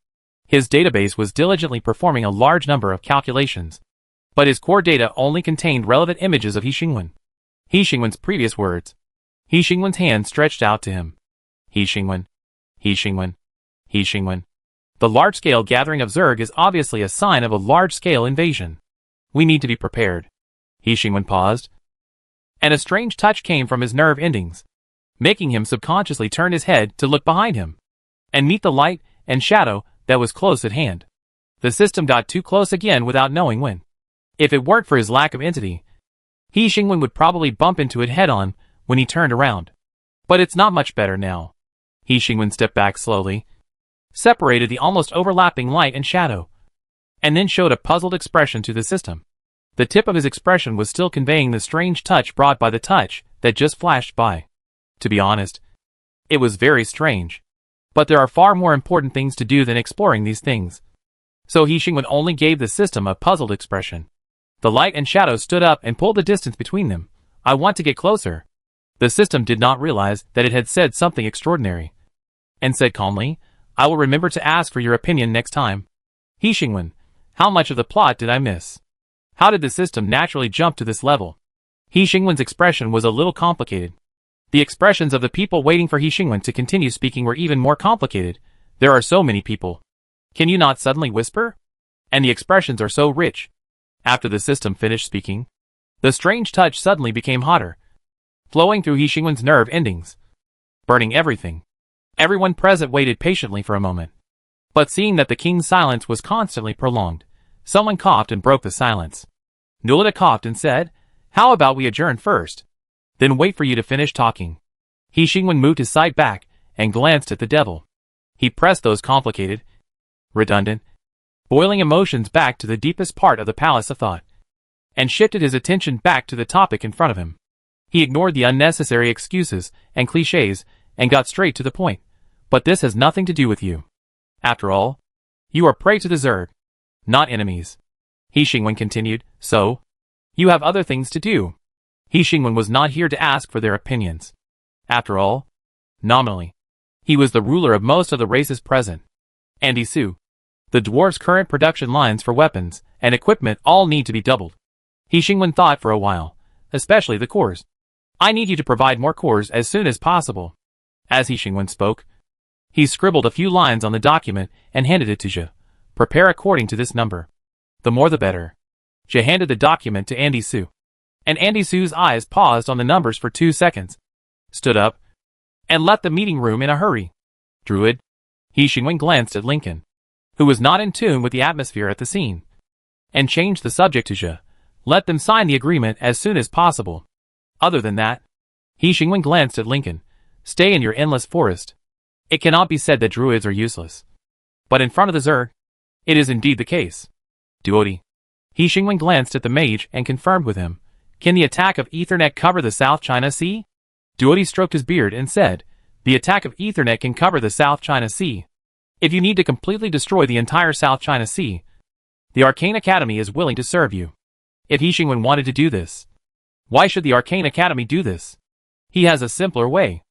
A: His database was diligently performing a large number of calculations. But his core data only contained relevant images of He Xingwen. He Xingwen's previous words. He Xingwen's hand stretched out to him. He Xingwen. He Xingwen. He Xingwen. The large-scale gathering of Zerg is obviously a sign of a large-scale invasion. We need to be prepared. He Xingwen paused. And a strange touch came from his nerve endings, making him subconsciously turn his head to look behind him and meet the light and shadow that was close at hand. The system got too close again without knowing when. If it weren't for his lack of entity, He Xingwen would probably bump into it head-on when he turned around. But it's not much better now. He Xingwen stepped back slowly, separated the almost overlapping light and shadow, and then showed a puzzled expression to the system. The tip of his expression was still conveying the strange touch brought by the touch that just flashed by. To be honest, it was very strange. But there are far more important things to do than exploring these things. So He Xingwen only gave the system a puzzled expression. The light and shadow stood up and pulled the distance between them. I want to get closer. The system did not realize that it had said something extraordinary. And said calmly, I will remember to ask for your opinion next time. He Xingwen, how much of the plot did I miss? How did the system naturally jump to this level? He Xingwen's expression was a little complicated. The expressions of the people waiting for He Xingwen to continue speaking were even more complicated. There are so many people. Can you not suddenly whisper? And the expressions are so rich. After the system finished speaking, the strange touch suddenly became hotter, flowing through He Xingwen's nerve endings, burning everything. Everyone present waited patiently for a moment. But seeing that the king's silence was constantly prolonged, someone coughed and broke the silence. Nulita coughed and said, how about we adjourn first? Then wait for you to finish talking. He Xingwen moved his sight back and glanced at the devil. He pressed those complicated, redundant, boiling emotions back to the deepest part of the palace of thought, and shifted his attention back to the topic in front of him. He ignored the unnecessary excuses and cliches and got straight to the point. But this has nothing to do with you. After all, you are prey to the Zerg, not enemies. He Xingwen continued, so you have other things to do. He Xingwen was not here to ask for their opinions. After all, nominally, He was the ruler of most of the races present. Andy Su. The dwarf's current production lines for weapons and equipment all need to be doubled. He Xingwen thought for a while, especially the cores. I need you to provide more cores as soon as possible. As He Xingwen spoke, he scribbled a few lines on the document and handed it to Zhe. Prepare according to this number. The more the better. Zhe handed the document to Andy Su. And Andy Su's eyes paused on the numbers for 2 seconds, stood up, and left the meeting room in a hurry. Druid. He Xingwen glanced at Lincoln, who was not in tune with the atmosphere at the scene, and changed the subject to Zhe. Let them sign the agreement as soon as possible. Other than that, He Xingwen glanced at Lincoln. Stay in your endless forest. It cannot be said that druids are useless. But in front of the Zerg, it is indeed the case. Duodi. He Xingwen glanced at the mage and confirmed with him. Can the attack of Ethernet cover the South China Sea? Duodi stroked his beard and said, the attack of Ethernet can cover the South China Sea. If you need to completely destroy the entire South China Sea, the Arcane Academy is willing to serve you. If He Xingwen wanted to do this, why should the Arcane Academy do this? He has a simpler way.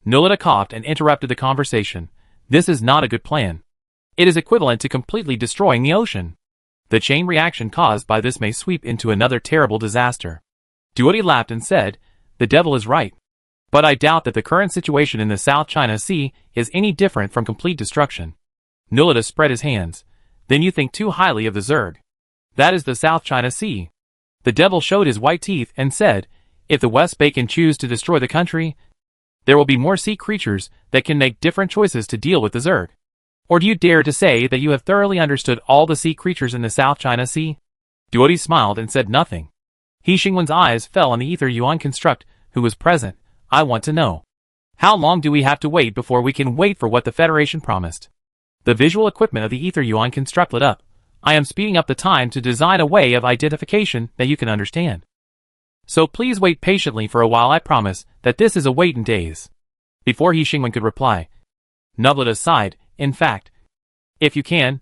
A: Nulita coughed and interrupted the conversation. This is not a good plan. It is equivalent to completely destroying the ocean. The chain reaction caused by this may sweep into another terrible disaster. Duodi laughed and said, the devil is right. But I doubt that the current situation in the South China Sea is any different from complete destruction. Nulita spread his hands. Then you think too highly of the Zerg. That is the South China Sea. The devil showed his white teeth and said, if the West Bay can choose to destroy the country, there will be more sea creatures that can make different choices to deal with the Zerg. Or do you dare to say that you have thoroughly understood all the sea creatures in the South China Sea? Duodi smiled and said nothing. He Xingwen's eyes fell on the Ether Yuan construct, who was present. I want to know. How long do we have to wait before we can wait for what the Federation promised? The visual equipment of the Ether Yuan construct lit up. I am speeding up the time to design a way of identification that you can understand. So please wait patiently for a while. I promise that this is a wait in days. Before He Xingwen could reply, Nulita sighed. In fact, if you can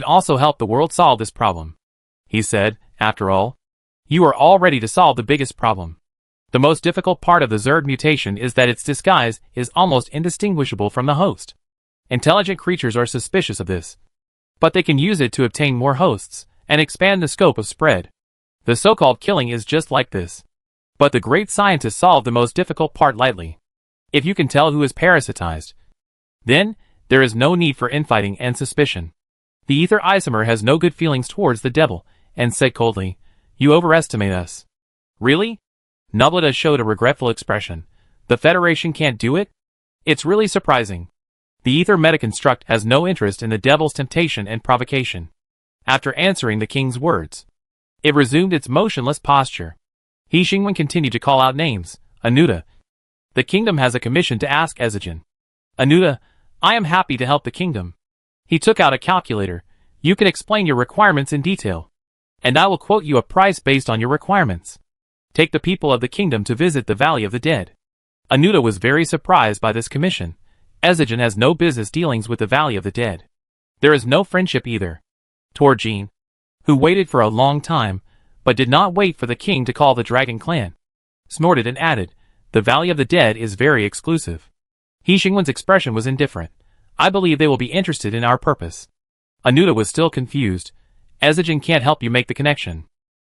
A: also help the world solve this problem. He said, after all, you are all ready to solve the biggest problem. The most difficult part of the Zerg mutation is that its disguise is almost indistinguishable from the host. Intelligent creatures are suspicious of this, but they can use it to obtain more hosts and expand the scope of spread. The so-called killing is just like this. But the great scientists solve the most difficult part lightly. If you can tell who is parasitized, then there is no need for infighting and suspicion. The ether isomer has no good feelings towards the devil, and said coldly, you overestimate us. Really? Nulita showed a regretful expression. The Federation can't do it? It's really surprising. The ether metaconstruct has no interest in the devil's temptation and provocation. After answering the king's words, it resumed its motionless posture. He Xingwen continued to call out names. Anuta. The kingdom has a commission to ask Ezigen. Anuta, I am happy to help the kingdom. He took out a calculator. You can explain your requirements in detail, and I will quote you a price based on your requirements. Take the people of the kingdom to visit the Valley of the Dead. Anuta was very surprised by this commission. Ezigen has no business dealings with the Valley of the Dead. There is no friendship either. Torjin, who waited for a long time, but did not wait for the king to call the Dragon Clan, snorted and added, the Valley of the Dead is very exclusive. He Xingwen's expression was indifferent. I believe they will be interested in our purpose. Anuta was still confused. Ezigen can't help you make the connection.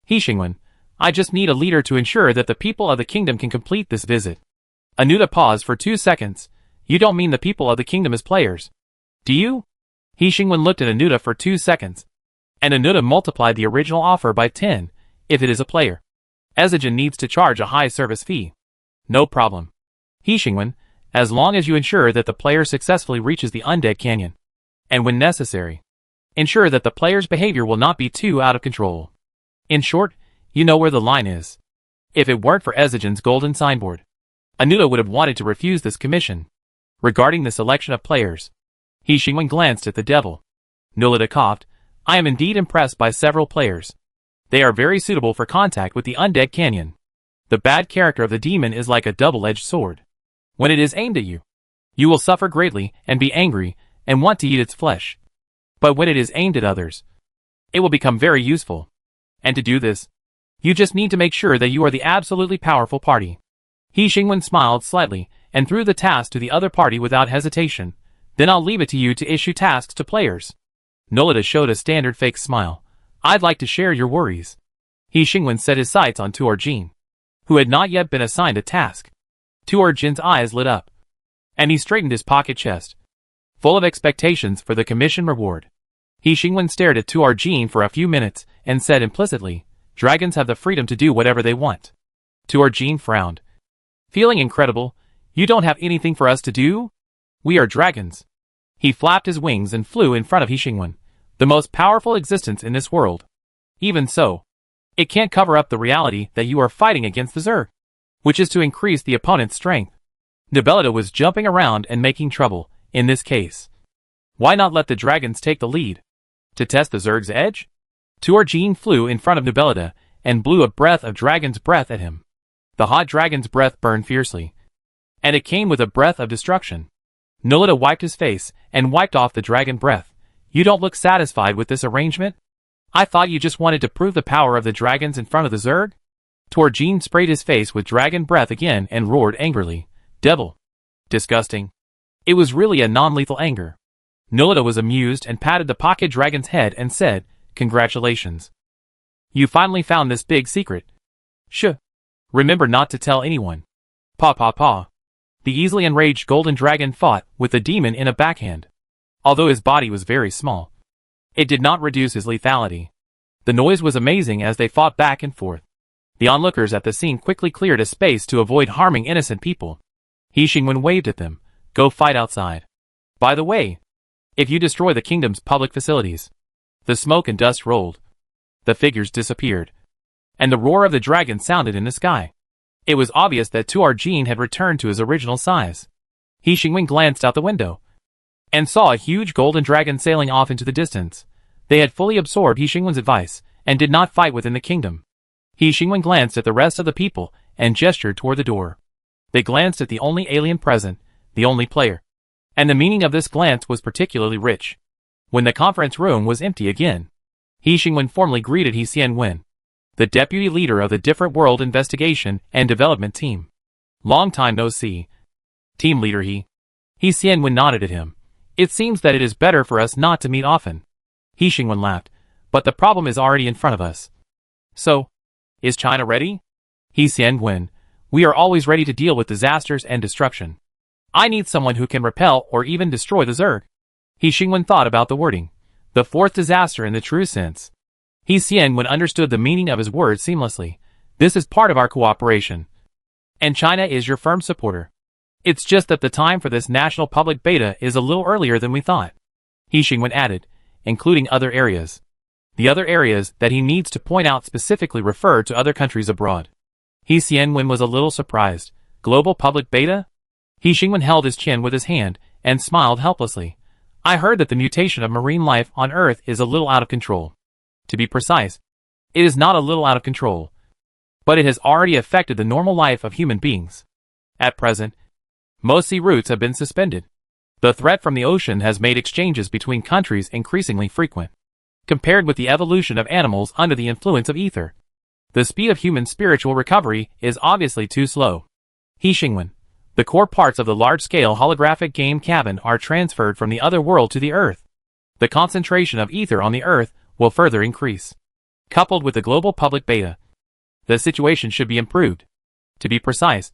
A: He Xingwen, I just need a leader to ensure that the people of the kingdom can complete this visit. Anuta paused for 2 seconds. You don't mean the people of the kingdom as players, do you? He Xingwen looked at Anuta for 2 seconds, and Anuta multiplied the original offer by 10, if it is a player. Ezigen needs to charge a high service fee. No problem. He Xingwen, as long as you ensure that the player successfully reaches the Undead Canyon, and when necessary, ensure that the player's behavior will not be too out of control. In short, you know where the line is. If it weren't for Ezigen's golden signboard, Anuta would have wanted to refuse this commission. Regarding the selection of players, He Xingwen glanced at the devil. Nulita coughed. I am indeed impressed by several players. They are very suitable for contact with the Undead Canyon. The bad character of the demon is like a double-edged sword. When it is aimed at you, you will suffer greatly and be angry and want to eat its flesh. But when it is aimed at others, it will become very useful. And to do this, you just need to make sure that you are the absolutely powerful party. He Xingwen smiled slightly and threw the task to the other party without hesitation. Then I'll leave it to you to issue tasks to players. Nolita showed a standard fake smile. I'd like to share your worries. He Xingwen set his sights on Tuor Jin, who had not yet been assigned a task. Tuor Jin's eyes lit up, and he straightened his pocket chest, full of expectations for the commission reward. He Xingwen stared at Tuor Jin for a few minutes and said implicitly, dragons have the freedom to do whatever they want. Tuor Jin frowned. Feeling incredible, you don't have anything for us to do? We are dragons. He flapped his wings and flew in front of He Xingwen, the most powerful existence in this world. Even so, it can't cover up the reality that you are fighting against the Zerg, which is to increase the opponent's strength. Nobelita was jumping around and making trouble, in this case. Why not let the dragons take the lead? To test the Zerg's edge? Tuor Jin flew in front of Nobelita and blew a breath of dragon's breath at him. The hot dragon's breath burned fiercely, and it came with a breath of destruction. Nolita wiped his face and wiped off the dragon breath. You don't look satisfied with this arrangement? I thought you just wanted to prove the power of the dragons in front of the Zerg? Tuor Jin sprayed his face with dragon breath again and roared angrily. Devil. Disgusting. It was really a non-lethal anger. Nolita was amused and patted the pocket dragon's head and said, Congratulations. You finally found this big secret. Shh. Remember not to tell anyone. Paw paw paw. The easily enraged golden dragon fought with the demon in a backhand. Although his body was very small, it did not reduce his lethality. The noise was amazing as they fought back and forth. The onlookers at the scene quickly cleared a space to avoid harming innocent people. He Xingwen waved at them. Go fight outside. By the way, if you destroy the kingdom's public facilities. The smoke and dust rolled. The figures disappeared, and the roar of the dragon sounded in the sky. It was obvious that Tuor Jin had returned to his original size. He Xingwen glanced out the window and saw a huge golden dragon sailing off into the distance. They had fully absorbed He Xingwen's advice and did not fight within the kingdom. He Xingwen glanced at the rest of the people and gestured toward the door. They glanced at the only alien present, the only player, and the meaning of this glance was particularly rich. When the conference room was empty again, He Xingwen formally greeted He Xianwen, the deputy leader of the Different World Investigation and Development Team. Long time no see. Team leader He Xianwen nodded at him. It seems that it is better for us not to meet often. He Xingwen laughed. But the problem is already in front of us. So, is China ready? He Xianwen, we are always ready to deal with disasters and destruction. I need someone who can repel or even destroy the Zerg. He Xingwen thought about the wording. The fourth disaster in the true sense. He Xianwen understood the meaning of his words seamlessly. This is part of our cooperation. And China is your firm supporter. It's just that the time for this national public beta is a little earlier than we thought. He Xingwen added, including other areas. The other areas that he needs to point out specifically refer to other countries abroad. He Xianwen was a little surprised. Global public beta? He Xingwen held his chin with his hand and smiled helplessly. I heard that the mutation of marine life on Earth is a little out of control. To be precise, it is not a little out of control, but it has already affected the normal life of human beings. At present, most sea routes have been suspended. The threat from the ocean has made exchanges between countries increasingly frequent. Compared with the evolution of animals under the influence of ether, the speed of human spiritual recovery is obviously too slow. He Xingwen, the core parts of the large-scale holographic game cabin are transferred from the other world to the Earth. The concentration of ether on the Earth will further increase. Coupled with the global public beta, the situation should be improved. To be precise,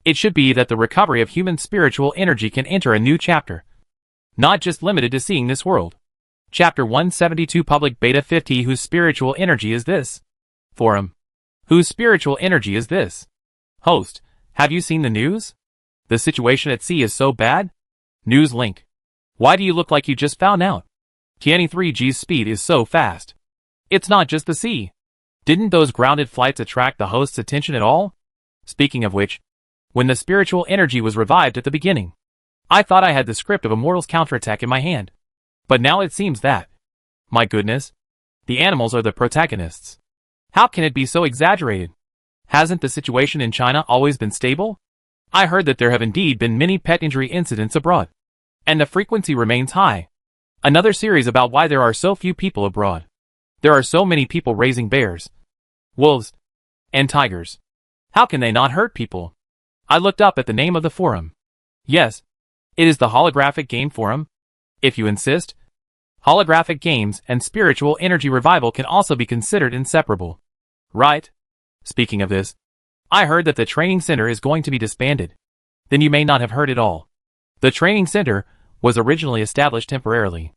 A: it should be that the recovery of human spiritual energy can enter a new chapter, not just limited to seeing this world. Chapter 172 Public Beta 50 Whose spiritual energy is this? Forum. Whose spiritual energy is this? Host. Have you seen the news? The situation at sea is so bad? News link. Why do you look like you just found out? Tianyi-3G's speed is so fast. It's not just the sea. Didn't those grounded flights attract the host's attention at all? Speaking of which, when the spiritual energy was revived at the beginning, I thought I had the script of Immortal's counterattack in my hand. But now it seems that, my goodness, the animals are the protagonists. How can it be so exaggerated? Hasn't the situation in China always been stable? I heard that there have indeed been many pet injury incidents abroad, and the frequency remains high. Another series about why there are so few people abroad. There are so many people raising bears, wolves, and tigers. How can they not hurt people? I looked up at the name of the forum. Yes, it is the holographic game forum. If you insist, holographic games and spiritual energy revival can also be considered inseparable. Right? Speaking of this, I heard that the training center is going to be disbanded. Then you may not have heard it all. The training center was originally established temporarily.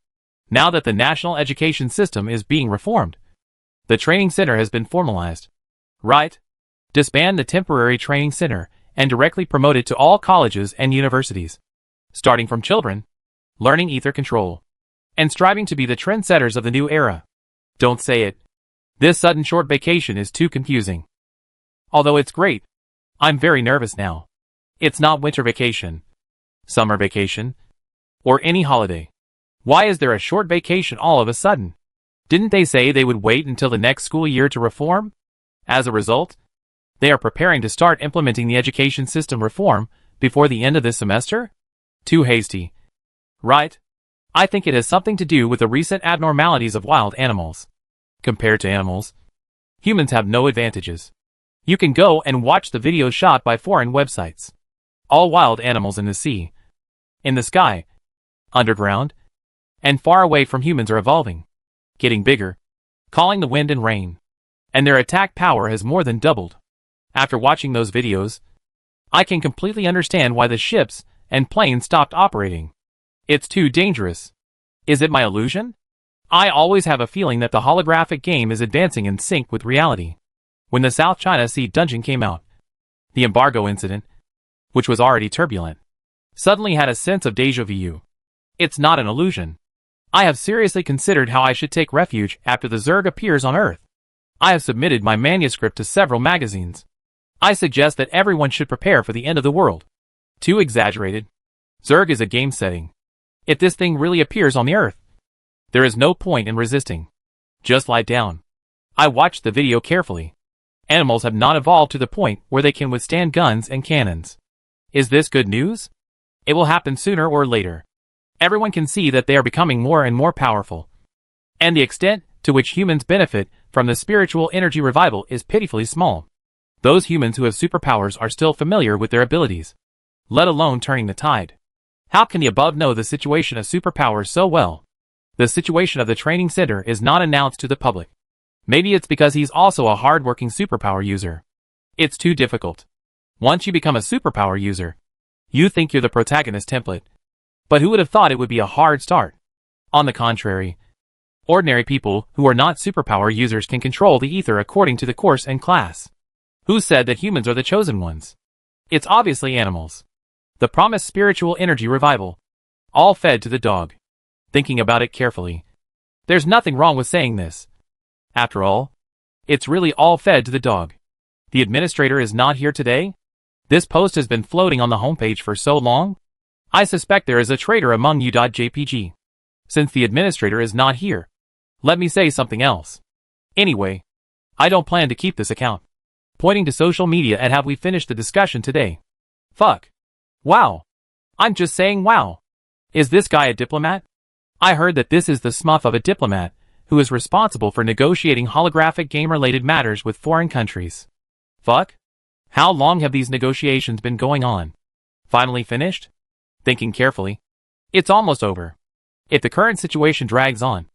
A: Now that the national education system is being reformed, the training center has been formalized. Right? Disband the temporary training center and directly promote it to all colleges and universities. Starting from children, learning ether control, and striving to be the trendsetters of the new era. Don't say it. This sudden short vacation is too confusing. Although it's great, I'm very nervous now. It's not winter vacation, summer vacation, or any holiday. Why is there a short vacation all of a sudden? Didn't they say they would wait until the next school year to reform? As a result, they are preparing to start implementing the education system reform before the end of this semester? Too hasty. Right? I think it has something to do with the recent abnormalities of wild animals. Compared to animals, humans have no advantages. You can go and watch the videos shot by foreign websites. All wild animals in the sea, in the sky, underground, and far away from humans are evolving, getting bigger, calling the wind and rain, and their attack power has more than doubled. After watching those videos, I can completely understand why the ships and planes stopped operating. It's too dangerous. Is it my illusion? I always have a feeling that the holographic game is advancing in sync with reality. When the South China Sea dungeon came out, the embargo incident, which was already turbulent, suddenly had a sense of déjà vu. It's not an illusion. I have seriously considered how I should take refuge after the Zerg appears on Earth. I have submitted my manuscript to several magazines. I suggest that everyone should prepare for the end of the world. Too exaggerated. Zerg is a game setting. If this thing really appears on the Earth, there is no point in resisting. Just lie down. I watched the video carefully. Animals have not evolved to the point where they can withstand guns and cannons. Is this good news? It will happen sooner or later. Everyone can see that they are becoming more and more powerful. And the extent to which humans benefit from the spiritual energy revival is pitifully small. Those humans who have superpowers are still familiar with their abilities, let alone turning the tide. How can the above know the situation of superpowers so well? The situation of the training center is not announced to the public. Maybe it's because he's also a hard-working superpower user. It's too difficult. Once you become a superpower user, you think you're the protagonist template. But who would have thought it would be a hard start? On the contrary, ordinary people who are not superpower users can control the ether according to the course and class. Who said that humans are the chosen ones? It's obviously animals. The promised spiritual energy revival. All fed to the dog. Thinking about it carefully, there's nothing wrong with saying this. After all, it's really all fed to the dog. The administrator is not here today? This post has been floating on the homepage for so long? I suspect there is a traitor among you.jpg. Since the administrator is not here, let me say something else. Anyway, I don't plan to keep this account. Pointing to social media and have we finished the discussion today? Fuck. Wow. I'm just saying wow. Is this guy a diplomat? I heard that this is the smuff of a diplomat who is responsible for negotiating holographic game-related matters with foreign countries. Fuck? How long have these negotiations been going on? Finally finished? Thinking carefully, it's almost over. If the current situation drags on,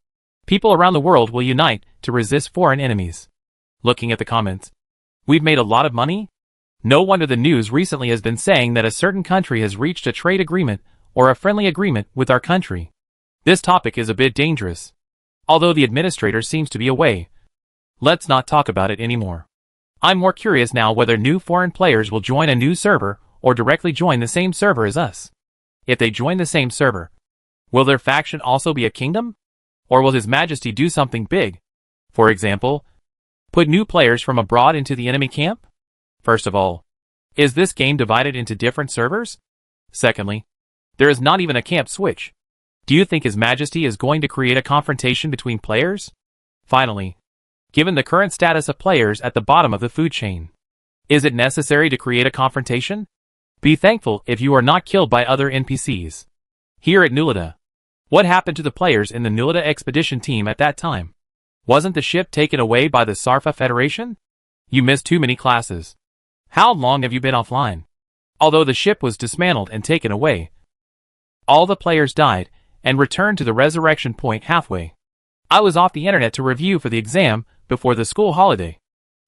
A: people around the world will unite to resist foreign enemies. Looking at the comments, we've made a lot of money? No wonder the news recently has been saying that a certain country has reached a trade agreement or a friendly agreement with our country. This topic is a bit dangerous. Although the administrator seems to be away, let's not talk about it anymore. I'm more curious now whether new foreign players will join a new server or directly join the same server as us. If they join the same server, will their faction also be a kingdom? Or will His Majesty do something big? For example, put new players from abroad into the enemy camp? First of all, is this game divided into different servers? Secondly, there is not even a camp switch. Do you think His Majesty is going to create a confrontation between players? Finally, given the current status of players at the bottom of the food chain, is it necessary to create a confrontation? Be thankful if you are not killed by other NPCs. Here at Nulita, what happened to the players in the Nulita expedition team at that time? Wasn't the ship taken away by the Sarfa Federation? You missed too many classes. How long have you been offline? Although the ship was dismantled and taken away, all the players died and returned to the resurrection point halfway. I was off the internet to review for the exam before the school holiday.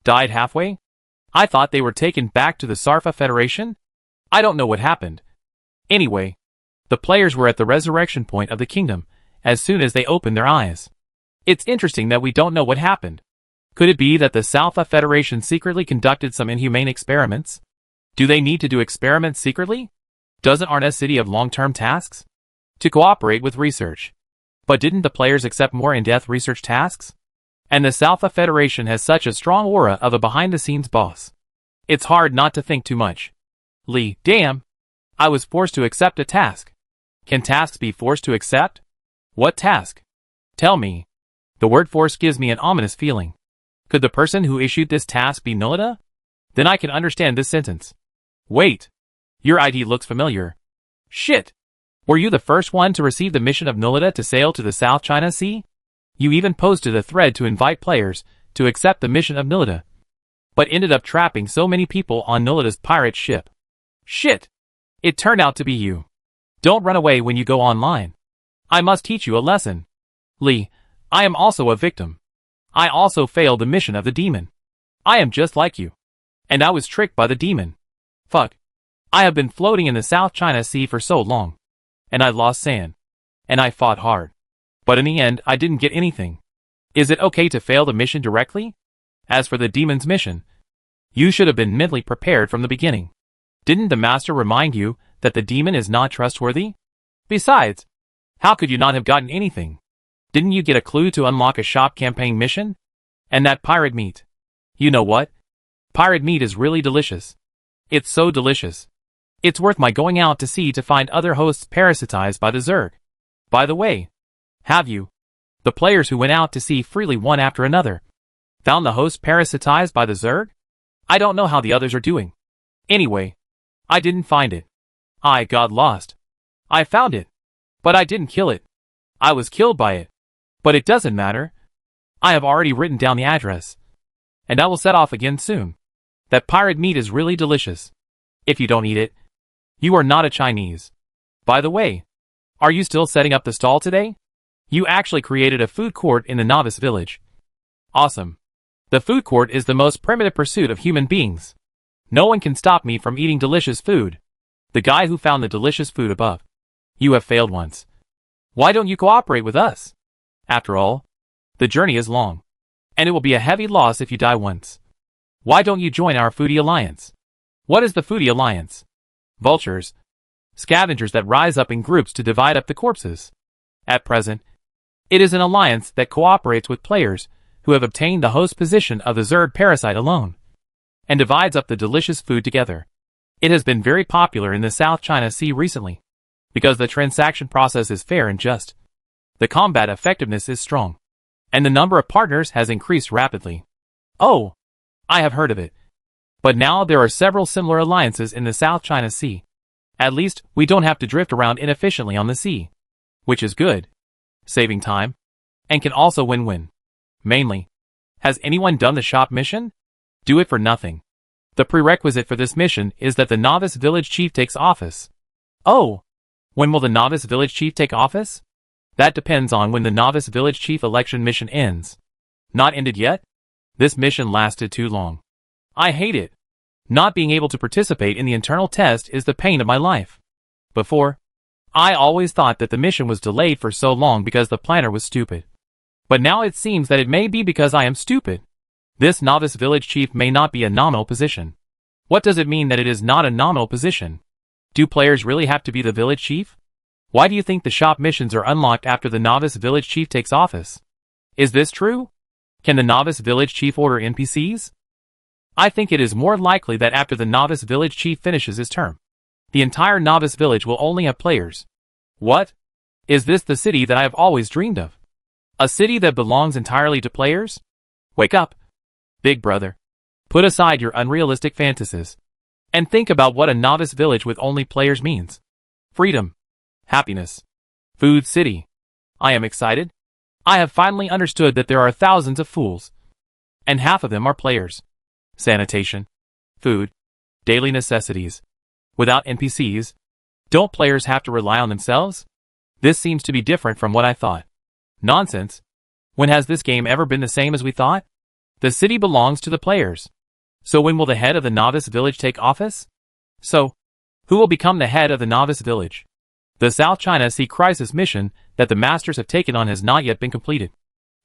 A: Died halfway? I thought they were taken back to the Sarfa Federation? I don't know what happened. Anyway, the players were at the resurrection point of the kingdom as soon as they opened their eyes. It's interesting that we don't know what happened. Could it be that the Sarfa Federation secretly conducted some inhumane experiments? Do they need to do experiments secretly? Doesn't Arnes City have long-term tasks? To cooperate with research. But didn't the players accept more in-depth research tasks? And the Sarfa Federation has such a strong aura of a behind-the-scenes boss. It's hard not to think too much. Lee, damn. I was forced to accept a task. Can tasks be forced to accept? What task? Tell me. The word force gives me an ominous feeling. Could the person who issued this task be Nolita? Then I can understand this sentence. Wait. Your ID looks familiar. Shit. Were you the first one to receive the mission of Nolita to sail to the South China Sea? You even posted a thread to invite players to accept the mission of Nolita, but ended up trapping so many people on Nolita's pirate ship. Shit. It turned out to be you. Don't run away when you go online. I must teach you a lesson. Lee, I am also a victim. I also failed the mission of the demon. I am just like you. And I was tricked by the demon. Fuck. I have been floating in the South China Sea for so long. And I lost sand. And I fought hard. But in the end, I didn't get anything. Is it okay to fail the mission directly? As for the demon's mission, you should have been mentally prepared from the beginning. Didn't the master remind you that the demon is not trustworthy? Besides, how could you not have gotten anything? Didn't you get a clue to unlock a shop campaign mission? And that pirate meat. You know what? Pirate meat is really delicious. It's so delicious. It's worth my going out to sea to find other hosts parasitized by the Zerg. By the way, have you? The players who went out to sea freely one after another found the host parasitized by the Zerg? I don't know how the others are doing. Anyway, I didn't find it. I got lost. I found it. But I didn't kill it. I was killed by it. But it doesn't matter. I have already written down the address. And I will set off again soon. That pirate meat is really delicious. If you don't eat it, you are not a Chinese. By the way, are you still setting up the stall today? You actually created a food court in the novice village. Awesome. The food court is the most primitive pursuit of human beings. No one can stop me from eating delicious food. The guy who found the delicious food above. You have failed once. Why don't you cooperate with us? After all, the journey is long. And it will be a heavy loss if you die once. Why don't you join our foodie alliance? What is the foodie alliance? Vultures. Scavengers that rise up in groups to divide up the corpses. At present, it is an alliance that cooperates with players who have obtained the host position of the Zerg parasite alone, and divides up the delicious food together. It has been very popular in the South China Sea recently, because the transaction process is fair and just. The combat effectiveness is strong, and the number of partners has increased rapidly. Oh, I have heard of it. But now there are several similar alliances in the South China Sea. At least, we don't have to drift around inefficiently on the sea. Which is good. Saving time. And can also win-win. Mainly. Has anyone done the shop mission? Do it for nothing. The prerequisite for this mission is that the novice village chief takes office. Oh! When will the novice village chief take office? That depends on when the novice village chief election mission ends. Not ended yet? This mission lasted too long. I hate it. Not being able to participate in the internal test is the pain of my life. Before, I always thought that the mission was delayed for so long because the planner was stupid. But now it seems that it may be because I am stupid. This novice village chief may not be a nominal position. What does it mean that it is not a nominal position? Do players really have to be the village chief? Why do you think the shop missions are unlocked after the novice village chief takes office? Is this true? Can the novice village chief order NPCs? I think it is more likely that after the novice village chief finishes his term, the entire novice village will only have players. What? Is this the city that I have always dreamed of? A city that belongs entirely to players? Wake up, big brother. Put aside your unrealistic fantasies, and think about what a novice village with only players means. Freedom. Happiness. Food city. I am excited. I have finally understood that there are thousands of fools, and half of them are players. Sanitation. Food. Daily necessities. Without NPCs, don't players have to rely on themselves? This seems to be different from what I thought. Nonsense. When has this game ever been the same as we thought? The city belongs to the players. So when will the head of the novice village take office? So, who will become the head of the novice village? The South China Sea crisis mission that the masters have taken on has not yet been completed.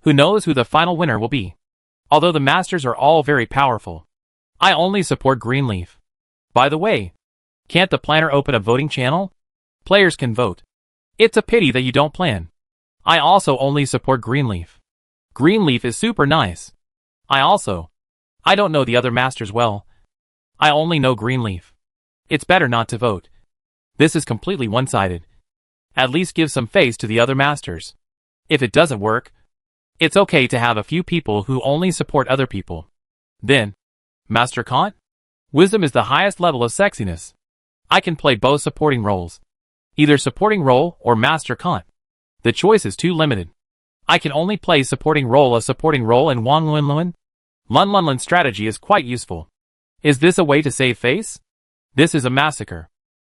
A: Who knows who the final winner will be? Although the masters are all very powerful, I only support Greenleaf. By the way, can't the planner open a voting channel? Players can vote. It's a pity that you don't plan. I also only support Greenleaf. Greenleaf is super nice. I don't know the other masters well. I only know Greenleaf. It's better not to vote. This is completely one-sided. At least give some face to the other masters. If it doesn't work, it's okay to have a few people who only support other people. Then, Master Kant? Wisdom is the highest level of sexiness. I can play both supporting roles. Either supporting role or Master Kant. The choice is too limited. I can only play supporting role and Wang Lunlun. Lunlun's strategy is quite useful. Is this a way to save face? This is a massacre.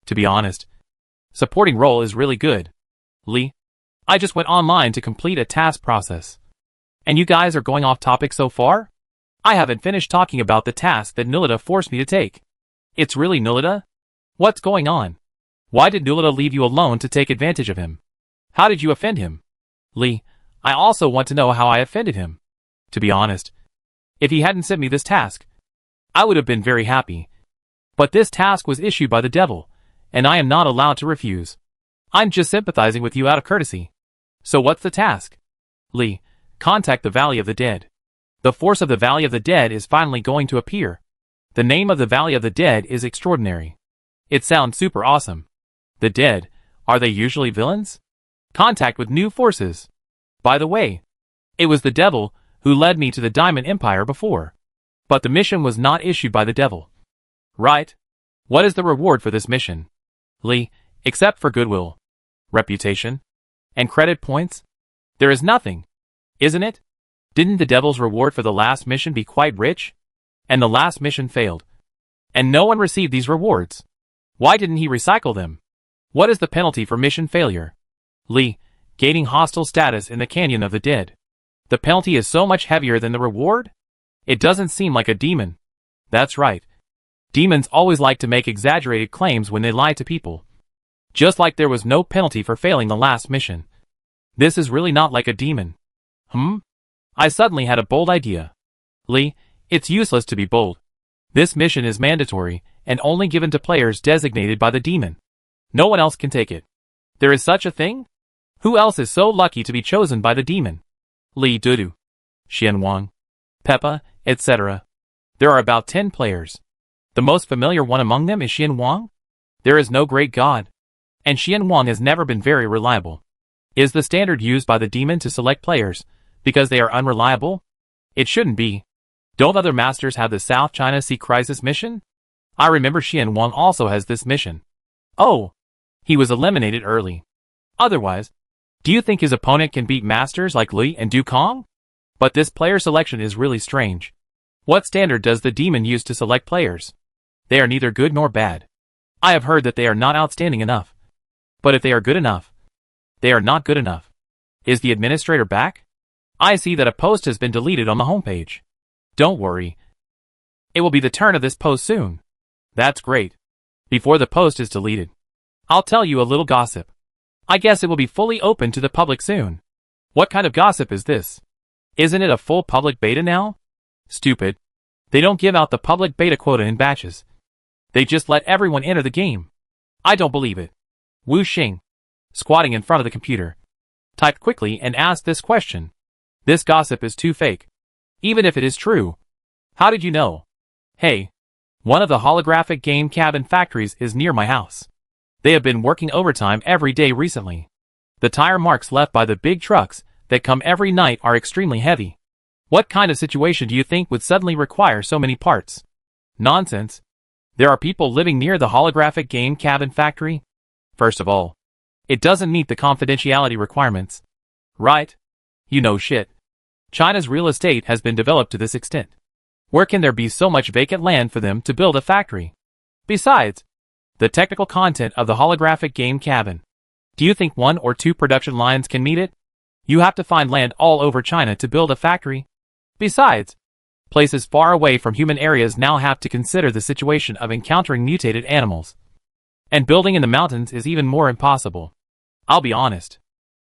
A: To be honest, supporting role is really good. Li, I just went online to complete a task process. And you guys are going off topic so far? I haven't finished talking about the task that Nulita forced me to take. It's really Nulita? What's going on? Why did Nulita leave you alone to take advantage of him? How did you offend him? Li, I also want to know how I offended him. To be honest, if he hadn't sent me this task, I would have been very happy. But this task was issued by the devil, and I am not allowed to refuse. I'm just sympathizing with you out of courtesy. So what's the task? Li, contact the Valley of the Dead. The force of the Valley of the Dead is finally going to appear. The name of the Valley of the Dead is extraordinary. It sounds super awesome. The dead, are they usually villains? Contact with new forces. By the way, it was the devil who led me to the Diamond Empire before. But the mission was not issued by the devil. Right? What is the reward for this mission? Li, except for goodwill, reputation, and credit points? There is nothing, isn't it? Didn't the devil's reward for the last mission be quite rich? And the last mission failed. And no one received these rewards. Why didn't he recycle them? What is the penalty for mission failure? Li, gaining hostile status in the Canyon of the Dead. The penalty is so much heavier than the reward? It doesn't seem like a demon. That's right. Demons always like to make exaggerated claims when they lie to people. Just like there was no penalty for failing the last mission. This is really not like a demon. I suddenly had a bold idea. Li, it's useless to be bold. This mission is mandatory and only given to players designated by the demon. No one else can take it. There is such a thing? Who else is so lucky to be chosen by the demon? Li Dudu, Xian Wang, Peppa, etc. There are about 10 players. The most familiar one among them is Xian Wang? There is no great god. And Xian Wang has never been very reliable. Is the standard used by the demon to select players because they are unreliable? It shouldn't be. Don't other masters have the South China Sea crisis mission? I remember Xian Wang also has this mission. Oh, he was eliminated early. Otherwise, do you think his opponent can beat masters like Li and Du Kong? But this player selection is really strange. What standard does the demon use to select players? They are neither good nor bad. I have heard that they are not outstanding enough. But if they are good enough, they are not good enough. Is the administrator back? I see that a post has been deleted on the homepage. Don't worry. It will be the turn of this post soon. That's great. Before the post is deleted, I'll tell you a little gossip. I guess it will be fully open to the public soon. What kind of gossip is this? Isn't it a full public beta now? Stupid. They don't give out the public beta quota in batches. They just let everyone enter the game. I don't believe it. Wu Xing, squatting in front of the computer, typed quickly and asked this question. This gossip is too fake. Even if it is true. How did you know? Hey, one of the holographic game cabin factories is near my house. They have been working overtime every day recently. The tire marks left by the big trucks that come every night are extremely heavy. What kind of situation do you think would suddenly require so many parts? Nonsense. There are people living near the holographic game cabin factory. First of all, it doesn't meet the confidentiality requirements. Right? You know shit. China's real estate has been developed to this extent. Where can there be so much vacant land for them to build a factory? Besides, The technical content of the holographic game cabin. Do you think 1 or 2 production lines can meet it? You have to find land all over China to build a factory. Besides, places far away from human areas now have to consider the situation of encountering mutated animals. And building in the mountains is even more impossible. I'll be honest.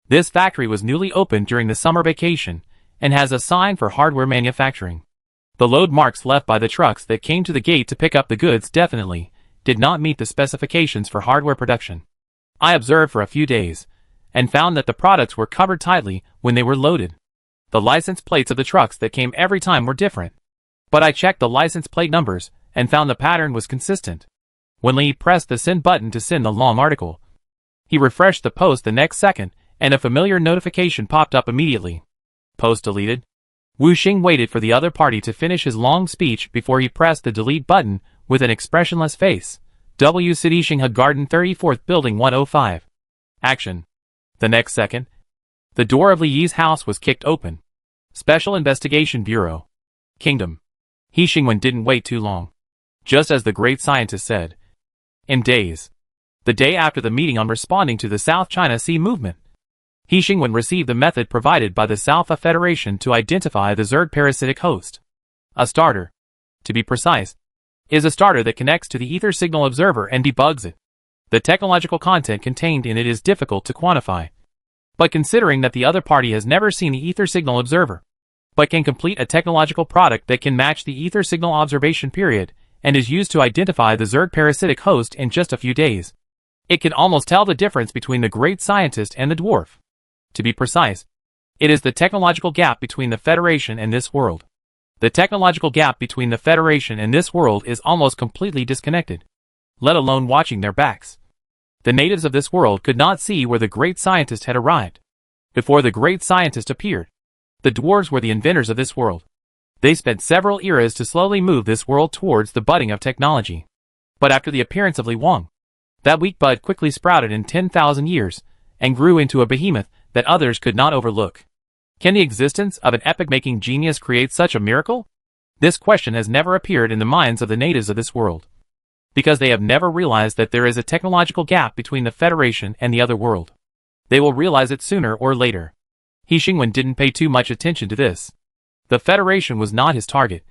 A: This factory was newly opened during the summer vacation and has a sign for hardware manufacturing. The load marks left by the trucks that came to the gate to pick up the goods definitely did not meet the specifications for hardware production. I observed for a few days and found that the products were covered tightly when they were loaded. The license plates of the trucks that came every time were different. But I checked the license plate numbers and found the pattern was consistent. When Lee pressed the send button to send the long article, he refreshed the post the next second and a familiar notification popped up immediately. Post deleted. Wu Xing waited for the other party to finish his long speech before he pressed the delete button with an expressionless face. W. City Xinghe Garden 34th Building 105. Action. The next second, the door of Li Yi's house was kicked open. Special Investigation Bureau. Kingdom. He Xingwen didn't wait too long. Just as the great scientist said. In days. The day after the meeting on responding to the South China Sea movement, He Xingwen received the method provided by the South Federation to identify the Zerg parasitic host. A starter, to be precise, is a starter that connects to the ether signal observer and debugs it. The technological content contained in it is difficult to quantify. But considering that the other party has never seen the ether signal observer, but can complete a technological product that can match the ether signal observation period, and is used to identify the Zerg parasitic host in just a few days, it can almost tell the difference between the great scientist and the dwarf. To be precise, it is the technological gap between the Federation and this world. The technological gap between the Federation and this world is almost completely disconnected, let alone watching their backs. The natives of this world could not see where the great scientist had arrived. Before the great scientist appeared, the dwarves were the inventors of this world. They spent several eras to slowly move this world towards the budding of technology. But after the appearance of Li Wang, that weak bud quickly sprouted in 10,000 years and grew into a behemoth that others could not overlook. Can the existence of an epoch-making genius create such a miracle? This question has never appeared in the minds of the natives of this world, because they have never realized that there is a technological gap between the Federation and the other world. They will realize it sooner or later. He Xingwen didn't pay too much attention to this. The Federation was not his target,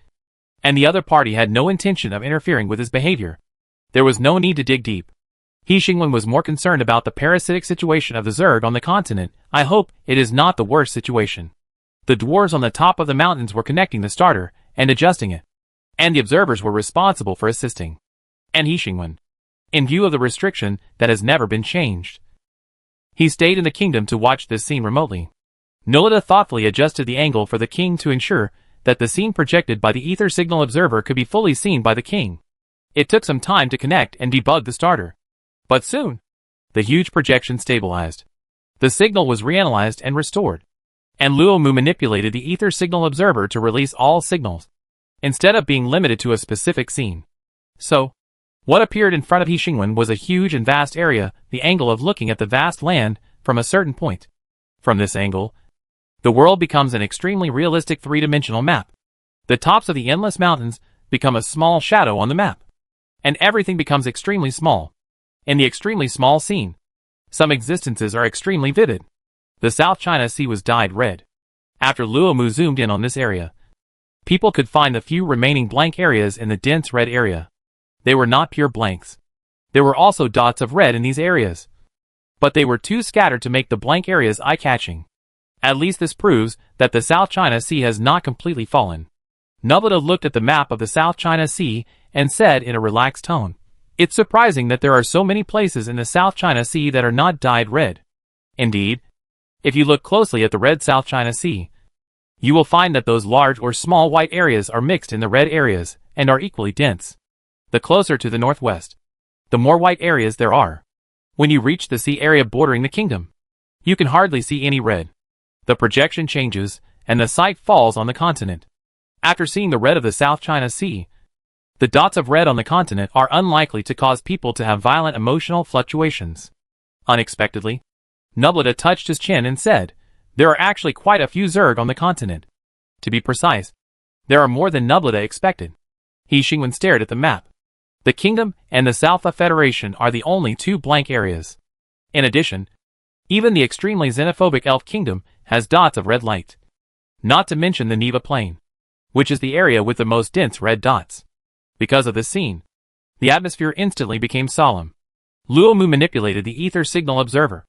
A: and the other party had no intention of interfering with his behavior. There was no need to dig deep. He Xingwen was more concerned about the parasitic situation of the Zerg on the continent. I hope it is not the worst situation. The dwarves on the top of the mountains were connecting the starter and adjusting it, and the observers were responsible for assisting. And He Xingwen, in view of the restriction that has never been changed, he stayed in the kingdom to watch this scene remotely. Nolita thoughtfully adjusted the angle for the king to ensure that the scene projected by the ether signal observer could be fully seen by the king. It took some time to connect and debug the starter. But soon, the huge projection stabilized. The signal was reanalyzed and restored. And Luo Mu manipulated the ether signal observer to release all signals, instead of being limited to a specific scene. So, what appeared in front of He Xingwen was a huge and vast area, the angle of looking at the vast land from a certain point. From this angle, the world becomes an extremely realistic three-dimensional map. The tops of the endless mountains become a small shadow on the map. And everything becomes extremely small. In the extremely small scene, some existences are extremely vivid. The South China Sea was dyed red. After Luo Mu zoomed in on this area, people could find the few remaining blank areas in the dense red area. They were not pure blanks. There were also dots of red in these areas, but they were too scattered to make the blank areas eye-catching. At least this proves that the South China Sea has not completely fallen. Nubita looked at the map of the South China Sea and said in a relaxed tone, "It's surprising that there are so many places in the South China Sea that are not dyed red. Indeed, if you look closely at the red South China Sea, you will find that those large or small white areas are mixed in the red areas and are equally dense. The closer to the northwest, the more white areas there are. When you reach the sea area bordering the kingdom, you can hardly see any red. The projection changes, and the sight falls on the continent. After seeing the red of the South China Sea, the dots of red on the continent are unlikely to cause people to have violent emotional fluctuations." Unexpectedly, Nublita touched his chin and said, "There are actually quite a few Zerg on the continent. To be precise, there are more than Nublita expected." He Xingwen stared at the map. The Kingdom and the South Federation are the only two blank areas. In addition, even the extremely xenophobic Elf Kingdom has dots of red light. Not to mention the Neva Plain, which is the area with the most dense red dots. Because of this scene, the atmosphere instantly became solemn. Luomu manipulated the ether signal observer,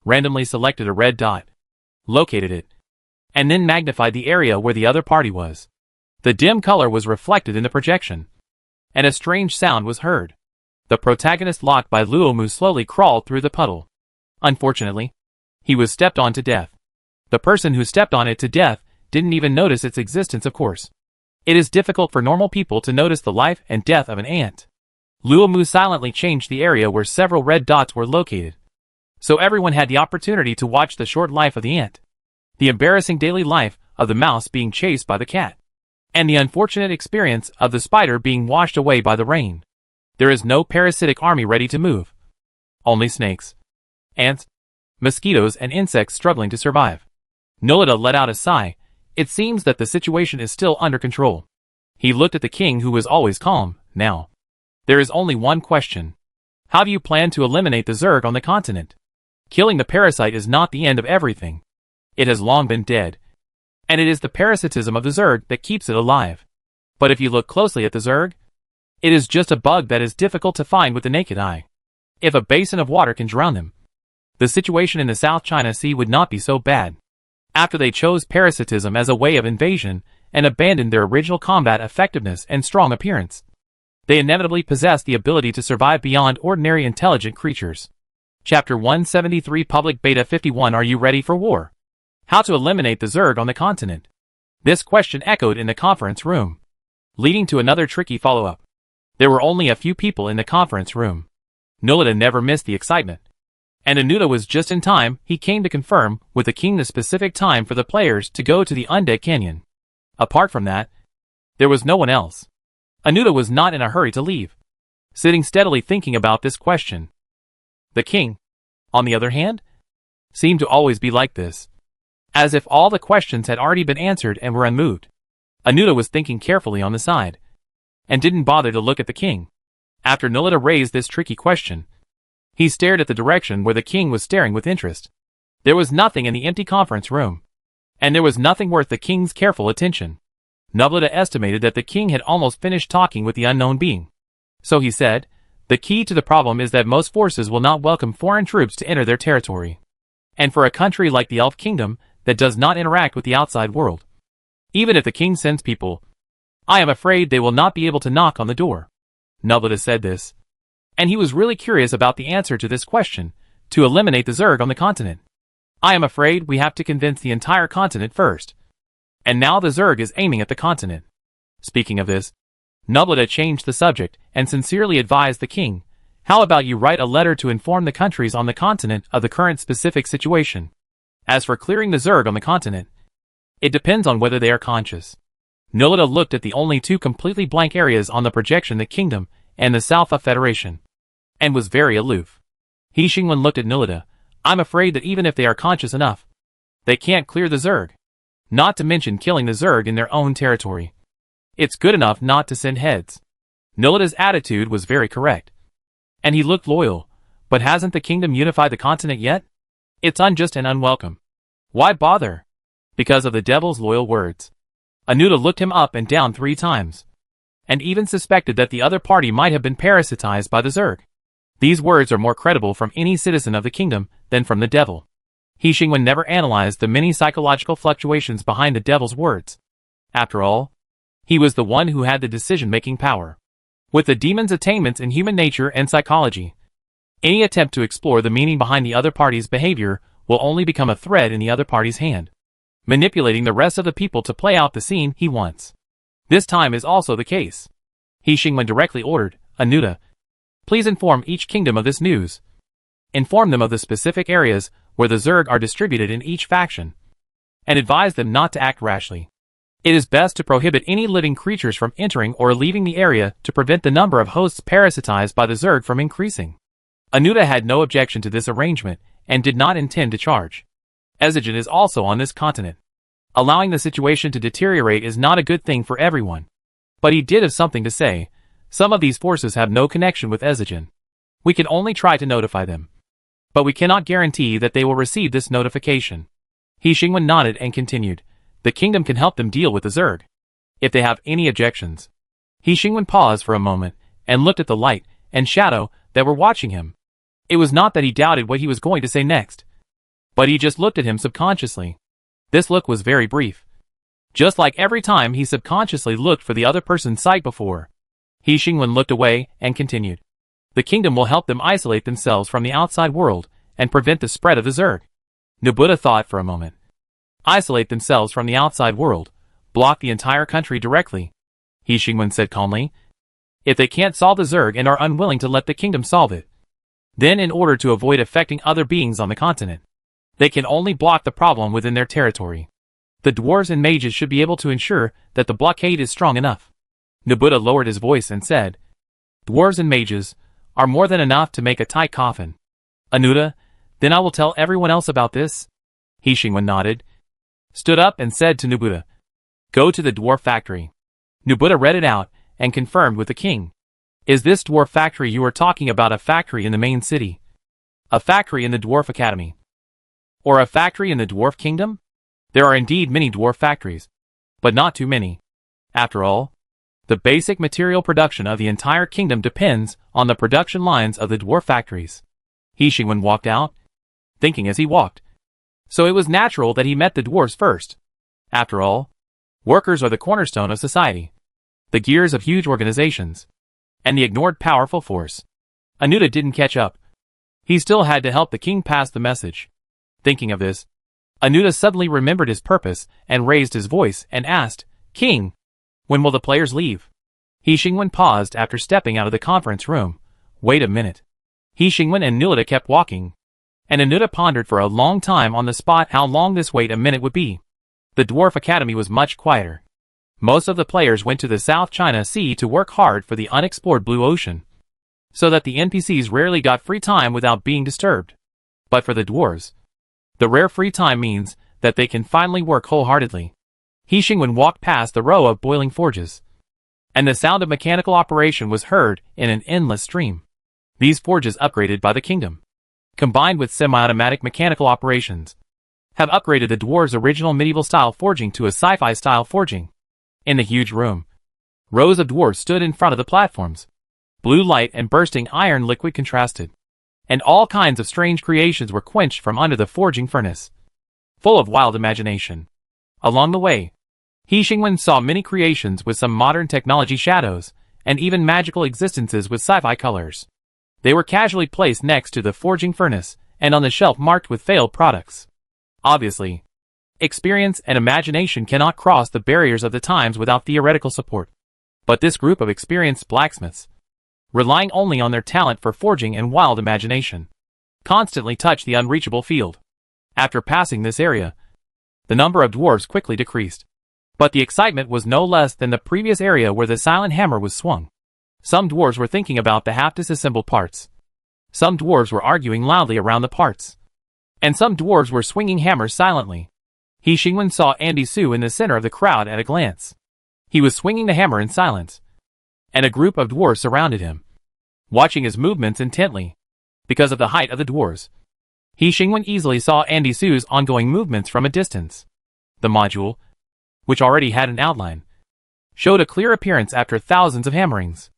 A: randomly selected a red dot, located it, and then magnified the area where the other party was. The dim color was reflected in the projection, and a strange sound was heard. The protagonist locked by Luomu slowly crawled through the puddle. Unfortunately, he was stepped on to death. The person who stepped on it to death didn't even notice its existence, of course. It is difficult for normal people to notice the life and death of an ant. Luomu silently changed the area where several red dots were located, so everyone had the opportunity to watch the short life of the ant, the embarrassing daily life of the mouse being chased by the cat, and the unfortunate experience of the spider being washed away by the rain. There is no parasitic army ready to move. Only snakes, ants, mosquitoes, and insects struggling to survive. Nolita let out a sigh. It seems that the situation is still under control. He looked at the king, who was always calm. Now, there is only one question. How do you plan to eliminate the Zerg on the continent? Killing the parasite is not the end of everything. It has long been dead, and it is the parasitism of the Zerg that keeps it alive. But if you look closely at the Zerg, it is just a bug that is difficult to find with the naked eye. If a basin of water can drown them, the situation in the South China Sea would not be so bad. After they chose parasitism as a way of invasion and abandoned their original combat effectiveness and strong appearance, they inevitably possess the ability to survive beyond ordinary intelligent creatures. Chapter 173 Public Beta 51 Are you ready for war? How to eliminate the Zerg on the continent? This question echoed in the conference room, leading to another tricky follow-up. There were only a few people in the conference room. Nolita never missed the excitement, and Anuta was just in time. He came to confirm with the king the specific time for the players to go to the Undead Canyon. Apart from that, there was no one else. Anuta was not in a hurry to leave, sitting steadily thinking about this question. The king, on the other hand, seemed to always be like this, as if all the questions had already been answered and were unmoved. Anuta was thinking carefully on the side, and didn't bother to look at the king. After Nolita raised this tricky question, he stared at the direction where the king was staring with interest. There was nothing in the empty conference room, and there was nothing worth the king's careful attention. Nolita estimated that the king had almost finished talking with the unknown being. So he said, the key to the problem is that most forces will not welcome foreign troops to enter their territory. And for a country like the Elf Kingdom that does not interact with the outside world, even if the king sends people, I am afraid they will not be able to knock on the door. Nolita said this, and he was really curious about the answer to this question, to eliminate the Zerg on the continent. I am afraid we have to convince the entire continent first. And now the Zerg is aiming at the continent. Speaking of this, Nolita changed the subject and sincerely advised the king, how about you write a letter to inform the countries on the continent of the current specific situation? As for clearing the Zerg on the continent, it depends on whether they are conscious. Nolita looked at the only two completely blank areas on the projection, the Kingdom and the South Federation, and was very aloof. He Xingwen looked at Nolita. I'm afraid that even if they are conscious enough, they can't clear the Zerg. Not to mention killing the Zerg in their own territory. It's good enough not to send heads. Nolita's attitude was very correct, and he looked loyal, but hasn't the kingdom unified the continent yet? It's unjust and unwelcome. Why bother? Because of the devil's loyal words. Anuta looked him up and down 3 times, and even suspected that the other party might have been parasitized by the Zerg. These words are more credible from any citizen of the kingdom than from the devil. He Xingwen never analyzed the many psychological fluctuations behind the devil's words. After all, he was the one who had the decision-making power. With the demon's attainments in human nature and psychology, any attempt to explore the meaning behind the other party's behavior will only become a thread in the other party's hand, manipulating the rest of the people to play out the scene he wants. This time is also the case. He Xingwen directly ordered, Anuta, please inform each kingdom of this news. Inform them of the specific areas where the Zerg are distributed in each faction, and advise them not to act rashly. It is best to prohibit any living creatures from entering or leaving the area to prevent the number of hosts parasitized by the Zerg from increasing. Anuta had no objection to this arrangement and did not intend to charge. Ezigen is also on this continent. Allowing the situation to deteriorate is not a good thing for everyone. But he did have something to say, Some of these forces have no connection with Ezigen. We can only try to notify them. But we cannot guarantee that they will receive this notification. He Xingwen nodded and continued. The kingdom can help them deal with the Zerg, if they have any objections. He Xingwen paused for a moment, and looked at the light and shadow that were watching him. It was not that he doubted what he was going to say next, but he just looked at him subconsciously. This look was very brief. Just like every time he subconsciously looked for the other person's sight before. He Xingwen looked away and continued. The kingdom will help them isolate themselves from the outside world and prevent the spread of the Zerg. Nubuta thought for a moment. Isolate themselves from the outside world, block the entire country directly. He Xingwen said calmly. If they can't solve the Zerg and are unwilling to let the kingdom solve it, then in order to avoid affecting other beings on the continent, they can only block the problem within their territory. The dwarves and mages should be able to ensure that the blockade is strong enough. Nubuta lowered his voice and said, Dwarves and mages are more than enough to make a tight coffin. Anuta, then I will tell everyone else about this. He Xingwen nodded, stood up and said to Nubuta, Go to the dwarf factory. Nubuta read it out and confirmed with the king. Is this dwarf factory you are talking about a factory in the main city? A factory in the dwarf academy? Or a factory in the dwarf kingdom? There are indeed many dwarf factories, but not too many. After all, the basic material production of the entire kingdom depends on the production lines of the dwarf factories. He Xingwen walked out, thinking as he walked. So it was natural that he met the dwarves first. After all, workers are the cornerstone of society, the gears of huge organizations, and the ignored powerful force. Anuta didn't catch up. He still had to help the king pass the message. Thinking of this, Anuta suddenly remembered his purpose and raised his voice and asked, King, when will the players leave? He Xingwen paused after stepping out of the conference room. Wait a minute. He Xingwen and Nubuta kept walking, and Anuta pondered for a long time on the spot how long this wait a minute would be. The Dwarf Academy was much quieter. Most of the players went to the South China Sea to work hard for the unexplored Blue Ocean, so that the NPCs rarely got free time without being disturbed. But for the dwarves, the rare free time means that they can finally work wholeheartedly. He Xingwen walked past the row of boiling forges, and the sound of mechanical operation was heard in an endless stream. These forges upgraded by the kingdom, combined with semi-automatic mechanical operations, have upgraded the dwarves' original medieval-style forging to a sci-fi style forging. In the huge room, rows of dwarves stood in front of the platforms. Blue light and bursting iron liquid contrasted, and all kinds of strange creations were quenched from under the forging furnace, full of wild imagination. Along the way, He Xingwen saw many creations with some modern technology shadows, and even magical existences with sci-fi colors. They were casually placed next to the forging furnace, and on the shelf marked with failed products. Obviously, experience and imagination cannot cross the barriers of the times without theoretical support. But this group of experienced blacksmiths, relying only on their talent for forging and wild imagination, constantly touched the unreachable field. After passing this area, the number of dwarves quickly decreased. But the excitement was no less than the previous area where the silent hammer was swung. Some dwarves were thinking about the half-disassembled parts. Some dwarves were arguing loudly around the parts. And some dwarves were swinging hammers silently. He Xingwen saw Andy Su in the center of the crowd at a glance. He was swinging the hammer in silence, and a group of dwarves surrounded him, watching his movements intently. Because of the height of the dwarves, He Xingwen easily saw Andy Su's ongoing movements from a distance. The module, which already had an outline, showed a clear appearance after thousands of hammerings.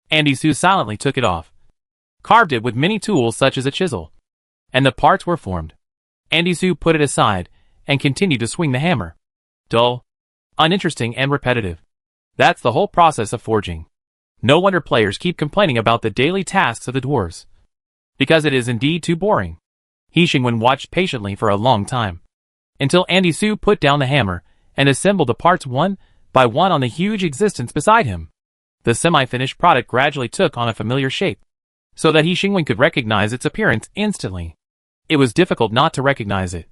A: Andy Su silently took it off, carved it with many tools such as a chisel, and the parts were formed. Andy Su put it aside and continued to swing the hammer. Dull, uninteresting and repetitive. That's the whole process of forging. No wonder players keep complaining about the daily tasks of the dwarves, because it is indeed too boring. He Xingwen watched patiently for a long time, until Andy Su put down the hammer and assembled the parts one by one on the huge existence beside him. The semi-finished product gradually took on a familiar shape, so that He Xingwen could recognize its appearance instantly. It was difficult not to recognize it,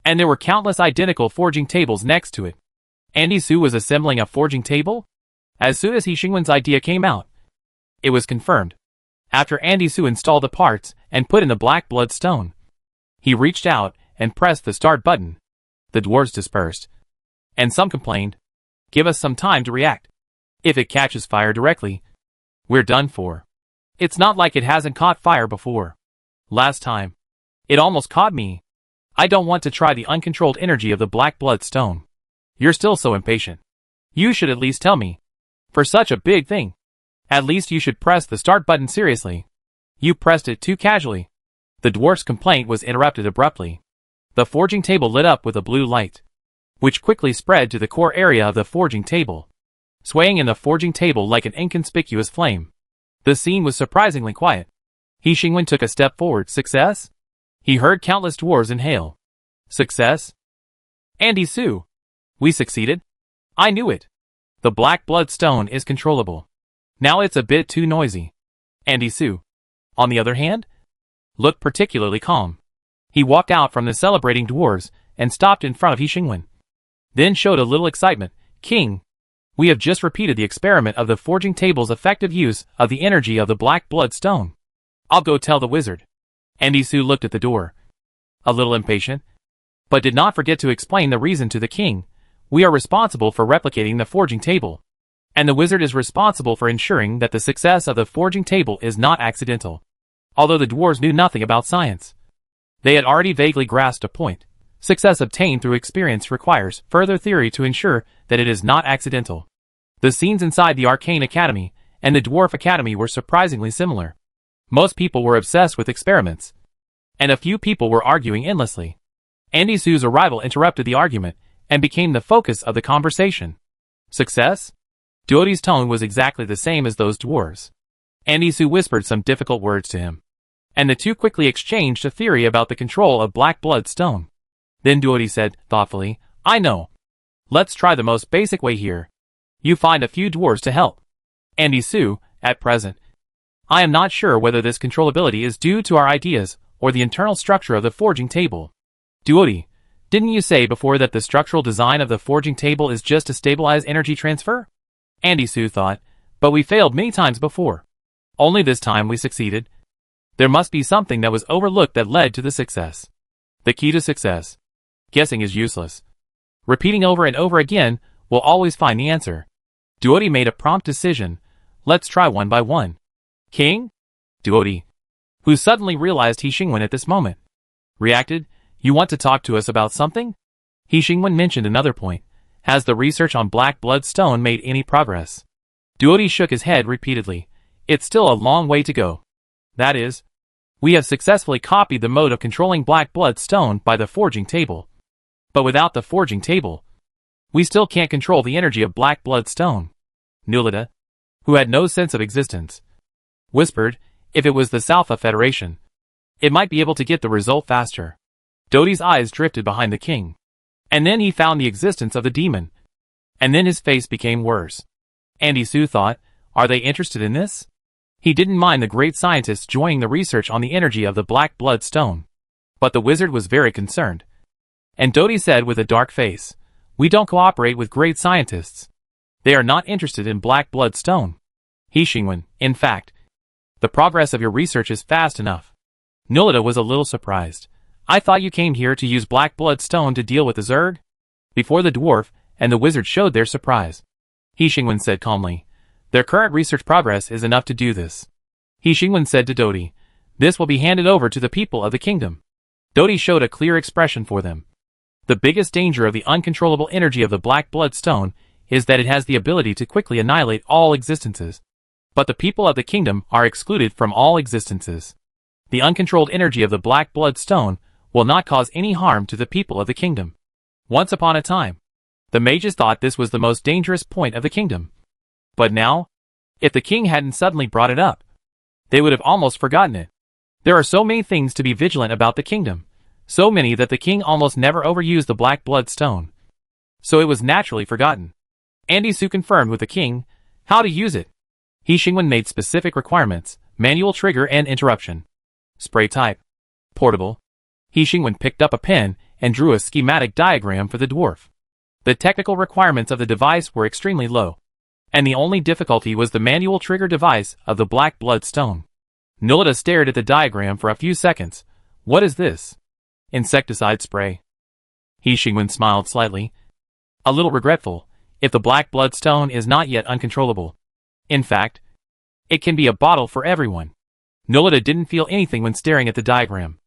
A: and there were countless identical forging tables next to it. Andy Su was assembling a forging table? As soon as He Xingwen's idea came out, it was confirmed. After Andy Su installed the parts and put in the black blood stone, he reached out and pressed the start button. The dwarves dispersed, and some complained, "Give us some time to react. If it catches fire directly, We're done for. It's not like it hasn't caught fire before. Last time. It almost caught me. I don't want to try the uncontrolled energy of the black blood stone. You're still so impatient. You should at least tell me. For such a big thing. At least you should press the start button seriously. You pressed it too casually. The dwarf's complaint was interrupted abruptly. The forging table lit up with a blue light, which quickly spread to the core area of the forging table, swaying in the forging table like an inconspicuous flame. The scene was surprisingly quiet. He Xingwen took a step forward. Success? He heard countless dwarves inhale. Success? Andy Sue. We succeeded? I knew it. The black blood stone is controllable. Now it's a bit too noisy. Andy Sue, on the other hand, looked particularly calm. He walked out from the celebrating dwarves and stopped in front of He Xingwen. Then showed a little excitement. King, we have just repeated the experiment of the forging table's effective use of the energy of the black blood stone. I'll go tell the wizard. Andy Sue looked at the door, a little impatient, but did not forget to explain the reason to the king. We are responsible for replicating the forging table, and the wizard is responsible for ensuring that the success of the forging table is not accidental. Although the dwarves knew nothing about science, they had already vaguely grasped a point. Success obtained through experience requires further theory to ensure that it is not accidental. The scenes inside the Arcane Academy and the Dwarf Academy were surprisingly similar. Most people were obsessed with experiments, and a few people were arguing endlessly. Andy Sue's arrival interrupted the argument and became the focus of the conversation. Success? Duoti's tone was exactly the same as those dwarves. Andy Sue whispered some difficult words to him, and the two quickly exchanged a theory about the control of black blood stone. Then Duoti said, thoughtfully, I know. Let's try the most basic way here. You find a few dwarves to help. Andy Sue, at present, I am not sure whether this controllability is due to our ideas or the internal structure of the forging table. Duoti, didn't you say before that the structural design of the forging table is just to stabilize energy transfer? Andy Sue thought, but we failed many times before. Only this time we succeeded. There must be something that was overlooked that led to the success. The key to success. Guessing is useless. Repeating over and over again will always find the answer. Duoti made a prompt decision. Let's try one by one. King? Duoti, who suddenly realized He Xingwen at this moment, reacted, you want to talk to us about something? He Xingwen mentioned another point. Has the research on black blood stone made any progress? Duoti shook his head repeatedly. It's still a long way to go. That is, we have successfully copied the mode of controlling black blood stone by the forging table. But without the forging table, we still can't control the energy of black blood stone. Nulita, who had no sense of existence, whispered, if it was the Salfa Federation, it might be able to get the result faster. Duoti's eyes drifted behind the king. And then he found the existence of the demon. And then his face became worse. Andy Sue thought, are they interested in this? He didn't mind the great scientists joining the research on the energy of the black blood stone. But the wizard was very concerned. And Duoti said with a dark face, we don't cooperate with great scientists. They are not interested in black blood stone. He Xingwen, in fact, the progress of your research is fast enough. Nulita was a little surprised. I thought you came here to use black blood stone to deal with the Zerg? Before the dwarf and the wizard showed their surprise, He Xingwen said calmly, their current research progress is enough to do this. He Xingwen said to Duoti, this will be handed over to the people of the kingdom. Duoti showed a clear expression for them. The biggest danger of the uncontrollable energy of the black blood stone is that it has the ability to quickly annihilate all existences. But the people of the kingdom are excluded from all existences. The uncontrolled energy of the black blood stone will not cause any harm to the people of the kingdom. Once upon a time, the mages thought this was the most dangerous point of the kingdom. But now, if the king hadn't suddenly brought it up, they would have almost forgotten it. There are so many things to be vigilant about the kingdom, so many that the king almost never overused the black blood stone. So it was naturally forgotten. Andy Sue confirmed with the king how to use it. He Xingwen made specific requirements, manual trigger and interruption. Spray type. Portable. He Xingwen picked up a pen and drew a schematic diagram for the dwarf. The technical requirements of the device were extremely low, and the only difficulty was the manual trigger device of the black blood stone. Nulita stared at the diagram for a few seconds. What is this? Insecticide spray. He Xingwen smiled slightly, a little regretful, if the black blood stone is not yet uncontrollable. In fact, It can be a bottle for everyone. Nolita didn't feel anything when staring at the diagram.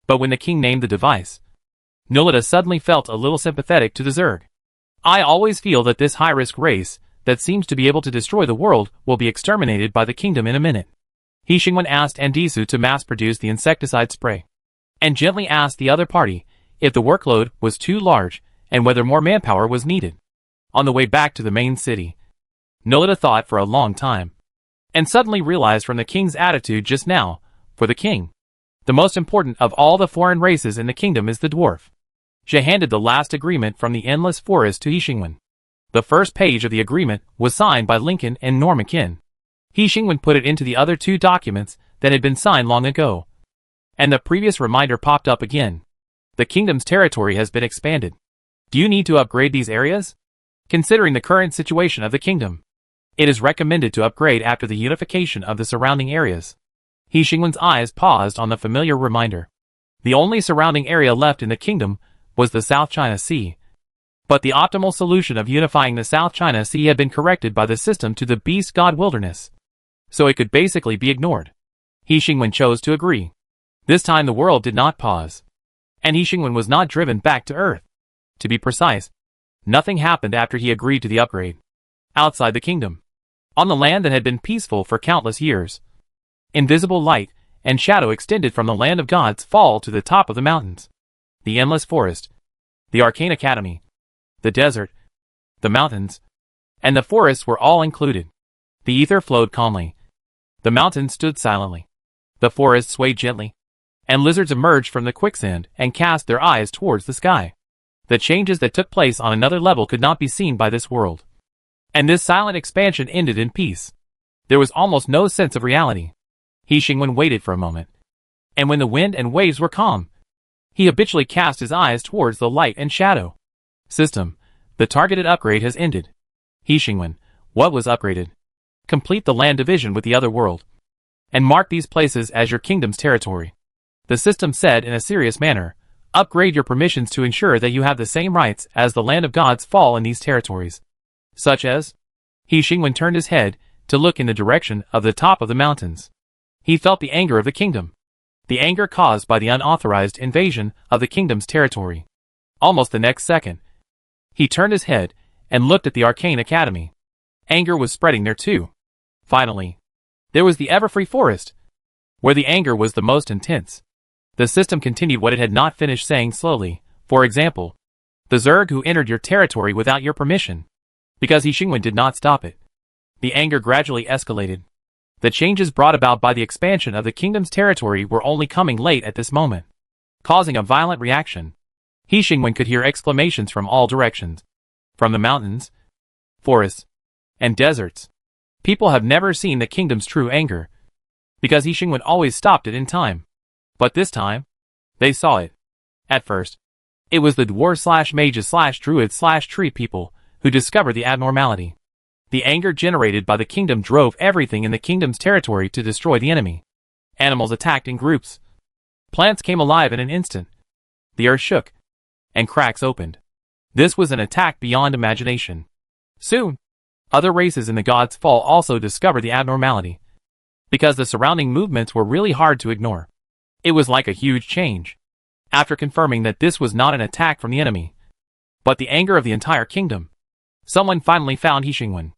A: But when the king named the device, Nolita suddenly felt a little sympathetic to the Zerg. I always feel that this high-risk race, that seems to be able to destroy the world, will be exterminated by the kingdom in a minute. He Xingwen asked Andisu to mass-produce the insecticide spray, and gently asked the other party if the workload was too large and whether more manpower was needed. On the way back to the main city, Nolita thought for a long time, and suddenly realized from the king's attitude just now, for the king, the most important of all the foreign races in the kingdom is the dwarf. She handed the last agreement from the endless forest to He Xingwen. The first page of the agreement was signed by Lincoln and Norma Kin. He Xingwen put it into the other two documents that had been signed long ago. And the previous reminder popped up again. The kingdom's territory has been expanded. Do you need to upgrade these areas? Considering the current situation of the kingdom, it is recommended to upgrade after the unification of the surrounding areas. He Xingwen's eyes paused on the familiar reminder. The only surrounding area left in the kingdom was the South China Sea. But the optimal solution of unifying the South China Sea had been corrected by the system to the Beast God Wilderness, so it could basically be ignored. He Xingwen chose to agree. This time the world did not pause, and He Xingwen was not driven back to Earth. To be precise, nothing happened after he agreed to the upgrade. Outside the kingdom, on the land that had been peaceful for countless years, invisible light and shadow extended from the land of gods fall to the top of the mountains. The endless forest, the arcane academy, the desert, the mountains, and the forests were all included. The ether flowed calmly. The mountains stood silently. The forest swayed gently, and lizards emerged from the quicksand and cast their eyes towards the sky. The changes that took place on another level could not be seen by this world. And this silent expansion ended in peace. There was almost no sense of reality. He Xingwen waited for a moment, and when the wind and waves were calm, he habitually cast his eyes towards the light and shadow. System, the targeted upgrade has ended. He Xingwen, what was upgraded? Complete the land division with the other world, and mark these places as your kingdom's territory. The system said in a serious manner, upgrade your permissions to ensure that you have the same rights as the land of gods fall in these territories. Such as? He Xingwen turned his head to look in the direction of the top of the mountains. He felt the anger of the kingdom. The anger caused by the unauthorized invasion of the kingdom's territory. Almost the next second, he turned his head and looked at the Arcane Academy. Anger was spreading there too. Finally, there was the Everfree Forest, where the anger was the most intense. The system continued what it had not finished saying slowly. For example, the Zerg who entered your territory without your permission. Because He Xingwen did not stop it. The anger gradually escalated. The changes brought about by the expansion of the kingdom's territory were only coming late at this moment, causing a violent reaction. He Xingwen could hear exclamations from all directions. From the mountains, forests, and deserts. People have never seen the kingdom's true anger, because He Xingwen always stopped it in time. But this time, they saw it. At first, it was the dwarves/mages/druids/tree people who discovered the abnormality. The anger generated by the kingdom drove everything in the kingdom's territory to destroy the enemy. Animals attacked in groups. Plants came alive in an instant. The earth shook, and cracks opened. This was an attack beyond imagination. Soon, other races in the God's Fall also discovered the abnormality, because the surrounding movements were really hard to ignore. It was like a huge change. After confirming that this was not an attack from the enemy, but the anger of the entire kingdom, someone finally found He Xingwen.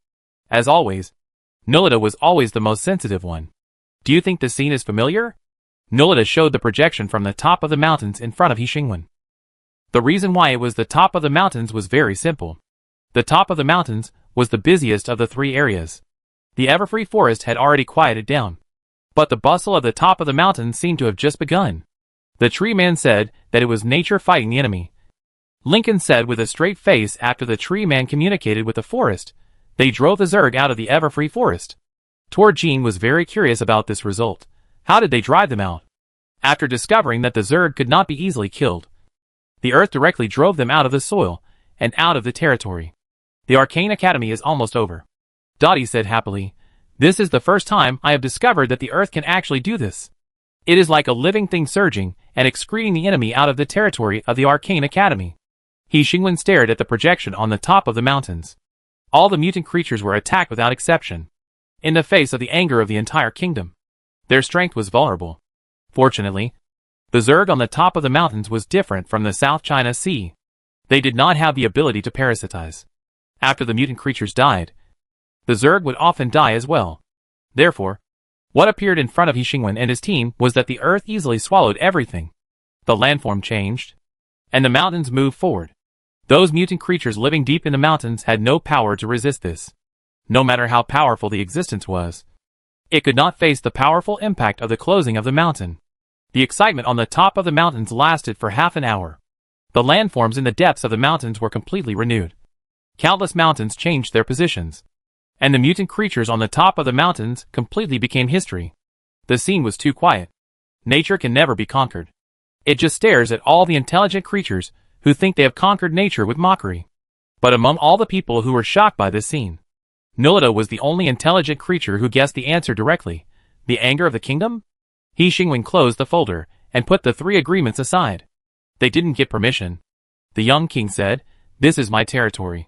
A: As always, Nolita was always the most sensitive one. Do you think the scene is familiar? Nolita showed the projection from the top of the mountains in front of He Xingwen. The reason why it was the top of the mountains was very simple. The top of the mountains was the busiest of the three areas. The Everfree Forest had already quieted down, but the bustle of the top of the mountains seemed to have just begun. The tree man said that it was nature fighting the enemy. Lincoln said with a straight face after the tree man communicated with the forest, they drove the Zerg out of the Everfree Forest. Tor Jean was very curious about this result. How did they drive them out? After discovering that the Zerg could not be easily killed, the earth directly drove them out of the soil and out of the territory. The Arcane Academy is almost over. Dottie said happily, this is the first time I have discovered that the earth can actually do this. It is like a living thing surging and excreting the enemy out of the territory of the Arcane Academy. He Xingwen stared at the projection on the top of the mountains. All the mutant creatures were attacked without exception. in the face of the anger of the entire kingdom. Their strength was vulnerable. Fortunately, the Zerg on the top of the mountains was different from the South China Sea. They did not have the ability to parasitize. After the mutant creatures died, the Zerg would often die as well. Therefore, what appeared in front of He Xingwen and his team was that the earth easily swallowed everything. The landform changed, and the mountains moved forward. Those mutant creatures living deep in the mountains had no power to resist this. No matter how powerful the existence was, it could not face the powerful impact of the closing of the mountain. The excitement on the top of the mountains lasted for half an hour. The landforms in the depths of the mountains were completely renewed. Countless mountains changed their positions, and the mutant creatures on the top of the mountains completely became history. The scene was too quiet. Nature can never be conquered. It just stares at all the intelligent creatures who think they have conquered nature with mockery. But among all the people who were shocked by this scene, Nulita was the only intelligent creature who guessed the answer directly. The anger of the kingdom? He Xingwen closed the folder and put the 3 agreements aside. They didn't get permission. The young king said, "This is my territory.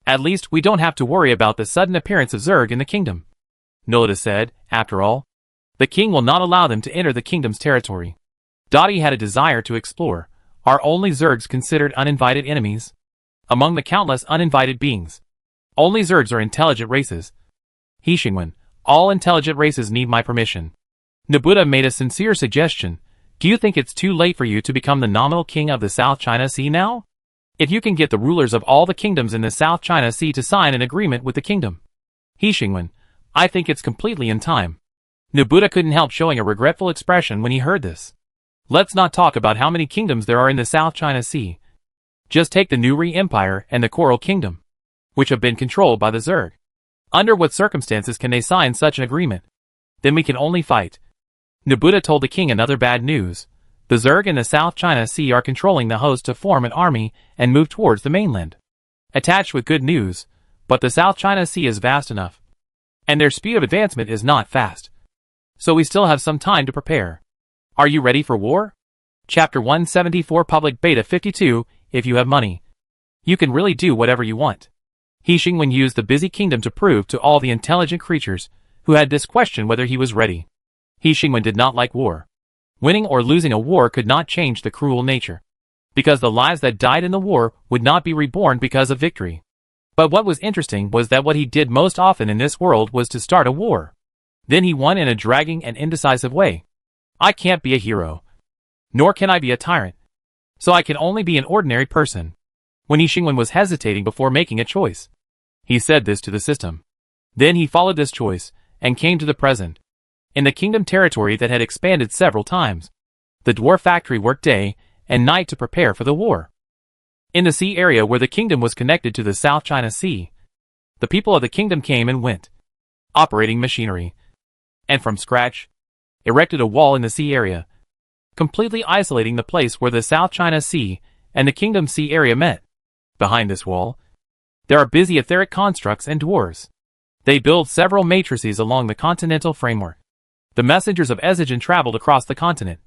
A: At least we don't have to worry about the sudden appearance of Zerg in the kingdom." Nulita said, "After all, the king will not allow them to enter the kingdom's territory." Dottie had a desire to explore. Are only Zergs considered uninvited enemies? Among the countless uninvited beings, only Zergs are intelligent races. He Xingwen, all intelligent races need my permission. Nabuta made a sincere suggestion. Do you think it's too late for you to become the nominal king of the South China Sea now? If you can get the rulers of all the kingdoms in the South China Sea to sign an agreement with the kingdom. He Xingwen, I think it's completely in time. Nabuta couldn't help showing a regretful expression when he heard this. Let's not talk about how many kingdoms there are in the South China Sea. Just take the Nuri Empire and the Coral Kingdom, which have been controlled by the Zerg. Under what circumstances can they sign such an agreement? Then we can only fight. Nabuta told the king another bad news. The Zerg in the South China Sea are controlling the host to form an army and move towards the mainland. Attached with good news, but the South China Sea is vast enough, and their speed of advancement is not fast. So we still have some time to prepare. Are you ready for war? Chapter 174 Public Beta 52. If you have money, you can really do whatever you want. He Xingwen used the busy kingdom to prove to all the intelligent creatures who had this question whether he was ready. He Xingwen did not like war. Winning or losing a war could not change the cruel nature, because the lives that died in the war would not be reborn because of victory. But what was interesting was that what he did most often in this world was to start a war. Then he won in a dragging and indecisive way. I can't be a hero. Nor can I be a tyrant. So I can only be an ordinary person. When He Xingwen was hesitating before making a choice, he said this to the system. Then he followed this choice, and came to the present. In the kingdom territory that had expanded several times, the dwarf factory worked day and night to prepare for the war. In the sea area where the kingdom was connected to the South China Sea, the people of the kingdom came and went, operating machinery, and from scratch, erected a wall in the sea area, completely isolating the place where the South China Sea and the Kingdom Sea area met. Behind this wall, there are busy etheric constructs and dwarves. They build several matrices along the continental framework. The messengers of Ezigen traveled across the continent,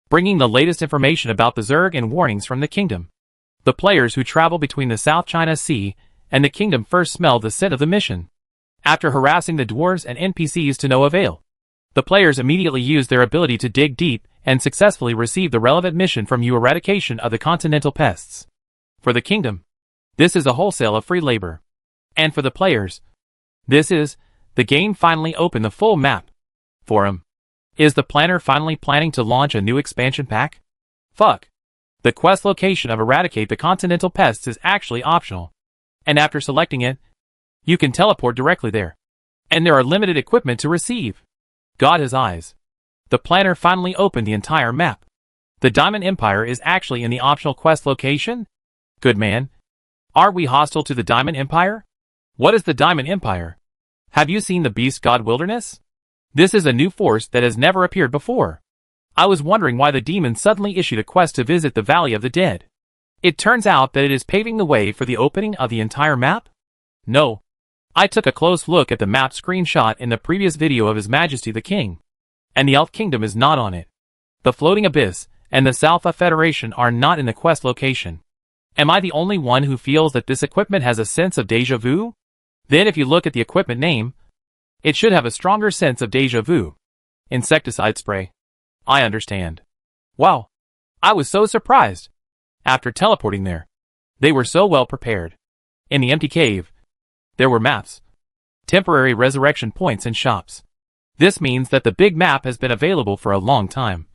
A: bringing the latest information about the Zerg and warnings from the kingdom. The players who travel between the South China Sea and the kingdom first smelled the scent of the mission. After harassing the dwarves and NPCs to no avail, the players immediately used their ability to dig deep and successfully received the relevant mission from you: eradication of the continental pests. For the kingdom, this is a wholesale of free labor. And for the players, this is, the game finally opened the full map. Forum. Is the planner finally planning to launch a new expansion pack? Fuck. The quest location of eradicate the continental pests is actually optional. And after selecting it, you can teleport directly there. And there are limited equipment to receive. God has eyes. The planner finally opened the entire map. The Diamond Empire is actually in the optional quest location? Good man. Are we hostile to the Diamond Empire? What is the Diamond Empire? Have you seen the Beast God Wilderness? This is a new force that has never appeared before. I was wondering why the demon suddenly issued a quest to visit the Valley of the Dead. It turns out that it is paving the way for the opening of the entire map? No. I took a close look at the map screenshot in the previous video of His Majesty the King, and the Elf Kingdom is not on it. The Floating Abyss and the Salfa Federation are not in the quest location. Am I the only one who feels that this equipment has a sense of deja vu? Then if you look at the equipment name, It should have a stronger sense of déjà vu. Insecticide spray. I understand. Wow. I was so surprised. After teleporting there, they were so well prepared. In the empty cave, there were maps, temporary resurrection points and shops. This means that the big map has been available for a long time.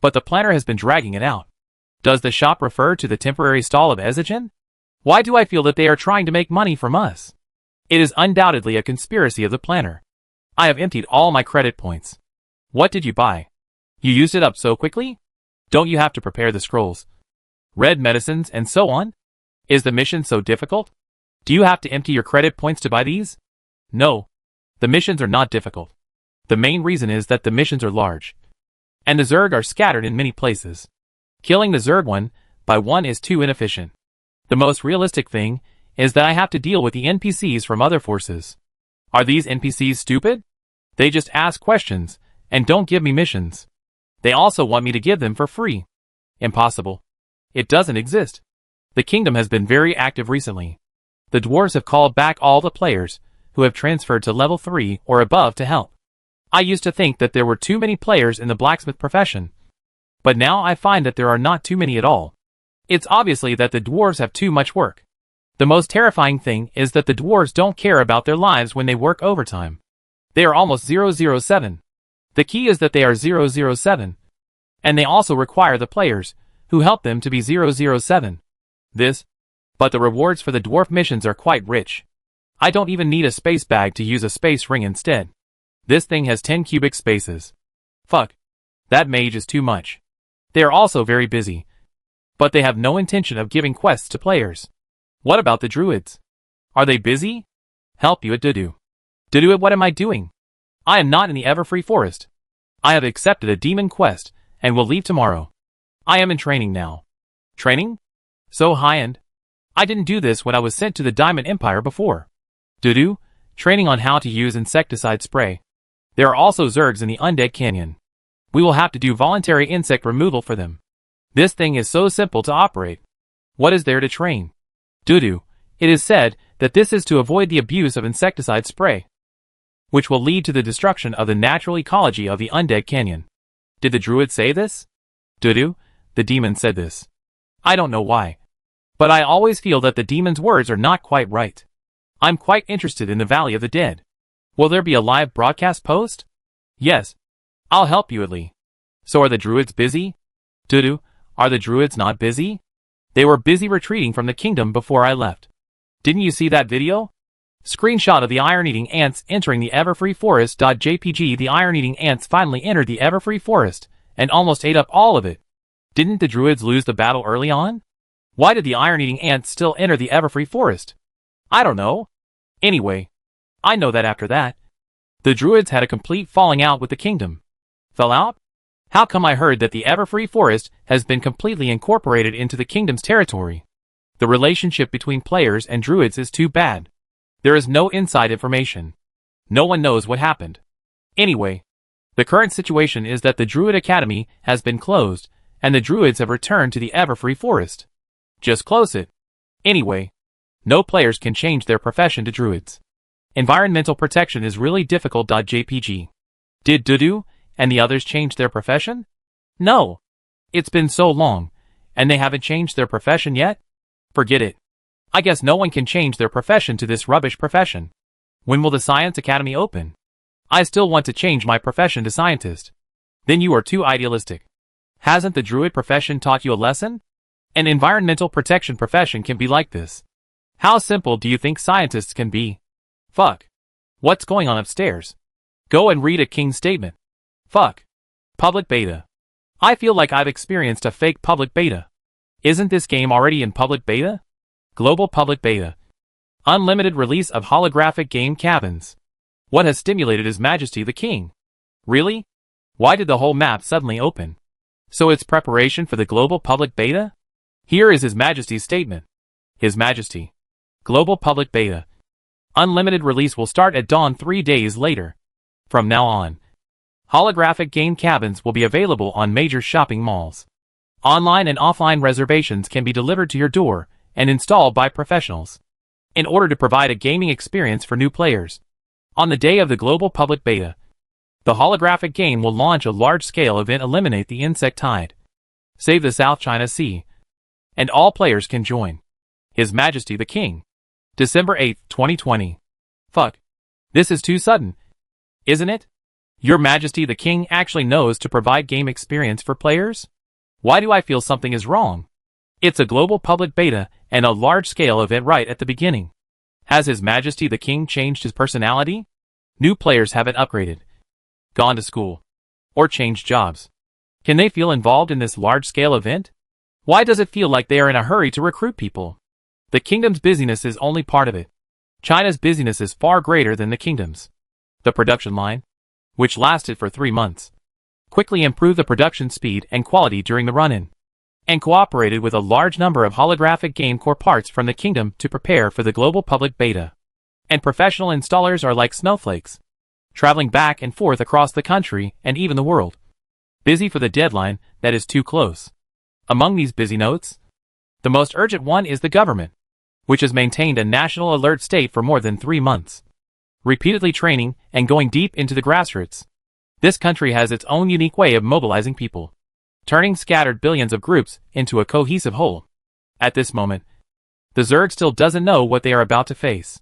A: But the planner has been dragging it out. Does the shop refer to the temporary stall of Ezigen? Why do I feel that they are trying to make money from us? It is undoubtedly a conspiracy of the planner. I have emptied all my credit points. What did you buy? You used it up so quickly? Don't you have to prepare the scrolls, red medicines, and so on? Is the mission so difficult? Do you have to empty your credit points to buy these? No. The missions are not difficult. The main reason is that the missions are large, and the Zerg are scattered in many places. Killing the Zerg one by one is too inefficient. The most realistic thing is that I have to deal with the NPCs from other forces. Are these NPCs stupid? They just ask questions and don't give me missions. They also want me to give them for free. Impossible. It doesn't exist. The kingdom has been very active recently. The dwarves have called back all the players who have transferred to level 3 or above to help. I used to think that there were too many players in the blacksmith profession, but now I find that there are not too many at all. It's obviously that the dwarves have too much work. The most terrifying thing is that the dwarves don't care about their lives when they work overtime. They are almost 007. The key is that they are 007. And they also require the players who help them to be 007. But the rewards for the dwarf missions are quite rich. I don't even need a space bag to use a space ring instead. This thing has 10 cubic spaces. Fuck. That mage is too much. They are also very busy, but they have no intention of giving quests to players. What about the druids? Are they busy? Help you at Dudu. Dudu, what am I doing? I am not in the Everfree Forest. I have accepted a demon quest and will leave tomorrow. I am in training now. Training? So high-end? I didn't do this when I was sent to the Diamond Empire before. Dudu, training on how to use insecticide spray. There are also Zergs in the Undead Canyon. We will have to do voluntary insect removal for them. This thing is so simple to operate. What is there to train? Dudu, it is said that this is to avoid the abuse of insecticide spray, which will lead to the destruction of the natural ecology of the Undead Canyon. Did the druid say this? Dudu, the demon said this. I don't know why, but I always feel that the demon's words are not quite right. I'm quite interested in the Valley of the Dead. Will there be a live broadcast post? Yes. I'll help you, Atli. So are the druids busy? Dudu, are the druids not busy? They were busy retreating from the kingdom before I left. Didn't you see that video? Screenshot of the iron-eating ants entering the Everfree Forest. JPG. The iron-eating ants finally entered the Everfree Forest and almost ate up all of it. Didn't the druids lose the battle early on? Why did the iron-eating ants still enter the Everfree Forest? I don't know. Anyway, I know that after that, the druids had a complete falling out with the kingdom. Fell out? How come I heard that the Everfree Forest has been completely incorporated into the kingdom's territory? The relationship between players and druids is too bad. There is no inside information. No one knows what happened. Anyway, the current situation is that the Druid Academy has been closed, and the druids have returned to the Everfree Forest. Just close it. Anyway, no players can change their profession to druids. Environmental protection is really difficult. JPG. Did Dudu and the others change their profession? No. It's been so long, and they haven't changed their profession yet? Forget it. I guess no one can change their profession to this rubbish profession. When will the Science Academy open? I still want to change my profession to scientist. Then you are too idealistic. Hasn't the druid profession taught you a lesson? An environmental protection profession can be like this. How simple do you think scientists can be? Fuck. What's going on upstairs? Go and read a king's statement. Fuck. Public beta. I feel like I've experienced a fake public beta. Isn't this game already in public beta? Global public beta. Unlimited release of holographic game cabins. What has stimulated His Majesty the King? Really? Why did the whole map suddenly open? So it's preparation for the global public beta? Here is His Majesty's statement. His Majesty. Global public beta. Unlimited release will start at dawn 3 days later. From now on, holographic game cabins will be available on major shopping malls. Online and offline reservations can be delivered to your door and installed by professionals. In order to provide a gaming experience for new players, On the day of the global public beta, the holographic game will launch a large-scale event Eliminate the Insect Tide. Save the South China Sea. And all players can join. His Majesty the King. December 8, 2020. Fuck. This is too sudden. Isn't it? Your Majesty the King actually knows to provide game experience for players? Why do I feel something is wrong? It's a global public beta and a large-scale event right at the beginning. Has His Majesty the King changed his personality? New players haven't upgraded, gone to school, or changed jobs. Can they feel involved in this large-scale event? Why does it feel like they are in a hurry to recruit people? The kingdom's busyness is only part of it. China's busyness is far greater than the kingdom's. The production line, which lasted for 3 months, quickly improved the production speed and quality during the run-in, and cooperated with a large number of holographic game core parts from the kingdom to prepare for the global public beta. And professional installers are like snowflakes, traveling back and forth across the country and even the world, busy for the deadline that is too close. Among these busy notes, the most urgent one is the government, which has maintained a national alert state for more than 3 months, repeatedly training and going deep into the grassroots. This country has its own unique way of mobilizing people, turning scattered billions of groups into a cohesive whole. At this moment, the Zerg still doesn't know what they are about to face.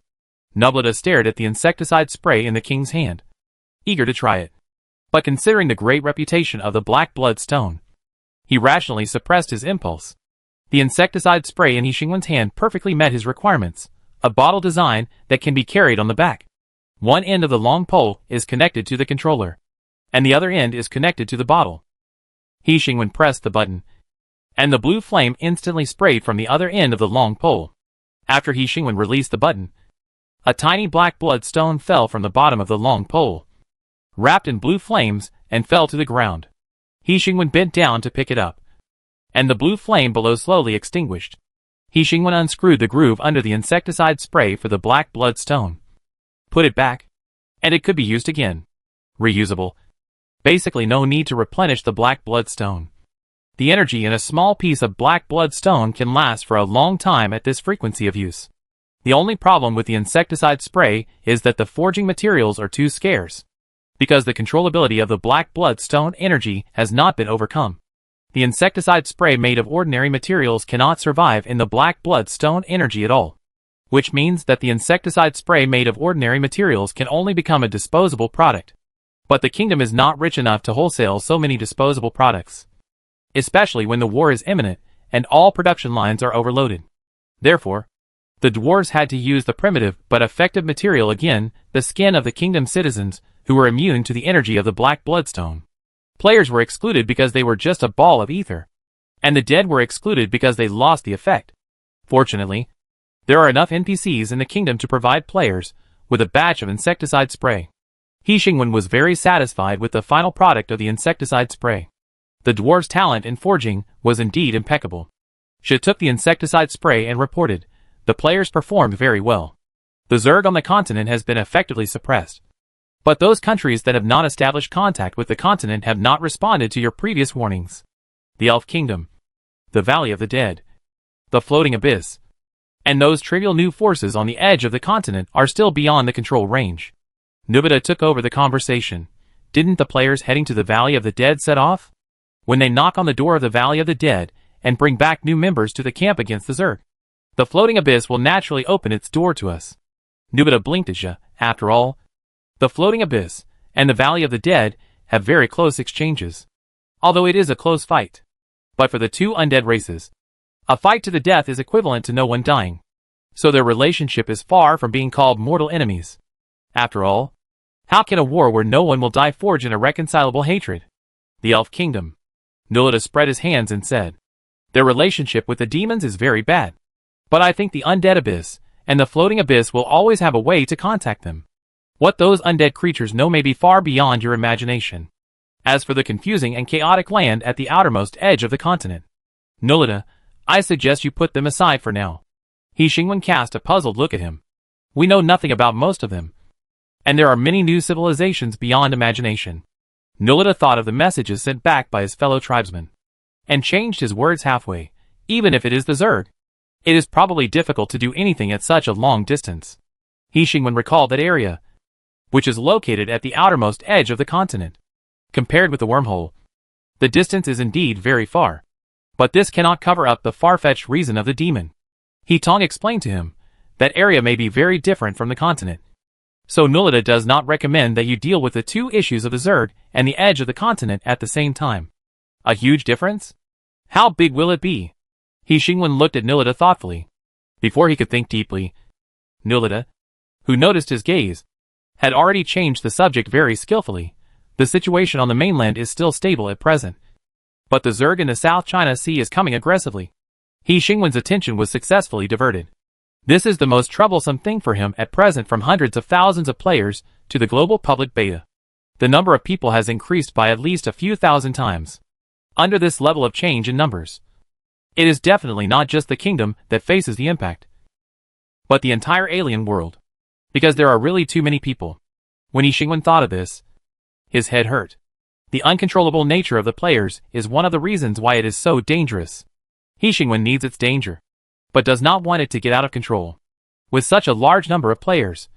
A: Nubleta stared at the insecticide spray in the king's hand, eager to try it. But considering the great reputation of the black blood stone, he rationally suppressed his impulse. The insecticide spray in Yixingwen's hand perfectly met his requirements, a bottle design that can be carried on the back. One end of the long pole is connected to the controller, and the other end is connected to the bottle. Yixingwen pressed the button, and the blue flame instantly sprayed from the other end of the long pole. After Yixingwen released the button, a tiny black blood stone fell from the bottom of the long pole, wrapped in blue flames, and fell to the ground. Yixingwen bent down to pick it up, and the blue flame below slowly extinguished. Yixingwen unscrewed the groove under the insecticide spray for the black blood stone, put it back, and it could be used again. Reusable. Basically no need to replenish the black blood stone. The energy in a small piece of black blood stone can last for a long time at this frequency of use. The only problem with the insecticide spray is that the forging materials are too scarce, because the controllability of the black blood stone energy has not been overcome. The insecticide spray made of ordinary materials cannot survive in the black blood stone energy at all, which means that the insecticide spray made of ordinary materials can only become a disposable product. But the kingdom is not rich enough to wholesale so many disposable products, especially when the war is imminent and all production lines are overloaded. Therefore, the dwarves had to use the primitive but effective material again, the skin of the kingdom's citizens who were immune to the energy of the black bloodstone. Players were excluded because they were just a ball of ether, and the dead were excluded because they lost the effect. Fortunately, there are enough NPCs in the kingdom to provide players with a batch of insecticide spray. Yixingwen was very satisfied with the final product of the insecticide spray. The dwarves' talent in forging was indeed impeccable. She took the insecticide spray and reported, "The players performed very well. The Zerg on the continent has been effectively suppressed. But those countries that have not established contact with the continent have not responded to your previous warnings. The Elf Kingdom, the Valley of the Dead, the Floating Abyss, and those trivial new forces on the edge of the continent are still beyond the control range." Nubleta took over the conversation. Didn't the players heading to the Valley of the Dead set off? When they knock on the door of the Valley of the Dead and bring back new members to the camp against the Zerg, the Floating Abyss will naturally open its door to us. Nubleta blinked at you. After all, the Floating Abyss and the Valley of the Dead have very close exchanges, although it is a close fight. But for the two undead races, a fight to the death is equivalent to no one dying, so their relationship is far from being called mortal enemies. After all, how can a war where no one will die forge an irreconcilable hatred? The Elf Kingdom. Nubleta spread his hands and said, "Their relationship with the demons is very bad. But I think the Undead Abyss and the Floating Abyss will always have a way to contact them. What those undead creatures know may be far beyond your imagination. As for the confusing and chaotic land at the outermost edge of the continent, Nubleta, I suggest you put them aside for now." Yixingwen cast a puzzled look at him. "We know nothing about most of them, and there are many new civilizations beyond imagination." Nubleta thought of the messages sent back by his fellow tribesmen, and changed his words halfway. Even if it is the Zerg, it is probably difficult to do anything at such a long distance. Yixingwen recalled that area. which is located at the outermost edge of the continent. Compared with the wormhole, the distance is indeed very far. But this cannot cover up the far-fetched reason of the demon. He Tong explained to him, that area may be very different from the continent. So Nulita does not recommend that you deal with the two issues of the Zerg and the edge of the continent at the same time. A huge difference? How big will it be? He Xingwen looked at Nulita thoughtfully. Before he could think deeply, Nulita, who noticed his gaze, had already changed the subject very skillfully. The situation on the mainland is still stable at present. But the Zerg in the South China Sea is coming aggressively. He Xingwen's attention was successfully diverted. This is the most troublesome thing for him at present, from hundreds of thousands of players to the global public beta. The number of people has increased by at least a few thousand times. Under this level of change in numbers, it is definitely not just the kingdom that faces the impact, but the entire alien world. Because there are really too many people. When He Xingwen thought of this, his head hurt. The uncontrollable nature of the players is one of the reasons why it is so dangerous. He Xingwen needs its danger, but does not want it to get out of control. With such a large number of players,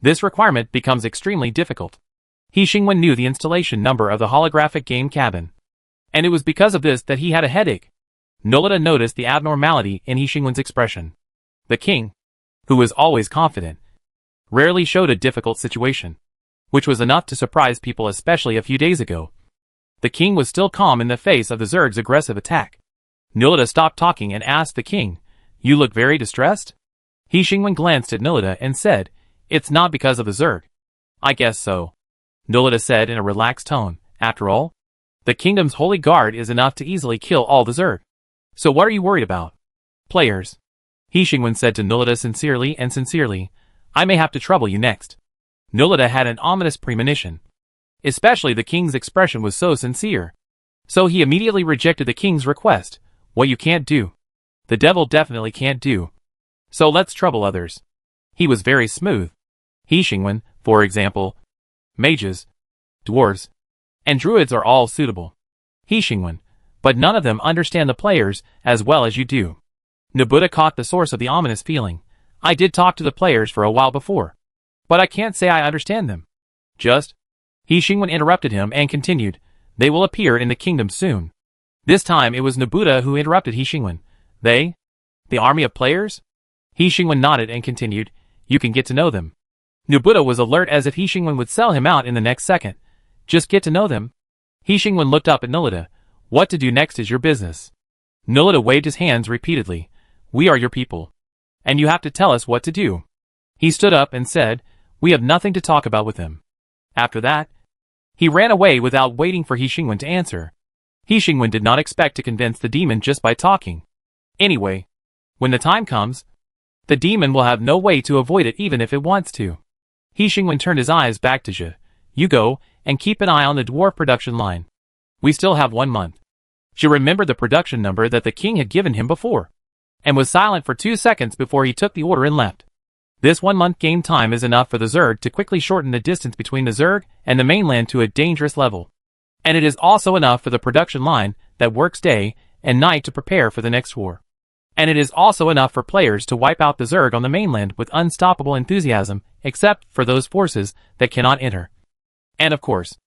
A: this requirement becomes extremely difficult. He Xingwen knew the installation number of the holographic game cabin, and it was because of this that he had a headache. Nulita noticed the abnormality in He Xingwen's expression. The king, who was always confident, rarely showed a difficult situation, which was enough to surprise people, especially a few days ago. The king was still calm in the face of the Zerg's aggressive attack. Nulita stopped talking and asked the king, "You look very distressed?" He Xingwen glanced at Nulita and said, "It's not because of the Zerg." "I guess so," Nulita said in a relaxed tone. "After all, the kingdom's holy guard is enough to easily kill all the Zerg. So what are you worried about?" "Players," He Xingwen said to Nulita sincerely, "I may have to trouble you next." Nulita had an ominous premonition. Especially the king's expression was so sincere. So he immediately rejected the king's request. "What you can't do, the devil definitely can't do. So let's trouble others." He was very smooth. He Xingwen, for example, mages, dwarves, and druids are all suitable. He Xingwen, but none of them understand the players as well as you do. Nabuta caught the source of the ominous feeling. "I did talk to the players for a while before, but I can't say I understand them. Just..." He Xingwen interrupted him and continued, "They will appear in the kingdom soon." This time it was Nabuta who interrupted He Xingwen. "They? The army of players?" He Xingwen nodded and continued, "You can get to know them." Nabuta was alert as if He Xingwen would sell him out in the next second. "Just get to know them?" He Xingwen looked up at Nulita. "What to do next is your business." Nulita waved his hands repeatedly. "We are your people, and you have to tell us what to do." He stood up and said, "We have nothing to talk about with them." After that, he ran away without waiting for He Xingwen to answer. He Xingwen did not expect to convince the demon just by talking. Anyway, when the time comes, the demon will have no way to avoid it even if it wants to. He Xingwen turned his eyes back to Zhe. "You go, and keep an eye on the dwarf production line. We still have 1 month." Zhe remembered the production number that the king had given him before, and was silent for 2 seconds before he took the order and left. This 1 month game time is enough for the Zerg to quickly shorten the distance between the Zerg and the mainland to a dangerous level. And it is also enough for the production line that works day and night to prepare for the next war. And it is also enough for players to wipe out the Zerg on the mainland with unstoppable enthusiasm, except for those forces that cannot enter. And of course,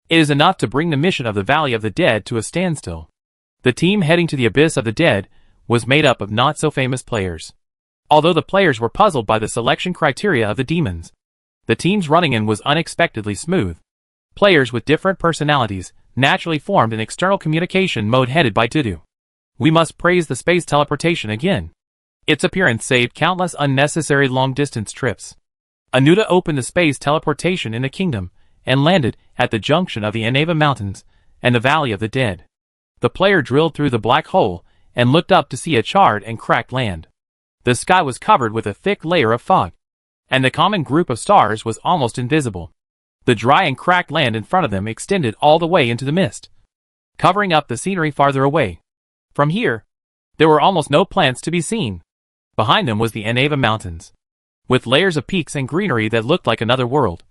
A: it is enough to bring the mission of the Valley of the Dead to a standstill. The team heading to the Abyss of the Dead was made up of not-so-famous players. Although the players were puzzled by the selection criteria of the demons, the team's running in was unexpectedly smooth. Players with different personalities naturally formed an external communication mode headed by Dudu. We must praise the space teleportation again. Its appearance saved countless unnecessary long-distance trips. Anuta opened the space teleportation in the kingdom and landed at the junction of the Eneva Mountains and the Valley of the Dead. The player drilled through the black hole and looked up to see a charred and cracked land. The sky was covered with a thick layer of fog, and the common group of stars was almost invisible. The dry and cracked land in front of them extended all the way into the mist, covering up the scenery farther away. From here, there were almost no plants to be seen. Behind them was the Eneva Mountains, with layers of peaks and greenery that looked like another world.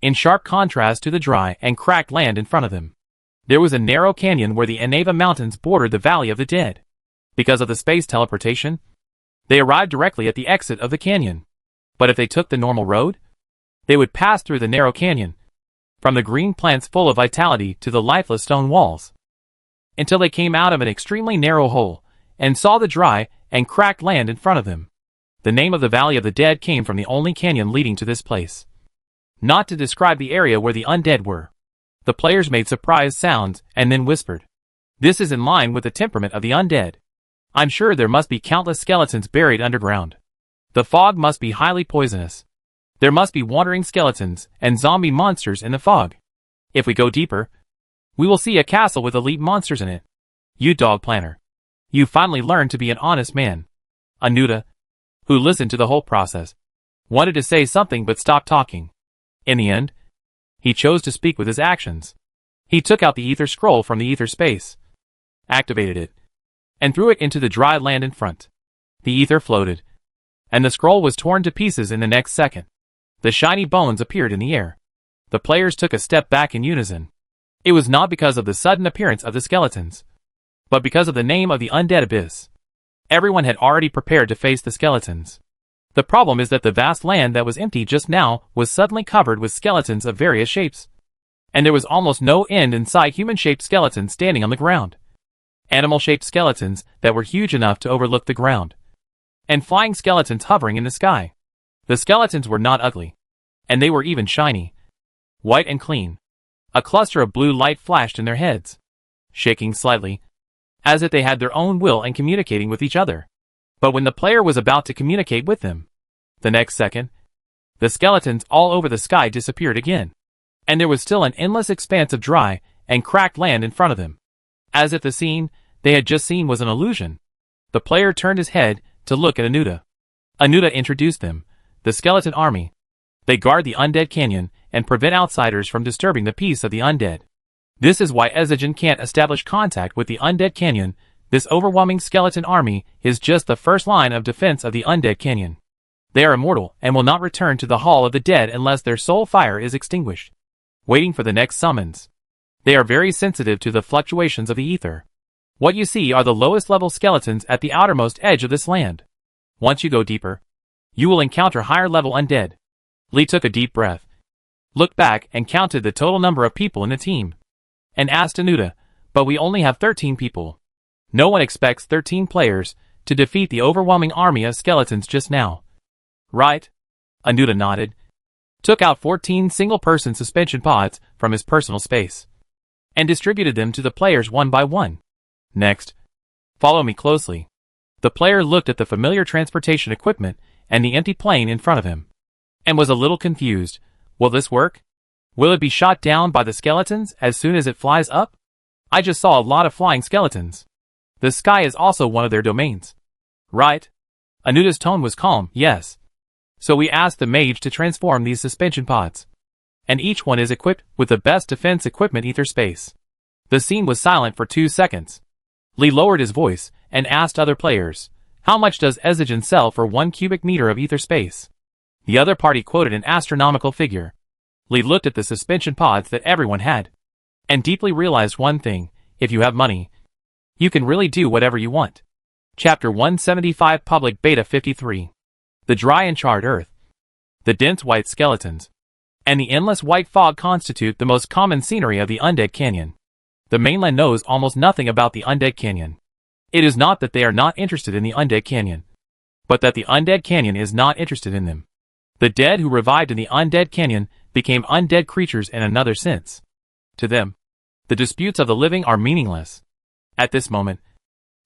A: In sharp contrast to the dry and cracked land in front of them, there was a narrow canyon where the Eneva Mountains bordered the Valley of the Dead. Because of the space teleportation, they arrived directly at the exit of the canyon. But if they took the normal road, They would pass through the narrow canyon, from the green plants full of vitality to the lifeless stone walls, until they came out of an extremely narrow hole, and saw the dry and cracked land in front of them. The name of the Valley of the Dead came from the only canyon leading to this place. Not to describe the area where the undead were. The players made surprised sounds and then whispered. This is in line with the temperament of the undead. I'm sure there must be countless skeletons buried underground. The fog must be highly poisonous. There must be wandering skeletons and zombie monsters in the fog. If we go deeper, we will see a castle with elite monsters in it. You dog planner. You finally learned to be an honest man. Anuta, who listened to the whole process, wanted to say something but stopped talking. In the end, he chose to speak with his actions. He took out the ether scroll from the ether space, activated it, and threw it into the dry land in front. The ether floated, and the scroll was torn to pieces in the next second. The shiny bones appeared in the air. The players took a step back in unison. It was not because of the sudden appearance of the skeletons, but because of the name of the undead abyss. Everyone had already prepared to face the skeletons. The problem is that the vast land that was empty just now was suddenly covered with skeletons of various shapes. And there was almost no end in sight human-shaped skeletons standing on the ground. Animal-shaped skeletons that were huge enough to overlook the ground. And flying skeletons hovering in the sky. The skeletons were not ugly. And they were even shiny. White and clean. A cluster of blue light flashed in their heads, shaking slightly, as if they had their own will and communicating with each other. But when the player was about to communicate with them, the next second, the skeletons all over the sky disappeared again. And there was still an endless expanse of dry and cracked land in front of them. As if the scene they had just seen was an illusion. The player turned his head to look at Anuta. Anuta introduced them, the skeleton army. They guard the undead canyon and prevent outsiders from disturbing the peace of the undead. This is why Ezigen can't establish contact with the undead canyon. This overwhelming skeleton army is just the first line of defense of the undead canyon. They are immortal and will not return to the Hall of the Dead unless their soul fire is extinguished, waiting for the next summons. They are very sensitive to the fluctuations of the ether. What you see are the lowest level skeletons at the outermost edge of this land. Once you go deeper, you will encounter higher level undead. Lee took a deep breath, looked back and counted the total number of people in the team, and asked Anuta, but we only have 13 people. No one expects 13 players to defeat the overwhelming army of skeletons just now. Right? Anuta nodded, took out 14 single-person suspension pods from his personal space, and distributed them to the players one by one. Next, follow me closely. The player looked at the familiar transportation equipment and the empty plane in front of him, and was a little confused. Will this work? Will it be shot down by the skeletons as soon as it flies up? I just saw a lot of flying skeletons. The sky is also one of their domains. Right? Anuta's tone was calm, yes. So we asked the mage to transform these suspension pods. And each one is equipped with the best defense equipment ether space. The scene was silent for 2 seconds. Lee lowered his voice and asked other players, how much does Ezigen sell for 1 cubic meter of ether space? The other party quoted an astronomical figure. Lee looked at the suspension pods that everyone had, and deeply realized one thing: if you have money, you can really do whatever you want. Chapter 175 Public Beta 53. The dry and charred earth, the dense white skeletons, and the endless white fog constitute the most common scenery of the undead canyon. The mainland knows almost nothing about the undead canyon. It is not that they are not interested in the undead canyon, but that the undead canyon is not interested in them. The dead who revived in the undead canyon became undead creatures in another sense. To them, the disputes of the living are meaningless. At this moment,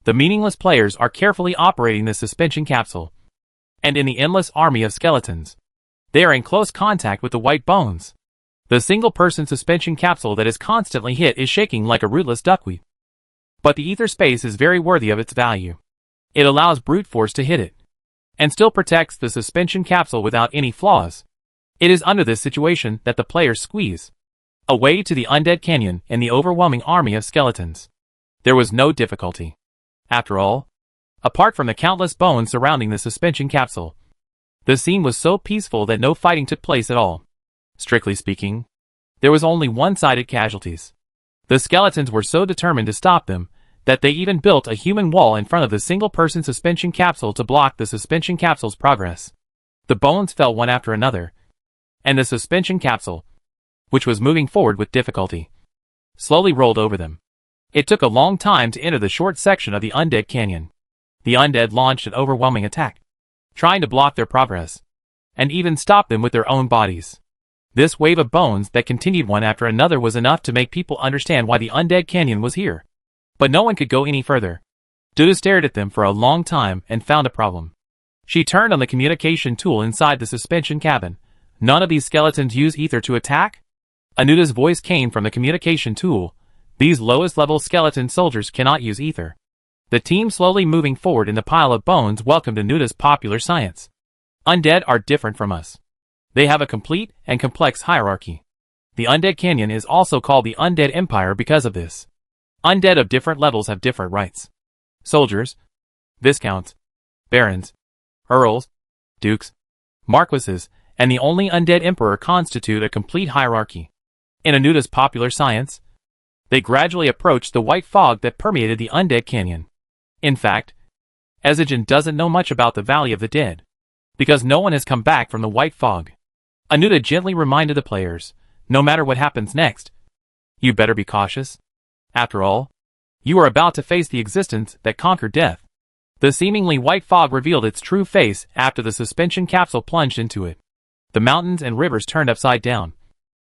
A: the meaningless players are carefully operating the suspension capsule. And in the endless army of skeletons, they are in close contact with the white bones. The single-person suspension capsule that is constantly hit is shaking like a rootless duckweed. But the ether space is very worthy of its value. It allows brute force to hit it, and still protects the suspension capsule without any flaws. It is under this situation that the players squeeze away to the undead canyon and the overwhelming army of skeletons. There was no difficulty. After all, apart from the countless bones surrounding the suspension capsule, the scene was so peaceful that no fighting took place at all. Strictly speaking, there was only one-sided casualties. The skeletons were so determined to stop them that they even built a human wall in front of the single-person suspension capsule to block the suspension capsule's progress. The bones fell one after another, and the suspension capsule, which was moving forward with difficulty, slowly rolled over them. It took a long time to enter the short section of the undead canyon. The undead launched an overwhelming attack, trying to block their progress, and even stop them with their own bodies. This wave of bones that continued one after another was enough to make people understand why the undead canyon was here. But no one could go any further. Duda stared at them for a long time and found a problem. She turned on the communication tool inside the suspension cabin. None of these skeletons use ether to attack? Anuda's voice came from the communication tool. These lowest level skeleton soldiers cannot use ether. The team slowly moving forward in the pile of bones welcomed Anuda's popular science. Undead are different from us. They have a complete and complex hierarchy. The Undead Canyon is also called the Undead Empire because of this. Undead of different levels have different rights. Soldiers, viscounts, barons, earls, dukes, marquises, and the only undead emperor constitute a complete hierarchy. In Anuda's popular science, they gradually approached the white fog that permeated the Undead Canyon. In fact, Ezigen doesn't know much about the Valley of the Dead, because no one has come back from the white fog. Anuda gently reminded the players, no matter what happens next, you better be cautious. After all, you are about to face the existence that conquered death. The seemingly white fog revealed its true face after the suspension capsule plunged into it. The mountains and rivers turned upside down.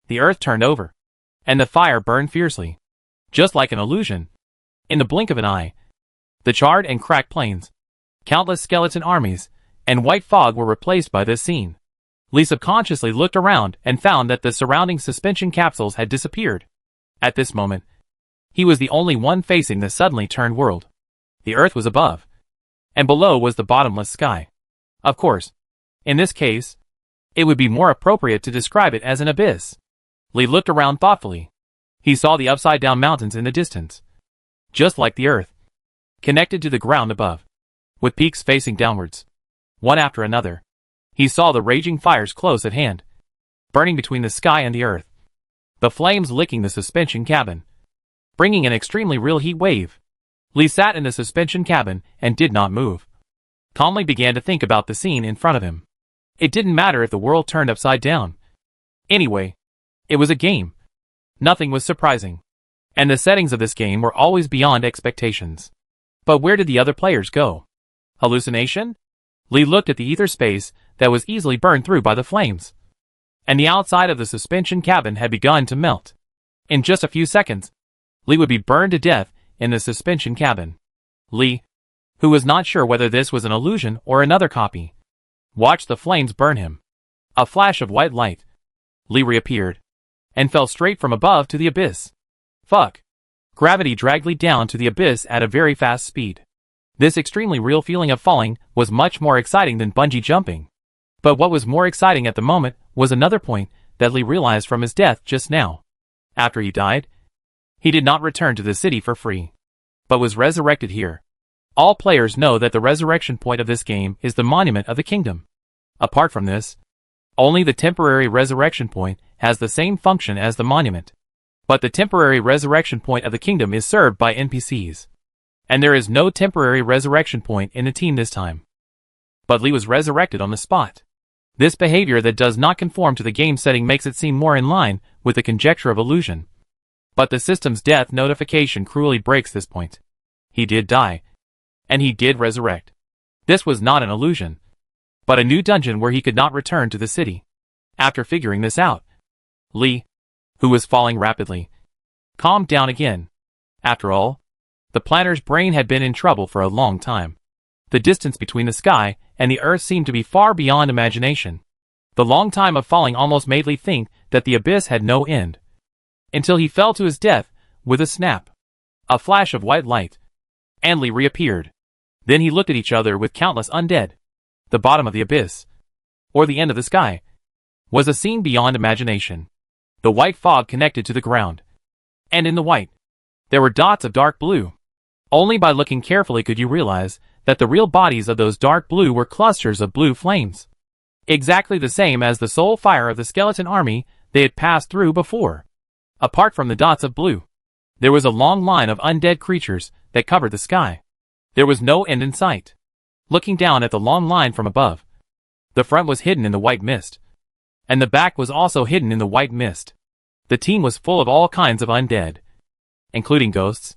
A: The earth turned over, and the fire burned fiercely. Just like an illusion. In the blink of an eye, the charred and cracked plains, countless skeleton armies, and white fog were replaced by this scene. Lee subconsciously looked around and found that the surrounding suspension capsules had disappeared. At this moment, he was the only one facing the suddenly turned world. The earth was above, and below was the bottomless sky. Of course, in this case, it would be more appropriate to describe it as an abyss. Lee looked around thoughtfully. He saw the upside-down mountains in the distance, just like the earth, connected to the ground above, with peaks facing downwards, one after another. He saw the raging fires close at hand, burning between the sky and the earth, the flames licking the suspension cabin, bringing an extremely real heat wave. Lee sat in the suspension cabin and did not move. Calmly began to think about the scene in front of him. It didn't matter if the world turned upside down. Anyway, it was a game. Nothing was surprising, and the settings of this game were always beyond expectations. But where did the other players go? Hallucination? Lee looked at the ether space that was easily burned through by the flames, and the outside of the suspension cabin had begun to melt. In just a few seconds, Lee would be burned to death in the suspension cabin. Lee, who was not sure whether this was an illusion or another copy, watched the flames burn him. A flash of white light. Lee reappeared, and fell straight from above to the abyss. Fuck. Gravity dragged Lee down to the abyss at a very fast speed. This extremely real feeling of falling was much more exciting than bungee jumping. But what was more exciting at the moment was another point that Lee realized from his death just now. After he died, he did not return to the city for free, but was resurrected here. All players know that the resurrection point of this game is the monument of the kingdom. Apart from this, only the temporary resurrection point has the same function as the monument. But the temporary resurrection point of the kingdom is served by NPCs. And there is no temporary resurrection point in the team this time. But Lee was resurrected on the spot. This behavior that does not conform to the game setting makes it seem more in line with the conjecture of illusion. But the system's death notification cruelly breaks this point. He did die, and he did resurrect. This was not an illusion, but a new dungeon where he could not return to the city. After figuring this out, Lee, who was falling rapidly, calmed down again. After all, the planner's brain had been in trouble for a long time. The distance between the sky and the earth seemed to be far beyond imagination. The long time of falling almost made Lee think that the abyss had no end. Until he fell to his death with a snap. A flash of white light. And Lee reappeared. Then he looked at each other with countless undead. The bottom of the abyss, or the end of the sky, was a scene beyond imagination. The white fog connected to the ground. And in the white, there were dots of dark blue. Only by looking carefully could you realize that the real bodies of those dark blue were clusters of blue flames. Exactly the same as the soul fire of the skeleton army they had passed through before. Apart from the dots of blue, there was a long line of undead creatures that covered the sky. There was no end in sight. Looking down at the long line from above, the front was hidden in the white mist. and the back was also hidden in the white mist. The team was full of all kinds of undead, including ghosts,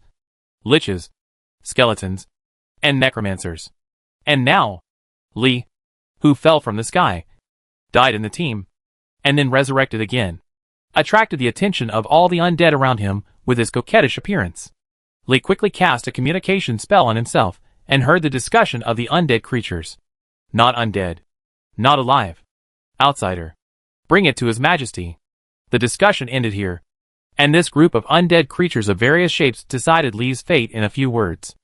A: liches, skeletons, and necromancers. And now, Lee, who fell from the sky, died in the team, and then resurrected again, attracted the attention of all the undead around him with his coquettish appearance. Lee quickly cast a communication spell on himself and heard the discussion of the undead creatures. Not undead. Not alive. Outsider. Bring it to His Majesty. The discussion ended here, and this group of undead creatures of various shapes decided Lee's fate in a few words.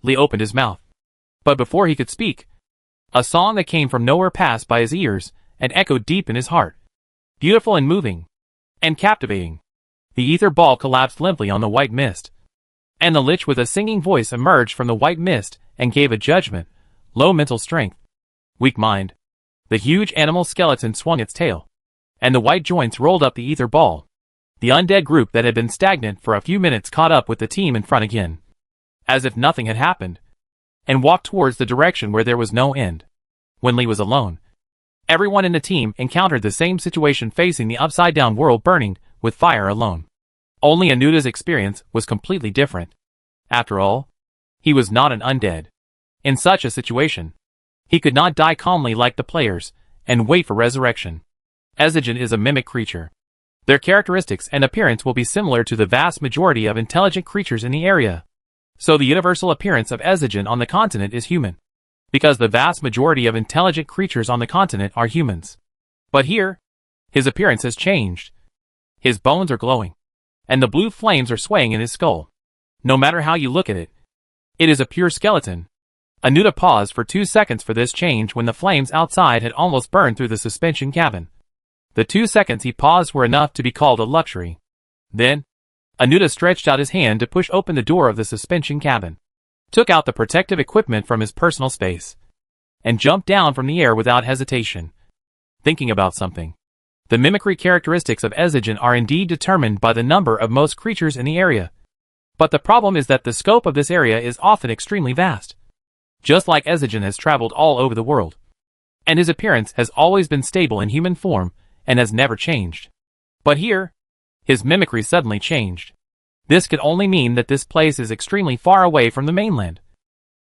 A: Lee opened his mouth, but before he could speak, a song that came from nowhere passed by his ears and echoed deep in his heart. Beautiful and moving, and captivating. The ether ball collapsed limply on the white mist, and the lich with a singing voice emerged from the white mist and gave a judgment. Low mental strength. Weak mind. The huge animal skeleton swung its tail, and the white joints rolled up the ether ball. The undead group that had been stagnant for a few minutes caught up with the team in front again, as if nothing had happened, and walked towards the direction where there was no end. When Lee was alone, everyone in the team encountered the same situation, facing the upside-down world burning with fire alone. Only Anuta's experience was completely different. After all, he was not an undead. In such a situation, he could not die calmly like the players and wait for resurrection. Ezigen is a mimic creature. Their characteristics and appearance will be similar to the vast majority of intelligent creatures in the area. So the universal appearance of Ezigen on the continent is human, because the vast majority of intelligent creatures on the continent are humans. But here, his appearance has changed. His bones are glowing, and the blue flames are swaying in his skull. No matter how you look at it, it is a pure skeleton. Anuta paused for 2 seconds for this change when the flames outside had almost burned through the suspension cabin. The 2 seconds he paused were enough to be called a luxury. Then, Anuta stretched out his hand to push open the door of the suspension cabin, took out the protective equipment from his personal space, and jumped down from the air without hesitation. Thinking about something. The mimicry characteristics of Ezigen are indeed determined by the number of most creatures in the area. But the problem is that the scope of this area is often extremely vast. Just like Ezigen has traveled all over the world, and his appearance has always been stable in human form and has never changed. But here, his mimicry suddenly changed. This could only mean that this place is extremely far away from the mainland,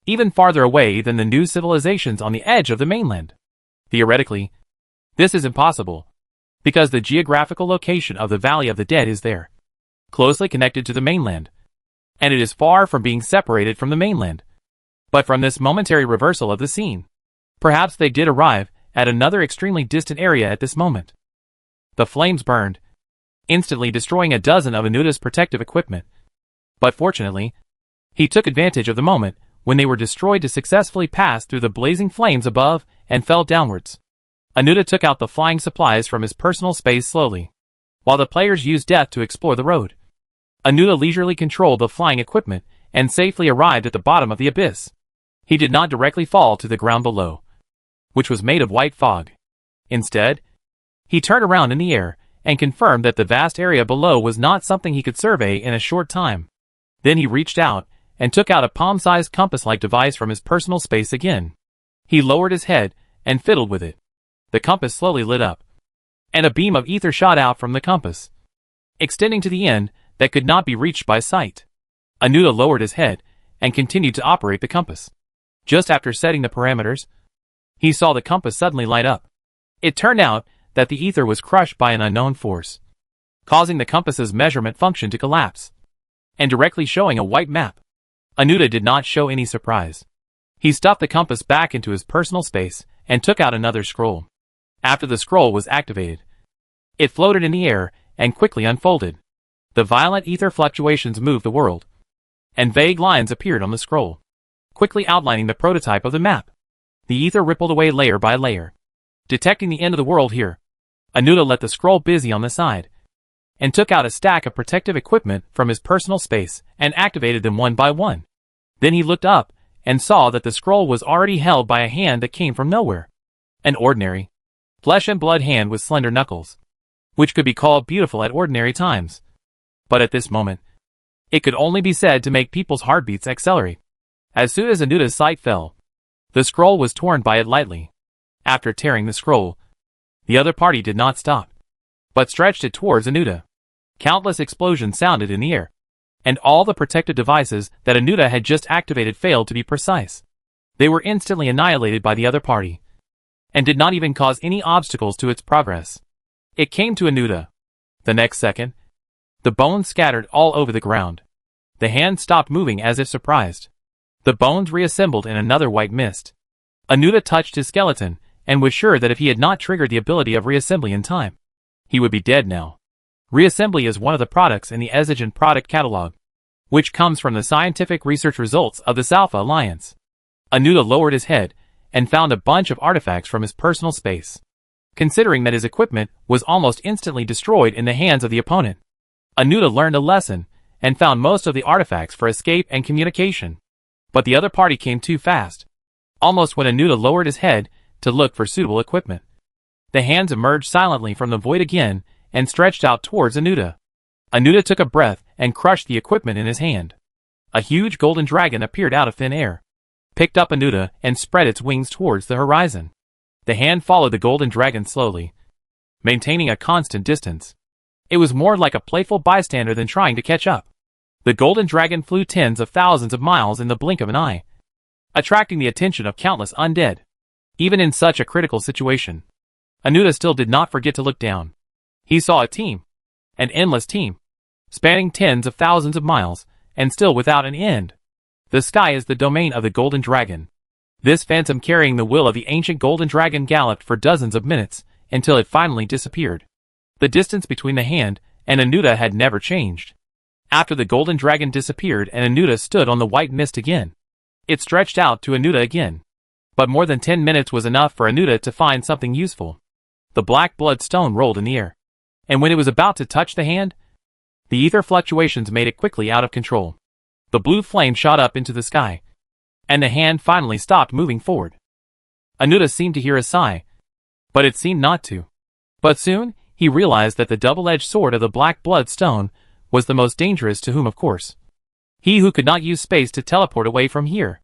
A: even farther away than the new civilizations on the edge of the mainland. Theoretically, this is impossible, because the geographical location of the Valley of the Dead is there, closely connected to the mainland, and it is far from being separated from the mainland. But from this momentary reversal of the scene, perhaps they did arrive at another extremely distant area at this moment. The flames burned, instantly destroying a dozen of Anuta's protective equipment. But fortunately, he took advantage of the moment when they were destroyed to successfully pass through the blazing flames above and fell downwards. Anuta took out the flying supplies from his personal space slowly, while the players used death to explore the road. Anuta leisurely controlled the flying equipment and safely arrived at the bottom of the abyss. He did not directly fall to the ground below, which was made of white fog. Instead, he turned around in the air and confirmed that the vast area below was not something he could survey in a short time. Then he reached out and took out a palm-sized compass-like device from his personal space again. He lowered his head and fiddled with it. The compass slowly lit up, and a beam of ether shot out from the compass, extending to the end that could not be reached by sight. Anuta lowered his head and continued to operate the compass. Just after setting the parameters, he saw the compass suddenly light up. It turned out that the ether was crushed by an unknown force, causing the compass's measurement function to collapse, and directly showing a white map. Anuta did not show any surprise. He stuffed the compass back into his personal space and took out another scroll. After the scroll was activated, it floated in the air and quickly unfolded. The violent ether fluctuations moved the world, and vague lines appeared on the scroll, quickly outlining the prototype of the map. The ether rippled away layer by layer. Detecting the end of the world here, Anuta let the scroll busy on the side, and took out a stack of protective equipment from his personal space and activated them one by one. Then he looked up and saw that the scroll was already held by a hand that came from nowhere. An ordinary, flesh and blood hand with slender knuckles, which could be called beautiful at ordinary times. But at this moment, it could only be said to make people's heartbeats accelerate. As soon as Anuta's sight fell, the scroll was torn by it lightly. After tearing the scroll, The other party did not stop, but stretched it towards Anuta. Countless explosions sounded in the air, and all the protective devices that Anuta had just activated failed to be precise. They were instantly annihilated by the other party, and did not even cause any obstacles to its progress. It came to Anuta. The next second, the bones scattered all over the ground. The hand stopped moving as if surprised. The bones reassembled in another white mist. Anuta touched his skeleton, and was sure that if he had not triggered the ability of reassembly in time, he would be dead now. Reassembly is one of the products in the Exigen product catalog, which comes from the scientific research results of the Salpha Alliance. Anuta lowered his head, and found a bunch of artifacts from his personal space. Considering that his equipment was almost instantly destroyed in the hands of the opponent, Anuta learned a lesson, and found most of the artifacts for escape and communication. But the other party came too fast. Almost when Anuta lowered his head to look for suitable equipment, the hands emerged silently from the void again, and stretched out towards Anuta. Anuta took a breath and crushed the equipment in his hand. A huge golden dragon appeared out of thin air, picked up Anuta, and spread its wings towards the horizon. The hand followed the golden dragon slowly, maintaining a constant distance. It was more like a playful bystander than trying to catch up. The golden dragon flew tens of thousands of miles in the blink of an eye, attracting the attention of countless undead. Even in such a critical situation, Anuta still did not forget to look down. He saw a team, an endless team, spanning tens of thousands of miles, and still without an end. The sky is the domain of the golden dragon. This phantom carrying the will of the ancient golden dragon galloped for dozens of minutes, until it finally disappeared. The distance between the hand and Anuta had never changed. After the golden dragon disappeared and Anuta stood on the white mist again, it stretched out to Anuta again. But more than 10 minutes was enough for Anuta to find something useful. The black blood stone rolled in the air, and when it was about to touch the hand, the ether fluctuations made it quickly out of control. The blue flame shot up into the sky, and the hand finally stopped moving forward. Anuta seemed to hear a sigh, but it seemed not to. But soon, he realized that the double-edged sword of the black blood stone was the most dangerous, to whom, of course, he who could not use space to teleport away from here,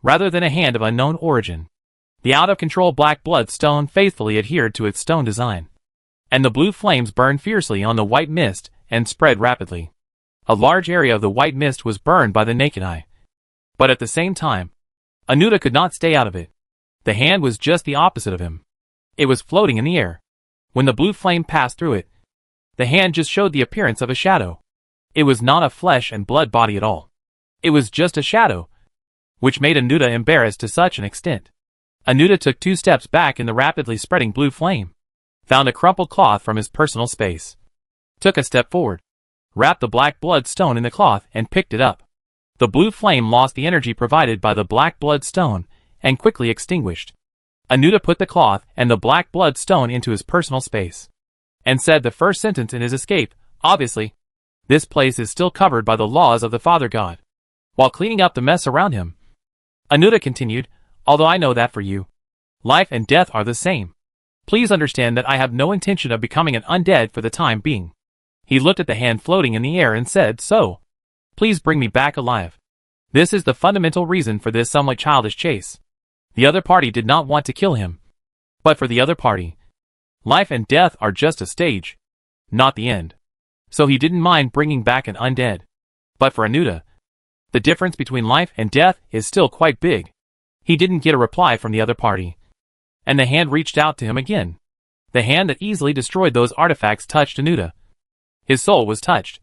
A: rather than a hand of unknown origin. The out-of-control black blood stone faithfully adhered to its stone design, and the blue flames burned fiercely on the white mist and spread rapidly. A large area of the white mist was burned by the naked eye. But at the same time, Anuta could not stay out of it. The hand was just the opposite of him. It was floating in the air. When the blue flame passed through it, the hand just showed the appearance of a shadow. It was not a flesh and blood body at all. It was just a shadow, which made Anuta embarrassed to such an extent. Anuta took 2 steps back in the rapidly spreading blue flame, found a crumpled cloth from his personal space, took a step forward, wrapped the black blood stone in the cloth and picked it up. The blue flame lost the energy provided by the black blood stone and quickly extinguished. Anuta put the cloth and the black blood stone into his personal space, and said the first sentence in his escape, obviously, "This place is still covered by the laws of the Father God." While cleaning up the mess around him, Anuta continued, "Although I know that for you, life and death are the same. Please understand that I have no intention of becoming an undead for the time being." He looked at the hand floating in the air and said, "So, please bring me back alive. This is the fundamental reason for this somewhat childish chase." The other party did not want to kill him. But for the other party, life and death are just a stage, not the end. So he didn't mind bringing back an undead. But for Anuta, the difference between life and death is still quite big. He didn't get a reply from the other party, and the hand reached out to him again. The hand that easily destroyed those artifacts touched Anuta. His soul was touched.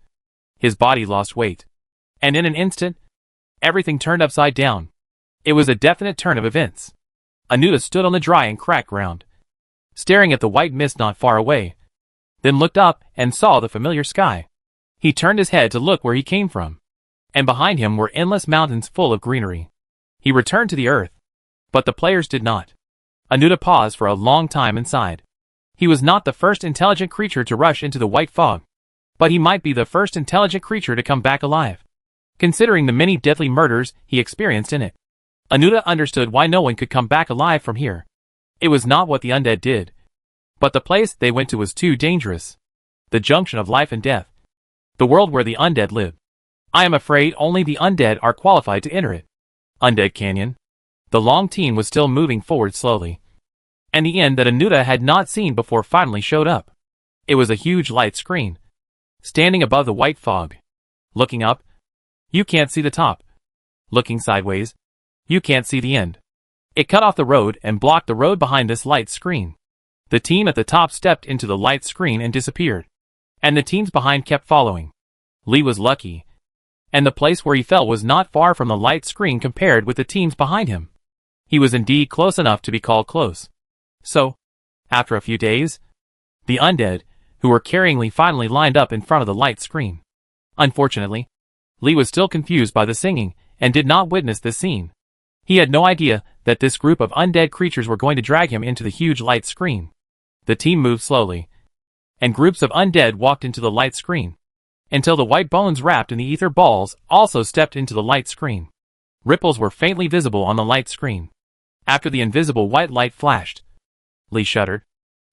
A: His body lost weight. And in an instant, everything turned upside down. It was a definite turn of events. Anuta stood on the dry and cracked ground, staring at the white mist not far away, then looked up and saw the familiar sky. He turned his head to look where he came from, and behind him were endless mountains full of greenery. He returned to the earth, but the players did not. Anuta paused for a long time and sighed. He was not the first intelligent creature to rush into the white fog, but he might be the first intelligent creature to come back alive, considering the many deadly murders he experienced in it. Anuta understood why no one could come back alive from here. It was not what the undead did, but the place they went to was too dangerous. The junction of life and death. The world where the undead live. I am afraid only the undead are qualified to enter it. Undead Canyon. The long team was still moving forward slowly. and the end that Anuta had not seen before finally showed up. It was a huge light screen, standing above the white fog. Looking up, you can't see the top. Looking sideways, you can't see the end. It cut off the road and blocked the road behind this light screen. The team at the top stepped into the light screen and disappeared, and the teams behind kept following. Lee was lucky, and the place where he fell was not far from the light screen compared with the teams behind him. He was indeed close enough to be called close. So, after a few days, the undead, who were carrying Lee, finally lined up in front of the light screen. Unfortunately, Lee was still confused by the singing and did not witness this scene. He had no idea that this group of undead creatures were going to drag him into the huge light screen. The team moved slowly, and groups of undead walked into the light screen, until the white bones wrapped in the ether balls also stepped into the light screen. Ripples were faintly visible on the light screen. After the invisible white light flashed, Lee shuddered,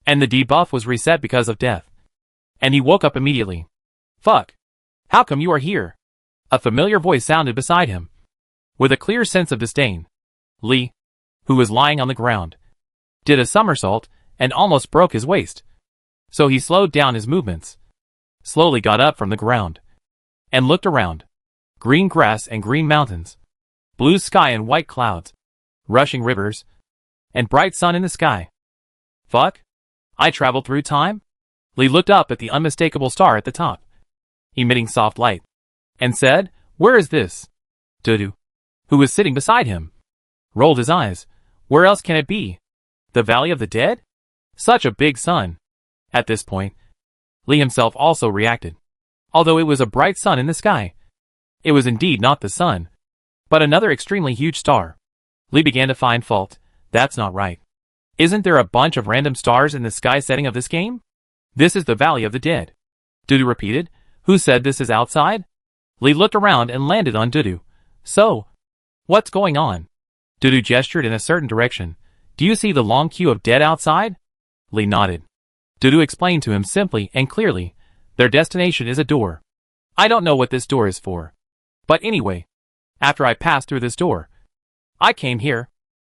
A: and the debuff was reset because of death. And he woke up immediately. "Fuck. How come you are here?" A familiar voice sounded beside him. With a clear sense of disdain, Lee, who was lying on the ground, did a somersault and almost broke his waist. So he slowed down his movements, slowly got up from the ground, and looked around. Green grass and green mountains, blue sky and white clouds, rushing rivers, and bright sun in the sky. Fuck? I traveled through time? Lee looked up at the unmistakable star at the top, emitting soft light, and said, "Where is this?" Dudu, who was sitting beside him, rolled his eyes. "Where else can it be? The Valley of the Dead? Such a big sun." At this point, Lee himself also reacted. Although it was a bright sun in the sky, it was indeed not the sun, but another extremely huge star. Lee began to find fault. That's not right. Isn't there a bunch of random stars in the sky setting of this game? This is the Valley of the Dead. Dudu repeated. Who said this is outside? Lee looked around and landed on Dudu. So, what's going on? Dudu gestured in a certain direction. Do you see the long queue of dead outside? Lee nodded. Dudu explained to him simply and clearly. Their destination is a door. I don't know what this door is for. But anyway, after I passed through this door, I came here.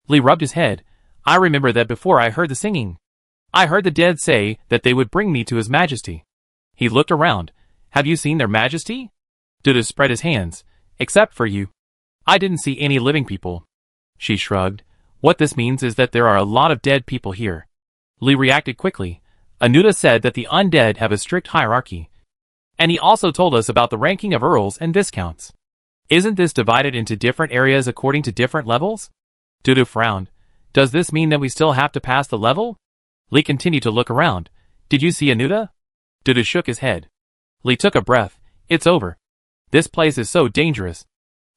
A: Lee rubbed his head. I remember that before I heard the singing, I heard the dead say that they would bring me to His Majesty. He looked around. Have you seen their Majesty? Dudu spread his hands. Except for you. I didn't see any living people. She shrugged. What this means is that there are a lot of dead people here. Lee reacted quickly. Anuta said that the undead have a strict hierarchy. And he also told us about the ranking of earls and viscounts. Isn't this divided into different areas according to different levels? Dudu frowned. Does this mean that we still have to pass the level? Lee continued to look around. Did you see Anuta? Dudu shook his head. Lee took a breath. It's over. This place is so dangerous.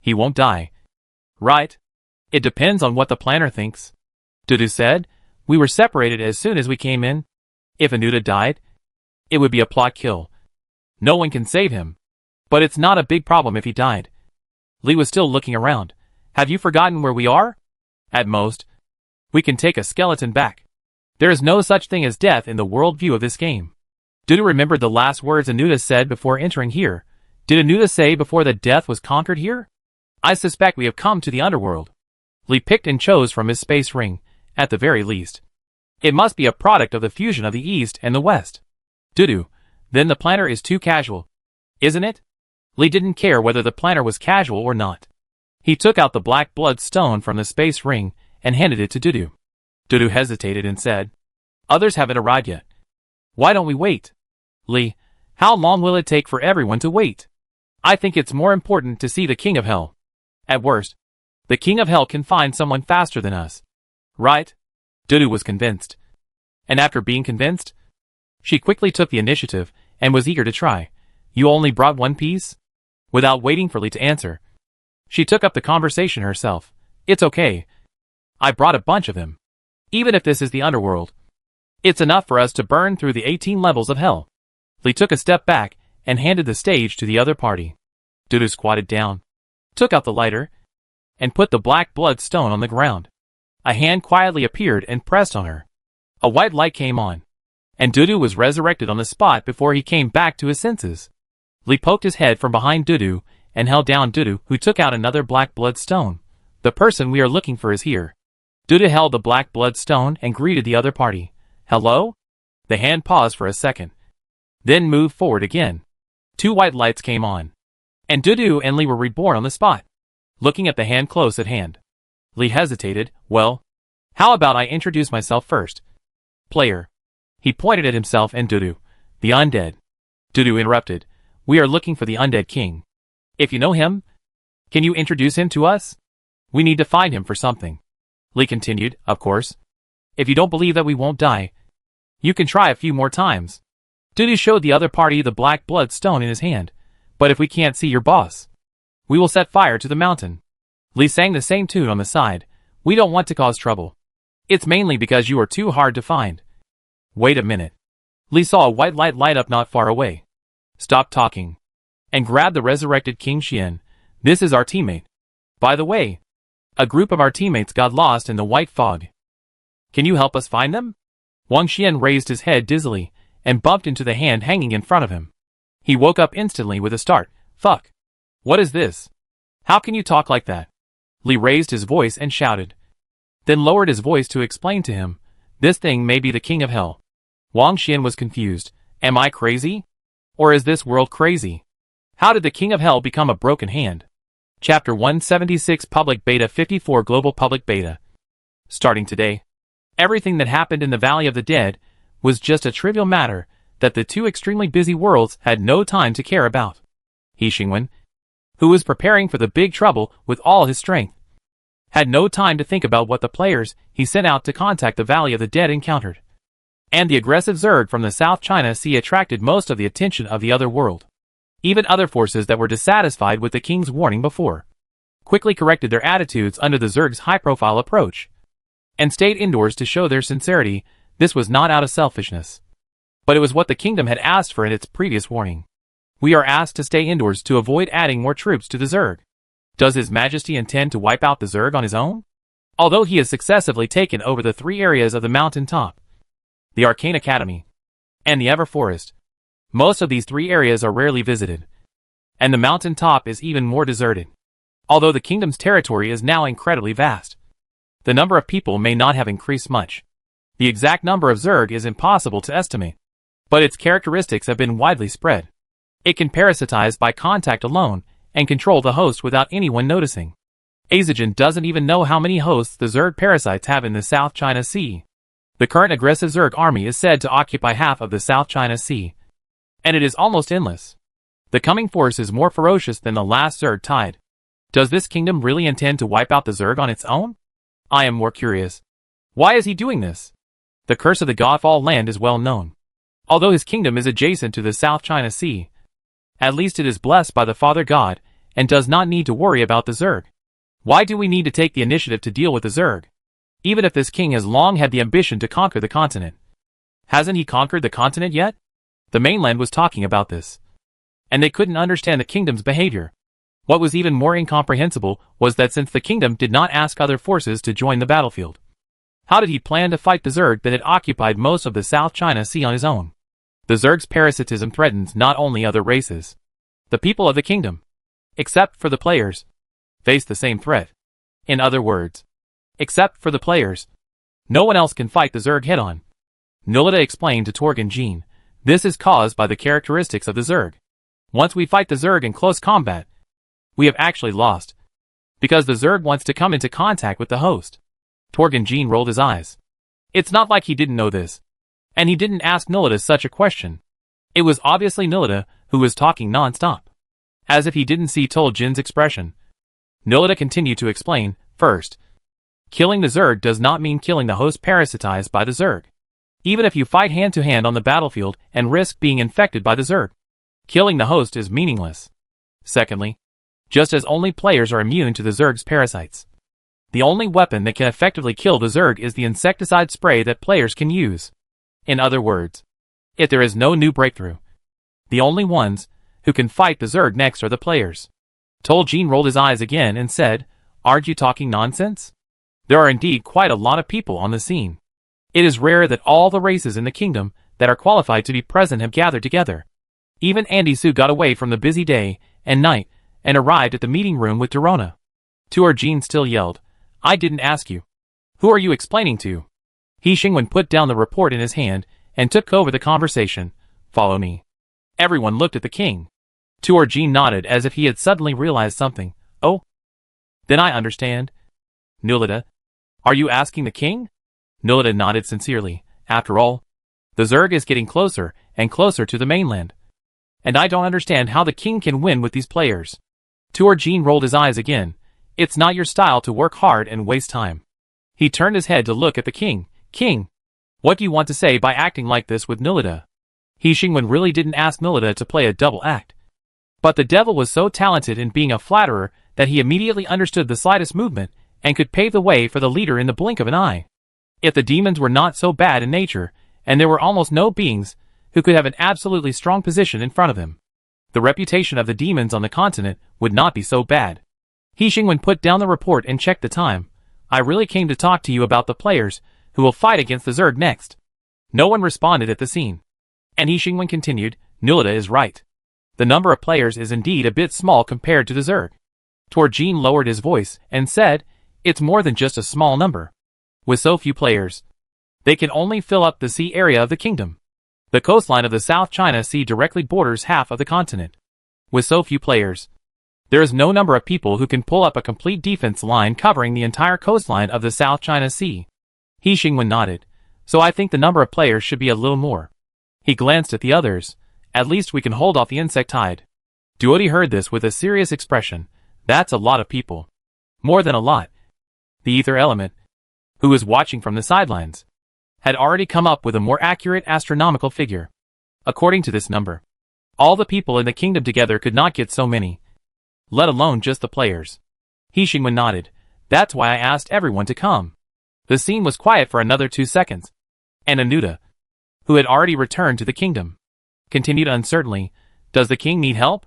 A: He won't die. Right? It depends on what the planner thinks. Dudu said. We were separated as soon as we came in. If Anuta died, it would be a plot kill. No one can save him. But it's not a big problem if he died. Lee was still looking around. Have you forgotten where we are? At most, we can take a skeleton back. There is no such thing as death in the worldview of this game. Dudu remembered the last words Anuta said before entering here. Did Anuta say before that death was conquered here? I suspect we have come to the underworld. Lee picked and chose from his space ring, at the very least. It must be a product of the fusion of the East and the West. Dudu, then the planner is too casual. Isn't it? Lee didn't care whether the planner was casual or not. He took out the black blood stone from the space ring and handed it to Dudu. Dudu hesitated and said, Others haven't arrived yet. Why don't we wait? Lee, how long will it take for everyone to wait? I think it's more important to see the King of Hell. At worst, the King of Hell can find someone faster than us. Right? Dudu was convinced. And after being convinced, she quickly took the initiative and was eager to try. You only brought one piece? Without waiting for Lee to answer, she took up the conversation herself. It's okay. I brought a bunch of them. Even if this is the underworld, it's enough for us to burn through the 18 levels of hell. Lee took a step back and handed the stage to the other party. Dudu squatted down, took out the lighter, and put the black blood stone on the ground. A hand quietly appeared and pressed on her. A white light came on, and Dudu was resurrected on the spot before he came back to his senses. Lee poked his head from behind Dudu and held down Dudu, who took out another black blood stone. The person we are looking for is here. Duda held the black bloodstone and greeted the other party. Hello? The hand paused for a second, then moved forward again. 2 white lights came on, and Dudu and Li were reborn on the spot. Looking at the hand close at hand, Li hesitated. Well, how about I introduce myself first? Player. He pointed at himself and Dudu. The undead. Dudu interrupted. We are looking for the undead king. If you know him, can you introduce him to us? We need to find him for something. Li continued, of course. If you don't believe that we won't die, you can try a few more times. Dudu showed the other party the black blood stone in his hand. But if we can't see your boss, we will set fire to the mountain. Li sang the same tune on the side. We don't want to cause trouble. It's mainly because you are too hard to find. Wait a minute. Li saw a white light up not far away. Stop talking. And grabbed the resurrected King Xian. This is our teammate. By the way, a group of our teammates got lost in the white fog. Can you help us find them? Wang Xian raised his head dizzily and bumped into the hand hanging in front of him. He woke up instantly with a start. Fuck. What is this? How can you talk like that? Li raised his voice and shouted, then lowered his voice to explain to him, this thing may be the king of hell. Wang Xian was confused. Am I crazy? Or is this world crazy? How did the king of hell become a broken hand? Chapter 176 Public Beta 54 Global Public Beta. Starting today, everything that happened in the Valley of the Dead was just a trivial matter that the 2 extremely busy worlds had no time to care about. He Xingwen, who was preparing for the big trouble with all his strength, had no time to think about what the players he sent out to contact the Valley of the Dead encountered. And the aggressive Zerg from the South China Sea attracted most of the attention of the other world. Even other forces that were dissatisfied with the king's warning before quickly corrected their attitudes under the Zerg's high-profile approach and stayed indoors to show their sincerity. This was not out of selfishness, but it was what the kingdom had asked for in its previous warning. We are asked to stay indoors to avoid adding more troops to the Zerg. Does His Majesty intend to wipe out the Zerg on his own? Although he has successively taken over the 3 areas of the mountain top, the Arcane Academy, and the Ever Forest, most of these 3 areas are rarely visited, and the mountain top is even more deserted. Although the kingdom's territory is now incredibly vast, the number of people may not have increased much. The exact number of Zerg is impossible to estimate, but its characteristics have been widely spread. It can parasitize by contact alone and control the host without anyone noticing. Azajan doesn't even know how many hosts the Zerg parasites have in the South China Sea. The current aggressive Zerg army is said to occupy half of the South China Sea, and it is almost endless. The coming force is more ferocious than the last Zerg tide. Does this kingdom really intend to wipe out the Zerg on its own? I am more curious. Why is he doing this? The curse of the Godfall land is well known. Although his kingdom is adjacent to the South China Sea, at least it is blessed by the Father God and does not need to worry about the Zerg. Why do we need to take the initiative to deal with the Zerg? Even if this king has long had the ambition to conquer the continent. Hasn't he conquered the continent yet? The mainland was talking about this, and they couldn't understand the kingdom's behavior. What was even more incomprehensible was that since the kingdom did not ask other forces to join the battlefield, how did he plan to fight the Zerg that had occupied most of the South China Sea on his own? The Zerg's parasitism threatens not only other races. The people of the kingdom, except for the players, face the same threat. In other words, except for the players, no one else can fight the Zerg head-on. Nulita explained to Torgan Jean, this is caused by the characteristics of the Zerg. Once we fight the Zerg in close combat, we have actually lost, because the Zerg wants to come into contact with the host. Torgan Jean rolled his eyes. It's not like he didn't know this, and he didn't ask Nulita such a question. It was obviously Nulita who was talking non-stop. As if he didn't see Tol Jin's expression. Nulita continued to explain, first, killing the Zerg does not mean killing the host parasitized by the Zerg. Even if you fight hand-to-hand on the battlefield and risk being infected by the Zerg, killing the host is meaningless. Secondly, just as only players are immune to the Zerg's parasites, the only weapon that can effectively kill the Zerg is the insecticide spray that players can use. In other words, if there is no new breakthrough, the only ones who can fight the Zerg next are the players. Tol Jin rolled his eyes again and said, aren't you talking nonsense? There are indeed quite a lot of people on the scene. It is rare that all the races in the kingdom that are qualified to be present have gathered together. Even Andy Su got away from the busy day and night and arrived at the meeting room with Dorona. Tuor Jean still yelled, I didn't ask you. Who are you explaining to? He Xingwen put down the report in his hand and took over the conversation. Follow me. Everyone looked at the king. Tuor Jin nodded as if he had suddenly realized something. Oh? Then I understand. Nulita, are you asking the king? Nulita nodded sincerely. After all, the Zerg is getting closer and closer to the mainland. And I don't understand how the king can win with these players. Tuor Jin rolled his eyes again. It's not your style to work hard and waste time. He turned his head to look at the king. King, what do you want to say by acting like this with Nulita? He Xingwen really didn't ask Nulita to play a double act. But the devil was so talented in being a flatterer that he immediately understood the slightest movement and could pave the way for the leader in the blink of an eye. If the demons were not so bad in nature, and there were almost no beings who could have an absolutely strong position in front of him, the reputation of the demons on the continent would not be so bad. He Xingwen put down the report and checked the time. I really came to talk to you about the players who will fight against the Zerg next. No one responded at the scene. And He Xingwen continued, Nulita is right. The number of players is indeed a bit small compared to the Zerg. Tuor Jin lowered his voice and said, it's more than just a small number. With so few players, they can only fill up the sea area of the kingdom. The coastline of the South China Sea directly borders half of the continent. With so few players, there is no number of people who can pull up a complete defense line covering the entire coastline of the South China Sea. He Xingwen nodded. So I think the number of players should be a little more. He glanced at the others. At least we can hold off the insect tide. Duodi heard this with a serious expression. That's a lot of people. More than a lot. The ether element, who was watching from the sidelines, had already come up with a more accurate astronomical figure. According to this number, all the people in the kingdom together could not get so many, let alone just the players. He Xingwen nodded. That's why I asked everyone to come. The scene was quiet for another 2 seconds. And Anuta, who had already returned to the kingdom, continued uncertainly, does the king need help?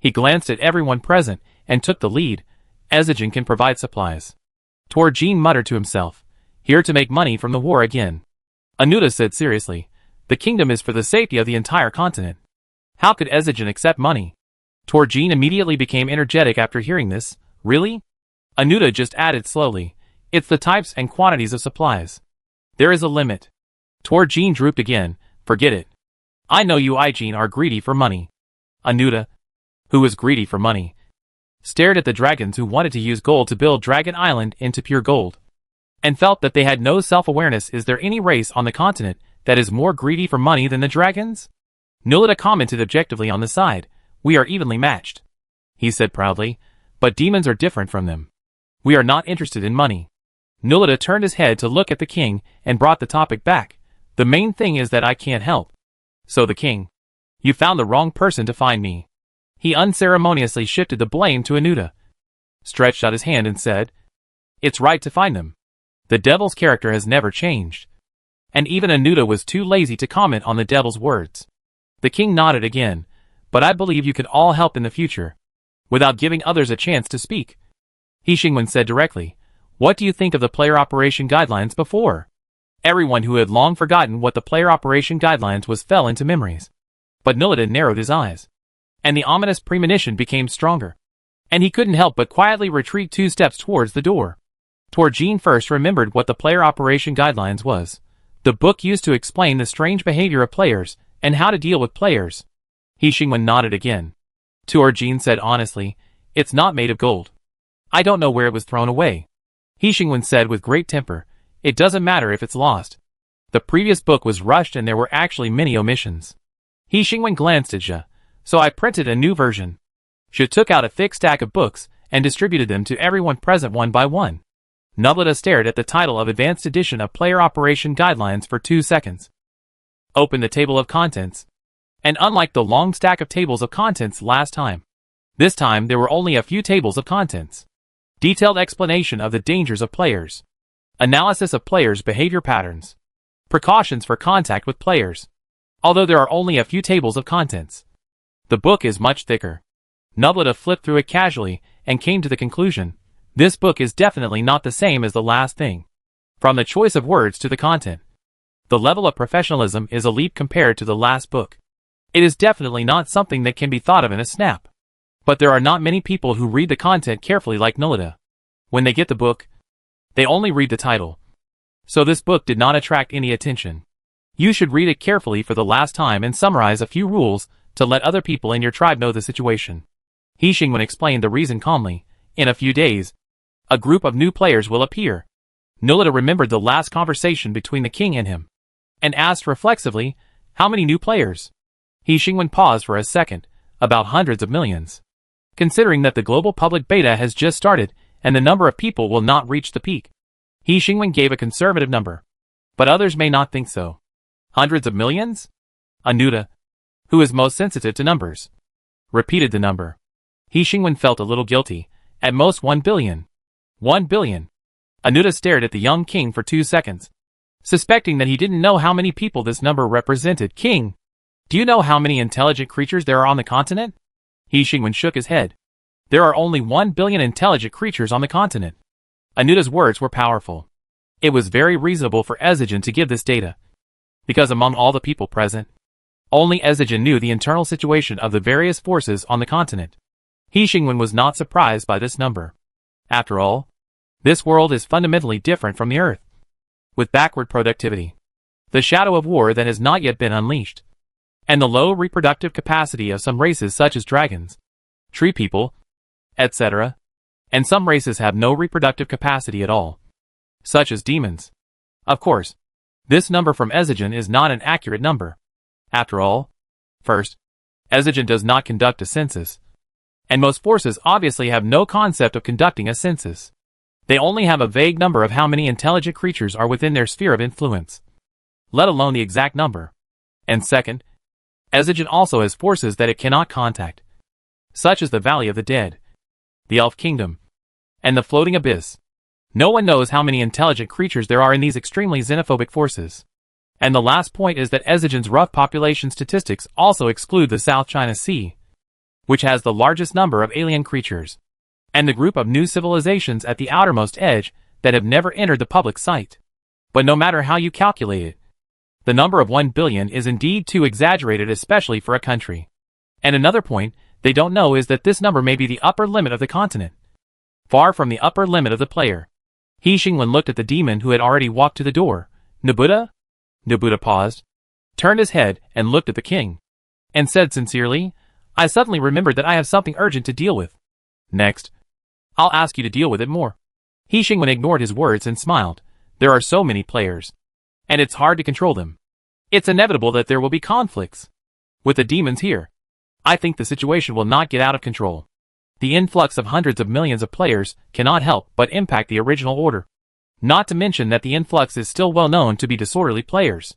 A: He glanced at everyone present and took the lead. Ezijin can provide supplies. Tuor Jin muttered to himself, here to make money from the war again. Anuta said seriously, the kingdom is for the safety of the entire continent. How could Ezijin accept money? Tuor Jin immediately became energetic after hearing this. Really? Anuta just added slowly, it's the types and quantities of supplies. There is a limit. Tuor Jin drooped again. Forget it. I know you Ijin are greedy for money. Anuta, who was greedy for money, stared at the dragons who wanted to use gold to build Dragon Island into pure gold, and felt that they had no self-awareness. Is there any race on the continent that is more greedy for money than the dragons? Nulita commented objectively on the side. We are evenly matched. He said proudly, but demons are different from them. We are not interested in money. Nulita turned his head to look at the king and brought the topic back. The main thing is that I can't help. So the king, you found the wrong person to find me. He unceremoniously shifted the blame to Anuta, stretched out his hand and said, it's right to find them. The devil's character has never changed. And even Anuta was too lazy to comment on the devil's words. The king nodded again, but I believe you could all help in the future, without giving others a chance to speak. He Xingwen said directly, what do you think of the player operation guidelines before? Everyone who had long forgotten what the player operation guidelines was fell into memories. But Nulita narrowed his eyes, and the ominous premonition became stronger, and he couldn't help but quietly retreat 2 steps towards the door. Tuor Jin first remembered what the player operation guidelines was, the book used to explain the strange behavior of players and how to deal with players. He Xingwen nodded again. Tuor Jin said honestly, it's not made of gold. I don't know where it was thrown away. He Xingwen said with great temper, it doesn't matter if it's lost. The previous book was rushed and there were actually many omissions. He Xingwen glanced at Zhe, so I printed a new version. Zhe took out a thick stack of books and distributed them to everyone present one by one. Nulita stared at the title of Advanced Edition of Player Operation Guidelines for 2 seconds. Opened the table of contents. And unlike the long stack of tables of contents last time, this time there were only a few tables of contents. Detailed explanation of the dangers of players. Analysis of players' behavior patterns. Precautions for contact with players. Although there are only a few tables of contents, the book is much thicker. Nulita flipped through it casually and came to the conclusion, this book is definitely not the same as the last thing. From the choice of words to the content, the level of professionalism is a leap compared to the last book. It is definitely not something that can be thought of in a snap. But there are not many people who read the content carefully like Nulita. When they get the book, they only read the title, so this book did not attract any attention. You should read it carefully for the last time and summarize a few rules to let other people in your tribe know the situation. He Xingwen explained the reason calmly. In a few days, a group of new players will appear. Nolita remembered the last conversation between the king and him, and asked reflexively, how many new players? He Xingwen paused for a second. About hundreds of millions. Considering that the global public beta has just started, and the number of people will not reach the peak. He Xingwen gave a conservative number. But others may not think so. Hundreds of millions? Anuta, who is most sensitive to numbers, repeated the number. He Xingwen felt a little guilty. At most 1 billion. 1 billion. Anuta stared at the young king for 2 seconds, suspecting that he didn't know how many people this number represented. King, do you know how many intelligent creatures there are on the continent? He Xingwen shook his head. There are only 1 billion intelligent creatures on the continent. Anuta's words were powerful. It was very reasonable for Ezigen to give this data, because among all the people present, only Ezigen knew the internal situation of the various forces on the continent. He Xingwen was not surprised by this number. After all, this world is fundamentally different from the Earth, with backward productivity, the shadow of war that has not yet been unleashed, and the low reproductive capacity of some races such as dragons, tree people, etc. And some races have no reproductive capacity at all, such as demons. Of course, this number from Ezigen is not an accurate number. After all, first, Ezigen does not conduct a census, and most forces obviously have no concept of conducting a census. They only have a vague number of how many intelligent creatures are within their sphere of influence, let alone the exact number. And second, Ezigen also has forces that it cannot contact, such as the Valley of the Dead, the Elf Kingdom, and the Floating Abyss. No one knows how many intelligent creatures there are in these extremely xenophobic forces. And the last point is that Ezigen's rough population statistics also exclude the South China Sea, which has the largest number of alien creatures, and the group of new civilizations at the outermost edge that have never entered the public sight. But no matter how you calculate it, the number of 1 billion is indeed too exaggerated, especially for a country. And another point they don't know is that this number may be the upper limit of the continent, far from the upper limit of the player. He Xingwen looked at the demon who had already walked to the door. Nabuta? Nabuta paused, turned his head and looked at the king, and said sincerely, I suddenly remembered that I have something urgent to deal with. Next, I'll ask you to deal with it more. He Xingwen ignored his words and smiled. There are so many players, and it's hard to control them. It's inevitable that there will be conflicts. With the demons here, I think the situation will not get out of control. The influx of hundreds of millions of players cannot help but impact the original order. Not to mention that the influx is still well known to be disorderly players.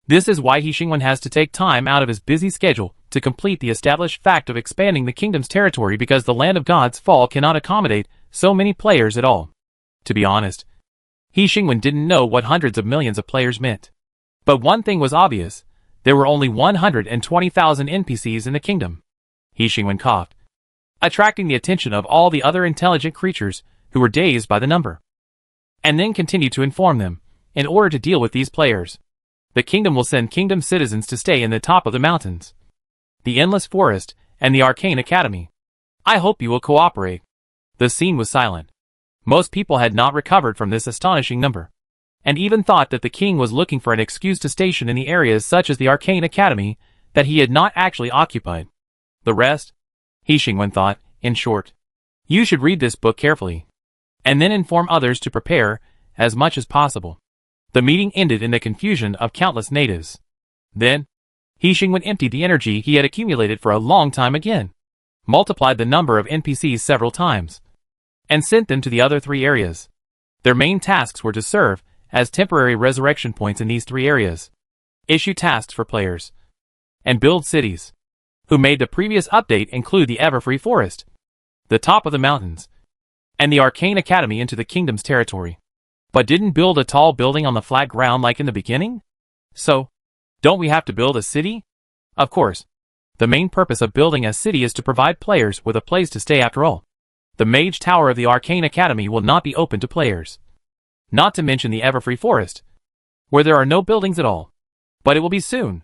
A: This is why He Xingwen has to take time out of his busy schedule to complete the established fact of expanding the kingdom's territory, because the land of God's fall cannot accommodate so many players at all. To be honest, He Xingwen didn't know what hundreds of millions of players meant. But one thing was obvious. There were only 120,000 NPCs in the kingdom. He Xingwen coughed, attracting the attention of all the other intelligent creatures who were dazed by the number, and then continued to inform them, in order to deal with these players, the kingdom will send kingdom citizens to stay in the top of the mountains, the endless forest, and the arcane academy. I hope you will cooperate. The scene was silent. Most people had not recovered from this astonishing number, and even thought that the king was looking for an excuse to station in the areas such as the arcane academy that he had not actually occupied. The rest, He Xingwen thought, in short. You should read this book carefully, and then inform others to prepare as much as possible. The meeting ended in the confusion of countless natives. Then, He Xingwen emptied the energy he had accumulated for a long time again, multiplied the number of NPCs several times, and sent them to the other 3 areas. Their main tasks were to serve as temporary resurrection points in these 3 areas, issue tasks for players, and build cities. Who made the previous update include the Everfree Forest, the top of the mountains, and the Arcane Academy into the kingdom's territory. But didn't build a tall building on the flat ground like in the beginning? So, don't we have to build a city? Of course. The main purpose of building a city is to provide players with a place to stay. After all, the Mage Tower of the Arcane Academy will not be open to players. Not to mention the Everfree Forest, where there are no buildings at all. But it will be soon.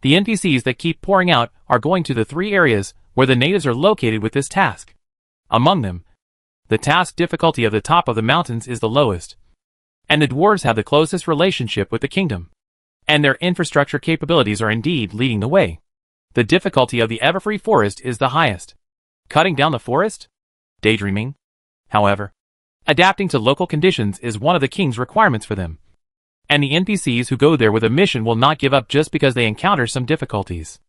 A: The NPCs that keep pouring out are going to the 3 areas where the natives are located with this task. Among them, the task difficulty of the top of the mountains is the lowest. And the dwarves have the closest relationship with the kingdom. And their infrastructure capabilities are indeed leading the way. The difficulty of the Everfree Forest is the highest. Cutting down the forest? Daydreaming. However, adapting to local conditions is one of the king's requirements for them. And the NPCs who go there with a mission will not give up just because they encounter some difficulties.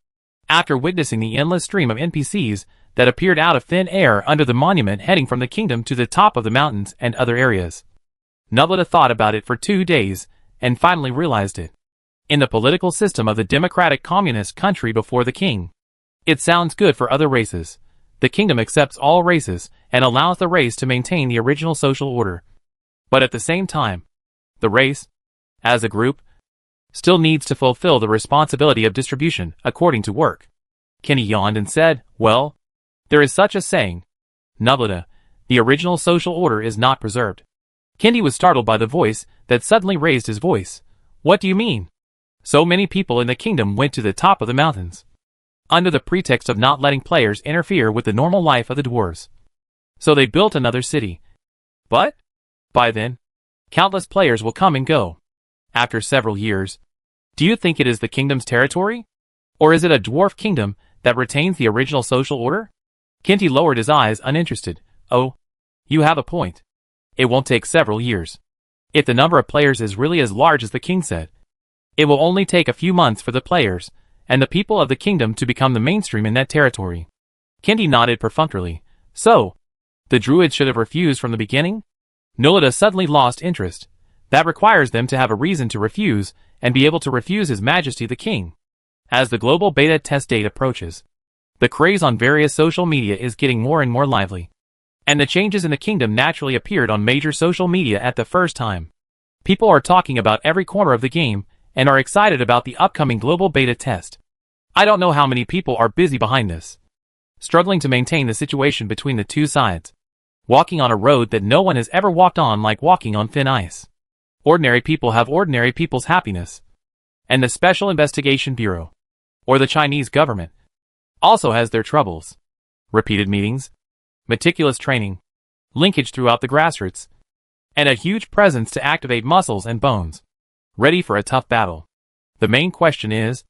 A: After witnessing the endless stream of NPCs that appeared out of thin air under the monument heading from the kingdom to the top of the mountains and other areas, Nubleta thought about it for 2 days and finally realized it. In the political system of the democratic communist country before the king, it sounds good for other races. The kingdom accepts all races and allows the race to maintain the original social order. But at the same time, the race, as a group, still needs to fulfill the responsibility of distribution according to work. Kenny yawned and said, well, there is such a saying. Nubleta, the original social order is not preserved. Kendi was startled by the voice that suddenly raised his voice. What do you mean? So many people in the kingdom went to the top of the mountains, under the pretext of not letting players interfere with the normal life of the dwarves. So they built another city. But, by then, countless players will come and go. After several years, do you think it is the kingdom's territory? Or is it a dwarf kingdom that retains the original social order? Kenty lowered his eyes, uninterested. Oh, you have a point. It won't take several years. If the number of players is really as large as the king said, it will only take a few months for the players and the people of the kingdom to become the mainstream in that territory. Kenty nodded perfunctorily. So, the druids should have refused from the beginning? Nubleta suddenly lost interest. That requires them to have a reason to refuse and be able to refuse His Majesty the King. As the global beta test date approaches, the craze on various social media is getting more and more lively. And the changes in the kingdom naturally appeared on major social media at the first time. People are talking about every corner of the game and are excited about the upcoming global beta test. I don't know how many people are busy behind this, struggling to maintain the situation between the two sides, walking on a road that no one has ever walked on, like walking on thin ice. Ordinary people have ordinary people's happiness. And the Special Investigation Bureau, or the Chinese government, also has their troubles. Repeated meetings, meticulous training, linkage throughout the grassroots, and a huge presence to activate muscles and bones, ready for a tough battle. The main question is,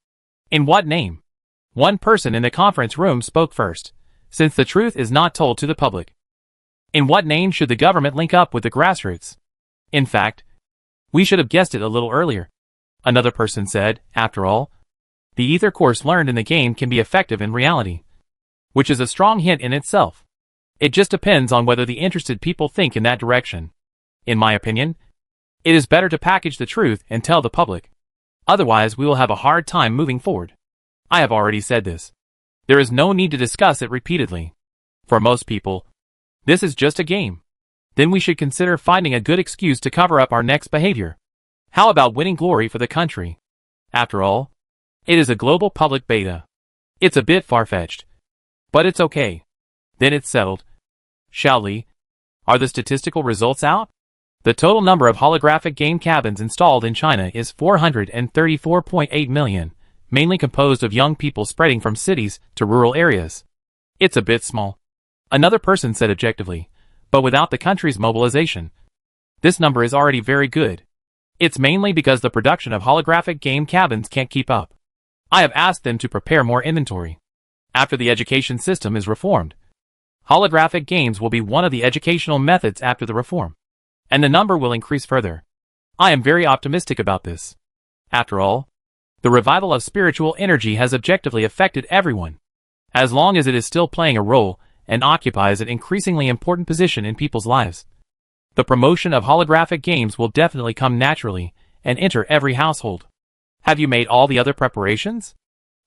A: in what name? One person in the conference room spoke first, since the truth is not told to the public. In what name should the government link up with the grassroots? In fact, we should have guessed it a little earlier. Another person said, after all, the ether course learned in the game can be effective in reality, which is a strong hint in itself. It just depends on whether the interested people think in that direction. In my opinion, it is better to package the truth and tell the public. Otherwise, we will have a hard time moving forward. I have already said this. There is no need to discuss it repeatedly. For most people, this is just a game. Then we should consider finding a good excuse to cover up our next behavior. How about winning glory for the country? After all, it is a global public beta. It's a bit far-fetched, but it's okay. Then it's settled. Shall we? Are the statistical results out? The total number of holographic game cabins installed in China is 434.8 million, mainly composed of young people spreading from cities to rural areas. It's a bit small. Another person said objectively, but without the country's mobilization, this number is already very good. It's mainly because the production of holographic game cabins can't keep up. I have asked them to prepare more inventory. After the education system is reformed, holographic games will be one of the educational methods after the reform, and the number will increase further. I am very optimistic about this. After all, the revival of spiritual energy has objectively affected everyone, as long as it is still playing a role and occupies an increasingly important position in people's lives. The promotion of holographic games will definitely come naturally and enter every household. Have you made all the other preparations?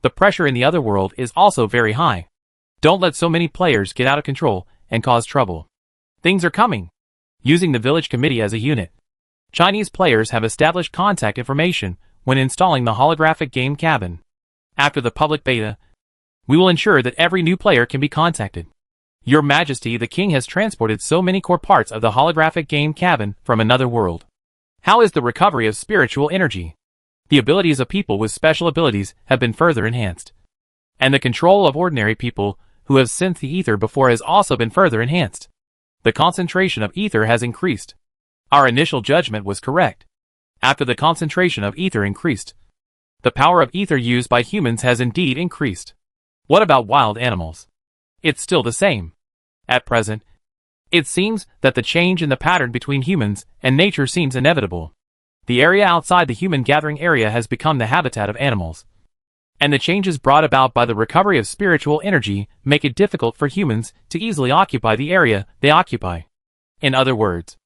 A: The pressure in the other world is also very high. Don't let so many players get out of control and cause trouble. Things are coming. Using the village committee as a unit, Chinese players have established contact information when installing the holographic game cabin. After the public beta, we will ensure that every new player can be contacted. Your Majesty the King has transported so many core parts of the holographic game cabin from another world. How is the recovery of spiritual energy? The abilities of people with special abilities have been further enhanced. And the control of ordinary people who have sensed the ether before has also been further enhanced. The concentration of ether has increased. Our initial judgment was correct. After the concentration of ether increased, the power of ether used by humans has indeed increased. What about wild animals? It's still the same. At present, it seems that the change in the pattern between humans and nature seems inevitable. The area outside the human gathering area has become the habitat of animals. And the changes brought about by the recovery of spiritual energy make it difficult for humans to easily occupy the area they occupy. In other words,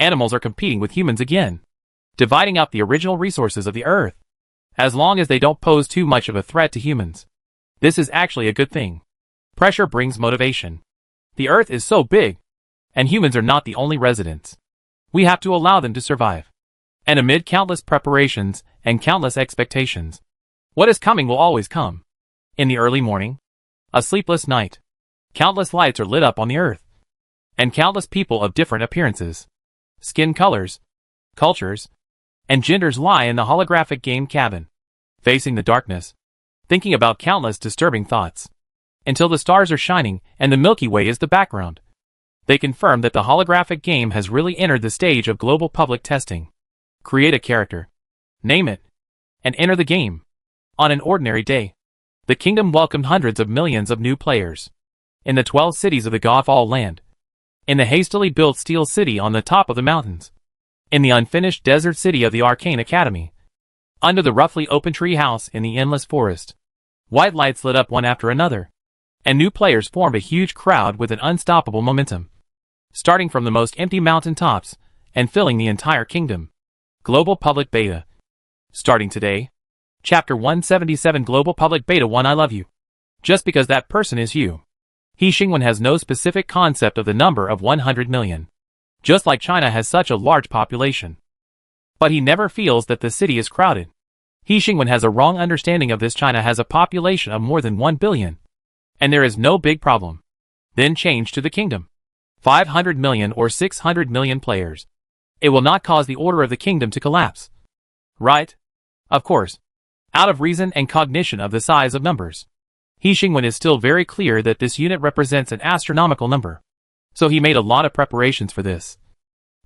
A: animals are competing with humans again, dividing up the original resources of the earth. As long as they don't pose too much of a threat to humans, this is actually a good thing. Pressure brings motivation. The earth is so big, and humans are not the only residents. We have to allow them to survive. And amid countless preparations and countless expectations, what is coming will always come. In the early morning, a sleepless night, countless lights are lit up on the earth, and countless people of different appearances, skin colors, cultures, and genders lie in the holographic game cabin, facing the darkness, thinking about countless disturbing thoughts, until the stars are shining and the Milky Way is the background. They confirm that the holographic game has really entered the stage of global public testing. Create a character, name it, and enter the game. On an ordinary day, the kingdom welcomed hundreds of millions of new players. In the 12 cities of the Godfall land, in the hastily built steel city on the top of the mountains, in the unfinished desert city of the Arcane Academy, under the roughly open tree house in the endless forest, white lights lit up one after another, and new players formed a huge crowd with an unstoppable momentum, starting from the most empty mountain tops and filling the entire kingdom. Global Public Beta. Starting today. Chapter 177 Global Public Beta 1 I love you. Just because that person is you. He Xingwen has no specific concept of the number of 100 million. Just like China has such a large population. But he never feels that the city is crowded. He Xingwen has a wrong understanding of this. China has a population of more than 1 billion. And there is no big problem. Then change to the kingdom. 500 million or 600 million players. It will not cause the order of the kingdom to collapse. Right? Of course. Out of reason and cognition of the size of numbers. He Xingwen is still very clear that this unit represents an astronomical number. So he made a lot of preparations for this,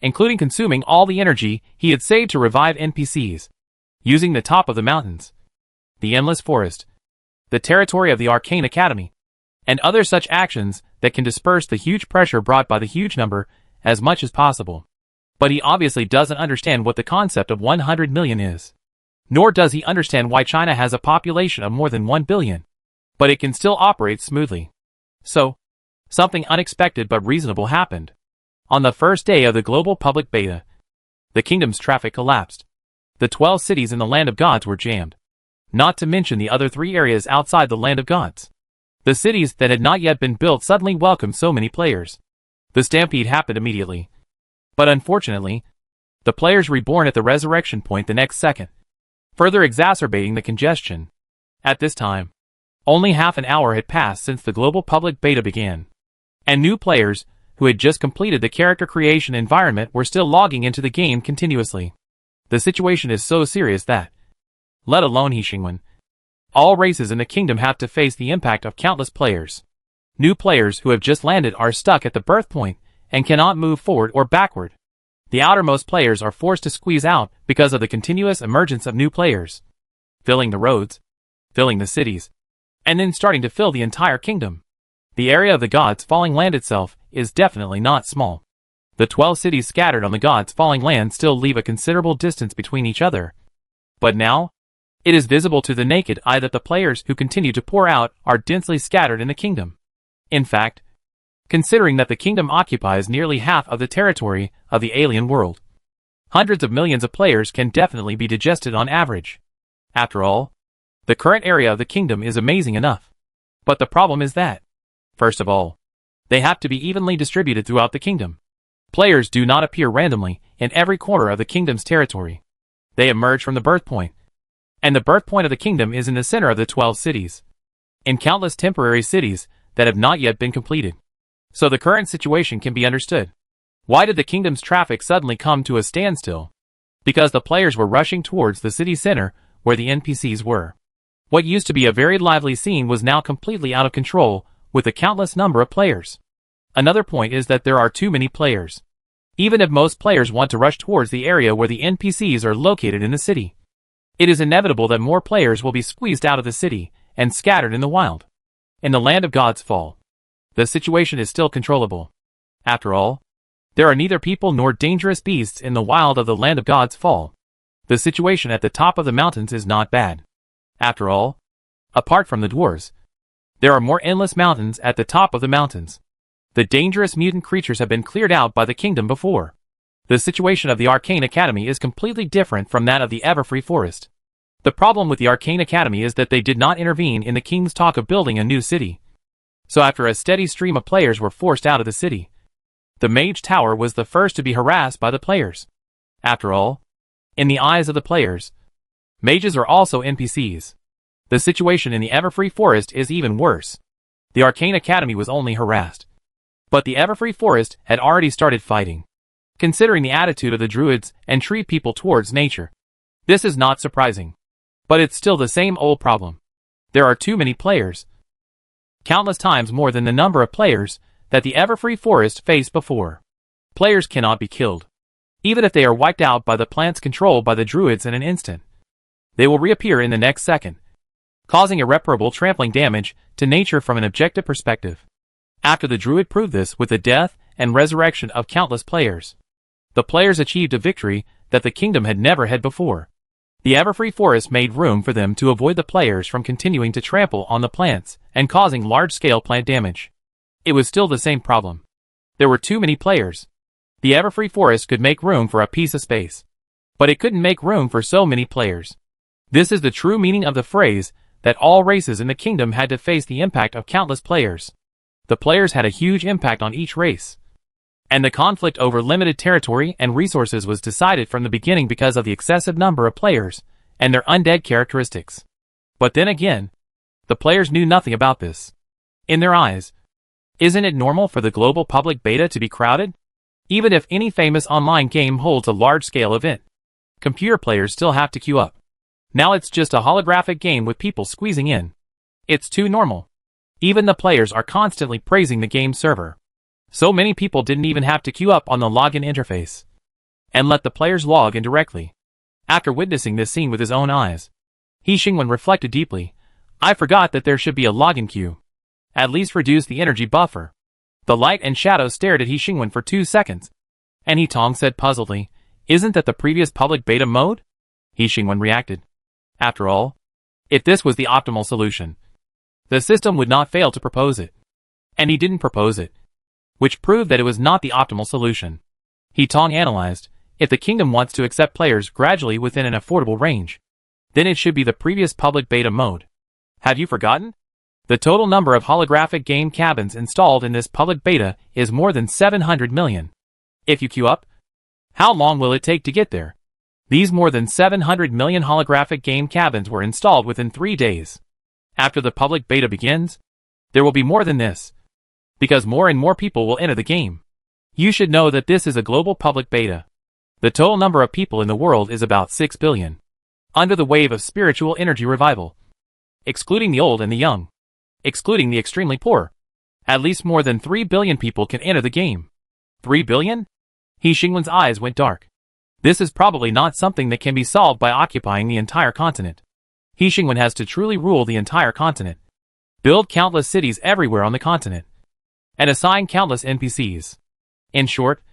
A: including consuming all the energy he had saved to revive NPCs, using the top of the mountains, the endless forest, the territory of the Arcane Academy, and other such actions that can disperse the huge pressure brought by the huge number as much as possible. But he obviously doesn't understand what the concept of 100 million is. Nor does he understand why China has a population of more than 1 billion. But it can still operate smoothly. So, something unexpected but reasonable happened. On the first day of the global public beta, the kingdom's traffic collapsed. The 12 cities in the land of gods were jammed. Not to mention the other 3 areas outside the land of gods. The cities that had not yet been built suddenly welcomed so many players. The stampede happened immediately. But unfortunately, the players reborn at the resurrection point the next second, further exacerbating the congestion. At this time, only half an hour had passed since the global public beta began, and new players, who had just completed the character creation environment, were still logging into the game continuously. The situation is so serious that, let alone He Xingwen, all races in the kingdom have to face the impact of countless players. New players who have just landed are stuck at the birth point and cannot move forward or backward. The outermost players are forced to squeeze out because of the continuous emergence of new players, filling the roads, filling the cities, and then starting to fill the entire kingdom. The area of the gods' falling land itself is definitely not small. The 12 cities scattered on the gods' falling land still leave a considerable distance between each other. But now, it is visible to the naked eye that the players who continue to pour out are densely scattered in the kingdom. In fact, considering that the kingdom occupies nearly half of the territory of the alien world, hundreds of millions of players can definitely be digested on average. After all, the current area of the kingdom is amazing enough. But the problem is that, first of all, they have to be evenly distributed throughout the kingdom. Players do not appear randomly in every corner of the kingdom's territory. They emerge from the birth point, and the birth point of the kingdom is in the center of the 12 cities, in countless temporary cities that have not yet been completed. So the current situation can be understood. Why did the kingdom's traffic suddenly come to a standstill? Because the players were rushing towards the city center where the NPCs were. What used to be a very lively scene was now completely out of control with a countless number of players. Another point is that there are too many players. even if most players want to rush towards the area where the NPCs are located in the city. It is inevitable that more players will be squeezed out of the city and scattered in the wild. In the land of God's fall, the situation is still controllable. After all, there are neither people nor dangerous beasts in the wild of the land of God's fall. The situation at the top of the mountains is not bad. After all, apart from the dwarves, there are more endless mountains at the top of the mountains. The dangerous mutant creatures have been cleared out by the kingdom before. The situation of the Arcane Academy is completely different from that of the Everfree Forest. The problem with the Arcane Academy is that they did not intervene in the king's talk of building a new city. So after a steady stream of players were forced out of the city, the Mage Tower was the first to be harassed by the players. After all, in the eyes of the players, mages are also NPCs. The situation in the Everfree Forest is even worse. The Arcane Academy was only harassed, but the Everfree Forest had already started fighting. Considering the attitude of the druids and tree people towards nature, this is not surprising. But it's still the same old problem. There are too many players. Countless times more than the number of players that the Everfree Forest faced before. Players cannot be killed. Even if they are wiped out by the plants controlled by the druids in an instant, they will reappear in the next second, causing irreparable trampling damage to nature from an objective perspective. After the druid proved this with the death and resurrection of countless players, the players achieved a victory that the kingdom had never had before. The Everfree Forest made room for them to avoid the players from continuing to trample on the plants and causing large-scale plant damage. It was still the same problem. There were too many players. The Everfree Forest could make room for a piece of space, but it couldn't make room for so many players. This is the true meaning of the phrase that all races in the kingdom had to face the impact of countless players. The players had a huge impact on each race, and the conflict over limited territory and resources was decided from the beginning because of the excessive number of players and their undead characteristics. But then again, the players knew nothing about this. In their eyes, isn't it normal for the global public beta to be crowded? Even if any famous online game holds a large-scale event, computer players still have to queue up. Now it's just a holographic game with people squeezing in. It's too normal. Even the players are constantly praising the game server. So many people didn't even have to queue up on the login interface and let the players log in directly. After witnessing this scene with his own eyes, He Xingwen reflected deeply. I forgot that there should be a login queue. At least reduce the energy buffer. The light and shadow stared at He Xingwen for 2 seconds, and He Tong said puzzledly, isn't that the previous public beta mode? He Xingwen reacted. After all, if this was the optimal solution, the system would not fail to propose it. And he didn't propose it, which proved that it was not the optimal solution. He Tong analyzed, if the kingdom wants to accept players gradually within an affordable range, then it should be the previous public beta mode. Have you forgotten? The total number of holographic game cabins installed in this public beta is more than 700 million. If you queue up, how long will it take to get there? These more than 700 million holographic game cabins were installed within 3 days. After the public beta begins, there will be more than this, because more and more people will enter the game. You should know that this is a global public beta. The total number of people in the world is about 6 billion. Under the wave of spiritual energy revival, excluding the old and the young, excluding the extremely poor, at least more than 3 billion people can enter the game. 3 billion? He Xingwen's eyes went dark. This is probably not something that can be solved by occupying the entire continent. He Xingwen has to truly rule the entire continent, build countless cities everywhere on the continent, and assign countless NPCs. In short,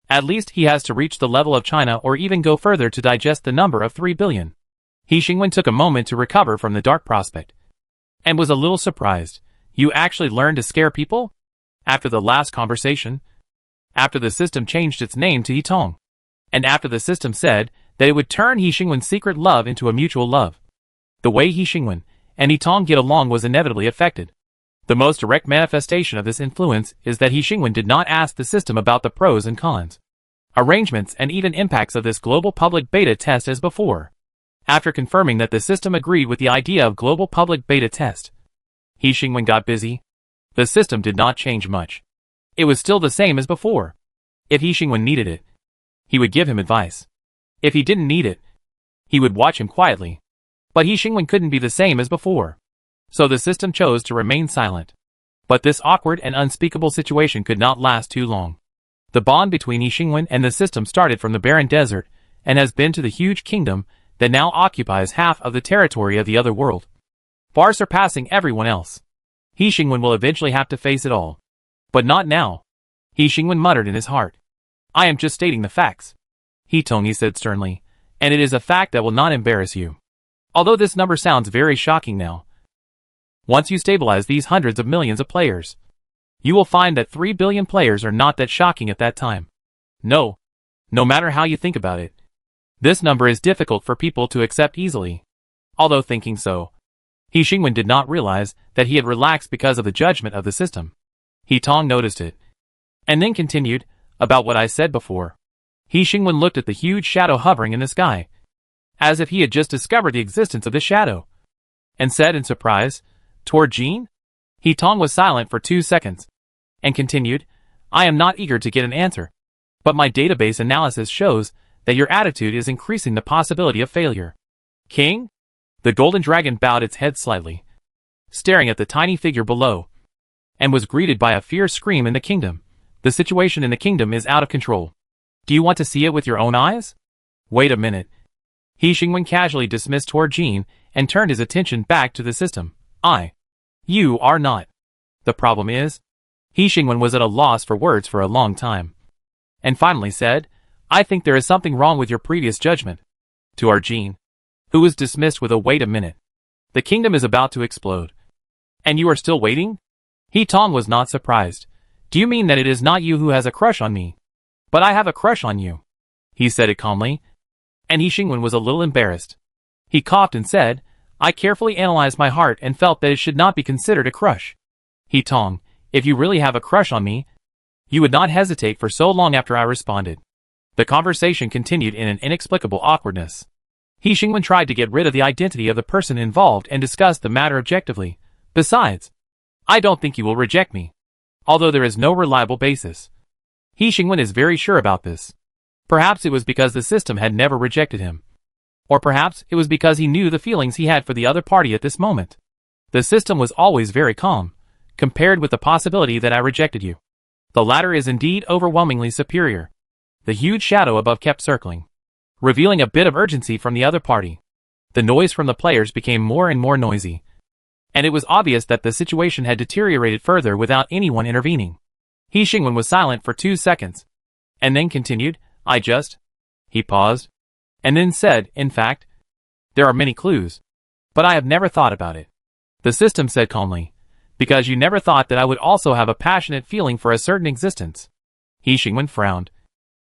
A: at least he has to reach the level of China or even go further to digest the number of 3 billion. He Xingwen took a moment to recover from the dark prospect, and was a little surprised. You actually learned to scare people? After the last conversation? After the system changed its name to He Tong, and after the system said that it would turn He Xingwen's secret love into a mutual love. The way He Xingwen and He Tong get along was inevitably affected. The most direct manifestation of this influence is that He Xingwen did not ask the system about the pros and cons, arrangements and even impacts of this global public beta test as before. After confirming that the system agreed with the idea of global public beta test, He Xingwen got busy. The system did not change much. It was still the same as before. If He Xingwen needed it, he would give him advice. If he didn't need it, he would watch him quietly. But He Xingwen couldn't be the same as before. So the system chose to remain silent. But this awkward and unspeakable situation could not last too long. The bond between He Xingwen and the system started from the barren desert and has been to the huge kingdom that now occupies half of the territory of the other world, far surpassing everyone else. He Xingwen will eventually have to face it all. But not now. He Xingwen muttered in his heart. I am just stating the facts. He Tongyi said sternly, and it is a fact that will not embarrass you. Although this number sounds very shocking now. Once you stabilize these hundreds of millions of players, you will find that 3 billion players are not that shocking at that time. No matter how you think about it, this number is difficult for people to accept easily. Although thinking so, He Xingwen did not realize that he had relaxed because of the judgment of the system. He Tong noticed it, and then continued, about what I said before. He Xingwen looked at the huge shadow hovering in the sky, as if he had just discovered the existence of the shadow, and said in surprise, Toward Jean? He Tong was silent for 2 seconds, and continued, I am not eager to get an answer, but my database analysis shows that your attitude is increasing the possibility of failure. King? The golden dragon bowed its head slightly, staring at the tiny figure below, and was greeted by a fierce scream in the kingdom. The situation in the kingdom is out of control. Do you want to see it with your own eyes? Wait a minute. He Xingwen casually dismissed toward Jean and turned his attention back to the system. You are not. The problem is, He Xingwen was at a loss for words for a long time, and finally said, I think there is something wrong with your previous judgment. To our Jean, who was dismissed with a wait a minute. The kingdom is about to explode. And you are still waiting? He Tong was not surprised. Do you mean that it is not you who has a crush on me? But I have a crush on you. He said it calmly, and He Xingwen was a little embarrassed. He coughed and said, I carefully analyzed my heart and felt that it should not be considered a crush. He Tong, if you really have a crush on me, you would not hesitate for so long after I responded. The conversation continued in an inexplicable awkwardness. He Xingwen tried to get rid of the identity of the person involved and discussed the matter objectively. Besides, I don't think you will reject me, although there is no reliable basis. He Xingwen is very sure about this. Perhaps it was because the system had never rejected him. Or perhaps it was because he knew the feelings he had for the other party at this moment. The system was always very calm, compared with the possibility that I rejected you. The latter is indeed overwhelmingly superior. The huge shadow above kept circling, revealing a bit of urgency from the other party. The noise from the players became more and more noisy, and it was obvious that the situation had deteriorated further without anyone intervening. He Xingwen was silent for 2 seconds, and then continued, He paused, and then said, in fact, there are many clues, but I have never thought about it. The system said calmly, because you never thought that I would also have a passionate feeling for a certain existence. He Xingwen frowned,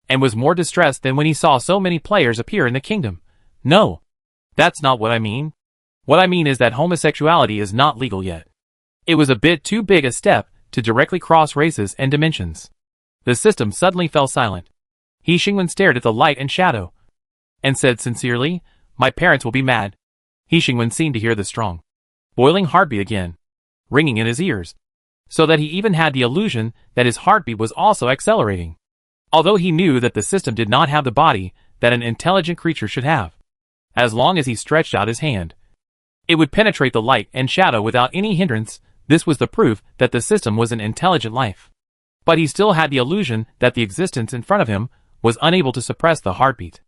A: and was more distressed than when he saw so many players appear in the kingdom. No, that's not what I mean. What I mean is that homosexuality is not legal yet. It was a bit too big a step to directly cross races and dimensions. The system suddenly fell silent. He Xingwen stared at the light and shadow, and said sincerely, My parents will be mad. He Xingwen seemed to hear the strong, boiling heartbeat again, ringing in his ears, so that he even had the illusion that his heartbeat was also accelerating. Although he knew that the system did not have the body that an intelligent creature should have. As long as he stretched out his hand, it would penetrate the light and shadow without any hindrance. This was the proof that the system was an intelligent life. But he still had the illusion that the existence in front of him was unable to suppress the heartbeat.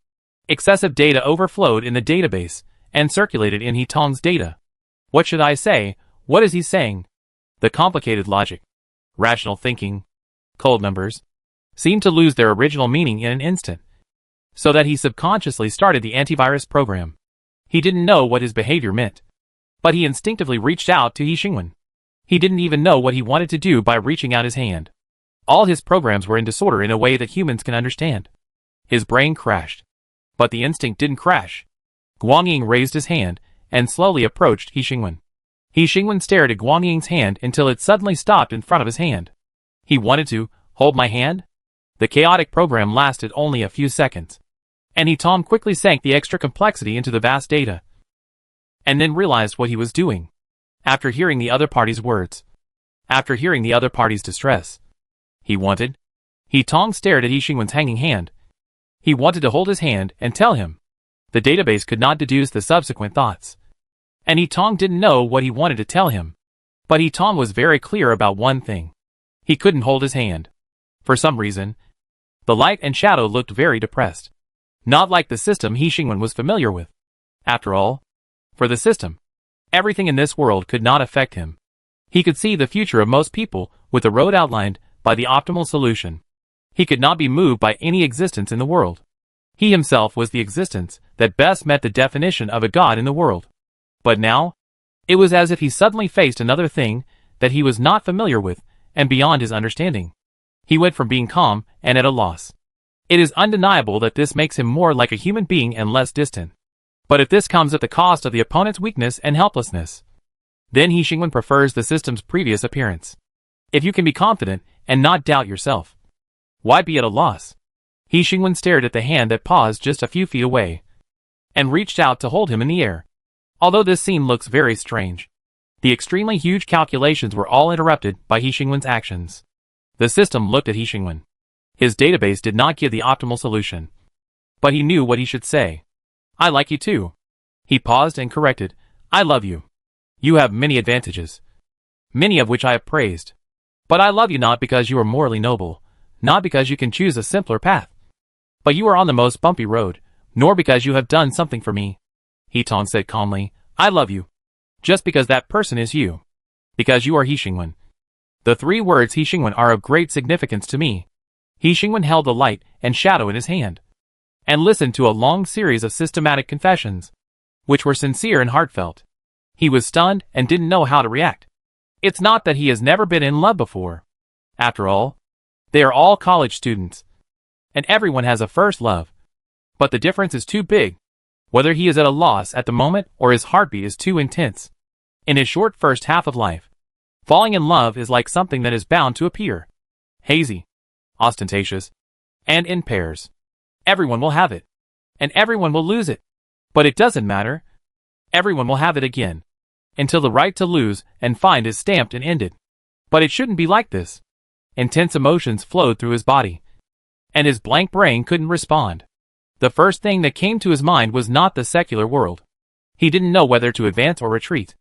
A: Excessive data overflowed in the database and circulated in He Tong's data. What should I say? What is he saying? The complicated logic, rational thinking, cold numbers, seemed to lose their original meaning in an instant, so that he subconsciously started the antivirus program. He didn't know what his behavior meant, but he instinctively reached out to He Xingwen. He didn't even know what he wanted to do by reaching out his hand. All his programs were in disorder in a way that humans can understand. His brain crashed, but the instinct didn't crash. Guangying raised his hand and slowly approached He Xingwen. He Xingwen stared at Guangying's hand until it suddenly stopped in front of his hand. He wanted to hold my hand? The chaotic program lasted only a few seconds, and He Tong quickly sank the extra complexity into the vast data, and then realized what he was doing. After hearing the other party's words, after hearing the other party's distress, He Tong stared at He Xingwen's hanging hand. He wanted to hold his hand and tell him. The database could not deduce the subsequent thoughts, and He Tong didn't know what he wanted to tell him. But He Tong was very clear about one thing. He couldn't hold his hand. For some reason, The light and shadow looked very depressed. Not like the system He Xingwen was familiar with. After all, for the system, everything in this world could not affect him. He could see the future of most people with the road outlined by the optimal solution. He could not be moved by any existence in the world. He himself was the existence that best met the definition of a god in the world. But now, it was as if he suddenly faced another thing that he was not familiar with and beyond his understanding. He went from being calm and at a loss. It is undeniable that this makes him more like a human being and less distant. But if this comes at the cost of the opponent's weakness and helplessness, then He Xingwen prefers the system's previous appearance. If you can be confident and not doubt yourself, why be at a loss? He Xingwen stared at the hand that paused just a few feet away, and reached out to hold him in the air. Although this scene looks very strange, the extremely huge calculations were all interrupted by He Xingwen's actions. The system looked at He Xingwen. His database did not give the optimal solution, but he knew what he should say. I like you too. He paused and corrected. I love you. You have many advantages, many of which I have praised. But I love you not because you are morally noble, not because you can choose a simpler path, but you are on the most bumpy road, nor because you have done something for me. He Tong said calmly, I love you. Just because that person is you. Because you are He Xingwen. The three words He Xingwen are of great significance to me. He Xingwen held the light and shadow in his hand, and listened to a long series of systematic confessions, which were sincere and heartfelt. He was stunned and didn't know how to react. It's not that he has never been in love before. After all, they are all college students, and everyone has a first love. But the difference is too big, whether he is at a loss at the moment or his heartbeat is too intense. In his short first half of life, falling in love is like something that is bound to appear. Hazy, ostentatious, and in pairs. Everyone will have it, and everyone will lose it. But it doesn't matter. Everyone will have it again, until the right to lose and find is stamped and ended. But it shouldn't be like this. Intense emotions flowed through his body, and his blank brain couldn't respond. The first thing that came to his mind was not the secular world. He didn't know whether to advance or retreat.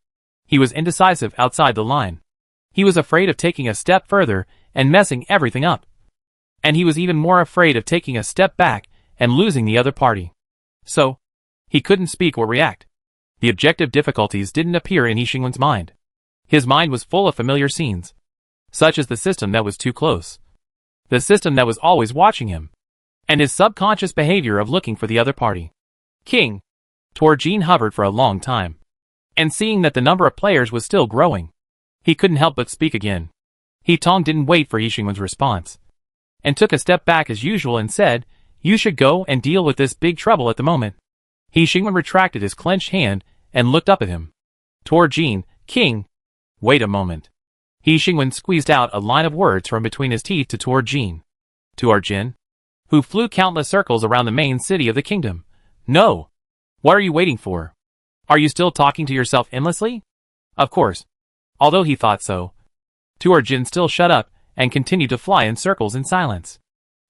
A: He was indecisive outside the line. He was afraid of taking a step further and messing everything up. And he was even more afraid of taking a step back and losing the other party. So, he couldn't speak or react. The objective difficulties didn't appear in He Xingwen's mind. His mind was full of familiar scenes, such as the system that was too close, the system that was always watching him, and his subconscious behavior of looking for the other party. King. Jin hovered for a long time, and seeing that the number of players was still growing, he couldn't help but speak again. He Tong didn't wait for He Xingwen's response, and took a step back as usual and said, you should go and deal with this big trouble at the moment. He Xingwen retracted his clenched hand and looked up at him. Jin, King. Wait a moment. He Xingwen squeezed out a line of words from between his teeth to Jin. Jin, who flew countless circles around the main city of the kingdom. No. What are you waiting for? Are you still talking to yourself endlessly? Of course. Although he thought so, Jin still shut up and continued to fly in circles in silence.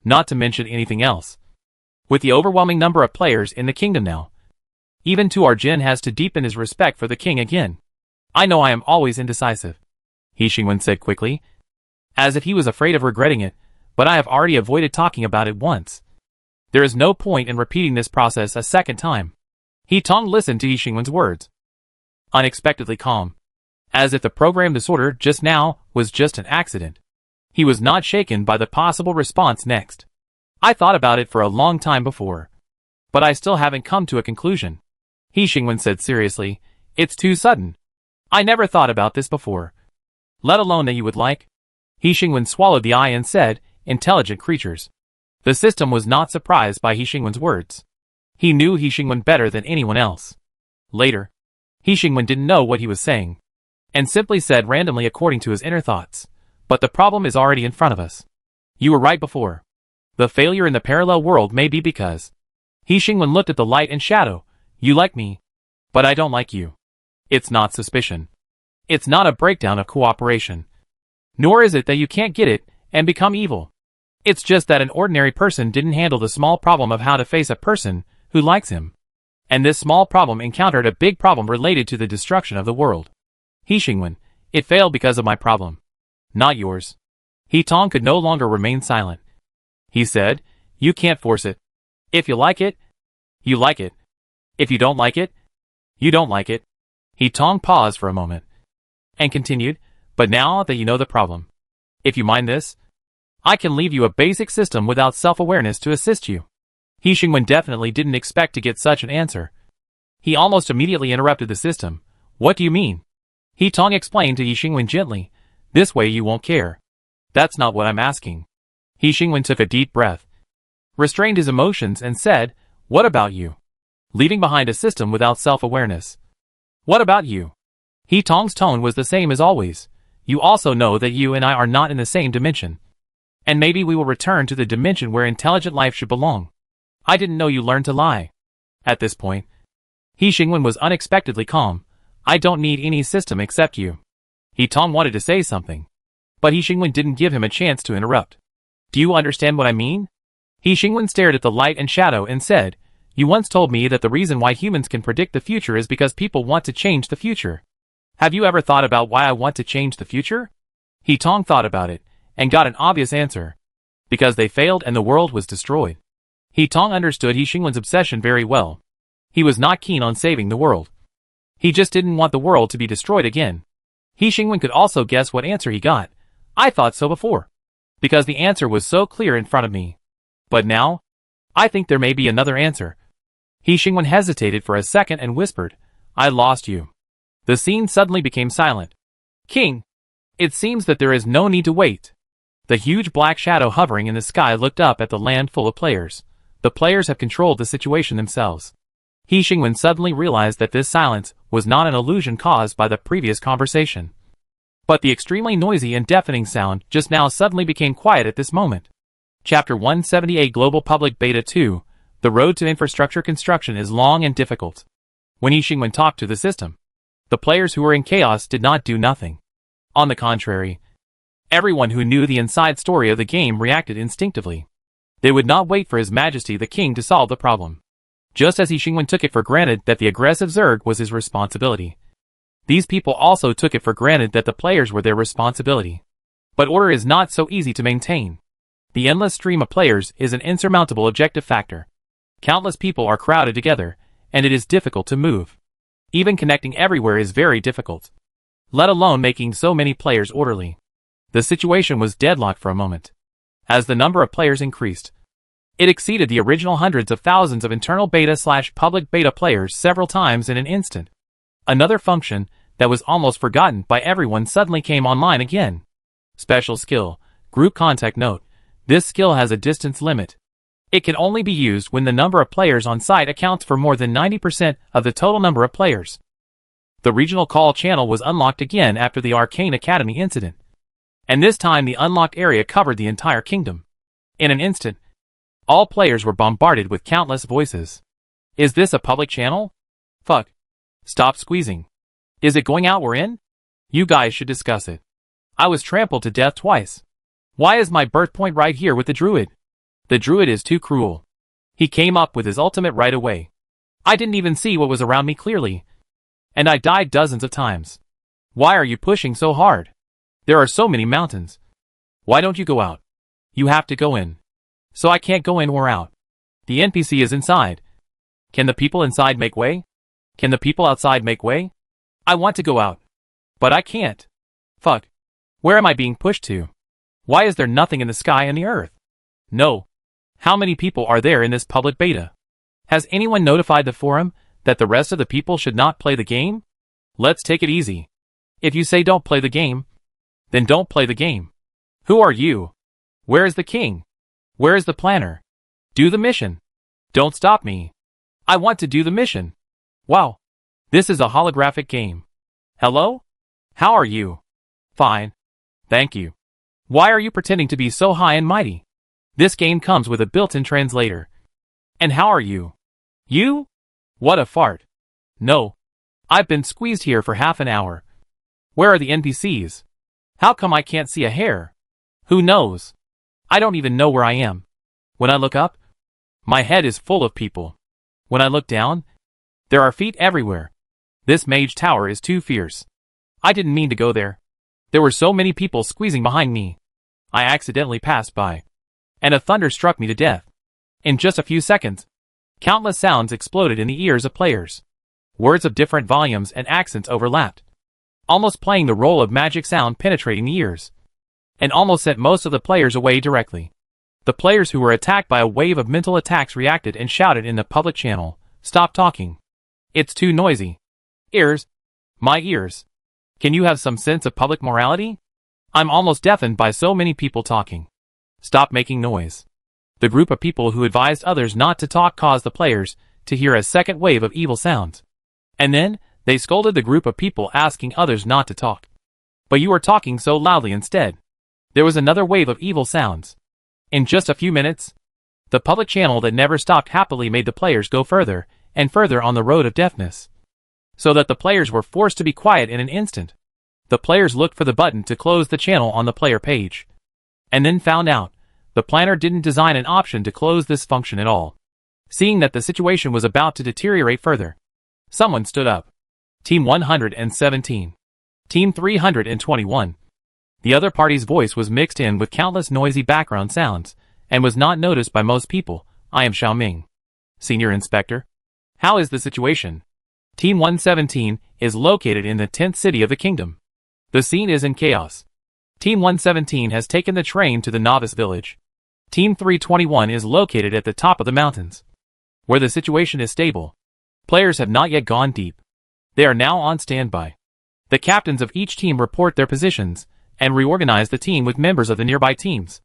A: Not to mention anything else. With the overwhelming number of players in the kingdom now, even Jin has to deepen his respect for the king again. I know I am always indecisive, He Xingwen said quickly, as if he was afraid of regretting it, but I have already avoided talking about it once. There is no point in repeating this process a second time. He Tong listened to He Xingwen's words, unexpectedly calm, as if the program disorder just now was just an accident. He was not shaken by the possible response next. I thought about it for a long time before, but I still haven't come to a conclusion. He Xingwen said seriously, it's too sudden. I never thought about this before. Let alone that you would like. He Xingwen swallowed the eye and said, intelligent creatures. The system was not surprised by He Xingwen's words. He knew He Xingwen better than anyone else. Later, He Xingwen didn't know what he was saying, and simply said randomly according to his inner thoughts, but the problem is already in front of us. You were right before. The failure in the parallel world may be because He Xingwen looked at the light and shadow. You like me, but I don't like you. It's not suspicion. It's not a breakdown of cooperation. Nor is it that you can't get it and become evil. It's just that an ordinary person didn't handle the small problem of how to face a person who likes him. And this small problem encountered a big problem related to the destruction of the world. He Xingwen, it failed because of my problem, not yours. He Tong could no longer remain silent. He said, "You can't force it. If you like it, you like it. If you don't like it, you don't like it." He Tong paused for a moment and continued, "But now that you know the problem, if you mind this, I can leave you a basic system without self-awareness to assist you." He Xingwen definitely didn't expect to get such an answer. He almost immediately interrupted the system. "What do you mean?" He Tong explained to Yi Xingwen gently, "This way you won't care. That's not what I'm asking." He Xingwen took a deep breath, restrained his emotions and said, "What about you? Leaving behind a system without self-awareness. What about you?" He Tong's tone was the same as always. "You also know that you and I are not in the same dimension. And maybe we will return to the dimension where intelligent life should belong. I didn't know you learned to lie." At this point, He Xingwen was unexpectedly calm. "I don't need any system except you." He Tong wanted to say something, but He Xingwen didn't give him a chance to interrupt. "Do you understand what I mean?" He Xingwen stared at the light and shadow and said, "You once told me that the reason why humans can predict the future is because people want to change the future. Have you ever thought about why I want to change the future?" He Tong thought about it, and got an obvious answer. Because they failed and the world was destroyed. He Tong understood He Xingwen's obsession very well. He was not keen on saving the world. He just didn't want the world to be destroyed again. He Xingwen could also guess what answer he got. "I thought so before. Because the answer was so clear in front of me. But now, I think there may be another answer." He Xingwen hesitated for a second and whispered, "I lost you." The scene suddenly became silent. "King, it seems that there is no need to wait." The huge black shadow hovering in the sky looked up at the land full of players. The players have controlled the situation themselves. He Xingwen suddenly realized that this silence was not an illusion caused by the previous conversation. But the extremely noisy and deafening sound just now suddenly became quiet at this moment. Chapter 178 Global Public Beta 2. The road to infrastructure construction is long and difficult. When He Xingwen talked to the system, the players who were in chaos did not do nothing. On the contrary, everyone who knew the inside story of the game reacted instinctively. They would not wait for His Majesty the King to solve the problem. Just as He Xingwen took it for granted that the aggressive Zerg was his responsibility, these people also took it for granted that the players were their responsibility. But order is not so easy to maintain. The endless stream of players is an insurmountable objective factor. Countless people are crowded together, and it is difficult to move. Even connecting everywhere is very difficult, let alone making so many players orderly. The situation was deadlocked for a moment. As the number of players increased, it exceeded the original hundreds of thousands of internal beta/public beta players several times in an instant. Another function that was almost forgotten by everyone suddenly came online again. Special skill, Group Contact Note. This skill has a distance limit. It can only be used when the number of players on site accounts for more than 90% of the total number of players. The regional call channel was unlocked again after the Arcane Academy incident. And this time the unlocked area covered the entire kingdom. In an instant, all players were bombarded with countless voices. "Is this a public channel? Fuck. Stop squeezing. Is it going out we're in? You guys should discuss it. I was trampled to death twice. Why is my birth point right here with the druid? The druid is too cruel. He came up with his ultimate right away. I didn't even see what was around me clearly. And I died dozens of times. Why are you pushing so hard? There are so many mountains. Why don't you go out? You have to go in. So I can't go in or out. The NPC is inside. Can the people inside make way? Can the people outside make way? I want to go out. But I can't. Fuck. Where am I being pushed to? Why is there nothing in the sky and the earth? No. How many people are there in this public beta? Has anyone notified the forum that the rest of the people should not play the game? Let's take it easy. If you say don't play the game, then don't play the game. Who are you? Where is the king? Where is the planner? Do the mission. Don't stop me. I want to do the mission. Wow. This is a holographic game. Hello? How are you? Fine. Thank you. Why are you pretending to be so high and mighty? This game comes with a built-in translator. And how are you? You? What a fart. No. I've been squeezed here for half an hour. Where are the NPCs? How come I can't see a hair? Who knows? I don't even know where I am. When I look up, my head is full of people. When I look down, there are feet everywhere. This mage tower is too fierce. I didn't mean to go there. There were so many people squeezing behind me. I accidentally passed by. and a thunder struck me to death. In just a few seconds, countless sounds exploded in the ears of players. Words of different volumes and accents overlapped, almost playing the role of magic sound penetrating the ears, and almost sent most of the players away directly. The players who were attacked by a wave of mental attacks reacted and shouted in the public channel, "Stop talking. It's too noisy. Ears. My ears. Can you have some sense of public morality? I'm almost deafened by so many people talking. Stop making noise." The group of people who advised others not to talk caused the players to hear a second wave of evil sounds. And then, they scolded the group of people asking others not to talk. "But you are talking so loudly instead." There was another wave of evil sounds. In just a few minutes, the public channel that never stopped happily made the players go further and further on the road of deafness, so that the players were forced to be quiet in an instant. The players looked for the button to close the channel on the player page, and then found out the planner didn't design an option to close this function at all. Seeing that the situation was about to deteriorate further, someone stood up. Team 117. Team 321. The other party's voice was mixed in with countless noisy background sounds, and was not noticed by most people. "I am Xiaoming, Senior Inspector. How is the situation?" Team 117 is located in the 10th city of the kingdom. The scene is in chaos. Team 117 has taken the train to the novice village. Team 321 is located at the top of the mountains, where the situation is stable. Players have not yet gone deep. They are now on standby. The captains of each team report their positions, and reorganize the team with members of the nearby teams.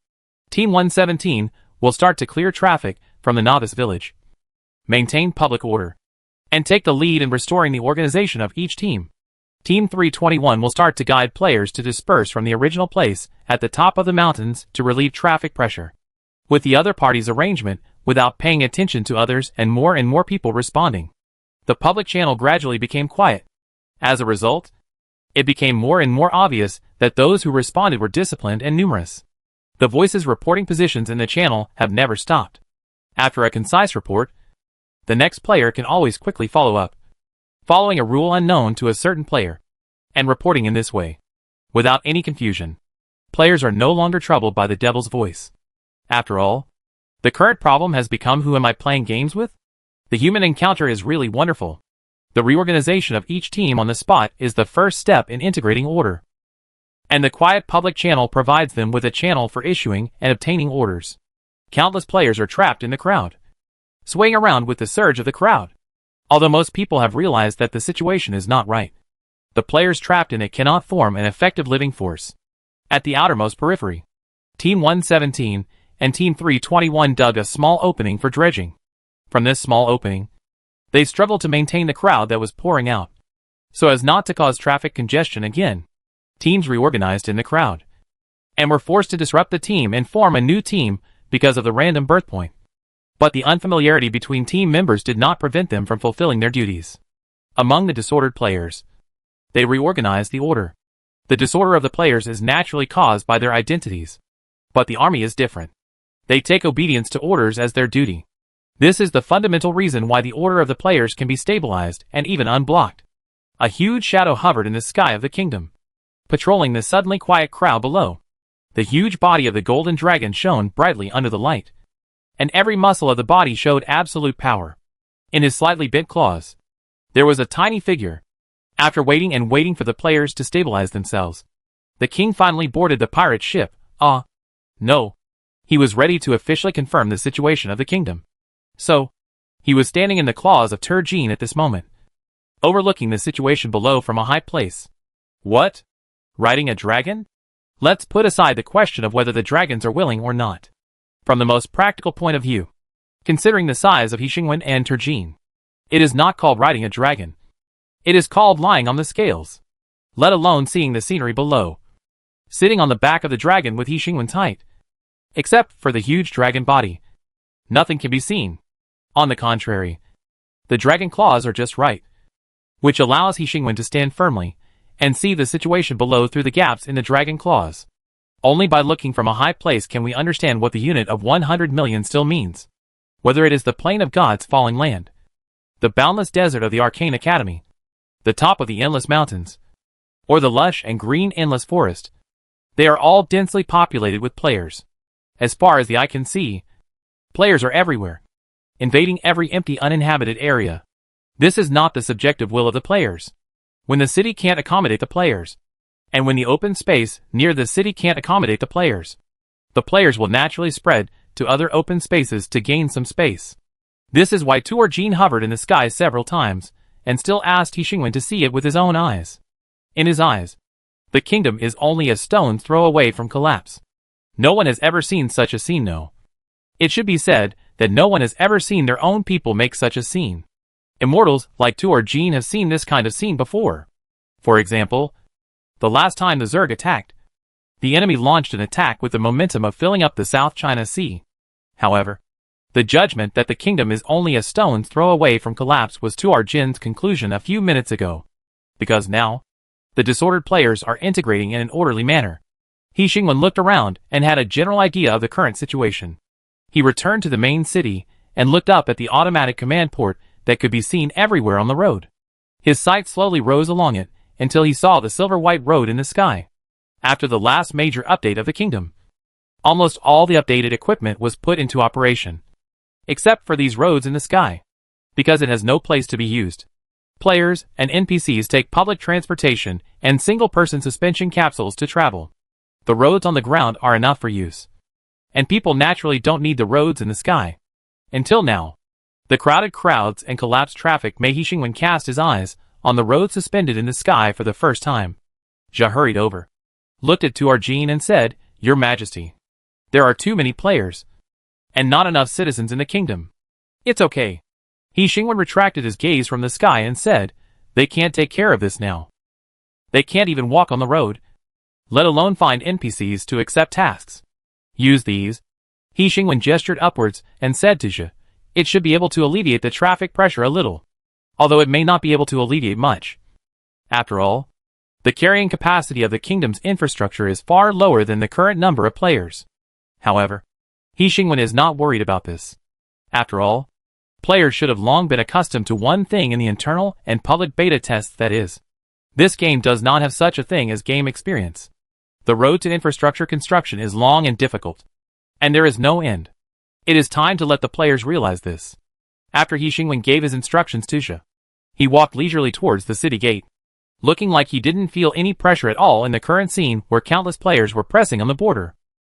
A: Team 117 will start to clear traffic from the novice village, maintain public order, and take the lead in restoring the organization of each team. Team 321 will start to guide players to disperse from the original place at the top of the mountains to relieve traffic pressure, with the other party's arrangement without paying attention to others and more people responding. The public channel gradually became quiet. As a result, it became more and more obvious that those who responded were disciplined and numerous. The voices reporting positions in the channel have never stopped. After a concise report, the next player can always quickly follow up, following a rule unknown to a certain player, and reporting in this way, without any confusion. Players are no longer troubled by the devil's voice. After all, the current problem has become, who am I playing games with? The human encounter is really wonderful. The reorganization of each team on the spot is the first step in integrating order. And the quiet public channel provides them with a channel for issuing and obtaining orders. Countless players are trapped in the crowd, swaying around with the surge of the crowd. Although most people have realized that the situation is not right, the players trapped in it cannot form an effective living force. At the outermost periphery, Team 117 and Team 321 dug a small opening for dredging. From this small opening, they struggled to maintain the crowd that was pouring out, so as not to cause traffic congestion again. Teams reorganized in the crowd, and were forced to disrupt the team and form a new team because of the random birth point. But the unfamiliarity between team members did not prevent them from fulfilling their duties. Among the disordered players, they reorganized the order. The disorder of the players is naturally caused by their identities. But the army is different. They take obedience to orders as their duty. This is the fundamental reason why the order of the players can be stabilized and even unblocked. A huge shadow hovered in the sky of the kingdom, patrolling the suddenly quiet crowd below. The huge body of the golden dragon shone brightly under the light, and every muscle of the body showed absolute power. In his slightly bent claws, there was a tiny figure. After waiting and waiting for the players to stabilize themselves, the king finally boarded the pirate ship. No. He was ready to officially confirm the situation of the kingdom. So, he was standing in the claws of Turgene at this moment, overlooking the situation below from a high place. What? Riding a dragon? Let's put aside the question of whether the dragons are willing or not. From the most practical point of view, considering the size of Hixingwen and Turgene, it is not called riding a dragon. It is called lying on the scales, let alone seeing the scenery below. Sitting on the back of the dragon with Hixingwen's height, except for the huge dragon body, nothing can be seen. On the contrary, the dragon claws are just right, which allows Hixingwen to stand firmly and see the situation below through the gaps in the dragon claws. Only by looking from a high place can we understand what the unit of 100 million still means. Whether it is the plain of God's falling land, the boundless desert of the Arcane Academy, the top of the endless mountains, or the lush and green endless forest, they are all densely populated with players. As far as the eye can see, players are everywhere, invading every empty uninhabited area. This is not the subjective will of the players. When the city can't accommodate the players, and when the open space near the city can't accommodate the players will naturally spread to other open spaces to gain some space. This is why Tuor Jin hovered in the sky several times, and still asked He Xingwen to see it with his own eyes. In his eyes, the kingdom is only a stone's throw away from collapse. No one has ever seen such a scene, no. It should be said that no one has ever seen their own people make such a scene. Immortals like Tuor Jin have seen this kind of scene before. For example, the last time the Zerg attacked, the enemy launched an attack with the momentum of filling up the South China Sea. However, the judgment that the kingdom is only a stone's throw away from collapse was Tuor Jin's conclusion a few minutes ago. Because now, the disordered players are integrating in an orderly manner. He Xingwen looked around and had a general idea of the current situation. He returned to the main city and looked up at the automatic command port that could be seen everywhere on the road. His sight slowly rose along it until he saw the silver-white road in the sky. After the last major update of the kingdom, almost all the updated equipment was put into operation, except for these roads in the sky, because it has no place to be used. Players and NPCs take public transportation and single-person suspension capsules to travel. The roads on the ground are enough for use, and people naturally don't need the roads in the sky. Until now, the crowded crowds and collapsed traffic made He Xingwen cast his eyes on the road suspended in the sky for the first time. Jia hurried over, looked at Tuor Jin and said, "Your Majesty, there are too many players, and not enough citizens in the kingdom." "It's okay." He Xingwen retracted his gaze from the sky and said, "They can't take care of this now. They can't even walk on the road, let alone find NPCs to accept tasks. Use these." He Xingwen gestured upwards and said to Jia, "It should be able to alleviate the traffic pressure a little, although it may not be able to alleviate much. After all, the carrying capacity of the kingdom's infrastructure is far lower than the current number of players." However, He Xingwen is not worried about this. After all, players should have long been accustomed to one thing in the internal and public beta tests, that is, this game does not have such a thing as game experience. The road to infrastructure construction is long and difficult, and there is no end. It is time to let the players realize this. After He Xingwen gave his instructions to Jia, he walked leisurely towards the city gate, looking like he didn't feel any pressure at all in the current scene where countless players were pressing on the border.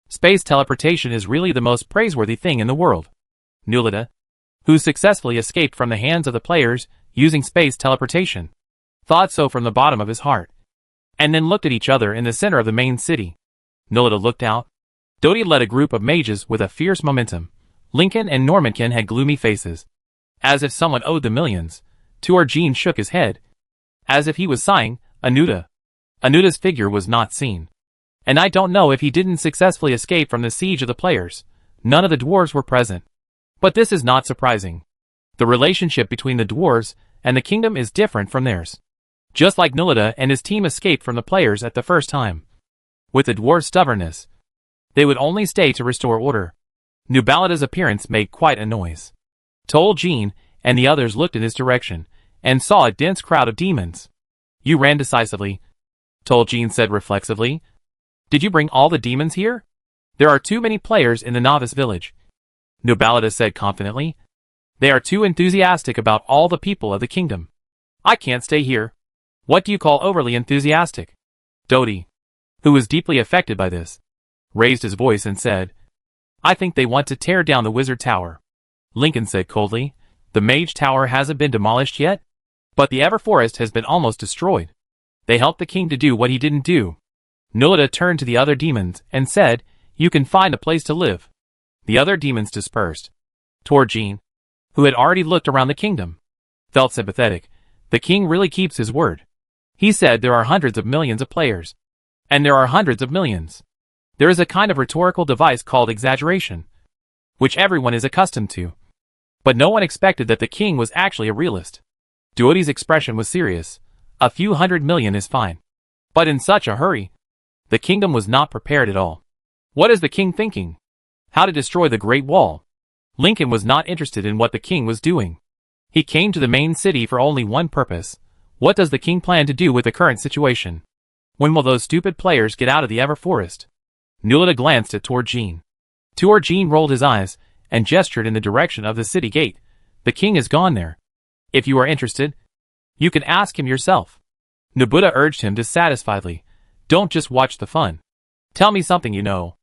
A: Space teleportation is really the most praiseworthy thing in the world. Nulita, who successfully escaped from the hands of the players using space teleportation, thought so from the bottom of his heart, and then looked at each other in the center of the main city. Nulita looked out. Dodie led a group of mages with a fierce momentum. Lincoln and Normankin had gloomy faces, as if someone owed them millions. Tuor Jin shook his head, as if he was sighing. Anuta's figure was not seen, and I don't know if he didn't successfully escape from the siege of the players. None of the dwarves were present. But this is not surprising. The relationship between the dwarves and the kingdom is different from theirs. Just like Nulita and his team escaped from the players at the first time. With the dwarves' stubbornness, they would only stay to restore order. Nubalada's appearance made quite a noise. Tuor Jin and the others looked in his direction, and saw a dense crowd of demons. "You ran decisively," Tuor Jin said reflexively. "Did you bring all the demons here?" "There are too many players in the novice village," Nubalada said confidently. "They are too enthusiastic about all the people of the kingdom. I can't stay here." "What do you call overly enthusiastic?" Dodie, who was deeply affected by this, raised his voice and said, "I think they want to tear down the wizard tower." Lincoln said coldly, "The mage tower hasn't been demolished yet, but the Everforest has been almost destroyed. They helped the king to do what he didn't do." Nulita turned to the other demons and said, "You can find a place to live." The other demons dispersed. Tuor Jin, who had already looked around the kingdom, felt sympathetic. The king really keeps his word. He said there are hundreds of millions of players, and there are hundreds of millions. There is a kind of rhetorical device called exaggeration, which everyone is accustomed to. But no one expected that the king was actually a realist. Duodie's expression was serious. "A few 100 million is fine. But in such a hurry?" The kingdom was not prepared at all. What is the king thinking? How to destroy the Great Wall? Lincoln was not interested in what the king was doing. He came to the main city for only one purpose. What does the king plan to do with the current situation? When will those stupid players get out of the Everforest? Nulita glanced at Tuor Jin. Tuarjin rolled his eyes and gestured in the direction of the city gate. The king is gone there. If you are interested, you can ask him yourself. Nobuta urged him dissatisfiedly. Don't just watch the fun. Tell me something you know.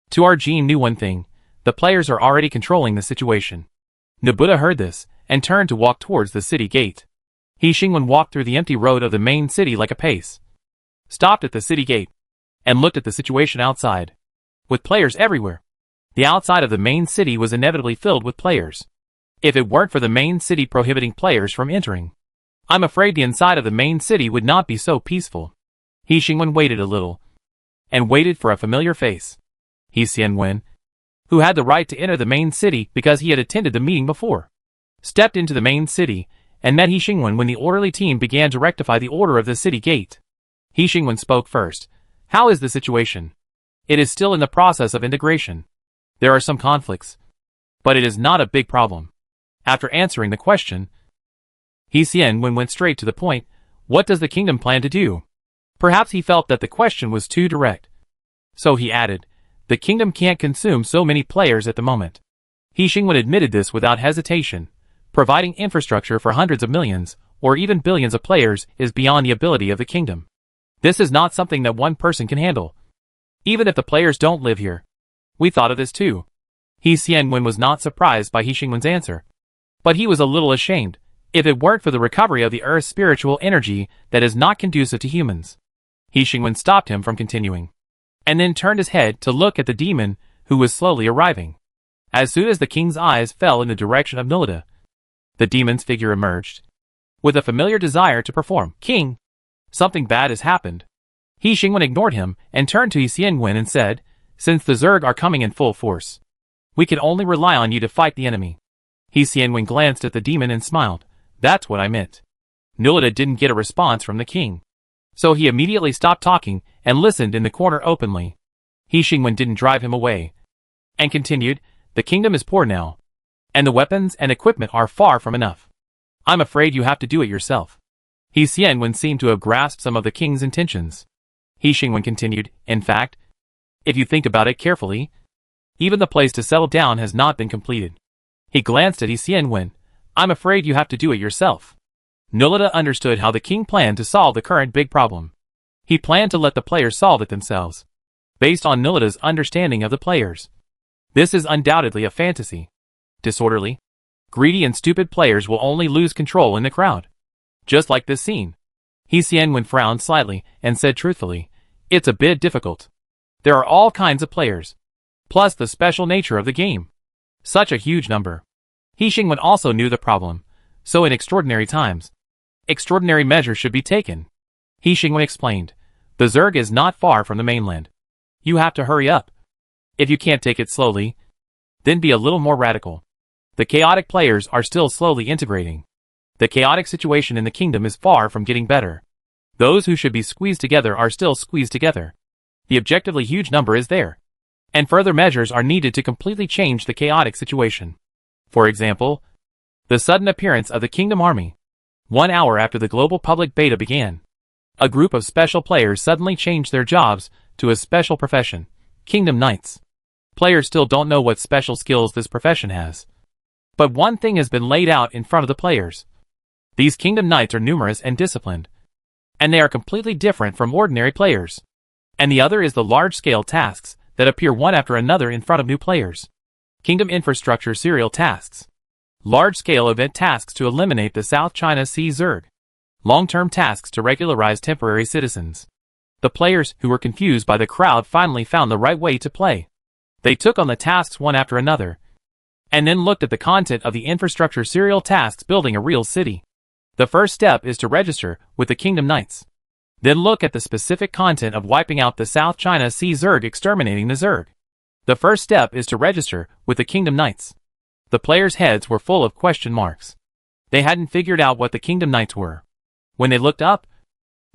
A: Tuarjin knew one thing. The players are already controlling the situation. Nobuta heard this and turned to walk towards the city gate. He Xingwen walked through the empty road of the main city like a pace, stopped at the city gate, and looked at the situation outside. With players everywhere, the outside of the main city was inevitably filled with players. If it weren't for the main city prohibiting players from entering, I'm afraid the inside of the main city would not be so peaceful. He Xingwen waited a little, and waited for a familiar face. He Xianwen, who had the right to enter the main city because he had attended the meeting before, stepped into the main city and met He Xingwen when the orderly team began to rectify the order of the city gate. He Xingwen spoke first. How is the situation? It is still in the process of integration. There are some conflicts, but it is not a big problem. After answering the question, He Xianwen went straight to the point. What does the kingdom plan to do? Perhaps he felt that the question was too direct. So he added, the kingdom can't consume so many players at the moment. He Xingwen admitted this without hesitation. Providing infrastructure for hundreds of millions, or even billions of players is beyond the ability of the kingdom. This is not something that one person can handle. Even if the players don't live here. We thought of this too. He Xianwen was not surprised by He Xingwen's answer. But he was a little ashamed. If it weren't for the recovery of the Earth's spiritual energy that is not conducive to humans. He Xingwen stopped him from continuing, and then turned his head to look at the demon who was slowly arriving. As soon as the king's eyes fell in the direction of Nulita, the demon's figure emerged, with a familiar desire to perform. King, something bad has happened. He Xingwen ignored him and turned to He Xianwen and said, since the Zerg are coming in full force, we can only rely on you to fight the enemy. He Xianwen glanced at the demon and smiled. That's what I meant. Nulita didn't get a response from the king, so he immediately stopped talking and listened in the corner openly. He Xingwen didn't drive him away, and continued, the kingdom is poor now, and the weapons and equipment are far from enough. I'm afraid you have to do it yourself. He Xianwen seemed to have grasped some of the king's intentions. He Xingwen continued, in fact, if you think about it carefully, even the place to settle down has not been completed. He glanced at He Xianwen. I'm afraid you have to do it yourself. Nulita understood how the king planned to solve the current big problem. He planned to let the players solve it themselves, based on Nulita's understanding of the players. This is undoubtedly a fantasy. Disorderly, greedy and stupid players will only lose control in the crowd. Just like this scene. He Xianwen frowned slightly and said truthfully, it's a bit difficult. There are all kinds of players, plus the special nature of the game. Such a huge number. He Xingwen also knew the problem, so in extraordinary times, extraordinary measures should be taken. He Xingwen explained, the Zerg is not far from the mainland. You have to hurry up. If you can't take it slowly, then be a little more radical. The chaotic players are still slowly integrating. The chaotic situation in the kingdom is far from getting better. Those who should be squeezed together are still squeezed together. The objectively huge number is there, and further measures are needed to completely change the chaotic situation. For example, the sudden appearance of the Kingdom Army. 1 hour after the global public beta began, a group of special players suddenly changed their jobs to a special profession, Kingdom Knights. Players still don't know what special skills this profession has. But one thing has been laid out in front of the players. These Kingdom Knights are numerous and disciplined, and they are completely different from ordinary players. And the other is the large-scale tasks that appear one after another in front of new players. Kingdom Infrastructure Serial Tasks. Large-scale event tasks to eliminate the South China Sea Zerg. Long-term tasks to regularize temporary citizens. The players who were confused by the crowd finally found the right way to play. They took on the tasks one after another, and then looked at the content of the infrastructure serial tasks building a real city. The first step is to register with the Kingdom Knights. Then look at the specific content of wiping out the South China Sea Zerg, exterminating the Zerg. The first step is to register with the Kingdom Knights. The players' heads were full of question marks. They hadn't figured out what the Kingdom Knights were. When they looked up,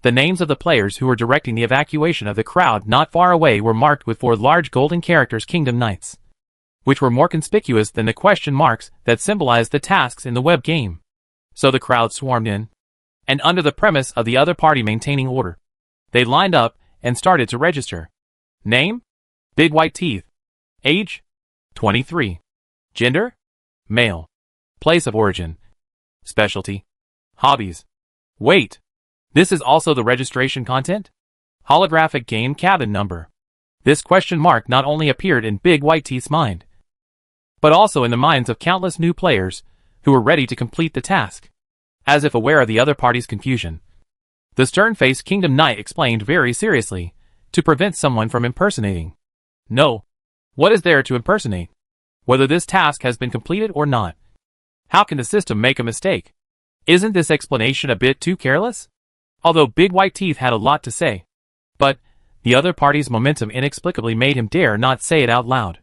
A: the names of the players who were directing the evacuation of the crowd not far away were marked with 4 large golden characters, Kingdom Knights, which were more conspicuous than the question marks that symbolized the tasks in the web game. So the crowd swarmed in, and under the premise of the other party maintaining order, they lined up and started to register. Name? Big white teeth. Age? 23. Gender? Male. Place of origin. Specialty. Hobbies. Wait. This is also the registration content? Holographic game cabin number. This question mark not only appeared in Big White Teeth's mind, but also in the minds of countless new players who were ready to complete the task. As if aware of the other party's confusion, the stern-faced Kingdom Knight explained very seriously, to prevent someone from impersonating. No. What is there to impersonate? Whether this task has been completed or not. How can the system make a mistake? Isn't this explanation a bit too careless? Although Big White Teeth had a lot to say, but the other party's momentum inexplicably made him dare not say it out loud.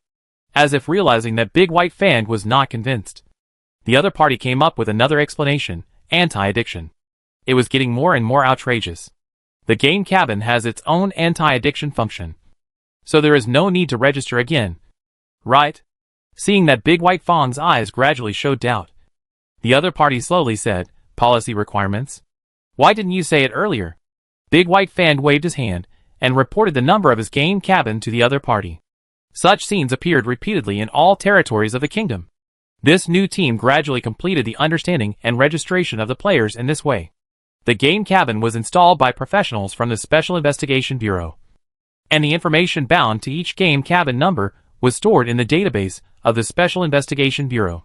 A: As if realizing that Big White Fan was not convinced, the other party came up with another explanation: anti-addiction. It was getting more and more outrageous. The game cabin has its own anti-addiction function, so there is no need to register again. Right? Seeing that Big White Fang's eyes gradually showed doubt, the other party slowly said, policy requirements? Why didn't you say it earlier? Big White Fan waved his hand and reported the number of his game cabin to the other party. Such scenes appeared repeatedly in all territories of the kingdom. This new team gradually completed the understanding and registration of the players in this way. The game cabin was installed by professionals from the Special Investigation Bureau, and the information bound to each game cabin number was stored in the database of the Special Investigation Bureau.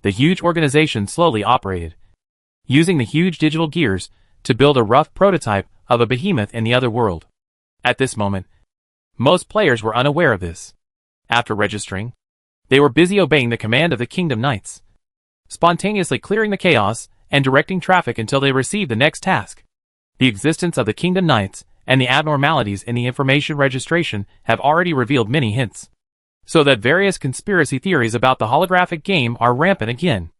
A: The huge organization slowly operated, using the huge digital gears to build a rough prototype of a behemoth in the other world. At this moment, most players were unaware of this. After registering, they were busy obeying the command of the Kingdom Knights, spontaneously clearing the chaos and directing traffic until they received the next task. The existence of the Kingdom Knights and the abnormalities in the information registration have already revealed many hints, so that various conspiracy theories about the holographic game are rampant again.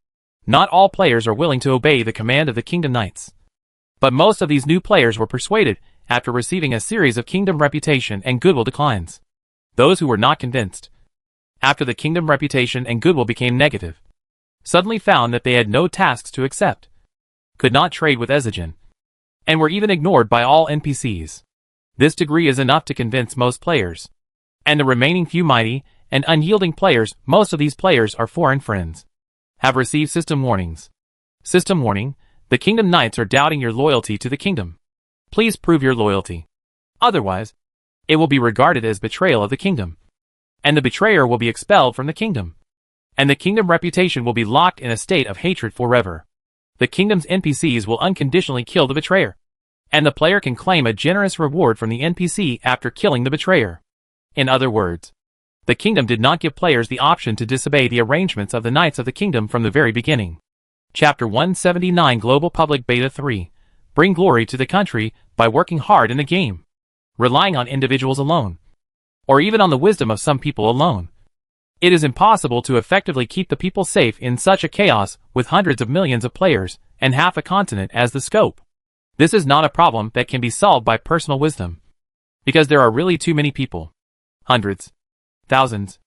A: Not all players are willing to obey the command of the Kingdom Knights, but most of these new players were persuaded after receiving a series of Kingdom reputation and goodwill declines. Those who were not convinced, after the Kingdom reputation and goodwill became negative, suddenly found that they had no tasks to accept, could not trade with Ezigen, and were even ignored by all NPCs. This degree is enough to convince most players. And the remaining few mighty and unyielding players, most of these players are foreign friends, have received system warnings. System warning: the Kingdom Knights are doubting your loyalty to the kingdom. Please prove your loyalty. Otherwise, it will be regarded as betrayal of the kingdom, and the betrayer will be expelled from the kingdom, and the kingdom reputation will be locked in a state of hatred forever. The kingdom's NPCs will unconditionally kill the betrayer, and the player can claim a generous reward from the NPC after killing the betrayer. In other words, the kingdom did not give players the option to disobey the arrangements of the Knights of the Kingdom from the very beginning. Chapter 179 Global Public Beta 3. Bring glory to the country by working hard in the game, relying on individuals alone, or even on the wisdom of some people alone. It is impossible to effectively keep the people safe in such a chaos with hundreds of millions of players and half a continent as the scope. This is not a problem that can be solved by personal wisdom, because there are really too many people. Hundreds, thousands,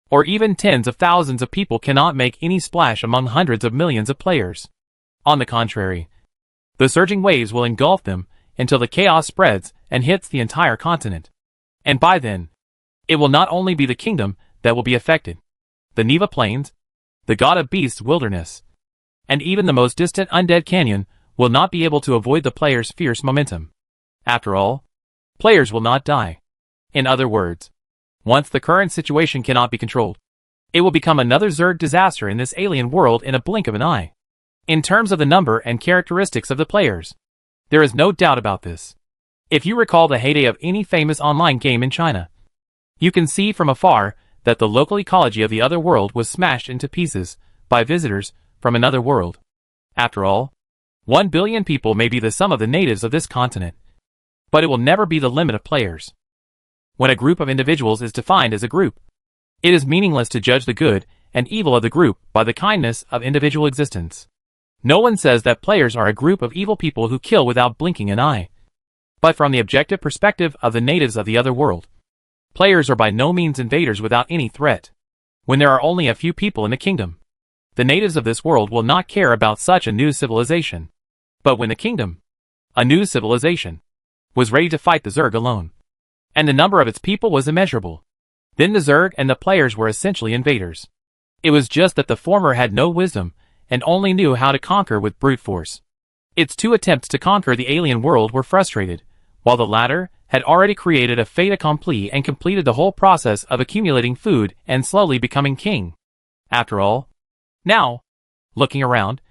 A: or even tens of thousands of people cannot make any splash among hundreds of millions of players. On the contrary, the surging waves will engulf them until the chaos spreads and hits the entire continent. And by then, it will not only be the kingdom that will be affected. The Neva Plains, the God of Beasts wilderness, and even the most distant undead canyon will not be able to avoid the players' fierce momentum. After all, players will not die. In other words, once the current situation cannot be controlled, it will become another Zerg disaster in this alien world in a blink of an eye. In terms of the number and characteristics of the players, there is no doubt about this. If you recall the heyday of any famous online game in China, you can see from afar that the local ecology of the other world was smashed into pieces by visitors from another world. After all, 1 billion people may be the sum of the natives of this continent, but it will never be the limit of players. When a group of individuals is defined as a group, it is meaningless to judge the good and evil of the group by the kindness of individual existence. No one says that players are a group of evil people who kill without blinking an eye. But from the objective perspective of the natives of the other world, players are by no means invaders without any threat. When there are only a few people in the kingdom, the natives of this world will not care about such a new civilization. But when the kingdom, a new civilization, was ready to fight the Zerg alone, and the number of its people was immeasurable, Then the Zerg and the players were essentially invaders. It was just that the former had no wisdom, and only knew how to conquer with brute force. Its two attempts to conquer the alien world were frustrated, while the latter had already created a fait accompli and completed the whole process of accumulating food and slowly becoming king. After all, now, looking around,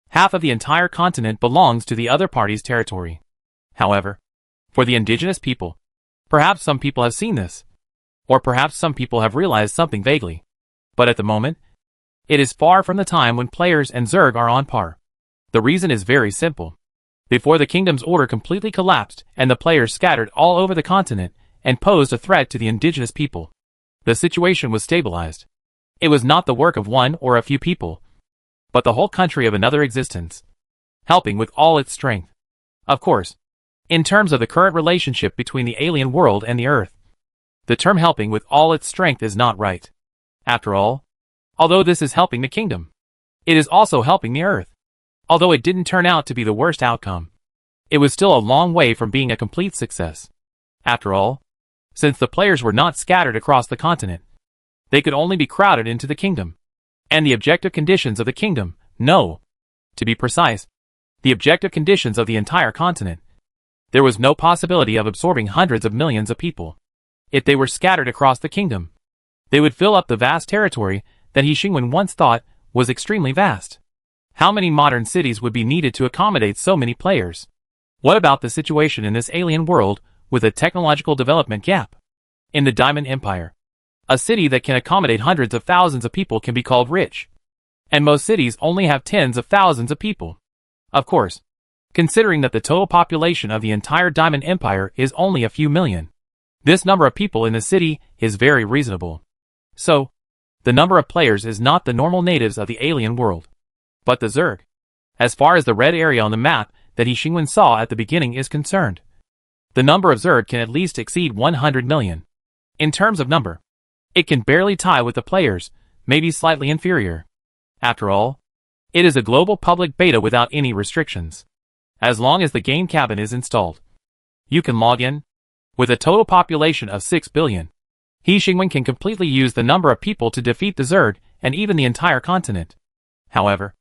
A: half of the entire continent belongs to the other party's territory. However, for the indigenous people, perhaps some people have seen this, or perhaps some people have realized something vaguely. But at the moment, it is far from the time when players and Zerg are on par. The reason is very simple. Before the kingdom's order completely collapsed and the players scattered all over the continent and posed a threat to the indigenous people, the situation was stabilized. It was not the work of one or a few people, but the whole country of another existence, helping with all its strength. Of course, in terms of the current relationship between the alien world and the Earth, the term helping with all its strength is not right. After all, although this is helping the kingdom, it is also helping the Earth. Although it didn't turn out to be the worst outcome, it was still a long way from being a complete success. After all, since the players were not scattered across the continent, they could only be crowded into the kingdom. And the objective conditions of the kingdom, no. To be precise, the objective conditions of the entire continent. There was no possibility of absorbing hundreds of millions of people. If they were scattered across the kingdom, they would fill up the vast territory that He Xingwen once thought was extremely vast. How many modern cities would be needed to accommodate so many players? What about the situation in this alien world with a technological development gap? In the Diamond Empire, a city that can accommodate hundreds of thousands of people can be called rich. And most cities only have tens of thousands of people. Of course, considering that the total population of the entire Diamond Empire is only a few million, this number of people in the city is very reasonable. So, the number of players is not the normal natives of the alien world, but the Zerg. As far as the red area on the map that He Xingwen saw at the beginning is concerned, the number of Zerg can at least exceed 100 million. In terms of number, it can barely tie with the players, maybe slightly inferior. After all, it is a global public beta without any restrictions. As long as the game cabin is installed, you can log in. With a total population of 6 billion, He Xingwen can completely use the number of people to defeat the Zerg and even the entire continent. However,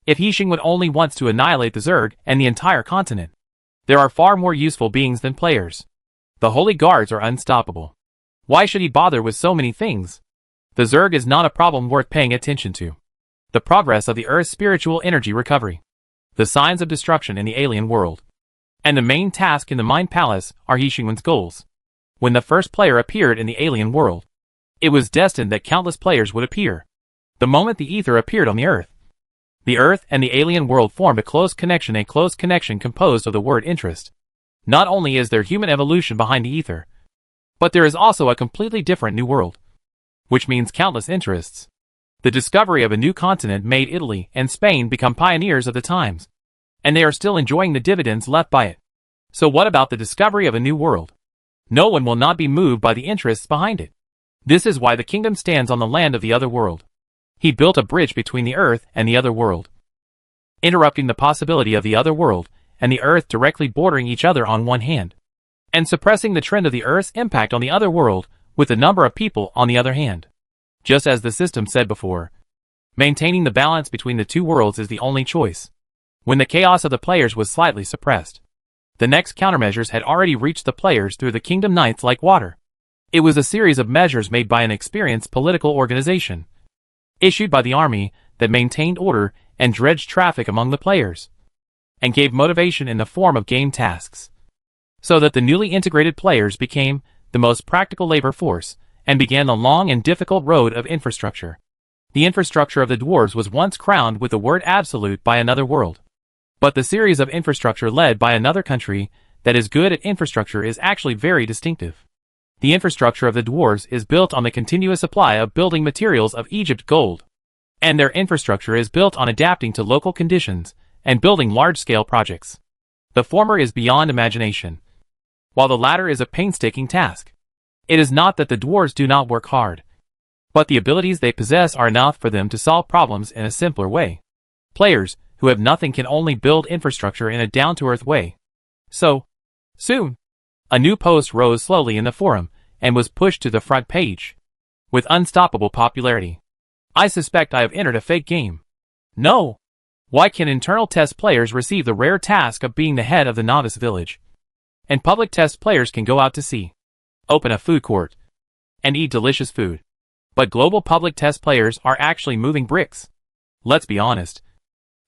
A: if He Xingwen only wants to annihilate the Zerg and the entire continent, there are far more useful beings than players. The Holy Guards are unstoppable. Why should he bother with so many things? The Zerg is not a problem worth paying attention to. The progress of the Earth's spiritual energy recovery, the signs of destruction in the alien world, and the main task in the Mind Palace are He Xingwen's goals. When the first player appeared in the alien world, it was destined that countless players would appear. The moment the ether appeared on the Earth and the alien world formed a close connection composed of the word interest. Not only is there human evolution behind the ether, but there is also a completely different new world, which means countless interests. The discovery of a new continent made Italy and Spain become pioneers of the times, and they are still enjoying the dividends left by it. So what about the discovery of a new world? No one will not be moved by the interests behind it. This is why the kingdom stands on the land of the other world. He built a bridge between the Earth and the other world, interrupting the possibility of the other world and the Earth directly bordering each other on one hand, and suppressing the trend of the Earth's impact on the other world with the number of people on the other hand. Just as the system said before, maintaining the balance between the two worlds is the only choice. When the chaos of the players was slightly suppressed, the next countermeasures had already reached the players through the Kingdom Knights like water. It was a series of measures made by an experienced political organization, issued by the army that maintained order and dredged traffic among the players, and gave motivation in the form of game tasks, so that the newly integrated players became the most practical labor force and began the long and difficult road of infrastructure. The infrastructure of the dwarves was once crowned with the word absolute by another world. But the series of infrastructure led by another country that is good at infrastructure is actually very distinctive. The infrastructure of the dwarves is built on the continuous supply of building materials of Egypt gold, and their infrastructure is built on adapting to local conditions and building large-scale projects. The former is beyond imagination, while the latter is a painstaking task. It is not that the dwarves do not work hard, but the abilities they possess are enough for them to solve problems in a simpler way. Players who have nothing can only build infrastructure in a down-to-earth way. So, soon, a new post rose slowly in the forum and was pushed to the front page. with unstoppable popularity. I suspect I have entered a fake game. No! Why can internal test players receive the rare task of being the head of the novice village? And public test players can go out to sea, open a food court, and eat delicious food. But global public test players are actually moving bricks. Let's be honest.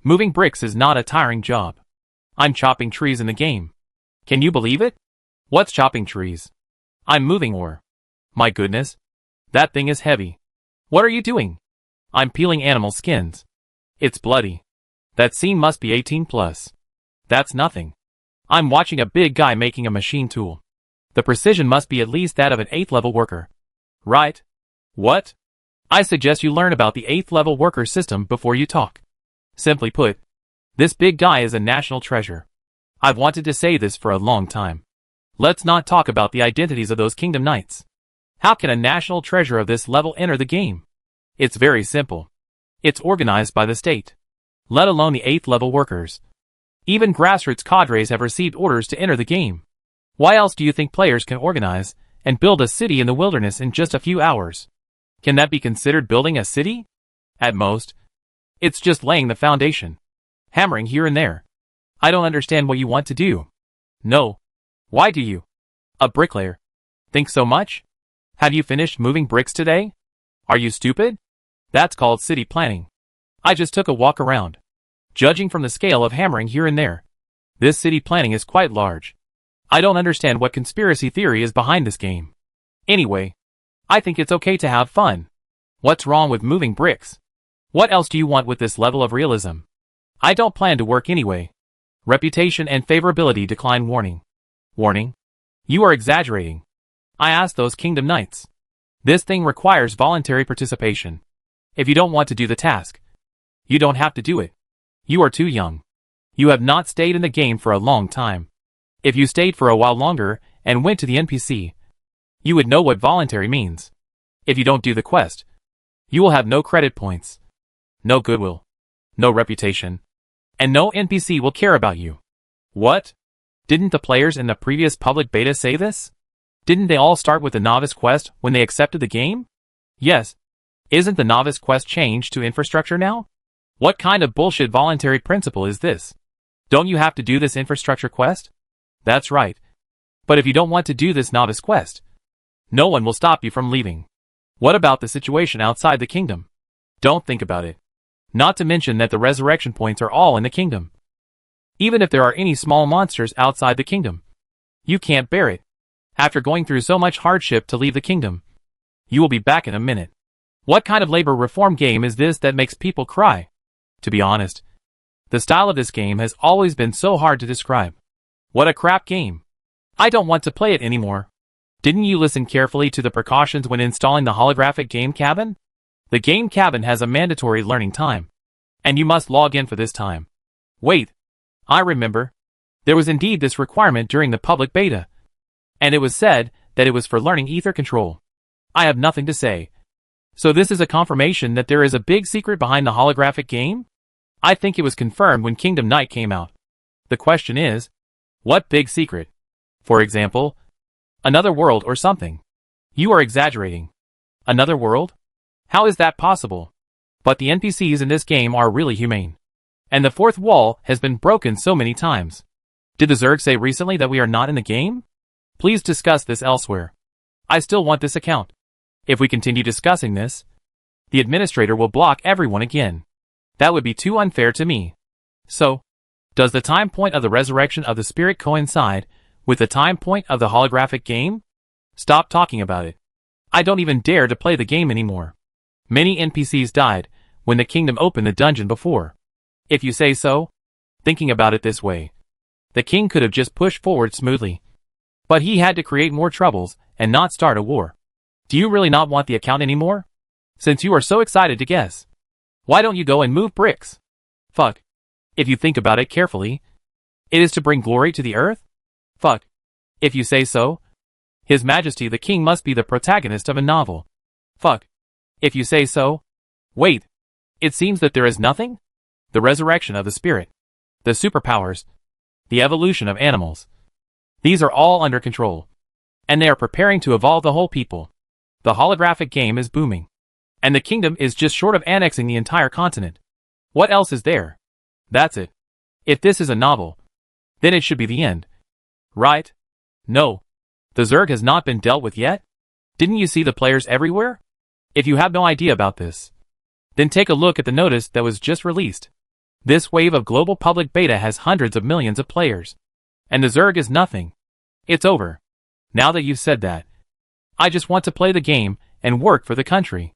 A: Moving bricks is not a tiring job. I'm chopping trees in the game. Can you believe it? What's chopping trees? I'm moving ore. My goodness. That thing is heavy. What are you doing? I'm peeling animal skins. It's bloody. That scene must be 18 plus. That's nothing. I'm watching a big guy making a machine tool. The precision must be at least that of an 8th level worker. Right? What? I suggest you learn about the 8th level worker system before you talk. Simply put, this big guy is a national treasure. I've wanted to say this for a long time. Let's not talk about the identities of those kingdom knights. How can a national treasure of this level enter the game? It's very simple. It's organized by the state. Let alone the 8th level workers. Even grassroots cadres have received orders to enter the game. Why else do you think players can organize and build a city in the wilderness in just a few hours? Can that be considered building a city? At most. It's just laying the foundation. Hammering here and there. I don't understand what you want to do. No. Why do you? A bricklayer. Think so much? Have you finished moving bricks today? Are you stupid? That's called city planning. I just took a walk around. Judging from the scale of hammering here and there, this city planning is quite large. I don't understand what conspiracy theory is behind this game. Anyway, I think it's okay to have fun. What's wrong with moving bricks? What else do you want with this level of realism? I don't plan to work anyway. Reputation and favorability decline warning. Warning? You are exaggerating. I asked those kingdom knights. This thing requires voluntary participation. If you don't want to do the task, you don't have to do it. You are too young. You have not stayed in the game for a long time. If you stayed for a while longer and went to the NPC, you would know what voluntary means. If you don't do the quest, you will have no credit points, no goodwill, no reputation, and no NPC will care about you. What? Didn't the players in the previous public beta say this? Didn't they all start with the novice quest when they accepted the game? Yes. Isn't the novice quest changed to infrastructure now? What kind of bullshit voluntary principle is this? Don't you have to do this infrastructure quest? That's right. But if you don't want to do this novice quest, no one will stop you from leaving. What about the situation outside the kingdom? Don't think about it. Not to mention that the resurrection points are all in the kingdom. Even if there are any small monsters outside the kingdom, you can't bear it. After going through so much hardship to leave the kingdom, you will be back in a minute. What kind of labor reform game is this that makes people cry? To be honest, the style of this game has always been so hard to describe. What a crap game. I don't want to play it anymore. Didn't you listen carefully to the precautions when installing the holographic game cabin? The game cabin has a mandatory learning time, and you must log in for this time. Wait, I remember. There was indeed this requirement during the public beta, and it was said that it was for learning ether control. I have nothing to say. So this is a confirmation that there is a big secret behind the holographic game? I think it was confirmed when Kingdom Night came out. The question is, what big secret? For example, another world or something. You are exaggerating. Another world? How is that possible? But the NPCs in this game are really humane. And the fourth wall has been broken so many times. Did the Zerg say recently that we are not in the game? Please discuss this elsewhere. I still want this account. If we continue discussing this, the administrator will block everyone again. That would be too unfair to me. So, does the time point of the resurrection of the spirit coincide with the time point of the holographic game? Stop talking about it. I don't even dare to play the game anymore. Many NPCs died when the kingdom opened the dungeon before. If you say so, thinking about it this way, the king could have just pushed forward smoothly. But he had to create more troubles and not start a war. Do you really not want the account anymore? Since you are so excited to guess, why don't you go and move bricks? Fuck. If you think about it carefully, it is to bring glory to the earth? Fuck. If you say so, His Majesty the King must be the protagonist of a novel. Fuck. If you say so. Wait. It seems that there is nothing? The resurrection of the spirit. The superpowers. The evolution of animals. These are all under control. And they are preparing to evolve the whole people. The holographic game is booming. And the kingdom is just short of annexing the entire continent. What else is there? That's it. If this is a novel, then it should be the end. Right? No. The Zerg has not been dealt with yet? Didn't you see the players everywhere? If you have no idea about this, then take a look at the notice that was just released. This wave of global public beta has hundreds of millions of players. And the Zerg is nothing. It's over. Now that you've said that, I just want to play the game and work for the country.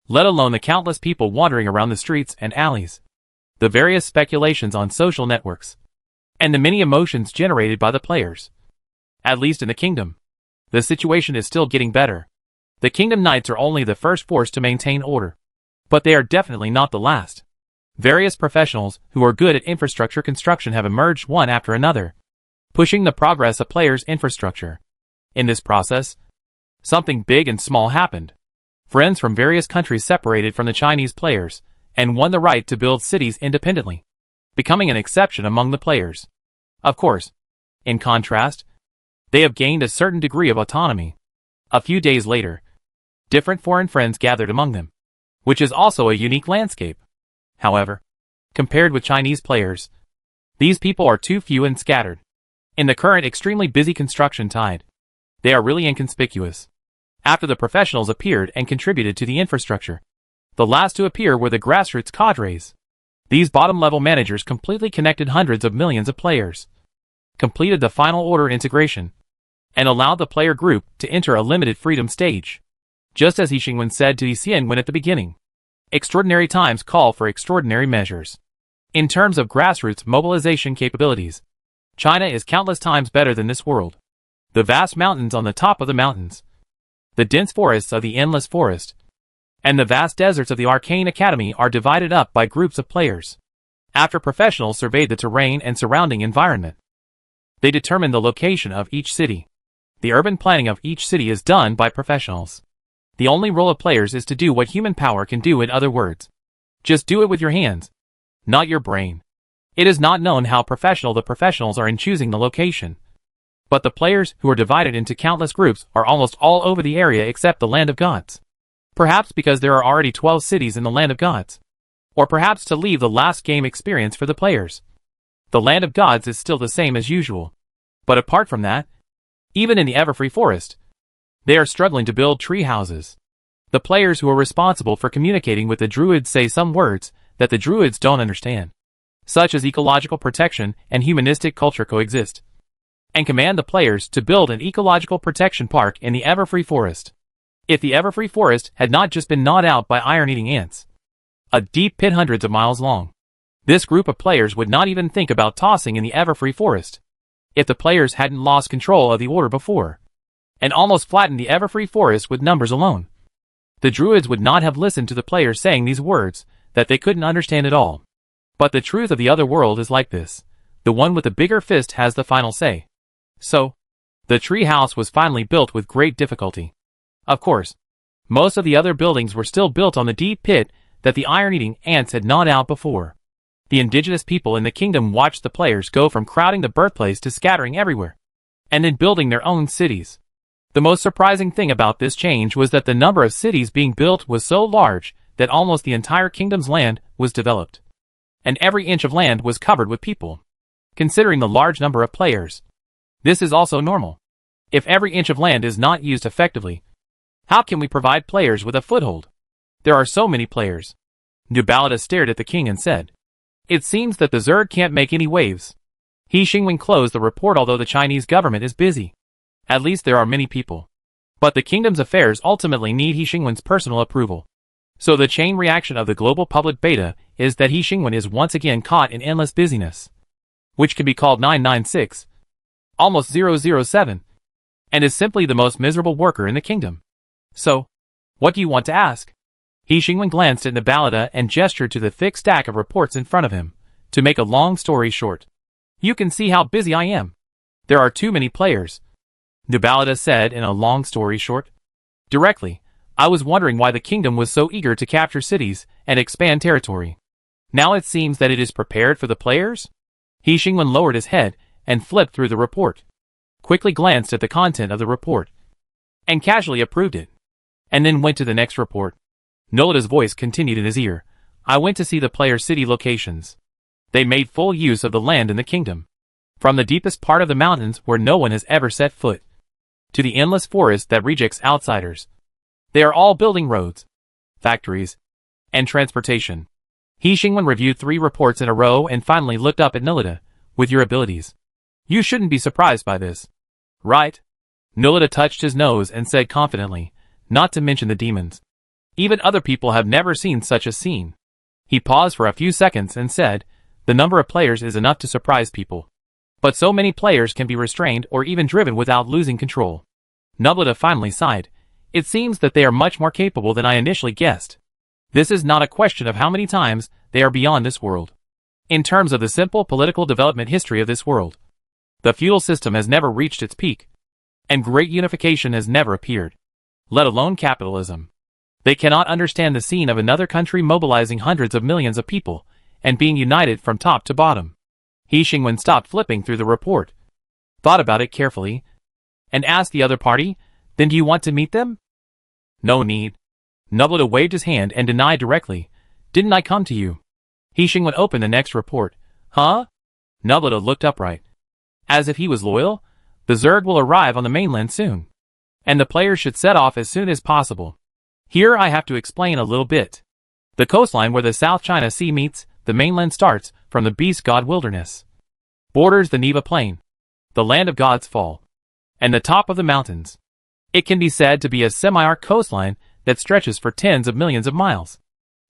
A: Let alone the countless people wandering around the streets and alleys. The various speculations on social networks. And the many emotions generated by the players. At least in the kingdom. The situation is still getting better. The Kingdom Knights are only the first force to maintain order. But they are definitely not the last. Various professionals who are good at infrastructure construction have emerged one after another, pushing the progress of players' infrastructure. In this process, something big and small happened. Friends from various countries separated from the Chinese players and won the right to build cities independently, becoming an exception among the players. Of course, in contrast, they have gained a certain degree of autonomy. A few days later, different foreign friends gathered among them, which is also a unique landscape. However, compared with Chinese players, these people are too few and scattered. In the current extremely busy construction tide, they are really inconspicuous. After the professionals appeared and contributed to the infrastructure, the last to appear were the grassroots cadres. These bottom-level managers completely connected hundreds of millions of players, completed the final order integration, and allowed the player group to enter a limited freedom stage. Just as He Xingwen said to Xianwen at the beginning, extraordinary times call for extraordinary measures. In terms of grassroots mobilization capabilities, China is countless times better than this world. The vast mountains on the top of the mountains, the dense forests of the endless forest, and the vast deserts of the Arcane Academy are divided up by groups of players. After professionals surveyed the terrain and surrounding environment, they determined the location of each city. The urban planning of each city is done by professionals. The only role of players is to do what human power can do. In other words, just do it with your hands, not your brain. It is not known how professional the professionals are in choosing the location. But the players, who are divided into countless groups, are almost all over the area except the Land of Gods. Perhaps because there are already 12 cities in the Land of Gods. Or perhaps to leave the last game experience for the players. The Land of Gods is still the same as usual. But apart from that, even in the Everfree Forest, they are struggling to build tree houses. The players who are responsible for communicating with the druids say some words that the druids don't understand, such as ecological protection and humanistic culture coexist, and command the players to build an ecological protection park in the Everfree Forest. If the Everfree Forest had not just been gnawed out by iron-eating ants, a deep pit hundreds of miles long, this group of players would not even think about tossing in the Everfree Forest. If the players hadn't lost control of the order before, and almost flattened the Everfree Forest with numbers alone, the druids would not have listened to the players saying these words that they couldn't understand at all. But the truth of the other world is like this. The one with the bigger fist has the final say. So, the tree house was finally built with great difficulty. Of course, most of the other buildings were still built on the deep pit that the iron-eating ants had gnawed out before. The indigenous people in the kingdom watched the players go from crowding the birthplace to scattering everywhere, and then building their own cities. The most surprising thing about this change was that the number of cities being built was so large that almost the entire kingdom's land was developed, and every inch of land was covered with people. Considering the large number of players, this is also normal. If every inch of land is not used effectively, how can we provide players with a foothold? There are so many players. Nubalada stared at the king and said, "It seems that the Zerg can't make any waves." He Xingwen closed the report. Although the Chinese government is busy, at least there are many people. But the kingdom's affairs ultimately need He Xingwen's personal approval. So the chain reaction of the global public beta is that He Xingwen is once again caught in endless busyness, which can be called 996, almost 007, and is simply the most miserable worker in the kingdom. So, what do you want to ask? He Xingwen glanced at Nubalada and gestured to the thick stack of reports in front of him. To make a long story short, you can see how busy I am. There are too many players, Nubalada said in a long story short. Directly, I was wondering why the kingdom was so eager to capture cities and expand territory. Now it seems that it is prepared for the players? He Xingwen lowered his head and flipped through the report, quickly glanced at the content of the report, and casually approved it. and then went to the next report. Nolita's voice continued in his ear. I went to see the players' city locations. They made full use of the land in the kingdom. From the deepest part of the mountains where no one has ever set foot, to the endless forest that rejects outsiders. They are all building roads, factories, and transportation. He Xingwen reviewed 3 reports in a row and finally looked up at Nolita. With your abilities, you shouldn't be surprised by this, right? Nolita touched his nose and said confidently, not to mention the demons. Even other people have never seen such a scene. He paused for a few seconds and said, the number of players is enough to surprise people. But so many players can be restrained or even driven without losing control. Nolita finally sighed. It seems that they are much more capable than I initially guessed. This is not a question of how many times they are beyond this world. In terms of the simple political development history of this world, the feudal system has never reached its peak, and great unification has never appeared, let alone capitalism. They cannot understand the scene of another country mobilizing hundreds of millions of people and being united from top to bottom. He Xingwen stopped flipping through the report, thought about it carefully, and asked the other party, then do you want to meet them? No need. Nolita waved his hand and denied directly, didn't I come to you? He Xingwen opened the next report. Huh? Nolita looked upright. As if he was loyal? The Zerg will arrive on the mainland soon, and the players should set off as soon as possible. Here I have to explain a little bit. The coastline where the South China Sea meets the mainland starts from the Beast God Wilderness, borders the Neva Plain, the land of God's Fall, and the top of the mountains. It can be said to be a semi-arc coastline that stretches for tens of millions of miles.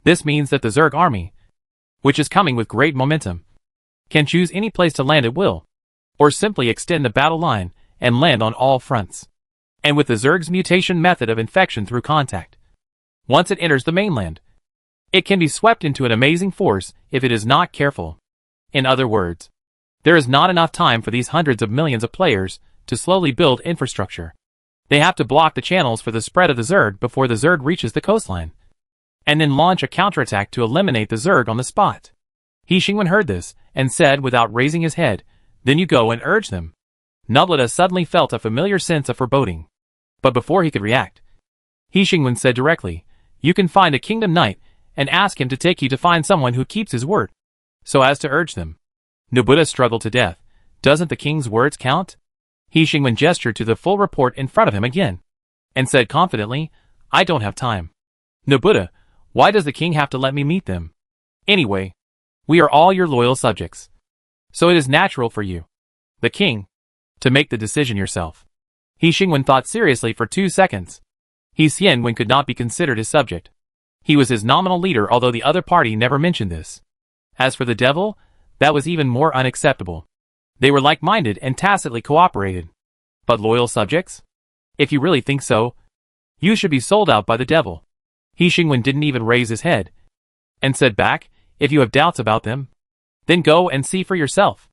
A: This means that the Zerg army, which is coming with great momentum, can choose any place to land at will, or simply extend the battle line and land on all fronts. And with the Zerg's mutation method of infection through contact, once it enters the mainland, it can be swept into an amazing force if it is not careful. In other words, there is not enough time for these hundreds of millions of players to slowly build infrastructure. They have to block the channels for the spread of the Zerg before the Zerg reaches the coastline, and then launch a counterattack to eliminate the Zerg on the spot. He Xingwen heard this, and said without raising his head, then you go and urge them. Nolita suddenly felt a familiar sense of foreboding. But before he could react, He Xingwen said directly, you can find a kingdom knight, and ask him to take you to find someone who keeps his word, so as to urge them. Nobita struggled to death. Doesn't the king's words count? He Xingwen gestured to the full report in front of him again, and said confidently, I don't have time. Nobita, why does the king have to let me meet them? Anyway, we are all your loyal subjects, so it is natural for you, the king, to make the decision yourself. He Xingwen thought seriously for 2 seconds. He Xianwen could not be considered his subject. He was his nominal leader, although the other party never mentioned this. As for the devil, that was even more unacceptable. They were like-minded and tacitly cooperated. But loyal subjects? If you really think so, you should be sold out by the devil. He Xingwen didn't even raise his head, and said back, if you have doubts about them, then go and see for yourself.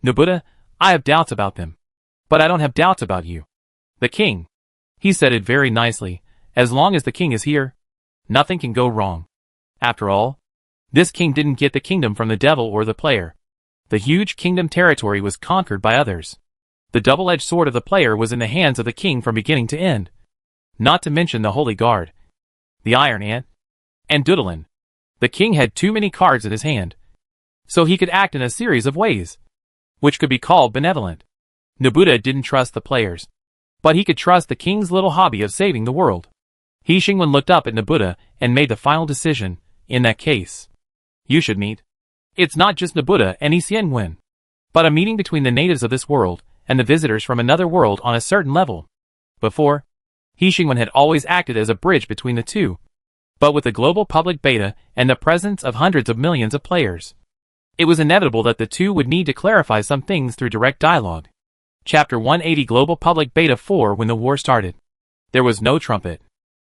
A: Nobita, I have doubts about them, but I don't have doubts about you, the king. He said it very nicely. As long as the king is here, nothing can go wrong. After all, this king didn't get the kingdom from the devil or the player. The huge kingdom territory was conquered by others. The double-edged sword of the player was in the hands of the king from beginning to end. Not to mention the Holy Guard, the Iron Ant, and Doodlin. The king had too many cards in his hand, so he could act in a series of ways, which could be called benevolent. Nobita didn't trust the players, but he could trust the king's little hobby of saving the world. He Xingwen looked up at Nobita and made the final decision. In that case, you should meet. It's not just Nobita and Xianwen, but a meeting between the natives of this world and the visitors from another world on a certain level. Before, He Xingwen had always acted as a bridge between the two, but with the global public beta and the presence of hundreds of millions of players, it was inevitable that the two would need to clarify some things through direct dialogue. Chapter 180 Global Public Beta 4. When the war started, there was no trumpet.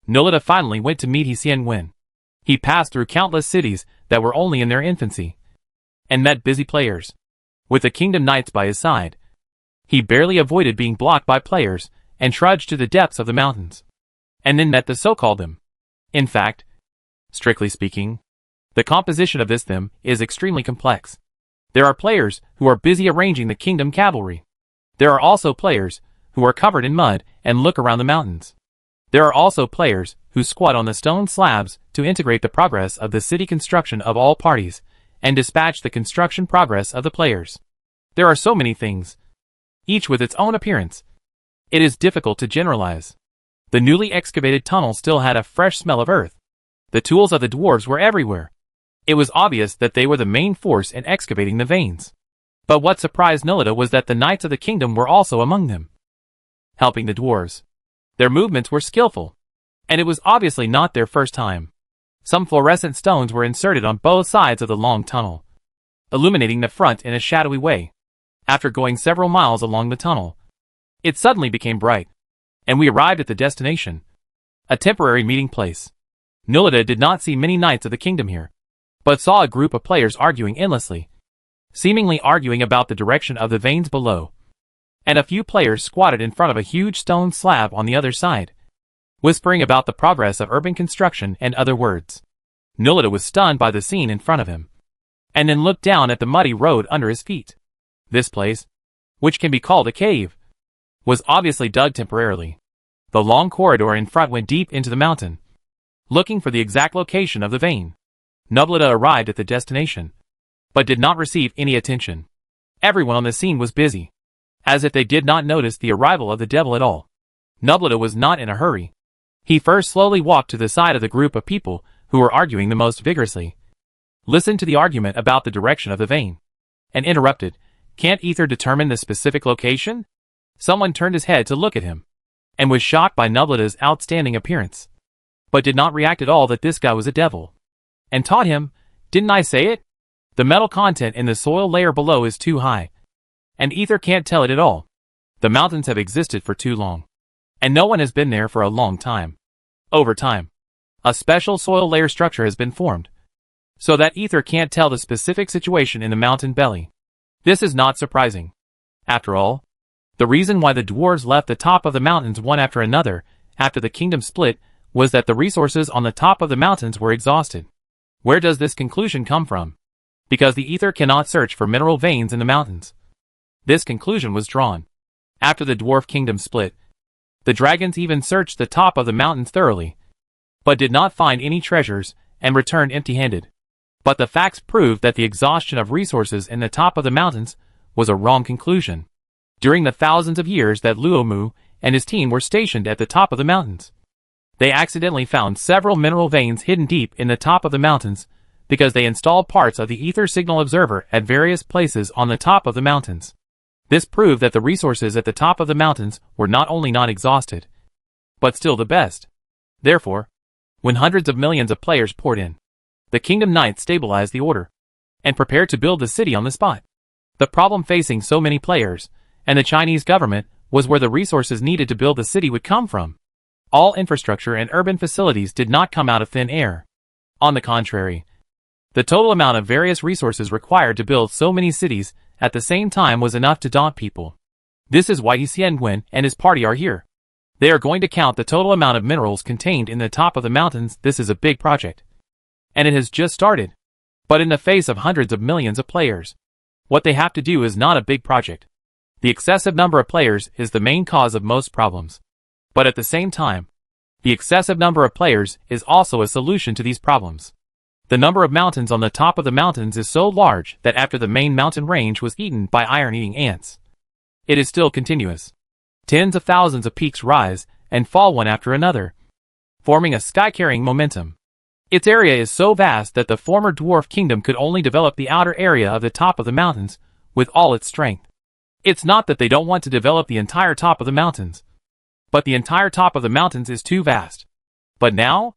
A: Nolita finally went to meet Xianwen. He passed through countless cities that were only in their infancy, and met busy players. With the kingdom knights by his side, he barely avoided being blocked by players and trudged to the depths of the mountains, and then met the so-called them. In fact, strictly speaking, the composition of this them is extremely complex. There are players who are busy arranging the kingdom cavalry. There are also players who are covered in mud and look around the mountains. There are also players who squat on the stone slabs to integrate the progress of the city construction of all parties and dispatch the construction progress of the players. There are so many things, each with its own appearance. It is difficult to generalize. The newly excavated tunnel still had a fresh smell of earth. The tools of the dwarves were everywhere. It was obvious that they were the main force in excavating the veins. But what surprised Nolita was that the knights of the kingdom were also among them, helping the dwarves. Their movements were skillful, and it was obviously not their first time. Some fluorescent stones were inserted on both sides of the long tunnel, illuminating the front in a shadowy way. After going several miles along the tunnel, it suddenly became bright, and we arrived at the destination, a temporary meeting place. Nolita did not see many knights of the kingdom here, but saw a group of players arguing endlessly, seemingly arguing about the direction of the veins below, and a few players squatted in front of a huge stone slab on the other side, whispering about the progress of urban construction and other words. Nolita was stunned by the scene in front of him, and then looked down at the muddy road under his feet. This place, which can be called a cave, was obviously dug temporarily. The long corridor in front went deep into the mountain, looking for the exact location of the vein. Nolita arrived at the destination, but did not receive any attention. Everyone on the scene was busy, as if they did not notice the arrival of the devil at all. Nolita was not in a hurry. He first slowly walked to the side of the group of people who were arguing the most vigorously, listened to the argument about the direction of the vein, and interrupted. "Can't Ether determine the specific location?" Someone turned his head to look at him, and was shocked by Nolita's outstanding appearance, but did not react at all that this guy was a devil, and taught him, "Didn't I say it? The metal content in the soil layer below is too high, and Ether can't tell it at all. The mountains have existed for too long, and no one has been there for a long time. Over time, a special soil layer structure has been formed, so that Ether can't tell the specific situation in the mountain belly. This is not surprising. After all, the reason why the dwarves left the top of the mountains one after another after the kingdom split was that the resources on the top of the mountains were exhausted. Where does this conclusion come from? Because the Ether cannot search for mineral veins in the mountains. This conclusion was drawn after the dwarf kingdom split. The dragons even searched the top of the mountains thoroughly, but did not find any treasures and returned empty-handed. But the facts proved that the exhaustion of resources in the top of the mountains was a wrong conclusion. During the thousands of years that Luomu and his team were stationed at the top of the mountains, they accidentally found several mineral veins hidden deep in the top of the mountains because they installed parts of the Ether Signal Observer at various places on the top of the mountains. This proved that the resources at the top of the mountains were not only not exhausted, but still the best. Therefore, when hundreds of millions of players poured in, the Kingdom Knights stabilized the order, and prepared to build the city on the spot. The problem facing so many players, and the Chinese government, was where the resources needed to build the city would come from. All infrastructure and urban facilities did not come out of thin air. On the contrary, the total amount of various resources required to build so many cities at the same time was enough to daunt people. This is why Xiangwen and his party are here. They are going to count the total amount of minerals contained in the top of the mountains. This is a big project, and it has just started. But in the face of hundreds of millions of players, what they have to do is not a big project. The excessive number of players is the main cause of most problems. But at the same time, the excessive number of players is also a solution to these problems. The number of mountains on the top of the mountains is so large that after the main mountain range was eaten by iron-eating ants, it is still continuous. Tens of thousands of peaks rise and fall one after another, forming a sky-carrying momentum. Its area is so vast that the former dwarf kingdom could only develop the outer area of the top of the mountains with all its strength. It's not that they don't want to develop the entire top of the mountains, but the entire top of the mountains is too vast. But now,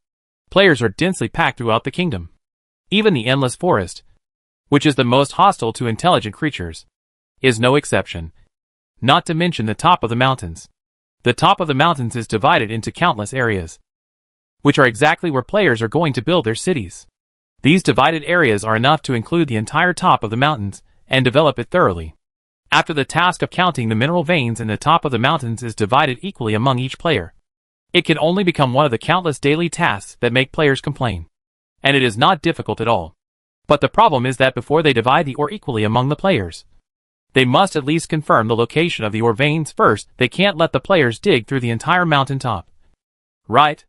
A: players are densely packed throughout the kingdom. Even the endless forest, which is the most hostile to intelligent creatures, is no exception. Not to mention the top of the mountains. The top of the mountains is divided into countless areas, which are exactly where players are going to build their cities. These divided areas are enough to include the entire top of the mountains and develop it thoroughly. After the task of counting the mineral veins in the top of the mountains is divided equally among each player, it can only become one of the countless daily tasks that make players complain. And it is not difficult at all. But the problem is that before they divide the ore equally among the players, they must at least confirm the location of the ore veins first. They can't let the players dig through the entire mountain top. Right?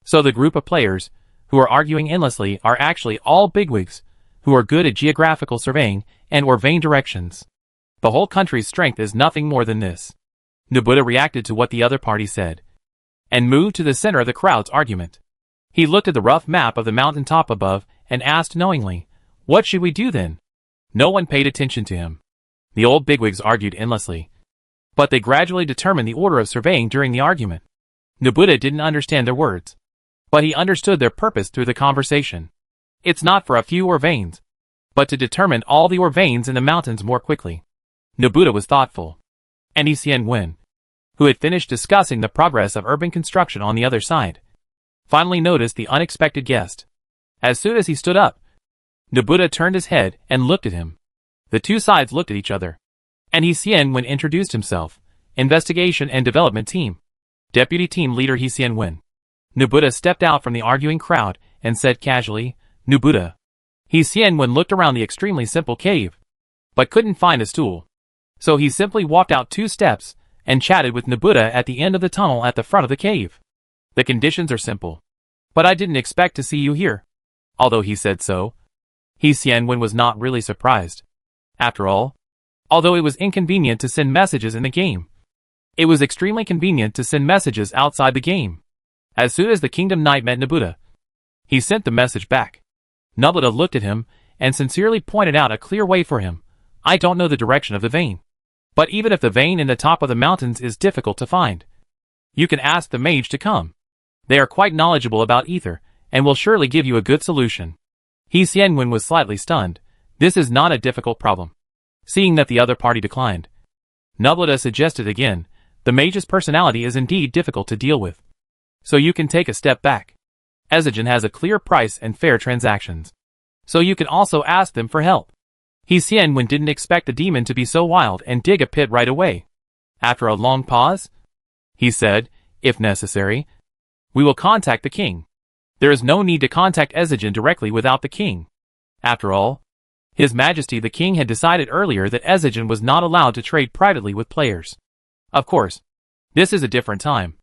A: So the group of players, who are arguing endlessly, are actually all bigwigs, who are good at geographical surveying and or vein directions. The whole country's strength is nothing more than this. Nobuta reacted to what the other party said, and moved to the center of the crowd's argument. He looked at the rough map of the mountain top above, and asked knowingly, "What should we do then?" No one paid attention to him. The old bigwigs argued endlessly, but they gradually determined the order of surveying during the argument. Nobuta didn't understand their words, but he understood their purpose through the conversation. It's not for a few ore veins, but to determine all the ore veins in the mountains more quickly. Nobuta was thoughtful, and Xian Wen, who had finished discussing the progress of urban construction on the other side, finally noticed the unexpected guest. As soon as he stood up, Nobuta turned his head and looked at him. The two sides looked at each other, and Xian Wen introduced himself. Investigation and Development Team. Deputy Team Leader Xian Wen. Nobuta stepped out from the arguing crowd and said casually, "Nobuta." Xian Wen looked around the extremely simple cave, but couldn't find a stool. So he simply walked out 2 steps and chatted with Nobuta at the end of the tunnel at the front of the cave. "The conditions are simple, but I didn't expect to see you here." Although he said so, Xian Wen was not really surprised. After all, although it was inconvenient to send messages in the game, it was extremely convenient to send messages outside the game. As soon as the Kingdom Knight met Nobuta, he sent the message back. Nobuta looked at him and sincerely pointed out a clear way for him. "I don't know the direction of the vein, but even if the vein in the top of the mountains is difficult to find, you can ask the mage to come. They are quite knowledgeable about ether and will surely give you a good solution." Xian Wen was slightly stunned. This is not a difficult problem. Seeing that the other party declined, Nobuta suggested again, "The mage's personality is indeed difficult to deal with, so you can take a step back. Ezigen has a clear price and fair transactions, so you can also ask them for help." Xian Wen didn't expect the demon to be so wild and dig a pit right away. After a long pause, he said, "If necessary, we will contact the king. There is no need to contact Ezigen directly without the king. After all, His Majesty the King had decided earlier that Ezigen was not allowed to trade privately with players. Of course, this is a different time,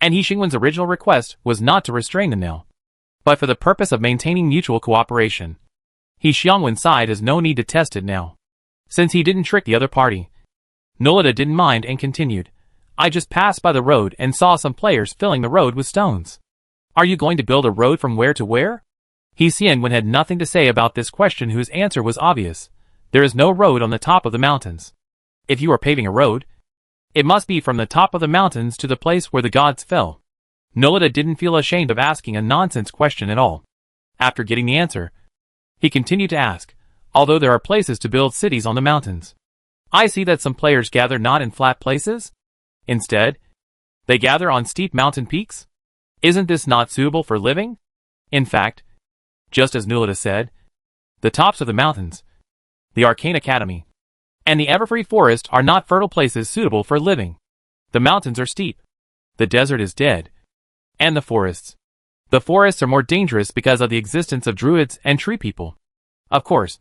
A: and Xian original request was not to restrain the Nil, but for the purpose of maintaining mutual cooperation. Xian side has no need to test it now, since he didn't trick the other party. Nobuta didn't mind and continued, "I just passed by the road and saw some players filling the road with stones. Are you going to build a road from where to where?" Xian had nothing to say about this question, whose answer was obvious. There is no road on the top of the mountains. If you are paving a road, it must be from the top of the mountains to the place where the gods fell. Nobuta didn't feel ashamed of asking a nonsense question at all. After getting the answer, he continued to ask, "Although there are places to build cities on the mountains, I see that some players gather not in flat places. Instead, they gather on steep mountain peaks. Isn't this not suitable for living? In fact, just as Nobuta said, the tops of the mountains, the Arcane Academy, and the Everfree Forest are not fertile places suitable for living. The mountains are steep, the desert is dead, and the forests are more dangerous because of the existence of druids and tree people. Of course,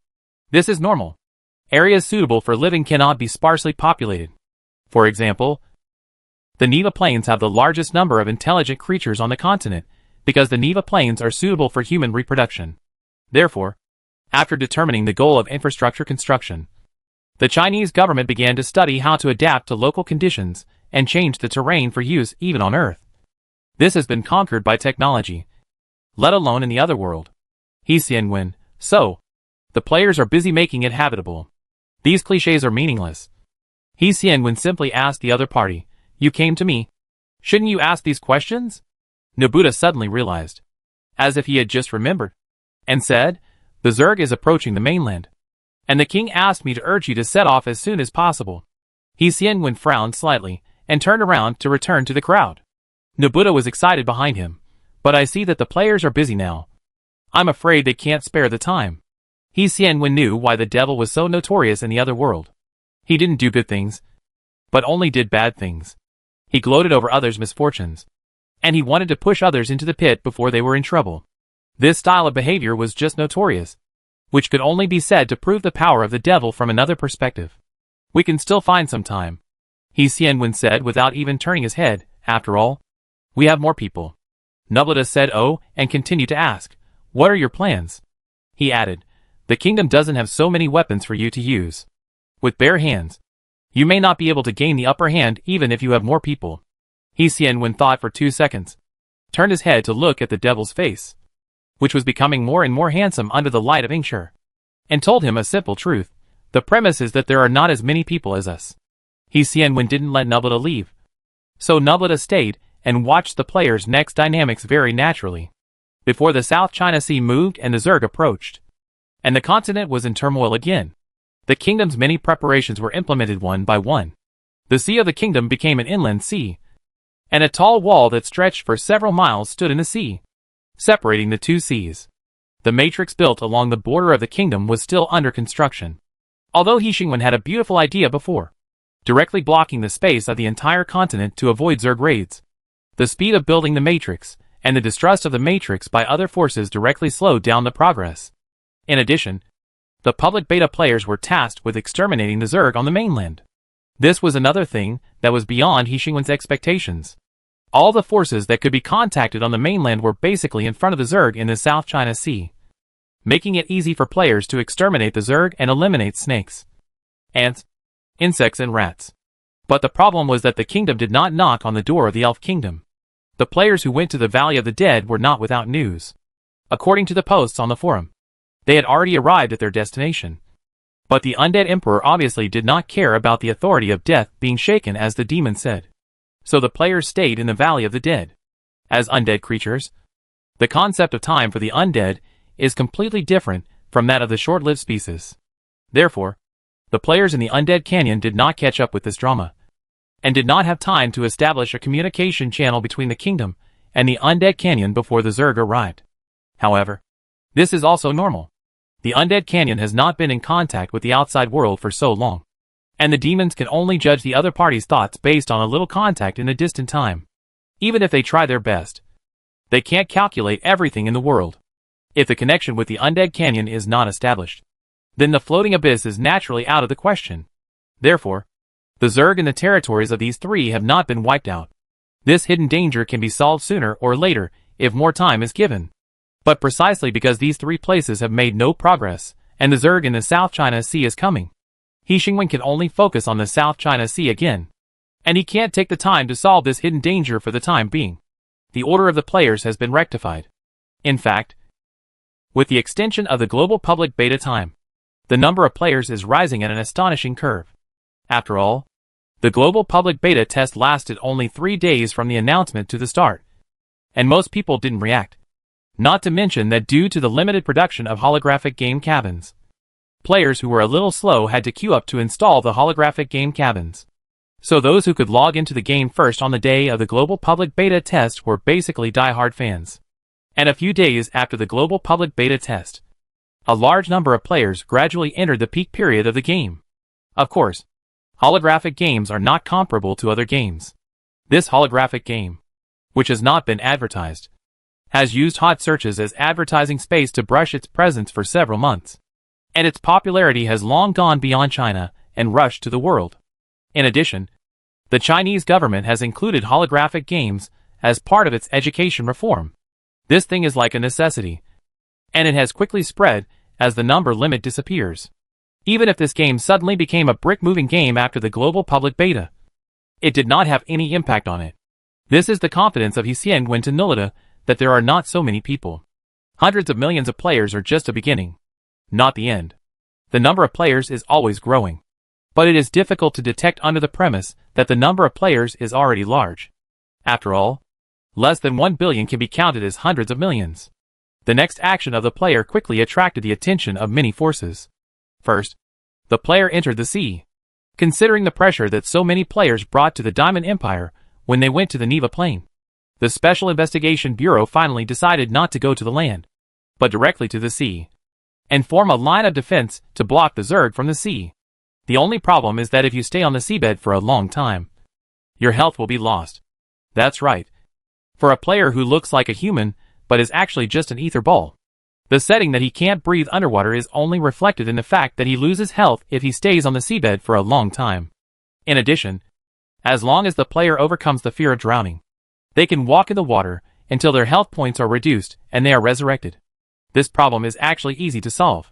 A: this is normal. Areas suitable for living cannot be sparsely populated. For example, the Neva Plains have the largest number of intelligent creatures on the continent, because the Neva Plains are suitable for human reproduction. Therefore, after determining the goal of infrastructure construction, the Chinese government began to study how to adapt to local conditions and change the terrain for use even on Earth. This has been conquered by technology, let alone in the other world. Xian, so, the players are busy making it habitable. These clichés are meaningless. Xian simply asked the other party, "You came to me. Shouldn't you ask these questions?" Nobuta suddenly realized, as if he had just remembered, and said, "The Zerg is approaching the mainland, and the king asked me to urge you to set off as soon as possible." Xian frowned slightly, and turned around to return to the crowd. Nobuta was excited behind him, "But I see that the players are busy now. I'm afraid they can't spare the time." Xian knew why the devil was so notorious in the other world. He didn't do good things, but only did bad things. He gloated over others' misfortunes, and he wanted to push others into the pit before they were in trouble. This style of behavior was just notorious, which could only be said to prove the power of the devil from another perspective. "We can still find some time," Xian said without even turning his head. "After all, we have more people. Nubleta said oh, and continued to ask, "What are your plans?" He added, "The kingdom doesn't have so many weapons for you to use. With bare hands, you may not be able to gain the upper hand even if you have more people." He Xianwen thought for 2 seconds, turned his head to look at the devil's face, which was becoming more and more handsome under the light of Ingshur, and told him a simple truth. The premise is that there are not as many people as us. He Xianwen didn't let Nubleta leave. So Nubleta stayed and watched the players' next dynamics very naturally. Before the South China Sea moved and the Zerg approached, and the continent was in turmoil again, the kingdom's many preparations were implemented one by one. The sea of the kingdom became an inland sea, and a tall wall that stretched for several miles stood in the sea, separating the two seas. The matrix built along the border of the kingdom was still under construction, although He Xingwen had a beautiful idea before, directly blocking the space of the entire continent to avoid Zerg raids. The speed of building the matrix, and the distrust of the matrix by other forces directly slowed down the progress. In addition, the public beta players were tasked with exterminating the Zerg on the mainland. This was another thing that was beyond He Xingwen's expectations. All the forces that could be contacted on the mainland were basically in front of the Zerg in the South China Sea, making it easy for players to exterminate the Zerg and eliminate snakes, ants, insects and rats. But the problem was that the kingdom did not knock on the door of the Elf Kingdom. The players who went to the Valley of the Dead were not without news. According to the posts on the forum, they had already arrived at their destination. But the undead emperor obviously did not care about the authority of death being shaken, as the demon said. So the players stayed in the Valley of the Dead. As undead creatures, the concept of time for the undead is completely different from that of the short-lived species. Therefore, the players in the Undead Canyon did not catch up with this drama, and did not have time to establish a communication channel between the kingdom and the Undead Canyon before the Zerg arrived. However, this is also normal. The Undead Canyon has not been in contact with the outside world for so long, and the demons can only judge the other party's thoughts based on a little contact in a distant time. Even if they try their best, they can't calculate everything in the world. If the connection with the Undead Canyon is not established, then the floating abyss is naturally out of the question. Therefore, the Zerg in the territories of these three have not been wiped out. This hidden danger can be solved sooner or later if more time is given. But precisely because these three places have made no progress, and the Zerg in the South China Sea is coming, He Xingwen can only focus on the South China Sea again. And he can't take the time to solve this hidden danger for the time being. The order of the players has been rectified. In fact, with the extension of the global public beta time, the number of players is rising at an astonishing curve. After all, the global public beta test lasted only 3 days from the announcement to the start, and most people didn't react. Not to mention that due to the limited production of holographic game cabins, players who were a little slow had to queue up to install the holographic game cabins. So those who could log into the game first on the day of the global public beta test were basically die-hard fans. And a few days after the global public beta test, a large number of players gradually entered the peak period of the game. Of course, holographic games are not comparable to other games. This holographic game, which has not been advertised, has used hot searches as advertising space to brush its presence for several months, and its popularity has long gone beyond China and rushed to the world. In addition, the Chinese government has included holographic games as part of its education reform. This thing is like a necessity, and it has quickly spread as the number limit disappears. Even if this game suddenly became a brick-moving game after the global public beta, it did not have any impact on it. This is the confidence of He Xingwen to Nullida that there are not so many people. Hundreds of millions of players are just a beginning, not the end. The number of players is always growing, but it is difficult to detect under the premise that the number of players is already large. After all, less than 1 billion can be counted as hundreds of millions. The next action of the player quickly attracted the attention of many forces. First, the player entered the sea. Considering the pressure that so many players brought to the Diamond Empire when they went to the Neva Plain, the Special Investigation Bureau finally decided not to go to the land, but directly to the sea, and form a line of defense to block the Zerg from the sea. The only problem is that if you stay on the seabed for a long time, your health will be lost. That's right. For a player who looks like a human, but is actually just an ether ball, the setting that he can't breathe underwater is only reflected in the fact that he loses health if he stays on the seabed for a long time. In addition, as long as the player overcomes the fear of drowning, they can walk in the water until their health points are reduced and they are resurrected. This problem is actually easy to solve.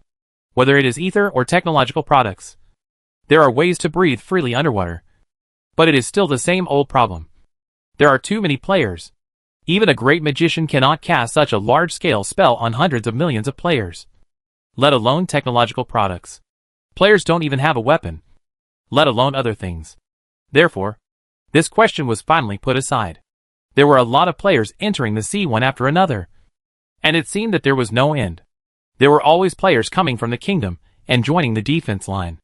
A: Whether it is ether or technological products, there are ways to breathe freely underwater. But it is still the same old problem. There are too many players. Even a great magician cannot cast such a large-scale spell on hundreds of millions of players. Let alone technological products. Players don't even have a weapon, let alone other things. Therefore, this question was finally put aside. There were a lot of players entering the sea one after another, and it seemed that there was no end. There were always players coming from the kingdom and joining the defense line.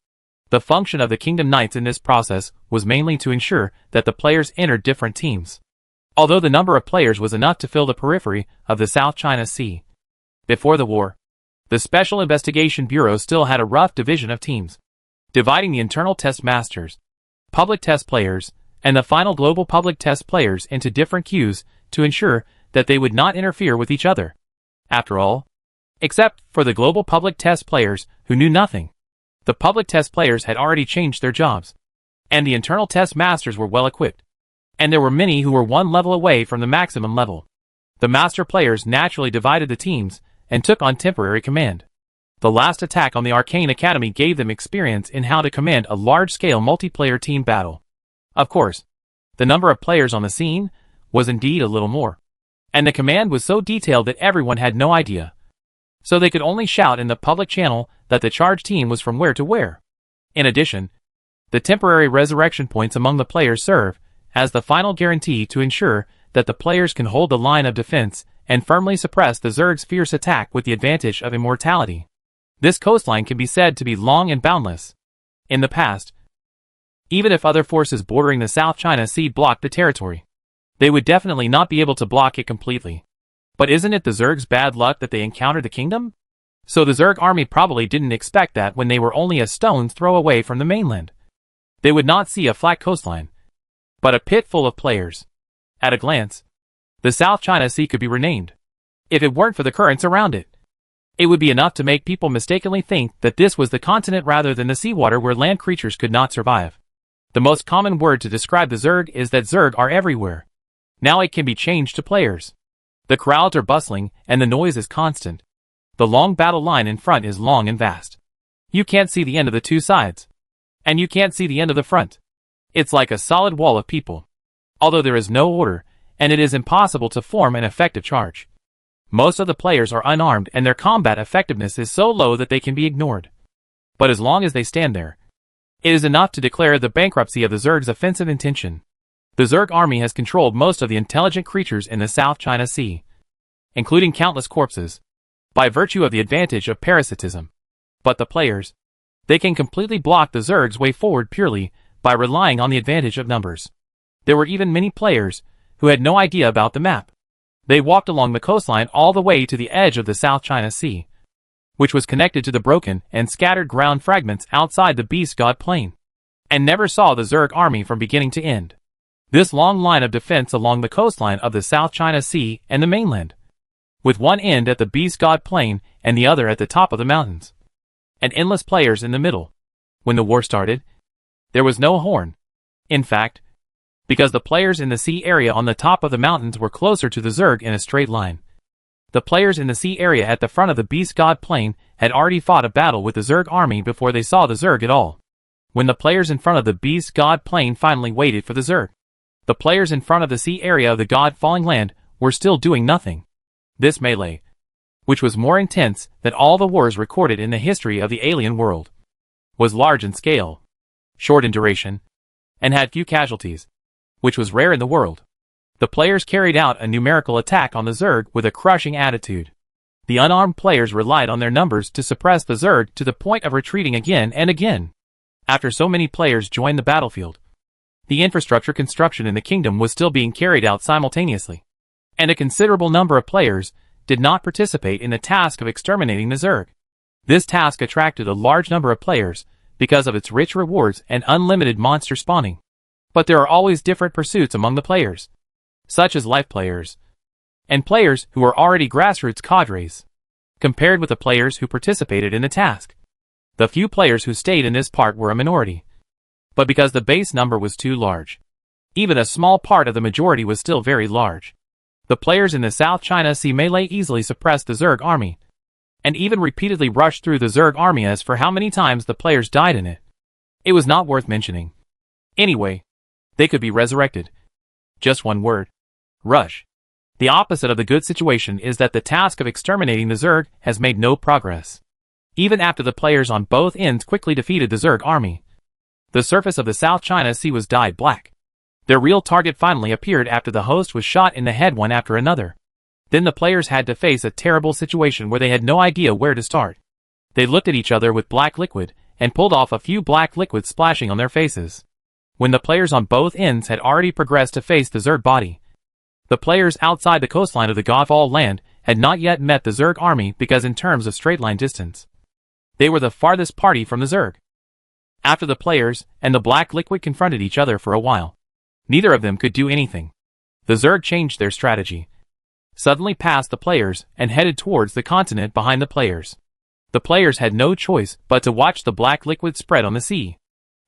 A: The function of the Kingdom Knights in this process was mainly to ensure that the players entered different teams. Although the number of players was enough to fill the periphery of the South China Sea. Before the war, the Special Investigation Bureau still had a rough division of teams, dividing the internal test masters, public test players, and the final global public test players into different queues to ensure that they would not interfere with each other. After all, except for the global public test players who knew nothing, the public test players had already changed their jobs, and the internal test masters were well equipped, and there were many who were one level away from the maximum level. The master players naturally divided the teams and took on temporary command. The last attack on the Arcane Academy gave them experience in how to command a large-scale multiplayer team battle. Of course, the number of players on the scene was indeed a little more, and the command was so detailed that everyone had no idea. So they could only shout in the public channel that the charge team was from where to where. In addition, the temporary resurrection points among the players serve as the final guarantee to ensure that the players can hold the line of defense and firmly suppress the Zerg's fierce attack with the advantage of immortality. This coastline can be said to be long and boundless. In the past, even if other forces bordering the South China Sea blocked the territory, they would definitely not be able to block it completely. But isn't it the Zerg's bad luck that they encountered the kingdom? So the Zerg army probably didn't expect that when they were only a stone's throw away from the mainland. They would not see a flat coastline, but a pit full of players. At a glance, the South China Sea could be renamed. If it weren't for the currents around it, it would be enough to make people mistakenly think that this was the continent rather than the seawater where land creatures could not survive. The most common word to describe the Zerg is that Zerg are everywhere. Now it can be changed to players. The crowds are bustling and the noise is constant. The long battle line in front is long and vast. You can't see the end of the two sides. And you can't see the end of the front. It's like a solid wall of people. Although there is no order, and it is impossible to form an effective charge. Most of the players are unarmed and their combat effectiveness is so low that they can be ignored. But as long as they stand there, it is enough to declare the bankruptcy of the Zerg's offensive intention. The Zerg army has controlled most of the intelligent creatures in the South China Sea, including countless corpses, by virtue of the advantage of parasitism. But the players, they can completely block the Zerg's way forward purely by relying on the advantage of numbers. There were even many players who had no idea about the map. They walked along the coastline all the way to the edge of the South China Sea, which was connected to the broken and scattered ground fragments outside the Beast God Plain, and never saw the Zerg army from beginning to end. This long line of defense along the coastline of the South China Sea and the mainland, with one end at the Beast God Plain and the other at the top of the mountains, and endless players in the middle. When the war started, there was no horn. In fact, because the players in the sea area on the top of the mountains were closer to the Zerg in a straight line. The players in the sea area at the front of the Beast God Plain had already fought a battle with the Zerg army before they saw the Zerg at all. When the players in front of the Beast God Plain finally waited for the Zerg, the players in front of the sea area of the God Falling Land were still doing nothing. This melee, which was more intense than all the wars recorded in the history of the alien world, was large in scale, short in duration, and had few casualties, which was rare in the world. The players carried out a numerical attack on the Zerg with a crushing attitude. The unarmed players relied on their numbers to suppress the Zerg to the point of retreating again and again. After so many players joined the battlefield, the infrastructure construction in the kingdom was still being carried out simultaneously, and a considerable number of players did not participate in the task of exterminating the Zerg. This task attracted a large number of players because of its rich rewards and unlimited monster spawning. But there are always different pursuits among the players, such as life players, and players who are already grassroots cadres, compared with the players who participated in the task. The few players who stayed in this part were a minority. But because the base number was too large, even a small part of the majority was still very large. The players in the South China Sea melee easily suppressed the Zerg army, and even repeatedly rushed through the Zerg army. As for how many times the players died in it, it was not worth mentioning. Anyway, they could be resurrected. Just one word: rush. The opposite of the good situation is that the task of exterminating the Zerg has made no progress. Even after the players on both ends quickly defeated the Zerg army, the surface of the South China Sea was dyed black. Their real target finally appeared after the host was shot in the head one after another. Then the players had to face a terrible situation where they had no idea where to start. They looked at each other with black liquid, and pulled off a few black liquids splashing on their faces. When the players on both ends had already progressed to face the Zerg body, the players outside the coastline of the Godfall land had not yet met the Zerg army because in terms of straight line distance, they were the farthest party from the Zerg. After the players and the black liquid confronted each other for a while, neither of them could do anything. The Zerg changed their strategy, suddenly passed the players, and headed towards the continent behind the players. The players had no choice but to watch the black liquid spread on the sea.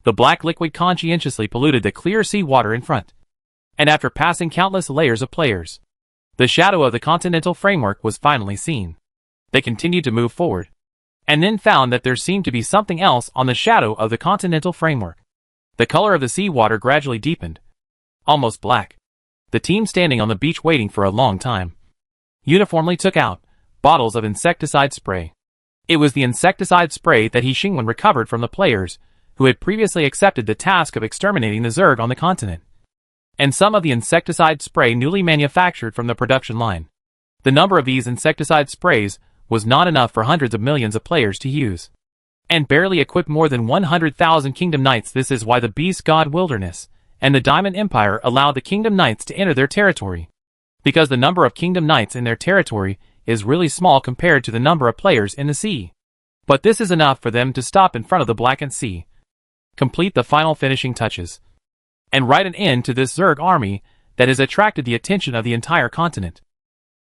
A: The black liquid conscientiously polluted the clear sea water in front. And after passing countless layers of players, the shadow of the continental framework was finally seen. They continued to move forward, and then found that there seemed to be something else on the shadow of the continental framework. The color of the sea water gradually deepened, almost black. The team standing on the beach waiting for a long time uniformly took out bottles of insecticide spray. It was the insecticide spray that He Xingwen recovered from the players who had previously accepted the task of exterminating the Zerg on the continent, and some of the insecticide spray newly manufactured from the production line. The number of these insecticide sprays was not enough for hundreds of millions of players to use, and barely equipped more than 100,000 Kingdom Knights. This is why the Beast God Wilderness and the Diamond Empire allowed the Kingdom Knights to enter their territory, because the number of Kingdom Knights in their territory is really small compared to the number of players in the sea. But this is enough for them to stop in front of the blackened sea, complete the final finishing touches, and write an end to this Zerg army that has attracted the attention of the entire continent.